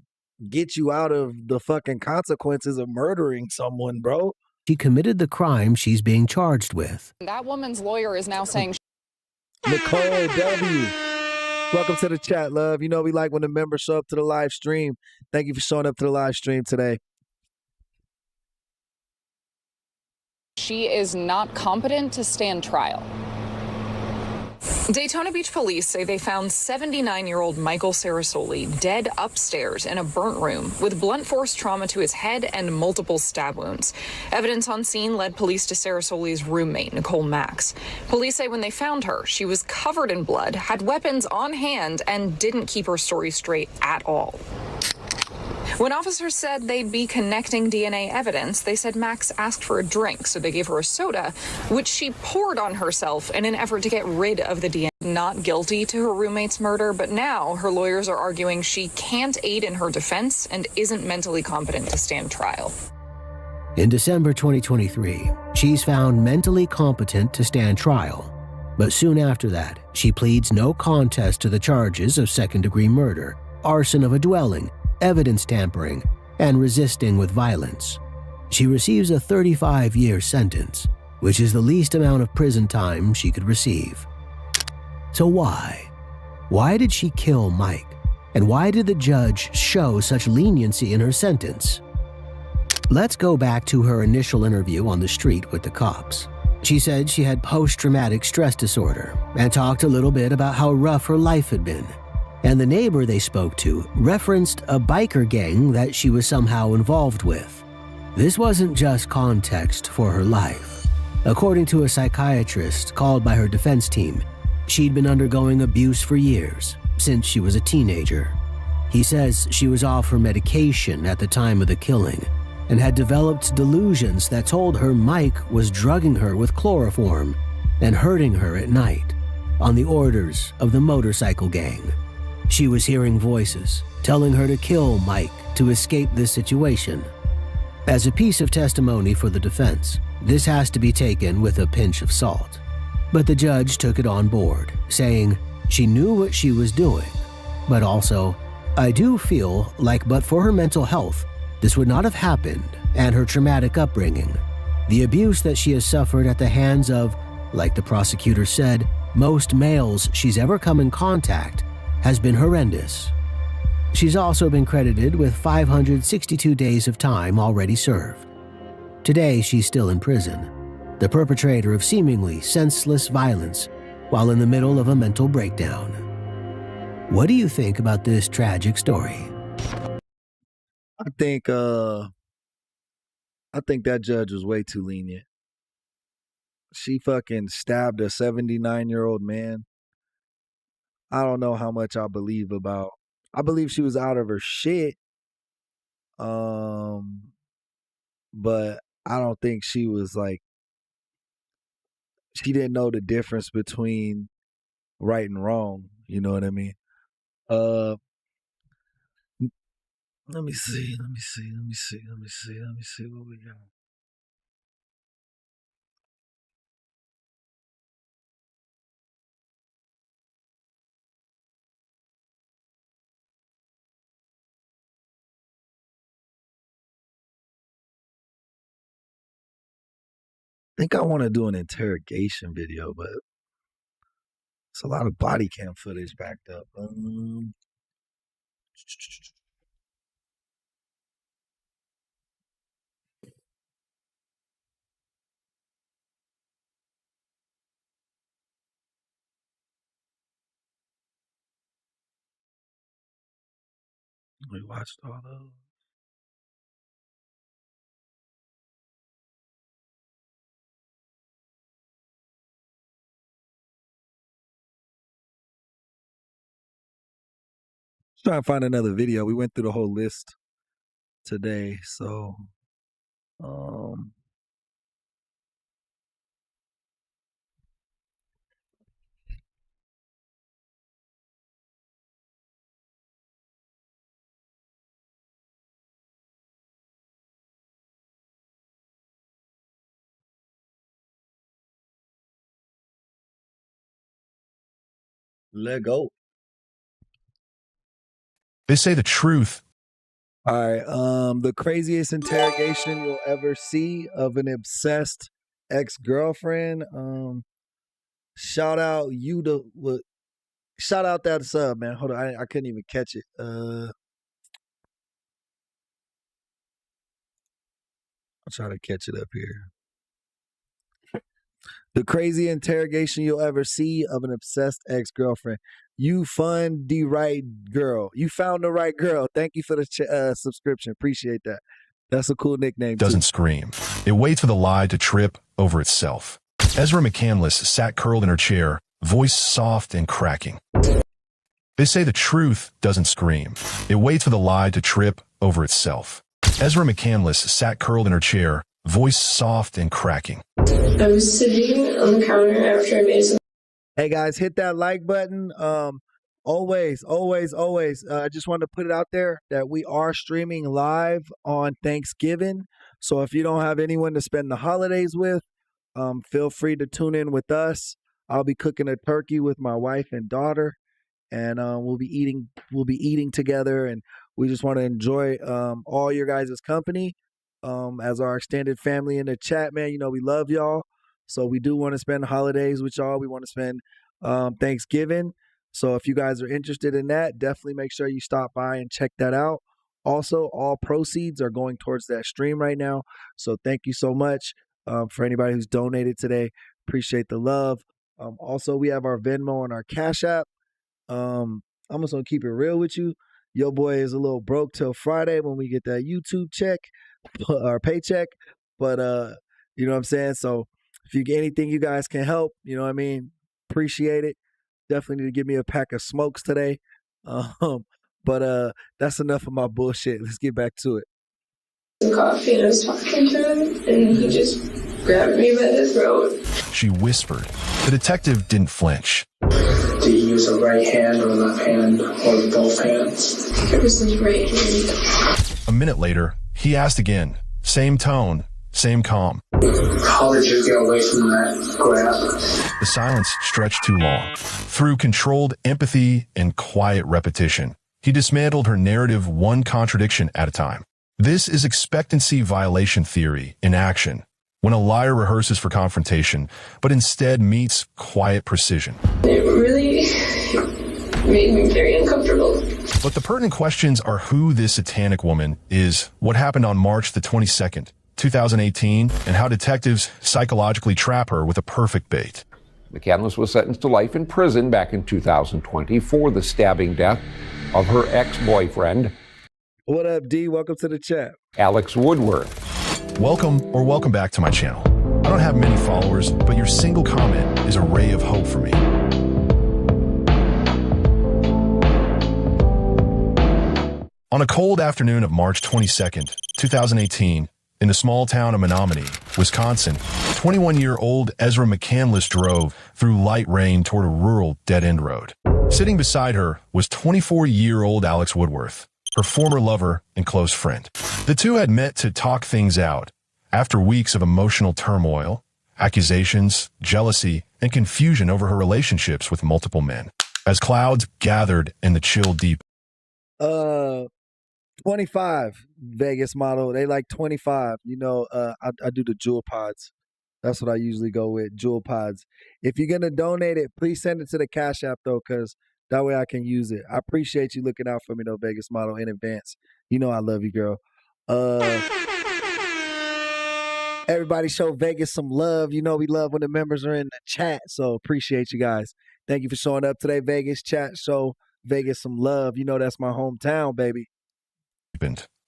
get you out of the fucking consequences of murdering someone, bro. She committed the crime she's being charged with. That woman's lawyer is now saying Nicole W. Welcome to the chat, love. You know we like when the members show up to the live stream. Thank you for showing up to the live stream today. she is not competent to stand trial. Daytona Beach police say they found 79-year-old Michael Sarasoli dead upstairs in a burnt room with blunt force trauma to his head and multiple stab wounds. Evidence on scene led police to Sarasoli's roommate, Nicole Max. Police say when they found her, she was covered in blood, had weapons on hand, and didn't keep her story straight at all. When officers said they'd be connecting DNA evidence, they said Max asked for a drink, so they gave her a soda, which she poured on herself in an effort to get rid of the DNA. Not guilty to her roommate's murder, but now her lawyers are arguing she can't aid in her defense and isn't mentally competent to stand trial. In December 2023, she's found mentally competent to stand trial. But soon after that, she pleads no contest to the charges of second-degree murder, arson of a dwelling, evidence tampering, and resisting with violence. She receives a 35-year sentence, which is the least amount of prison time she could receive. So why? Why did she kill Mike? And why did the judge show such leniency in her sentence? Let's go back to her initial interview on the street with the cops. She said she had post-traumatic stress disorder and talked a little bit about how rough her life had been. And the neighbor they spoke to referenced a biker gang that she was somehow involved with. This wasn't just context for her life. According to a psychiatrist called by her defense team, she'd been undergoing abuse for years, since she was a teenager. He says she was off her medication at the time of the killing and had developed delusions that told her Mike was drugging her with chloroform and hurting her at night on the orders of the motorcycle gang. She was hearing voices telling her to kill Mike to escape this situation. As a piece of testimony for the defense, this has to be taken with a pinch of salt. But the judge took it on board, saying she knew what she was doing, but also, I do feel like but for her mental health, this would not have happened, and her traumatic upbringing. The abuse that she has suffered at the hands of, like the prosecutor said, most males she's ever come in contact has been horrendous. She's also been credited with 562 days of time already served. Today, she's still in prison, the perpetrator of seemingly senseless violence while in the middle of a mental breakdown. What do you think about this tragic story? I think that judge was way too lenient. She fucking stabbed a 79-year-old man. I don't know how much I believe she was out of her shit. But I don't think she was like, she didn't know the difference between right and wrong. You know what I mean? Let me see what we got. I think I want to do an interrogation video, but it's a lot of body cam footage backed up. We watched all those. Let's try and find another video. We went through the whole list today, so Let go. They say the truth. All right. The craziest interrogation you'll ever see of an obsessed ex-girlfriend. Shout out you to what? Shout out that sub, man. Hold on, I couldn't even catch it. I'll try to catch it up here. The crazy interrogation you'll ever see of an obsessed ex-girlfriend. You found the right girl. You found the right girl. Thank you for the subscription. Appreciate that. That's a cool nickname, Doesn't too. scream. It waits for the lie to trip over itself. Ezra McCandless sat curled in her chair, voice soft and cracking. They say the truth doesn't scream. It waits for the lie to trip over itself. Ezra McCandless sat curled in her chair, voice soft and cracking. I was sitting on the counter after I made some. Hey guys, hit that like button. Always. I just wanted to put it out there that we are streaming live on Thanksgiving. So if you don't have anyone to spend the holidays with, feel free to tune in with us. I'll be cooking a turkey with my wife and daughter, and we'll be eating together, and we just want to enjoy all your guys' company as our extended family in the chat, man. You know, we love y'all. So we do want to spend holidays with y'all. We want to spend Thanksgiving. So if you guys are interested in that, definitely make sure you stop by and check that out. Also, all proceeds are going towards that stream right now. So thank you so much for anybody who's donated today. Appreciate the love. Also, we have our Venmo and our Cash App. I'm just going to keep it real with you. Your boy is a little broke till Friday when we get that YouTube check or paycheck. But, you know what I'm saying? So if you get anything you guys can help, you know what I mean? Appreciate it. Definitely need to give me a pack of smokes today. But that's enough of my bullshit. Let's get back to it. Some coffee and I was talking to him and he just grabbed me by the throat. She whispered. The detective didn't flinch. Do you use a right hand or left hand or both hands? It was his right hand. A minute later, he asked again. Same tone, same calm. How did you get away from that grab? The silence stretched too long. Through controlled empathy and quiet repetition, he dismantled her narrative one contradiction at a time. This is expectancy violation theory in action, when a liar rehearses for confrontation, but instead meets quiet precision. It really made me very uncomfortable. But the pertinent questions are who this satanic woman is, what happened on March the 22nd, 2018, and how detectives psychologically trap her with a perfect bait. McCandless was sentenced to life in prison back in 2020 for the stabbing death of her ex-boyfriend. What up, D? Welcome to the chat. Alex Woodward. Welcome back to my channel. I don't have many followers, but your single comment is a ray of hope for me. On a cold afternoon of March 22nd, 2018, in the small town of Menominee, Wisconsin, 21-year-old Ezra McCandless drove through light rain toward a rural dead-end road. Sitting beside her was 24-year-old Alex Woodworth, her former lover and close friend. The two had met to talk things out after weeks of emotional turmoil, accusations, jealousy, and confusion over her relationships with multiple men. As clouds gathered and the chill deepened. 25 Vegas model. They like 25. You know, I do the jewel pods. That's what I usually go with, jewel pods. If you're going to donate it, please send it to the Cash App, though, because that way I can use it. I appreciate you looking out for me, though, Vegas model, in advance. You know I love you, girl. Everybody show Vegas some love. You know we love when the members are in the chat, so appreciate you guys. Thank you for showing up today, Vegas chat. Show Vegas some love. You know that's my hometown, baby.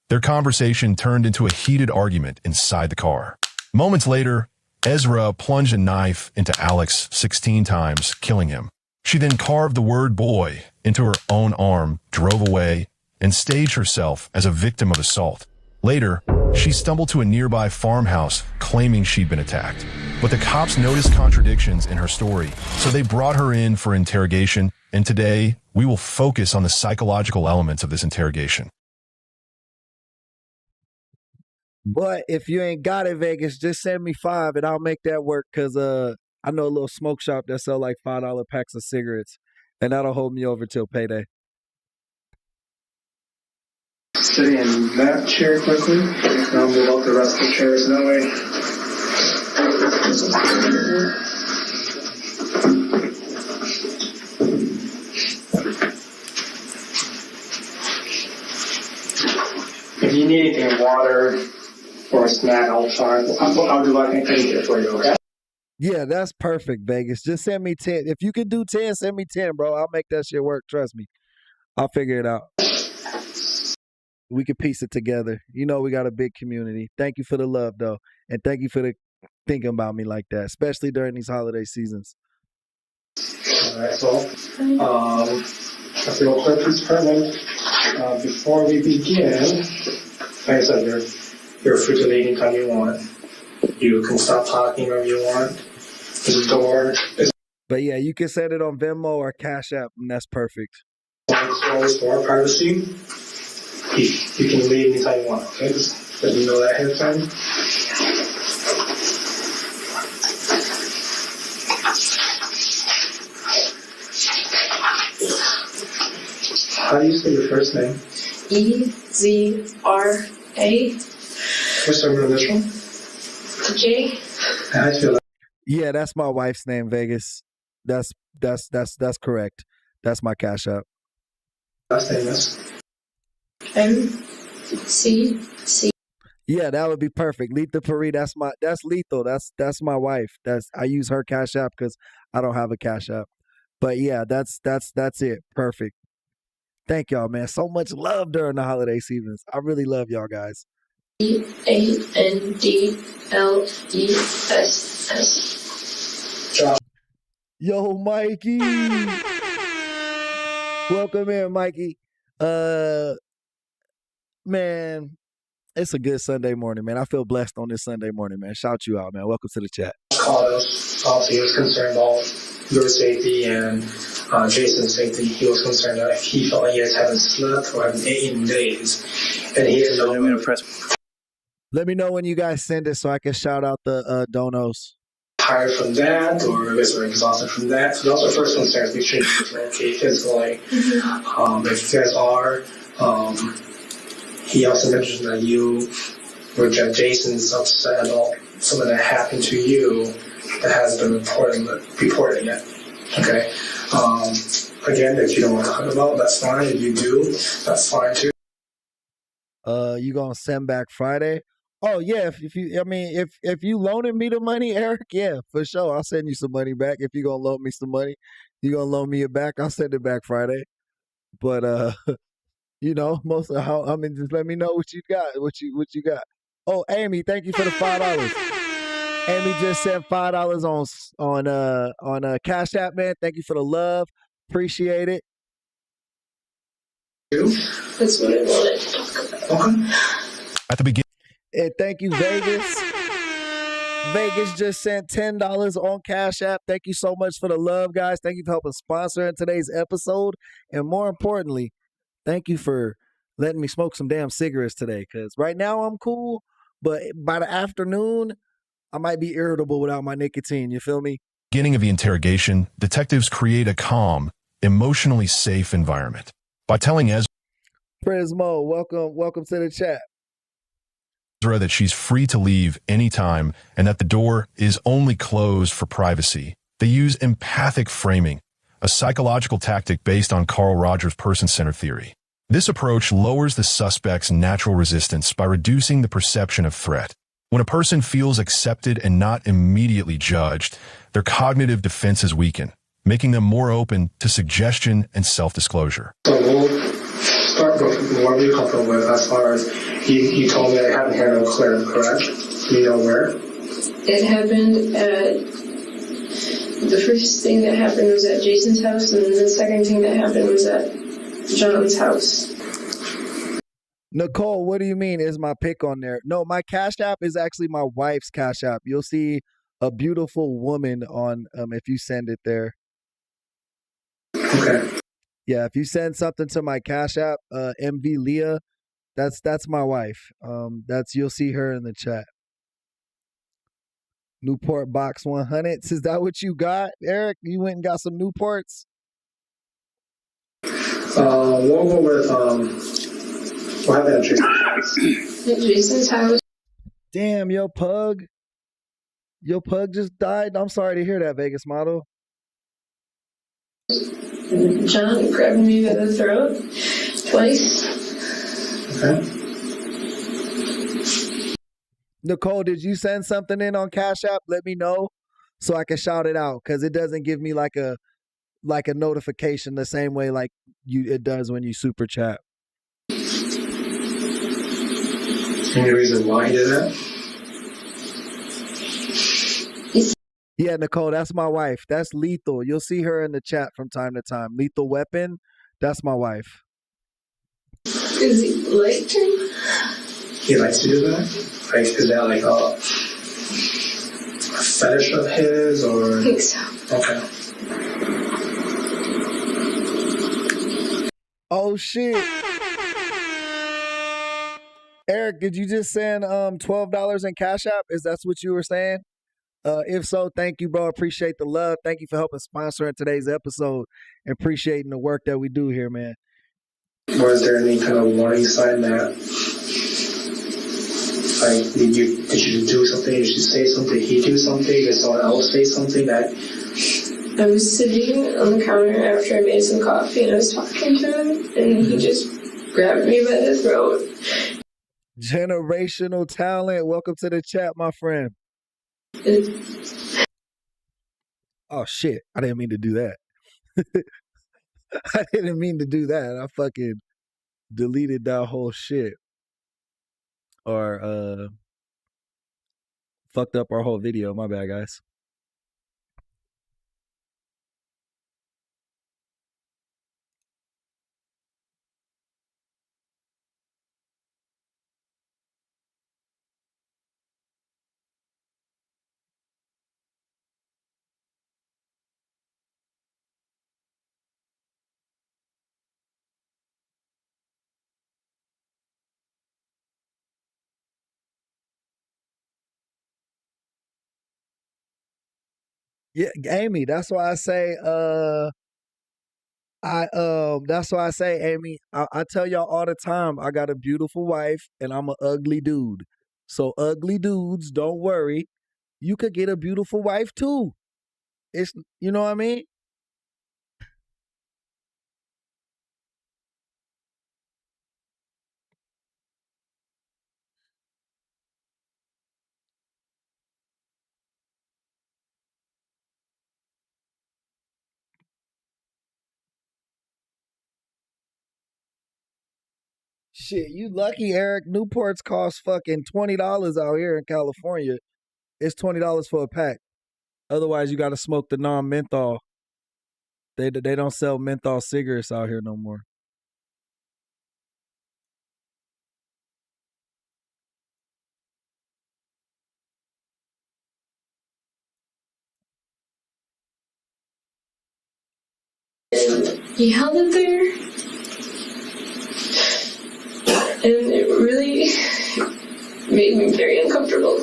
Their conversation turned into a heated argument inside the car. Moments later, Ezra plunged a knife into Alex 16 times, killing him. She then carved the word boy into her own arm, drove away, and staged herself as a victim of assault. Later, she stumbled to a nearby farmhouse, claiming she'd been attacked. But the cops noticed contradictions in her story, so they brought her in for interrogation, and today, we will focus on the psychological elements of this interrogation. But if you ain't got it, Vegas, just send me 5 and I'll make that work, because I know a little smoke shop that sell like $5 packs of cigarettes. And that'll hold me over till payday. Sitting in that chair quickly, and I'll move up the rest of the chairs that way. If you need anything, water or a snack, I'll do anything for you, okay? Yeah, that's perfect, Vegas. Just send me 10. If you can do 10, send me 10, bro. I'll make that shit work. Trust me. I'll figure it out. We can piece it together. You know we got a big community. Thank you for the love, though. And thank you for thinking about me like that, especially during these holiday seasons. All right, so real quick, please, Herman. Before we begin, like I said, you're free to leave anytime you want. You can stop talking whenever you want. The door is But yeah, you can send it on Venmo or Cash App, and that's perfect. closed for privacy. You can leave anytime you want, okay? Just let me know that ahead of time. How do you say your first name? E-Z-R-A. What's your middle initial? J. How do you feel? Yeah, that's my wife's name, Vegas. That's correct. That's my Cash App. Last name is? M-C-C. Yeah, that would be perfect. Letha Paris, that's lethal. That's my wife. I use her Cash App because I don't have a Cash App. But yeah, that's it. Perfect. Thank y'all, man. So much love during the holiday seasons. I really love y'all guys. E-A-N-D-L-E-S-S. Yo, Mikey. Welcome in, Mikey. Man, it's a good Sunday morning, man. I feel blessed on this Sunday morning, man. Shout you out, man. Welcome to the chat. Obviously, he was concerned about your safety and Jason's safety. He was concerned that he felt like you guys haven't slept or haven't eaten in days. And he didn't know. Let me know when you guys send it so I can shout out the donos. Tired from that, or you guys are exhausted from that. So those are first concerns. Make sure you're okay physically. If you guys are, he also mentioned that Jason's upset about something that happened to you that hasn't been reported yet. Okay. Again, if you don't want to talk about it, that's fine. If you do, that's fine too. You gonna send back Friday? Oh yeah, if you loaning me the money, Eric, yeah, for sure. I'll send you some money back. If you gonna loan me some money, you gonna loan me it back, I'll send it back Friday. But just let me know what you got. What you got. Oh, Amy, thank you for the $5. Amy just sent $5 on Cash App, man. Thank you for the love. Appreciate it. That's what I wanted to talk about. Okay. At the beginning. And thank you, Vegas. Vegas just sent $10 on Cash App. Thank you so much for the love, guys. Thank you for helping sponsor in today's episode. And more importantly, thank you for letting me smoke some damn cigarettes today. Because right now I'm cool, but by the afternoon, I might be irritable without my nicotine. You feel me? Beginning of the interrogation, detectives create a calm, emotionally safe environment by telling Ezra Prismo, welcome to the chat. That she's free to leave anytime and that the door is only closed for privacy. They use empathic framing, a psychological tactic based on Carl Rogers' person-centered theory. This approach lowers the suspect's natural resistance by reducing the perception of threat. When a person feels accepted and not immediately judged, their cognitive defenses weaken, making them more open to suggestion and self-disclosure. So we'll start with wherever you're comfortable with as far as you told me I haven't had no clear, correct? Do you know where? It happened at, the first thing that happened was at Jason's house, and then the second thing that happened was at John's house. Nicole, what do you mean? Is my pic on there? No, my Cash App is actually my wife's Cash App. You'll see a beautiful woman on if you send it there. Okay. Yeah, if you send something to my Cash App, MV Leah, that's my wife. You'll see her in the chat. Newport Box 100. Is that what you got, Eric? You went and got some Newports? We'll go with what happened at Jason's house? At Jason's house. Damn, your pug just died. I'm sorry to hear that, Vegas model. John grabbed me by the throat twice. Okay. Nicole, did you send something in on Cash App? Let me know so I can shout it out, because it doesn't give me like a notification the same way like it does when you super chat. Any reason why he did that? Yeah, Nicole, that's my wife. That's Lethal. You'll see her in the chat from time to time. Lethal Weapon, that's my wife. Does he like to? He likes to do that? Like, is that like a fetish of his, or? I think so. Okay. Oh shit. Eric, did you just send $12 in Cash App? Is that what you were saying? If so, thank you, bro. Appreciate the love. Thank you for helping sponsor today's episode and appreciating the work that we do here, man. Was there any kind of warning sign that, like, did you do something? Did you say something? Did he do something? Did someone else say something that? I was sitting on the counter after I made some coffee and I was talking to him and he just grabbed me by the throat. Generational talent. Welcome to the chat, my friend. Oh shit, I didn't mean to do that. I didn't mean to do that. I fucking deleted that whole shit. Or fucked up our whole video. My bad, guys. Yeah, Amy, that's why I say that's why I say, Amy, I tell y'all all the time, I got a beautiful wife and I'm an ugly dude. So ugly dudes, don't worry. You could get a beautiful wife too. It's, you know what I mean? Shit, you lucky, Eric. Newports cost fucking $20 out here in California. It's $20 for a pack. Otherwise, you got to smoke the non-menthol. They don't sell menthol cigarettes out here no more. He held it there, and it really made me very uncomfortable.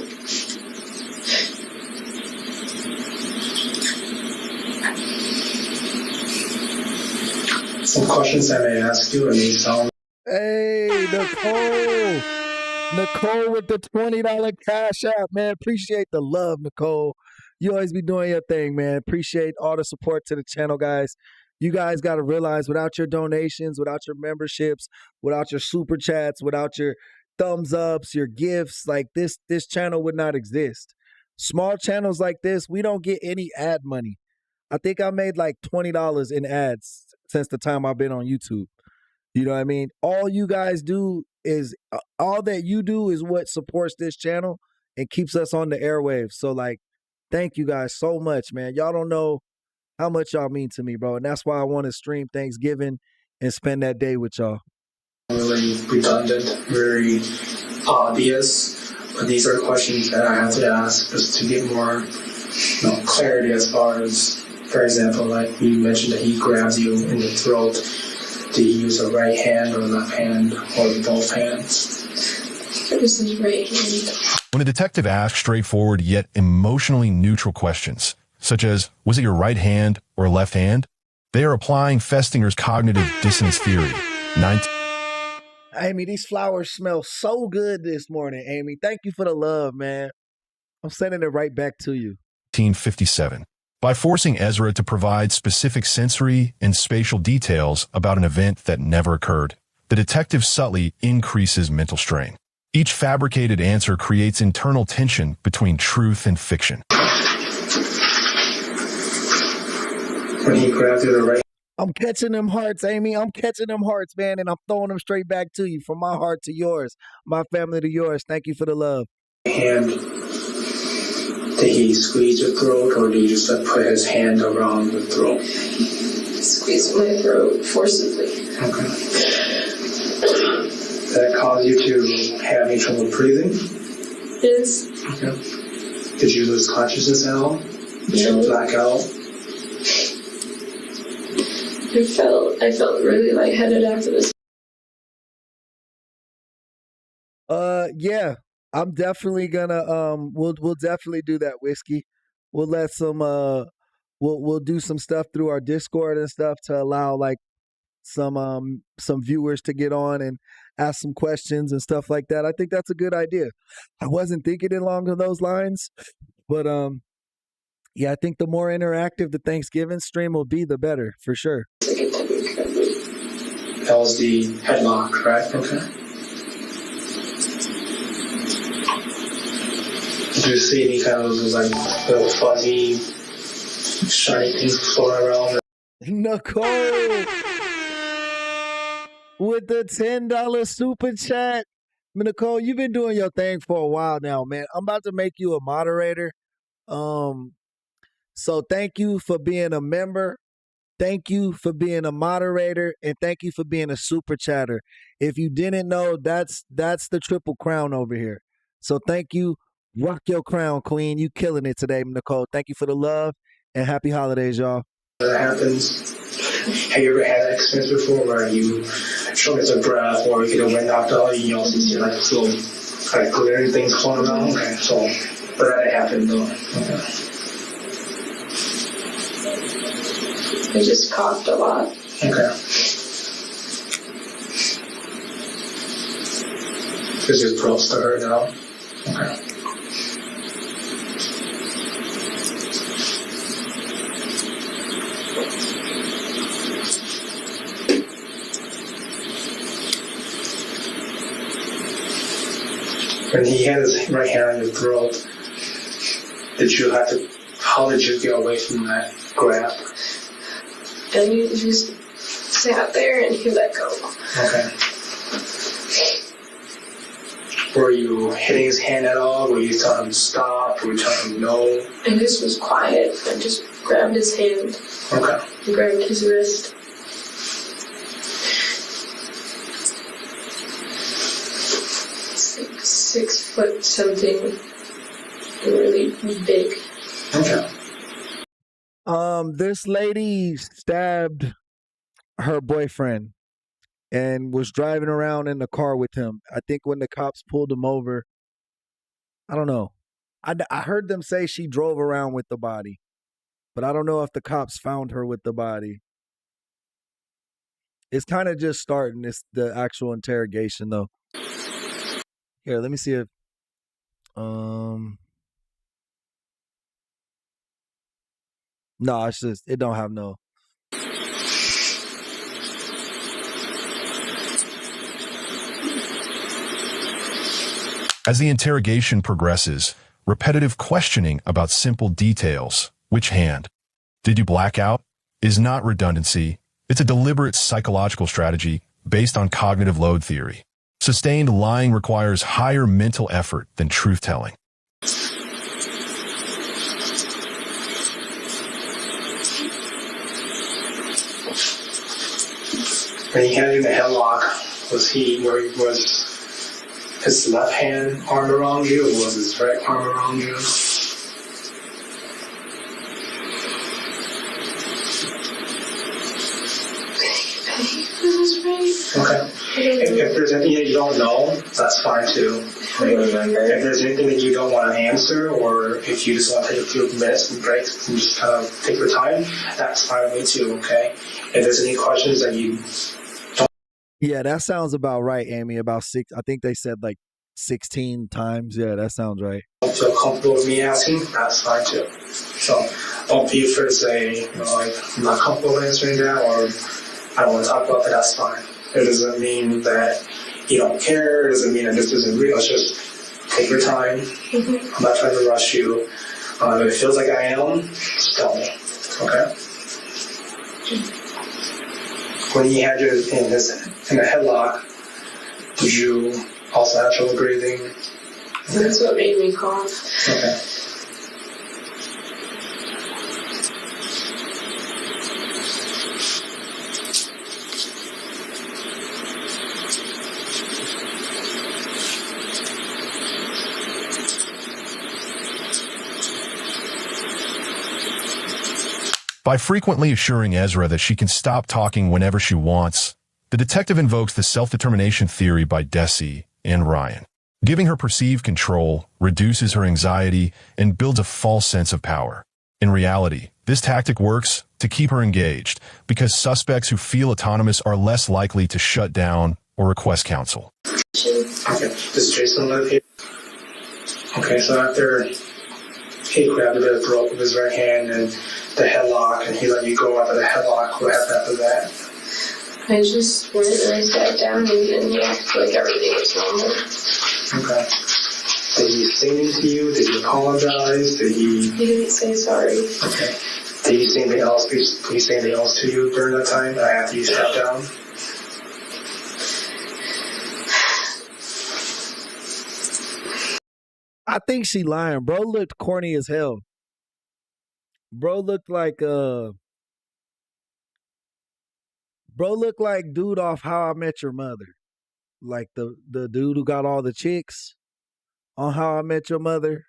Some questions I may ask you, and they sound. Hey, Nicole. Nicole with the $20 Cash App, man. Appreciate the love, Nicole. You always be doing your thing, man. Appreciate all the support to the channel, guys. You guys got to realize, without your donations, without your memberships, without your super chats, without your thumbs ups, your gifts, like this channel would not exist. Small channels like this, we don't get any ad money. I think I made like $20 in ads since the time I've been on YouTube. You know what I mean? All you guys do is, all that you do is what supports this channel and keeps us on the airwaves. So like, thank you guys so much, man. Y'all don't know how much y'all mean to me, bro. And that's why I want to stream Thanksgiving and spend that day with y'all. Really redundant, very obvious, but these are questions that I have to ask just to get more, clarity as far as, for example, like you mentioned that he grabs you in the throat. Do you use a right hand or left hand or both hands? It was his right hand. When a detective asks straightforward yet emotionally neutral questions, such as, was it your right hand or left hand? They are applying Festinger's cognitive dissonance theory. Amy, these flowers smell so good this morning, Amy. Thank you for the love, man. I'm sending it right back to you. 1957. By forcing Ezra to provide specific sensory and spatial details about an event that never occurred, the detective subtly increases mental strain. Each fabricated answer creates internal tension between truth and fiction. When he grabbed you the right. I'm catching them hearts, Amy. I'm catching them hearts, man, and I'm throwing them straight back to you. From my heart to yours, my family to yours. Thank you for the love. Hand, did he squeeze your throat, or did you just put his hand around the throat? Squeeze my throat forcibly. Okay. That caused you to have any trouble breathing? Yes. Okay. Did you lose consciousness at all? Did you black out? I felt really lightheaded after this. Yeah. I'm definitely gonna we'll definitely do that, Whiskey. We'll let some we'll do some stuff through our Discord and stuff to allow like some viewers to get on and ask some questions and stuff like that. I think that's a good idea. I wasn't thinking along those lines, but yeah, I think the more interactive the Thanksgiving stream will be, the better, for sure. That was the headlock, correct? Okay. Did you see any kind of like little fuzzy, shiny things floating around? Nicole with the $10 super chat. Nicole, you've been doing your thing for a while now, man. I'm about to make you a moderator. So thank you for being a member. Thank you for being a moderator, and thank you for being a super chatter. If you didn't know, that's the triple crown over here. So thank you. Rock your crown, queen. You killing it today, Nicole. Thank you for the love, and happy holidays, y'all. That happens. Have you ever had that experience before where you shortness of breath or you get a wind knocked out, you also see like little like glaring things floating around? Okay, so but that happened though. Okay. I just coughed a lot. Okay. Does your throat still hurt now? Okay. When he had his right hand on your throat, how did you get away from that grab? And he just sat there and he let go. Okay. Were you hitting his hand at all? Were you telling him stop? Were you telling him no? I just was quiet and just grabbed his hand. Okay. And grabbed his wrist. It's like 6 foot something. Really big. Okay. This lady stabbed her boyfriend and was driving around in the car with him. I think when the cops pulled him over, I don't know. I heard them say she drove around with the body, but I don't know if the cops found her with the body. It's kind of just starting. It's the actual interrogation, though. Here, let me see if no, it's just it don't have no. As the interrogation progresses, repetitive questioning about simple details, which hand, did you black out, is not redundancy. It's a deliberate psychological strategy based on cognitive load theory. Sustained lying requires higher mental effort than truth-telling. When he had you in the headlock, was his left hand arm around you, or was his right arm around you? I think it was right. Okay. If there's anything that you don't know, that's fine too. Like, if there's anything that you don't want to answer, or if you just want to take a few minutes and breaks and just kind of take your time, that's fine with me too, okay? If there's any questions that you Yeah, that sounds about right, Amy. About six, I think they said like 16 times. Yeah, that sounds right. don't feel comfortable with me asking, that's fine too. So don't be afraid to say, like, I'm not comfortable answering that, or I don't want to talk about that, that's fine. It doesn't mean that you don't care, it doesn't mean that this isn't real, it's just take your time. Mm-hmm. I'm not trying to rush you. If it feels like I am, just tell me, okay? When he had you in a headlock, did you also have trouble breathing? That's what made me cough. Okay. By frequently assuring Ezra that she can stop talking whenever she wants, the detective invokes the self-determination theory by Desi and Ryan. Giving her perceived control reduces her anxiety and builds a false sense of power. In reality, this tactic works to keep her engaged because suspects who feel autonomous are less likely to shut down or request counsel. Okay, does Jason live here? Okay, so after he grabbed a bit of rope with his right hand and the headlock, and he let you go out of the headlock, what happened after that? I just went and I sat down and he acted like everything was normal. Okay. Did he say anything to you? Did he apologize? He didn't say sorry. Okay. Did he say anything else? Did he say anything else to you during that time after you sat down? I think she lying. Bro looked corny as hell. Bro looked like dude off How I Met Your Mother. Like the dude who got all the chicks on How I Met Your Mother.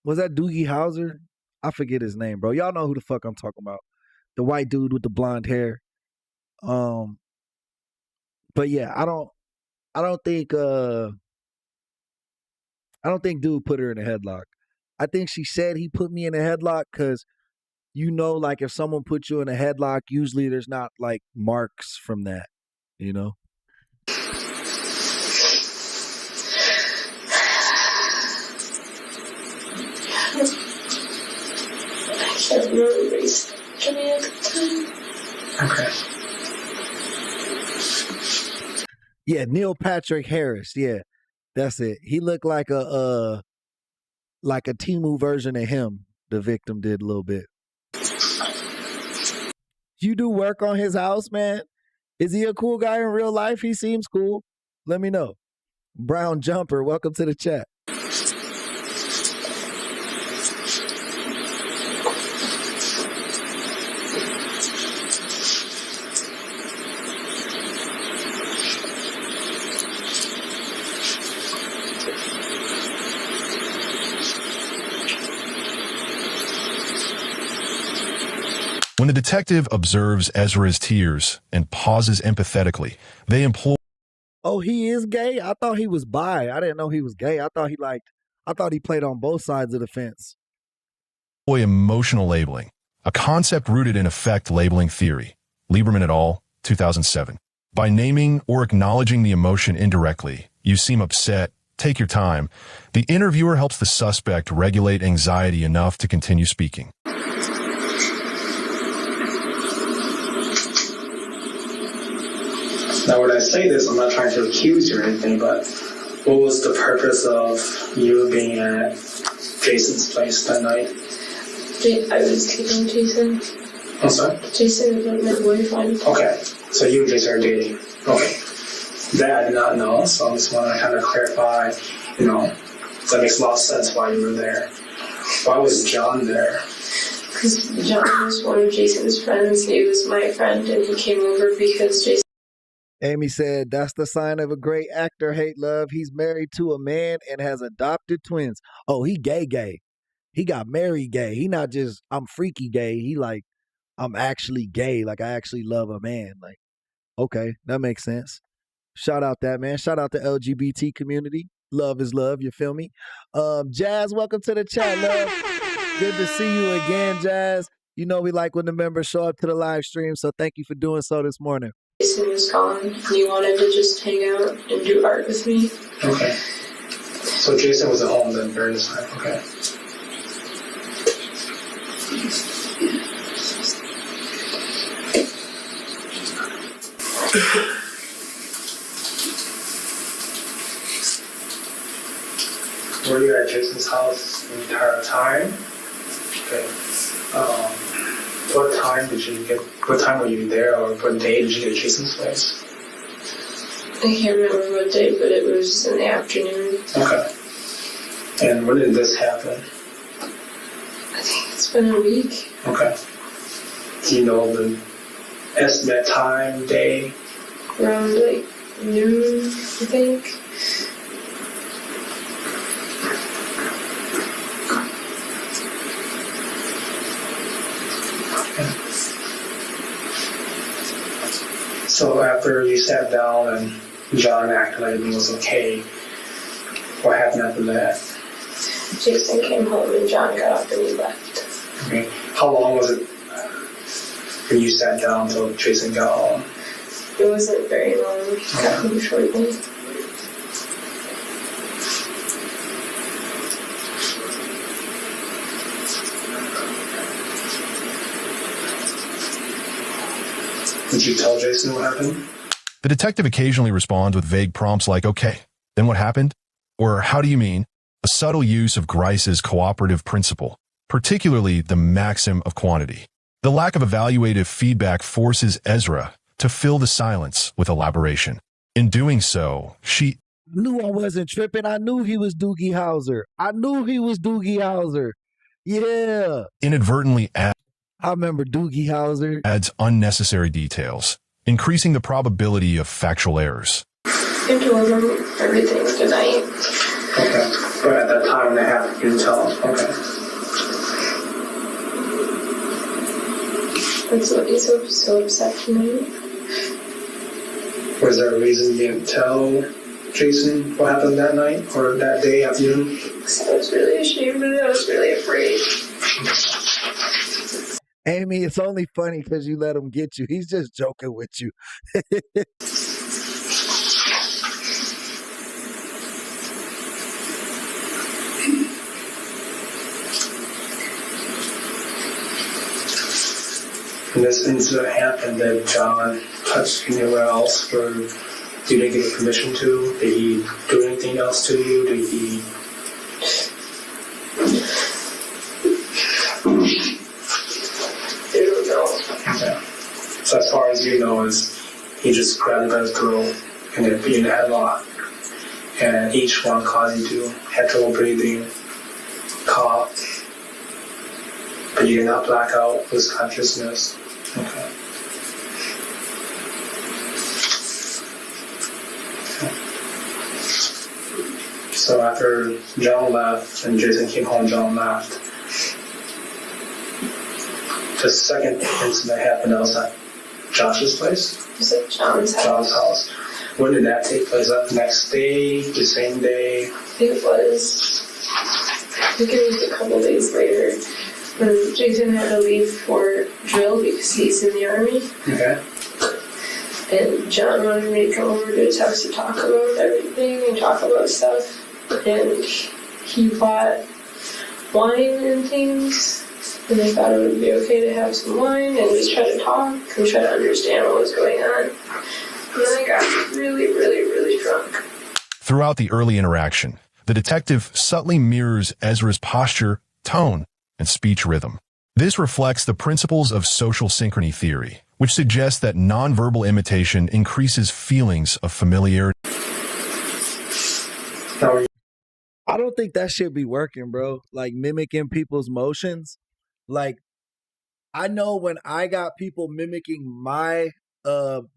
Was that Doogie Howser? I forget his name, bro. Y'all know who the fuck I'm talking about. The white dude with the blonde hair. But yeah, I don't think dude put her in a headlock. I think she said he put me in a headlock because like if someone puts you in a headlock, usually there's not like marks from that, you know? I can't remember what he said to me at the time. Okay. Yeah, Neil Patrick Harris. Yeah, that's it. He looked like a Timu version of him. The victim did a little bit. You do work on his house, man? Is he a cool guy in real life? He seems cool. Let me know. Brown Jumper, welcome to the chat. When the detective observes Ezra's tears and pauses empathetically, they implore. Oh, he is gay? I thought he was bi. I didn't know he was gay. I thought he played on both sides of the fence. Emotional labeling, a concept rooted in affect labeling theory. Lieberman et al., 2007. By naming or acknowledging the emotion indirectly, you seem upset, take your time. The interviewer helps the suspect regulate anxiety enough to continue speaking. Now, when I say this, I'm not trying to accuse you or anything, but what was the purpose of you being at Jason's place that night? I was taking Jason. I'm sorry? Jason was my boyfriend. Okay, so you and Jason are dating. Okay. That I did not know, so I just want to kind of clarify, that makes a lot of sense why you were there. Why was John there? Because John was one of Jason's friends, he was my friend, and he came over because Jason. Amy said, that's the sign of a great actor, hate love. He's married to a man and has adopted twins. Oh, he gay. He got married gay. He not just, I'm freaky gay. He like, I'm actually gay. Like, I actually love a man. Like, Okay, that makes sense. Shout out that, man. Shout out the LGBT community. Love is love, you feel me? Jazz, welcome to the chat, love. Good to see you again, Jazz. You know we like when the members show up to the live stream, so thank you for doing so this morning. Jason was gone, and he wanted to just hang out and do art with me. Okay. So Jason was at home then during this time. Okay. Were you at Jason's house the entire time? Okay. What time did you get? What time were you there, or what day did you get Jason's place? I can't remember what day, but it was in the afternoon. Okay. And when did this happen? I think it's been a week. Okay. Do you know the estimate time, day? Around like noon, I think. So after you sat down and John acted like everything was okay, what happened after that? Jason came home and John got up and he left. Okay. How long was it when you sat down until Jason got home? It wasn't very long. He got home shortly. Did you tell Jason what happened? The detective occasionally responds with vague prompts like, okay, then what happened? Or how do you mean? A subtle use of Grice's cooperative principle, particularly the maxim of quantity. The lack of evaluative feedback forces Ezra to fill the silence with elaboration. In doing so, she Knew I wasn't tripping. I knew he was Doogie Howser. Yeah. inadvertently I remember Doogie Howser. adds unnecessary details, increasing the probability of factual errors. I told him everything tonight. Okay. But at that time they happened, you didn't tell him. Okay. That's what he's so upset tonight. Was there a reason you didn't tell Jason what happened that night or that day afternoon? Because I was really ashamed and I was really afraid. Amy, it's only funny because you let him get you. He's just joking with you. When this incident happened, did John touch anywhere else or you didn't get permission to? Did he do anything else to you? Did he... I don't know. Okay. So as far as you know, is he just grabbed you by the throat and then put you in a headlock, and each one caused you to have trouble breathing, cough, but you did not black out, lose consciousness. Okay. So after John left and Jason came home, John left. The second incident happened, that was at Josh's place? It was at John's house. John's house. When did that take place? That the next day? The same day? It was, I think it was a couple days later when Jason had to leave for drill because he's in the army. Okay. And John wanted me to come over to his house to talk about everything and talk about stuff. And he bought wine and things. And I thought it would be okay to have some wine and just try to talk and try to understand what was going on. And then I got really, really, really drunk. Throughout the early interaction, the detective subtly mirrors Ezra's posture, tone, and speech rhythm. This reflects the principles of social synchrony theory, which suggests that nonverbal imitation increases feelings of familiarity. I don't think that should be working, bro. Like mimicking people's motions. Like, I know when I got people mimicking my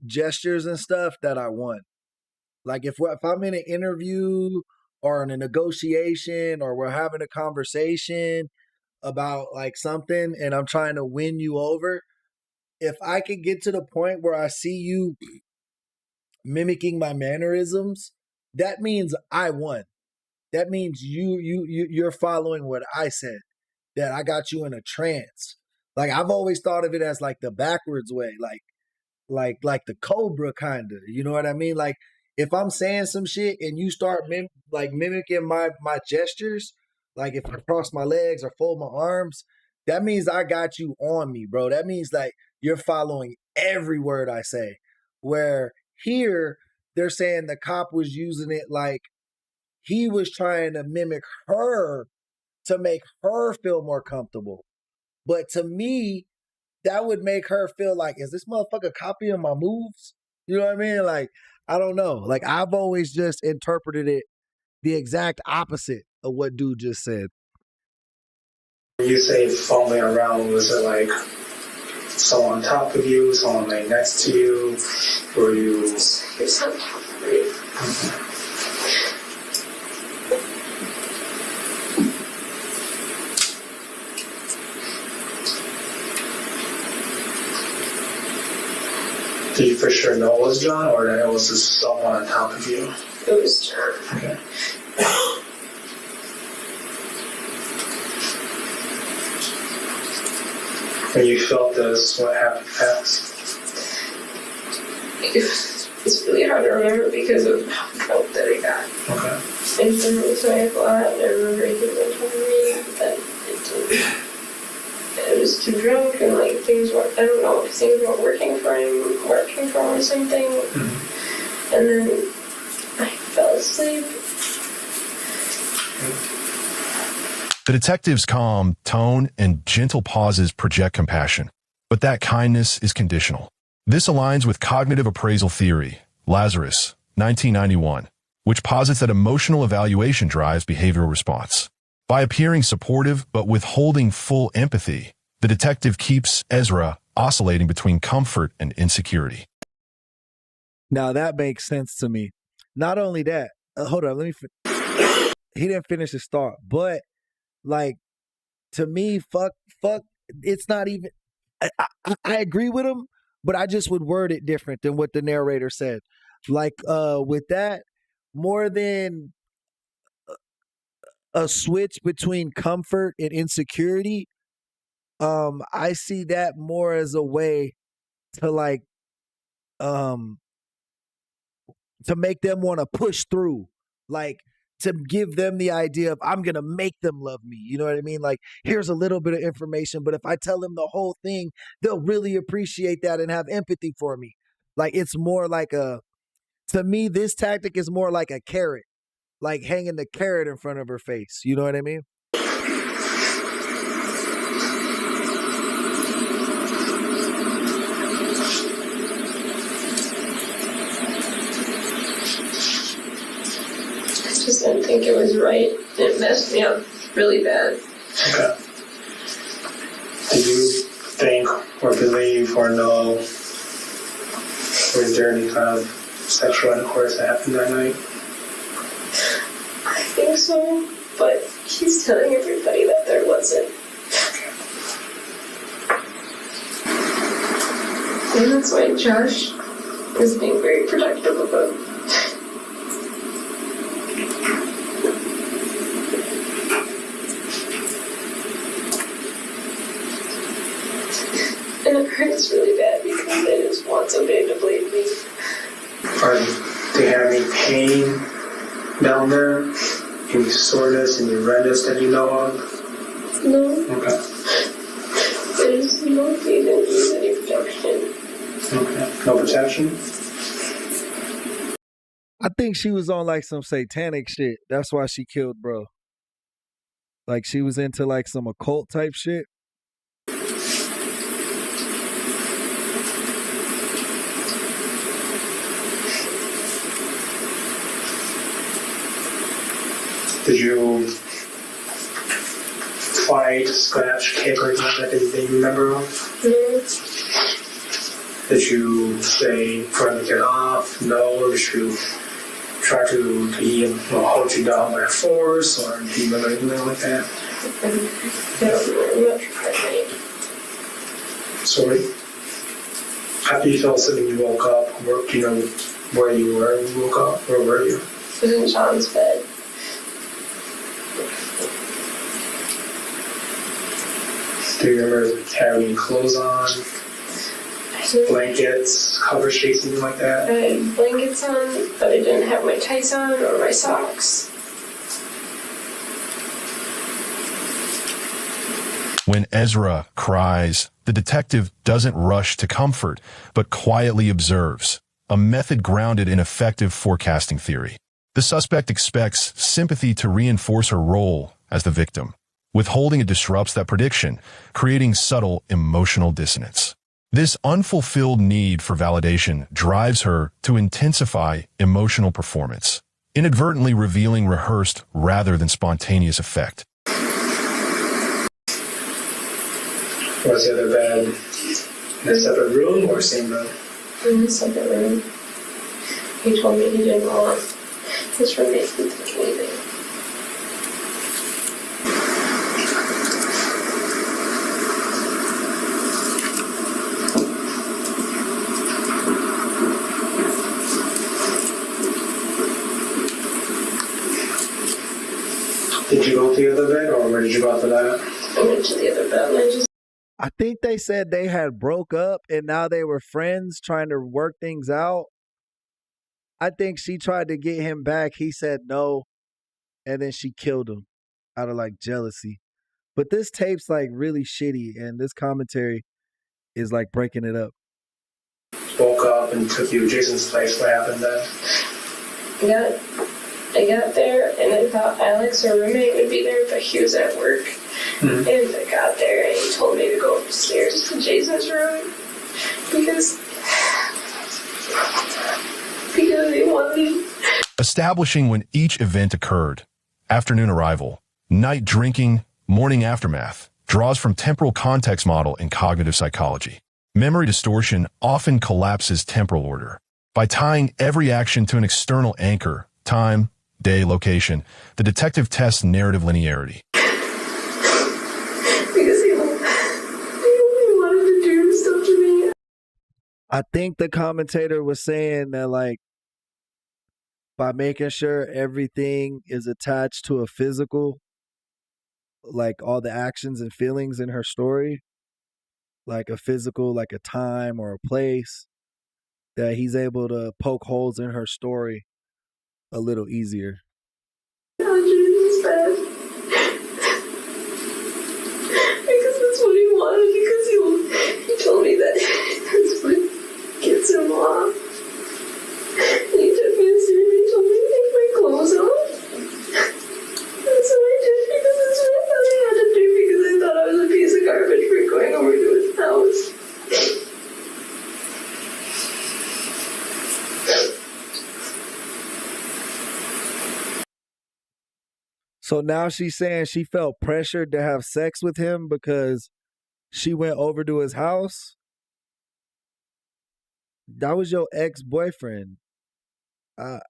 gestures and stuff that I won. Like if I'm in an interview or in a negotiation or we're having a conversation about like something and I'm trying to win you over, if I could get to the point where I see you mimicking my mannerisms, that means I won. That means you're following what I said. That I got you in a trance. Like I've always thought of it as like the backwards way, like the Cobra kind of. You know what I mean? Like if I'm saying some shit and you start mimicking my gestures, like if I cross my legs or fold my arms, that means I got you on me, bro. That means like you're following every word I say. Where here they're saying the cop was using it like he was trying to mimic her to make her feel more comfortable. But to me, that would make her feel like, is this motherfucker copying my moves? You know what I mean? Like, I don't know. Like, I've always just interpreted it the exact opposite of what dude just said. When you say following around, was it like someone on top of you, someone laying next to you? Were you... Who's on top of me? Did you for sure know it was John, or that it was just someone on top of you? It was John. Okay. When you felt this, what happened next? It's really hard to remember because of how I felt that I got. Okay. Instantly, so I have a lot. I remember he was telling me that I was too drunk and like things were, I don't know, things weren't working for him or something. Mm-hmm. And then I fell asleep. The detective's calm tone and gentle pauses project compassion, but that kindness is conditional. This aligns with cognitive appraisal theory, Lazarus, 1991, which posits that emotional evaluation drives behavioral response. By appearing supportive but withholding full empathy, the detective keeps Ezra oscillating between comfort and insecurity. Now that makes sense to me. Not only that, hold on, he didn't finish his thought, but like, to me, fuck, it's not even, I agree with him, but I just would word it different than what the narrator said. Like, with that, more than a switch between comfort and insecurity, I see that more as a way to like, to make them want to push through, like to give them the idea of I'm gonna make them love me. You know what I mean? Like, here's a little bit of information, but if I tell them the whole thing, they'll really appreciate that and have empathy for me. Like, it's more like to me, this tactic is more like a carrot, like hanging the carrot in front of her face. You know what I mean? I just didn't think it was right. It messed me up really bad. Okay. Did you think or believe or know, was there any kind of sexual intercourse that happened that night? I think so, but he's telling everybody that there wasn't. And that's why Josh is being very protective of him. And it hurts really bad because they just want somebody to blame me. Do you have any pain down there? Any soreness, any redness that you know of? No. Okay. There's no reason to use any protection. Okay. No protection? I think she was on like some satanic shit. That's why she killed bro. Like, she was into like some occult type shit. Did you fight, scratch, kick, or anything like that you remember of? Mm-hmm. Did you say try to get off? No? Or did you try to hold you down by force? Or do you remember anything like that? I don't remember much of it. Sorry. After you fell asleep and you woke up, where you were when you woke up? Where were you? I was in John's bed. Do you remember having any clothes on? Blankets, cover sheets, anything like that? I had blankets on, but I didn't have my tights on or my socks. When Ezra cries, the detective doesn't rush to comfort, but quietly observes, a method grounded in effective forecasting theory. The suspect expects sympathy to reinforce her role as the victim. Withholding it disrupts that prediction, creating subtle emotional dissonance. This unfulfilled need for validation drives her to intensify emotional performance, inadvertently revealing rehearsed rather than spontaneous effect. Was the other bed in a separate room or same room? In a separate room. He told me he didn't want his roommate to think anything. Did you go to the other bed, or where did you go after that? I went to the other bed and I just... I think they said they had broke up and now they were friends trying to work things out. I think she tried to get him back. He said no. And then she killed him out of like jealousy. But this tape's like really shitty and this commentary is like breaking it up. Woke up and took you to Jason's place. What happened then? I got there and I thought Alex, her roommate, would be there, but he was at work. And I got there and he told me to go upstairs to Jason's room because he wanted... Establishing when each event occurred, afternoon arrival, night drinking, morning aftermath, draws from temporal context model in cognitive psychology. Memory distortion often collapses temporal order. By tying every action to an external anchor, time, day, location, the detective tests narrative linearity. Because he wanted to do stuff to me. I think the commentator was saying that like by making sure everything is attached to a physical, like all the actions and feelings in her story, like a physical, like a time or a place, that he's able to poke holes in her story a little easier. Jason's bed. Because that's what he wanted, because he told me that that's what gets him off. And he took me upstairs and he told me to take my clothes off. And so I did, because that's what I thought I had to do, because I thought I was a piece of garbage for going over to his house. So now she's saying she felt pressured to have sex with him because she went over to his house? That was your ex-boyfriend. I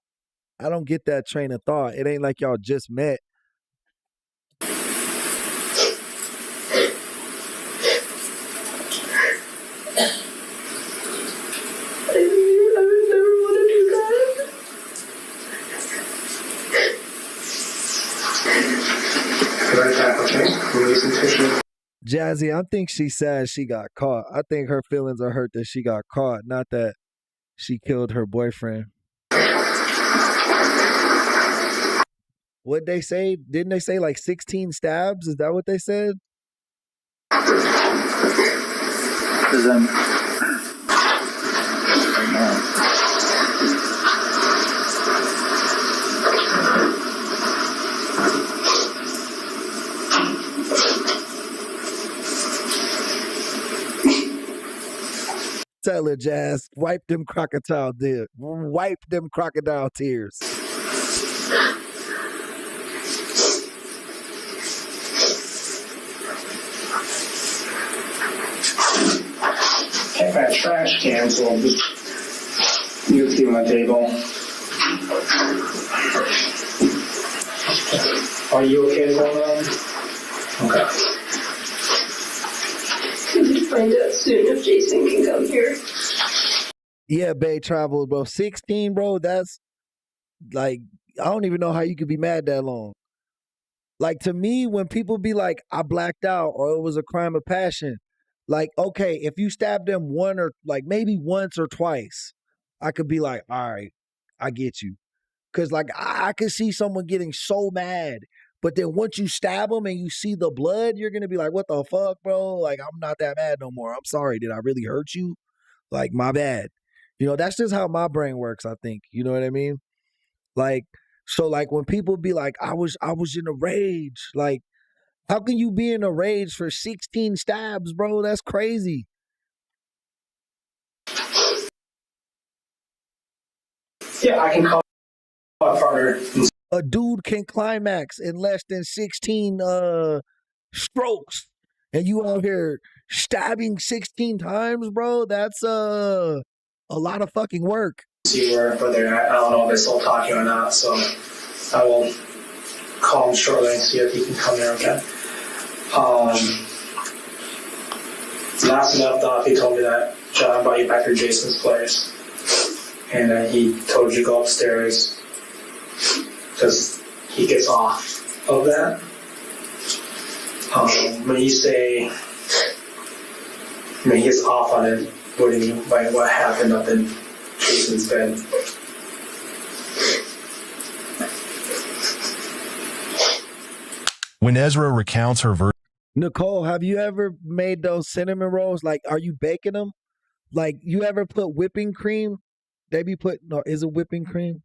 don't get that train of thought. It ain't like y'all just met. Jazzy, I think she's sad she got caught. I think her feelings are hurt that she got caught, not that she killed her boyfriend. What'd they say? Didn't they say like 16 stabs? Is that what they said? Tell her, Jazz, wipe them crocodile tears. Can't find a trash can, so I'll just use it on the table. Are you okay to go around? Okay. Can you find out soon if Jason can come here? Yeah, Bay traveled, bro. 16, bro. That's like I don't even know how you could be mad that long. Like to me, when people be like, I blacked out or it was a crime of passion, like, okay, if you stab them one or like maybe once or twice, I could be like, all right, I get you. Cause like I could see someone getting so mad, but then once you stab them and you see the blood, you're gonna be like, what the fuck, bro? Like I'm not that mad no more. I'm sorry. Did I really hurt you? Like my bad. You know, that's just how my brain works, I think. You know what I mean? Like, so like when people be like, I was in a rage, like, how can you be in a rage for 16 stabs, bro? That's crazy. Yeah, I can call my partner. A dude can climax in less than 16 strokes. And you out here stabbing 16 times, bro? That's a lot of fucking work. See where they're at. I don't know if they're still talking or not, so I will call him shortly and see if he can come here again. Last enough thought he told me that John brought you back to Jason's place, and he told you to go upstairs because he gets off of that. When you say he gets off on it, what do you mean? Like what happened up in Jason's bed? When Ezra recounts her version, Nicole, have you ever made those cinnamon rolls? Like, are you baking them? Like, you ever put whipping cream? They be putting, no, is it whipping cream?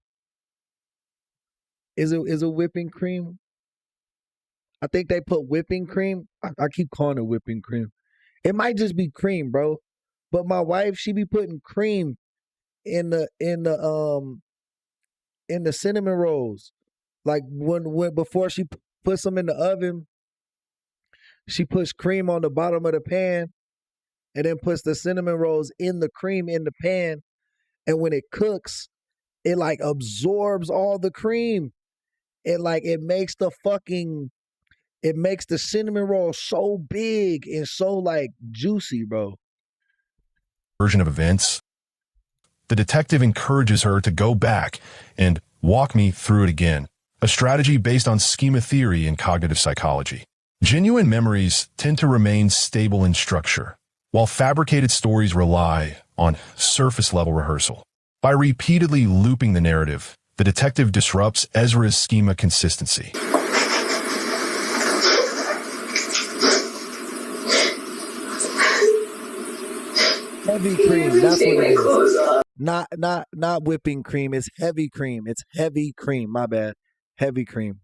Is it whipping cream? I think they put whipping cream. I keep calling it whipping cream. It might just be cream, bro. But my wife, she be putting cream in the cinnamon rolls. Like when before she puts them in the oven, she puts cream on the bottom of the pan and then puts the cinnamon rolls in the cream in the pan. And when it cooks, it like absorbs all the cream. It makes the cinnamon roll so big and so like juicy, bro. version of events, the detective encourages her to go back and walk me through it again, a strategy based on schema theory and cognitive psychology. Genuine memories tend to remain stable in structure, while fabricated stories rely on surface-level rehearsal. By repeatedly looping the narrative, the detective disrupts Ezra's schema consistency. Heavy cream, that's what it is. Not whipping cream. It's heavy cream. It's heavy cream. My bad. Heavy cream.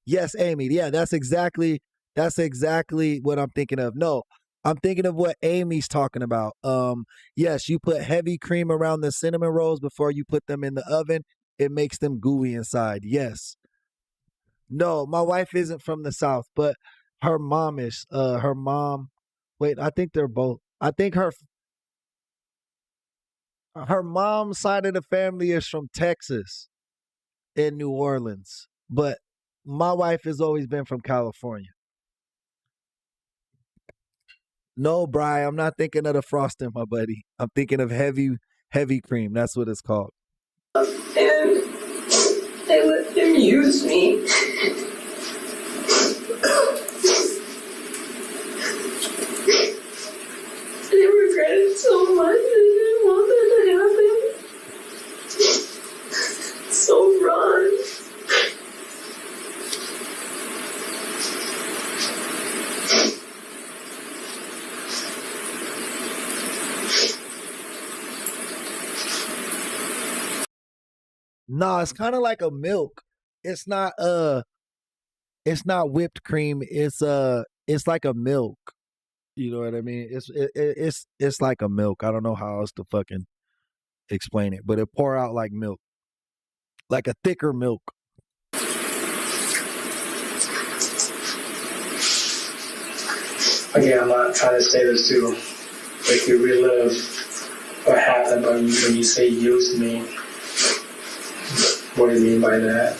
Yes, Amy. Yeah, that's exactly what I'm thinking of. No, I'm thinking of what Amy's talking about. Yes, you put heavy cream around the cinnamon rolls before you put them in the oven. It makes them gooey inside. Yes. No, my wife isn't from the South, but her mom is. Her mom. Wait, I think they're both. I think her mom's side of the family is from Texas in New Orleans, but my wife has always been from California. No, Brian, I'm not thinking of the frosting, my buddy. I'm thinking of heavy cream. That's what it's called. And they let him use me. I regret it so much. I didn't want that to happen. So wrong. No, it's kind of like a milk. It's not whipped cream. It's like a milk. You know what I mean? It's like a milk. I don't know how else to fucking explain it, but it pour out like milk. Like a thicker milk. Again, I'm not trying to say this to make you relive what happened, but when you say use me, what do you mean by that?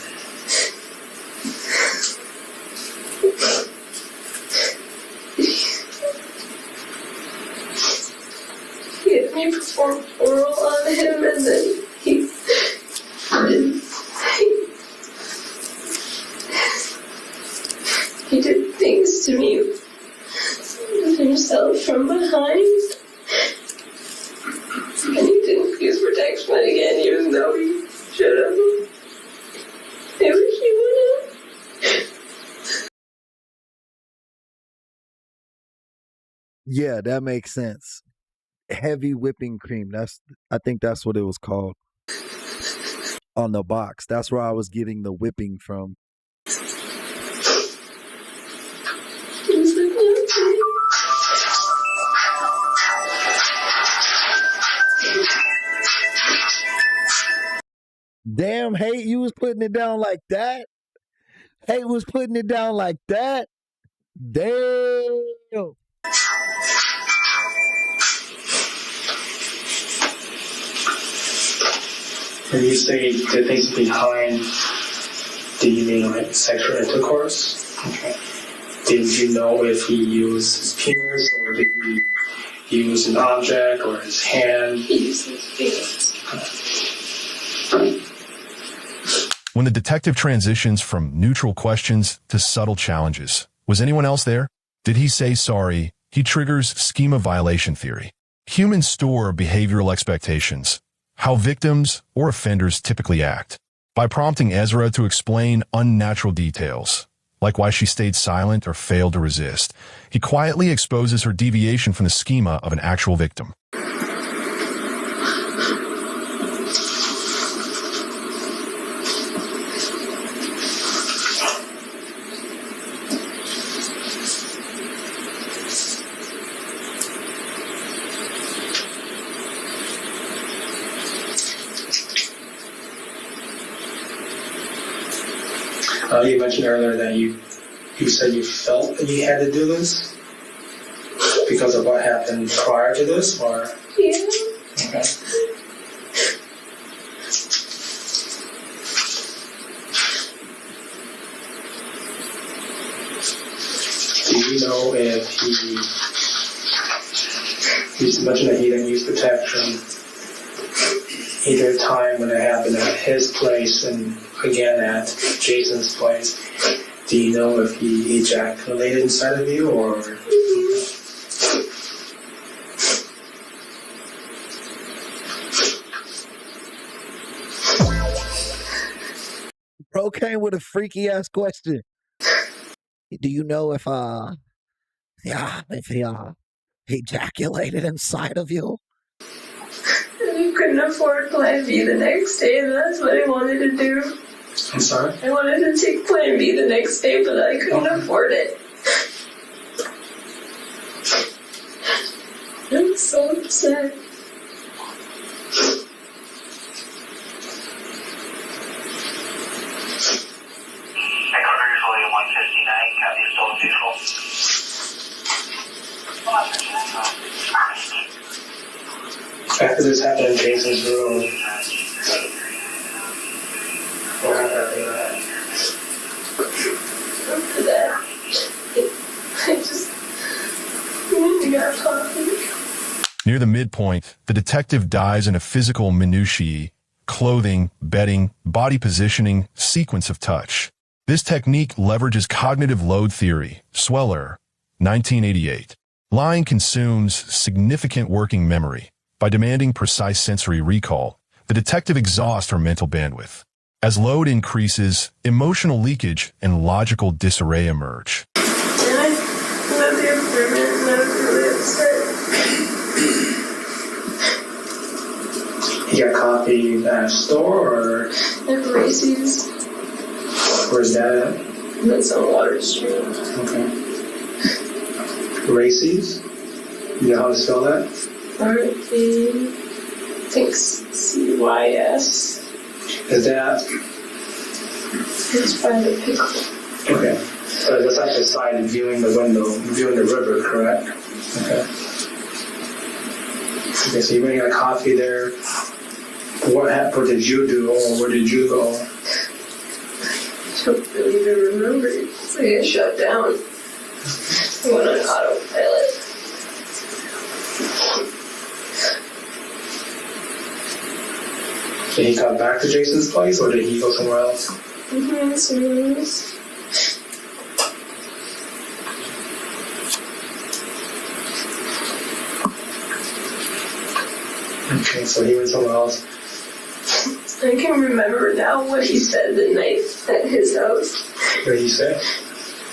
me perform oral on him, and then he did things to me with himself from behind. And he didn't use protection again, even though he should have. Maybe he would have. Yeah, that makes sense. Heavy whipping cream. I think that's what it was called on the box. That's where I was getting the whipping from. Damn, Hate, you was putting it down like that? Hate was putting it down like that? Damn. When you say the things behind, do you mean like sexual intercourse? Okay. Did you know if he used his penis, or did he use an object or his hand? He used his penis. When the detective transitions from neutral questions to subtle challenges, was anyone else there? Did he say sorry? He triggers schema violation theory. Humans store behavioral expectations, how victims or offenders typically act, by prompting Ezra to explain unnatural details, like why she stayed silent or failed to resist. He quietly exposes her deviation from the schema of an actual victim. You mentioned earlier that you said you felt that you had to do this because of what happened prior to this, or? Yeah. Okay. Do you know if you mentioned that he didn't use protection either time when it happened at his place and again at Jason's place? Do you know if he ejaculated inside of you, or? Bro came with a freaky ass question. Do you know if he ejaculated inside of you? He couldn't afford Plan B the next day, and that's what I wanted to do. I'm sorry? I wanted to take Plan B the next day, but I couldn't afford it. I'm so upset. After this happened in Jason's room, what happened after that? After that, I just went to get coffee. Near the midpoint, the detective dives into physical minutiae, clothing, bedding, body positioning, sequence of touch. This technique leverages cognitive load theory, Sweller, 1988. Lying consumes significant working memory. By demanding precise sensory recall, the detective exhausts her mental bandwidth. As load increases, emotional leakage and logical disarray emerge. And I left the apartment and I was really upset. You got coffee at a store, or? At Macy's. Where's that at? That's on Water Street. Okay. Racy's? You know how to spell that? R-A, thinks C-Y-S. Is that? It's by the pickle. Okay. So that's like the side viewing the window, viewing the river, correct? Okay. Okay, so you're getting a coffee there. What happened? What did you do, or where did you go? I don't really even remember. It's like I shut down. I went on autopilot. Did he come back to Jason's place, or did he go somewhere else? Okay, so he went somewhere else. I can remember now what he said the night at his house. What did he say?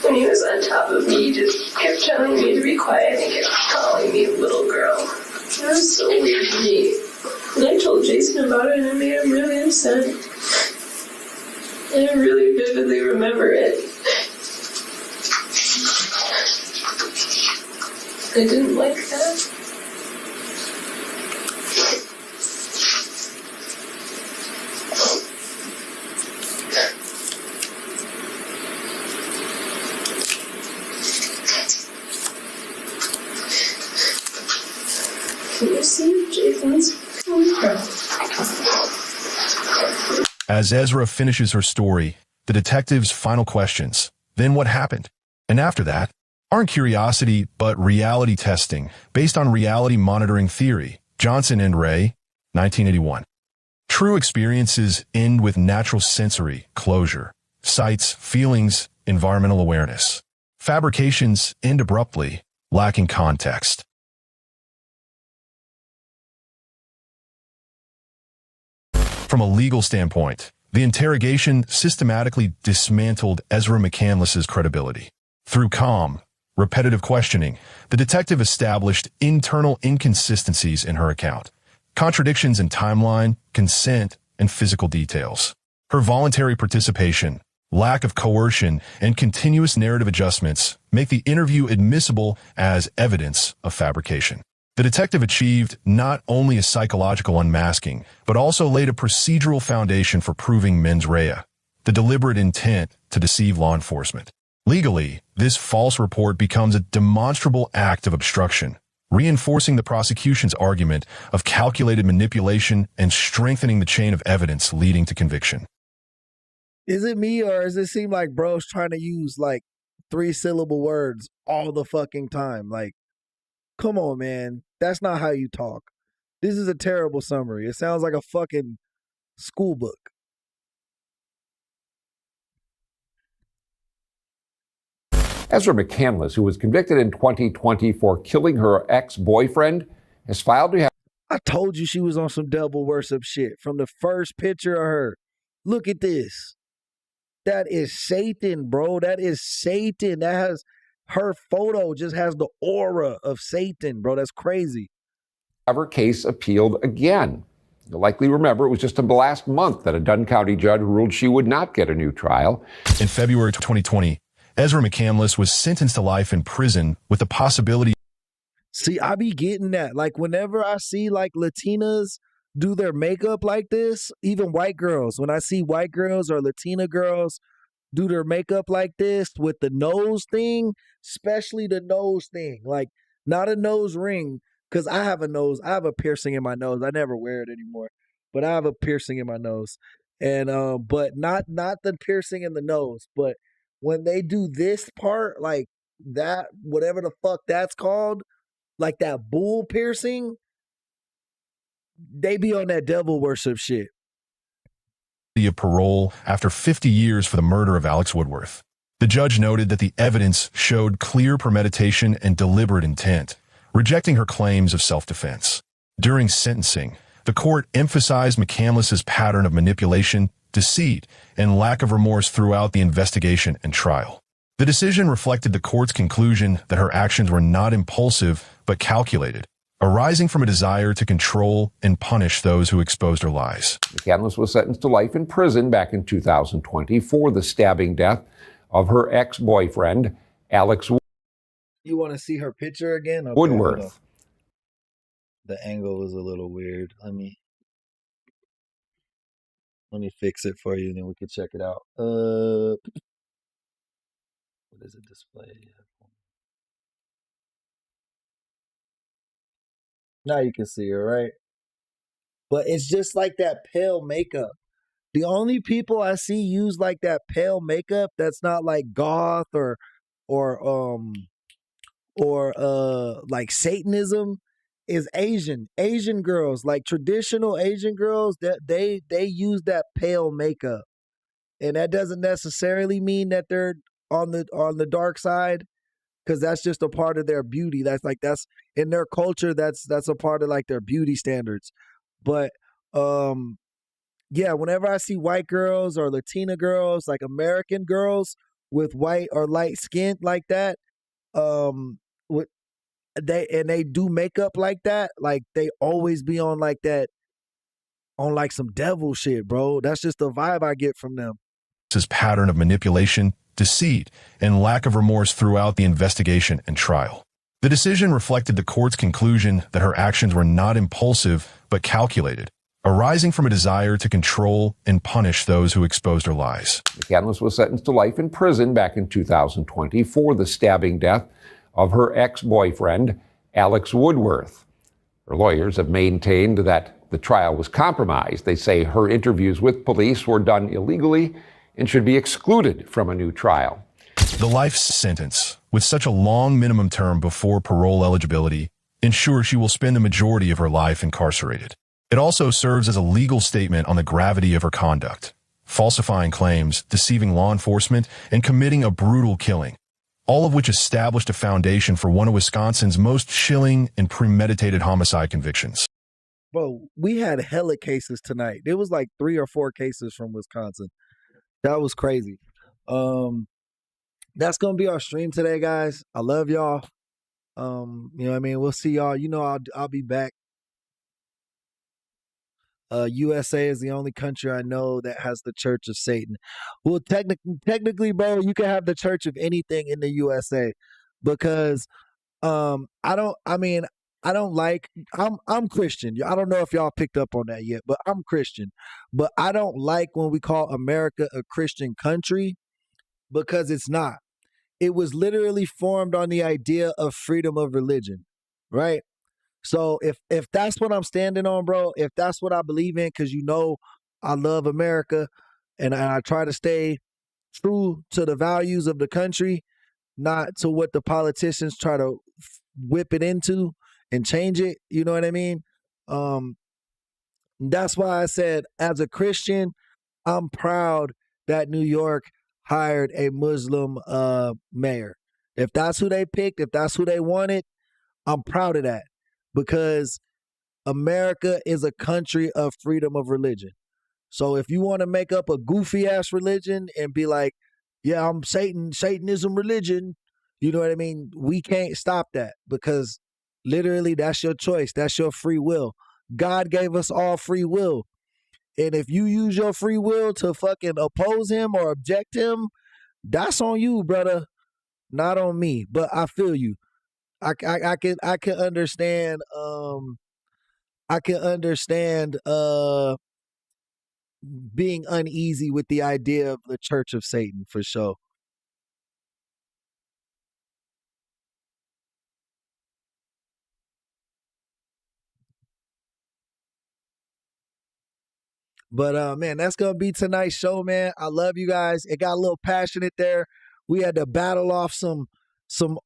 When he was on top of me, he just kept telling me to be quiet and kept calling me little girl. That was so weird to me. And I told Jason about it and it made him really upset. And I really vividly remember it. I didn't like that. Can you see Jason's As Ezra finishes her story, the detective's final questions. Then what happened? And after that, aren't curiosity but reality testing based on reality monitoring theory. Johnson and Ray, 1981. True experiences end with natural sensory closure. Sights, feelings, environmental awareness. Fabrications end abruptly, lacking context. From a legal standpoint, the interrogation systematically dismantled Ezra McCandless's credibility. Through calm, repetitive questioning, the detective established internal inconsistencies in her account, contradictions in timeline, consent, and physical details. Her voluntary participation, lack of coercion, and continuous narrative adjustments make the interview admissible as evidence of fabrication. The detective achieved not only a psychological unmasking, but also laid a procedural foundation for proving mens rea, the deliberate intent to deceive law enforcement. Legally, this false report becomes a demonstrable act of obstruction, reinforcing the prosecution's argument of calculated manipulation and strengthening the chain of evidence leading to conviction. Is it me, or does it seem like bro's trying to use like 3-syllable words all the fucking time? Like, come on, man. That's not how you talk. This is a terrible summary. It sounds like a fucking school book. Ezra McCandless, who was convicted in 2020 for killing her ex-boyfriend, has filed to have... I told you she was on some devil worship shit from the first picture of her. Look at this. That is Satan, bro. That is Satan. That has her photo just has the aura of Satan, bro. That's crazy. Have her case appealed again. You'll likely remember it was just in the last month that a Dunn County judge ruled she would not get a new trial. In February 2020, Ezra McCandless was sentenced to life in prison with the possibility. See, I be getting that. Like, whenever I see like Latinas do their makeup like this, even white girls, when I see white girls or Latina girls do their makeup like this with the nose thing, especially the nose thing, like not a nose ring, because I have a piercing in my nose. I never wear it anymore, but I have a piercing in my nose. And but not the piercing in the nose, but when they do this part, like that, whatever the fuck that's called, like that bull piercing, they be on that devil worship shit. Of parole after 50 years for the murder of Alex Woodworth. The judge noted that the evidence showed clear premeditation and deliberate intent, rejecting her claims of self-defense. During sentencing, the court emphasized McCandless's pattern of manipulation, deceit, and lack of remorse throughout the investigation and trial. The decision reflected the court's conclusion that her actions were not impulsive but calculated, arising from a desire to control and punish those who exposed her lies. McCandless was sentenced to life in prison back in 2020 for the stabbing death of her ex-boyfriend, Alex You want to see her picture again? Okay, Woodworth. The angle is a little weird. Let me fix it for you, and then we can check it out. What is it display? Now you can see her, right? But it's just like that pale makeup. The only people I see use like that pale makeup that's not like goth or like Satanism is Asian. Asian girls, like traditional Asian girls, that they use that pale makeup. And that doesn't necessarily mean that they're on the dark side, because that's just a part of their beauty. That's in their culture, that's a part of like their beauty standards. But um yeah, whenever I see white girls or Latina girls, like American girls with white or light skin like that, um with they do makeup like that, like they always be on like that, on like some devil shit, bro. That's just the vibe I get from them. His pattern of manipulation, deceit, and lack of remorse throughout the investigation and trial. The decision reflected the court's conclusion that her actions were not impulsive but calculated, arising from a desire to control and punish those who exposed her lies. McCandless was sentenced to life in prison back in 2020 for the stabbing death of her ex-boyfriend, Alex Woodworth. Her lawyers have maintained that the trial was compromised. They say her interviews with police were done illegally and should be excluded from a new trial. The life sentence, with such a long minimum term before parole eligibility, ensures she will spend the majority of her life incarcerated. It also serves as a legal statement on the gravity of her conduct, falsifying claims, deceiving law enforcement, and committing a brutal killing, all of which established a foundation for one of Wisconsin's most chilling and premeditated homicide convictions. Bro, we had hella cases tonight. There was like 3 or 4 cases from Wisconsin. That was crazy. That's gonna be our stream today, guys. I love y'all. You know what I mean? We'll see y'all. You know, I'll be back. USA is the only country I know that has the Church of Satan. Well, technically, bro, you can have the Church of anything in the USA, because I don't. I mean, I don't like. I'm Christian. I don't know if y'all picked up on that yet, but I'm Christian. But I don't like when we call America a Christian country, because it's not. It was literally formed on the idea of freedom of religion, right? So if that's what I'm standing on, bro, if that's what I believe in, because you know I love America, and I try to stay true to the values of the country, not to what the politicians try to whip it into and change it. You know what I mean? That's why I said, as a Christian, I'm proud that New York hired a Muslim mayor. If that's who they picked, if that's who they wanted, I'm proud of that, because America is a country of freedom of religion. So if you want to make up a goofy ass religion and be like, yeah, I'm Satanism religion, you know what I mean? We can't stop that, because literally that's your choice. That's your free will. God gave us all free will. And if you use your free will to fucking oppose him or object him, that's on you, brother, not on me. But I feel you. I can understand. I can understand being uneasy with the idea of the Church of Satan, for sure. But man, that's gonna be tonight's show, man. I love you guys. It got a little passionate there. We had to battle off some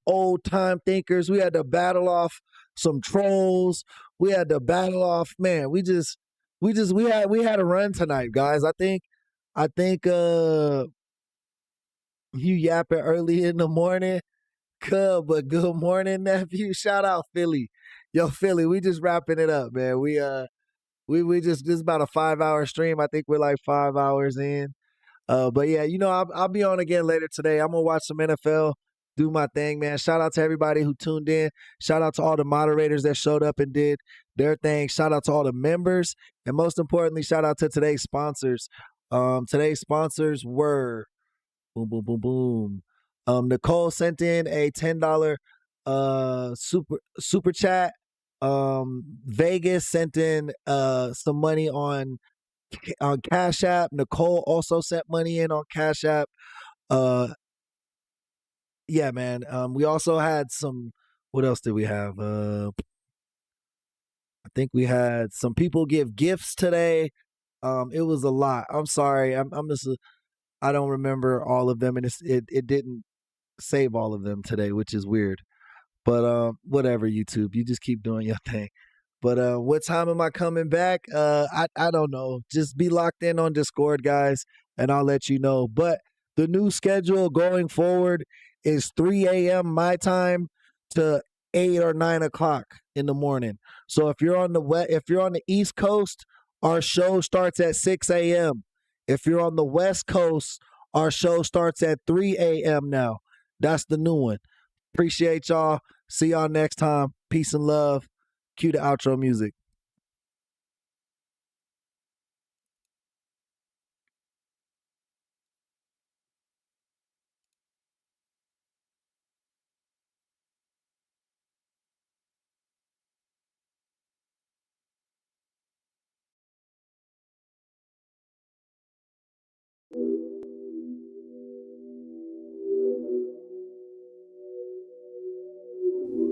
old time thinkers. We had to battle off some trolls. We had to battle off, man. We had a run tonight, guys. I think you yapping early in the morning. Cub, but good morning, nephew. Shout out Philly. Yo, Philly, we just wrapping it up, man. We just, this is about a 5-hour stream. I think we're like 5 hours in. But yeah, you know, I'll be on again later today. I'm gonna watch some NFL, do my thing, man. Shout out to everybody who tuned in. Shout out to all the moderators that showed up and did their thing. Shout out to all the members, and most importantly, shout out to today's sponsors. Today's sponsors were boom, boom, boom, boom. Nicole sent in a $10 super chat. Vegas sent in some money on Cash App. Nicole also sent money in on Cash App. Yeah, man. We also had some. What else did we have? I think we had some people give gifts today. It was a lot. I'm sorry. I'm just. I don't remember all of them, and it didn't save all of them today, which is weird. But whatever, YouTube, you just keep doing your thing. But what time am I coming back? I don't know. Just be locked in on Discord, guys, and I'll let you know. But the new schedule going forward is 3 a.m. my time to 8 or 9 o'clock in the morning. So if you're on the East Coast, our show starts at 6 a.m. If you're on the West Coast, our show starts at 3 a.m. now. That's the new one. Appreciate y'all. See y'all next time. Peace and love. Cue the outro music.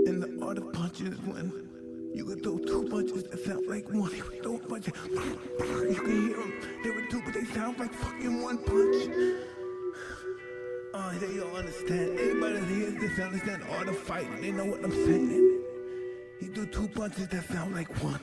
And the art of punches is when you can throw two punches that sound like one. You can throw a punch, you can hear them. They were two, but they sound like fucking one punch. They all understand. Everybody that hears this understand the art of fighting. They know what I'm saying. He threw two punches that sound like one.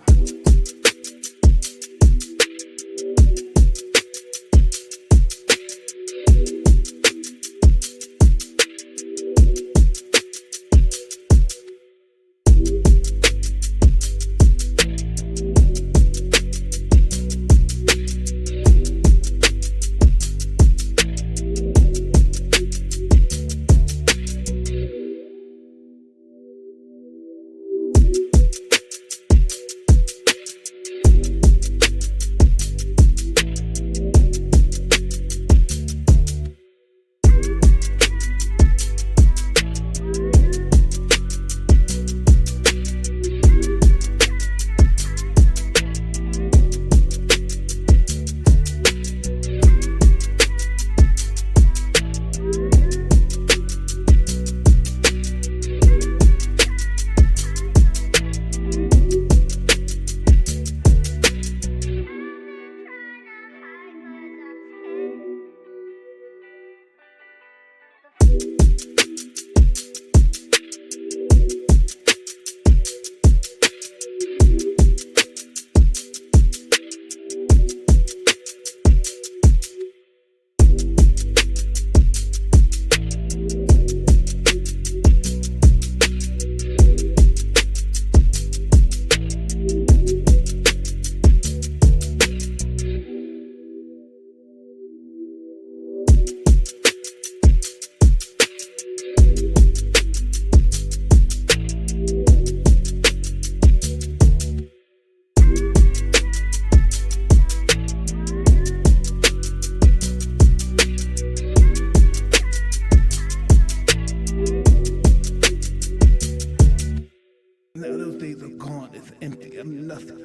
Now those days are gone, it's empty, I'm nothing.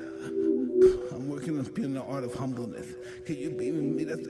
I'm working on being the art of humbleness. Can you be with me? That's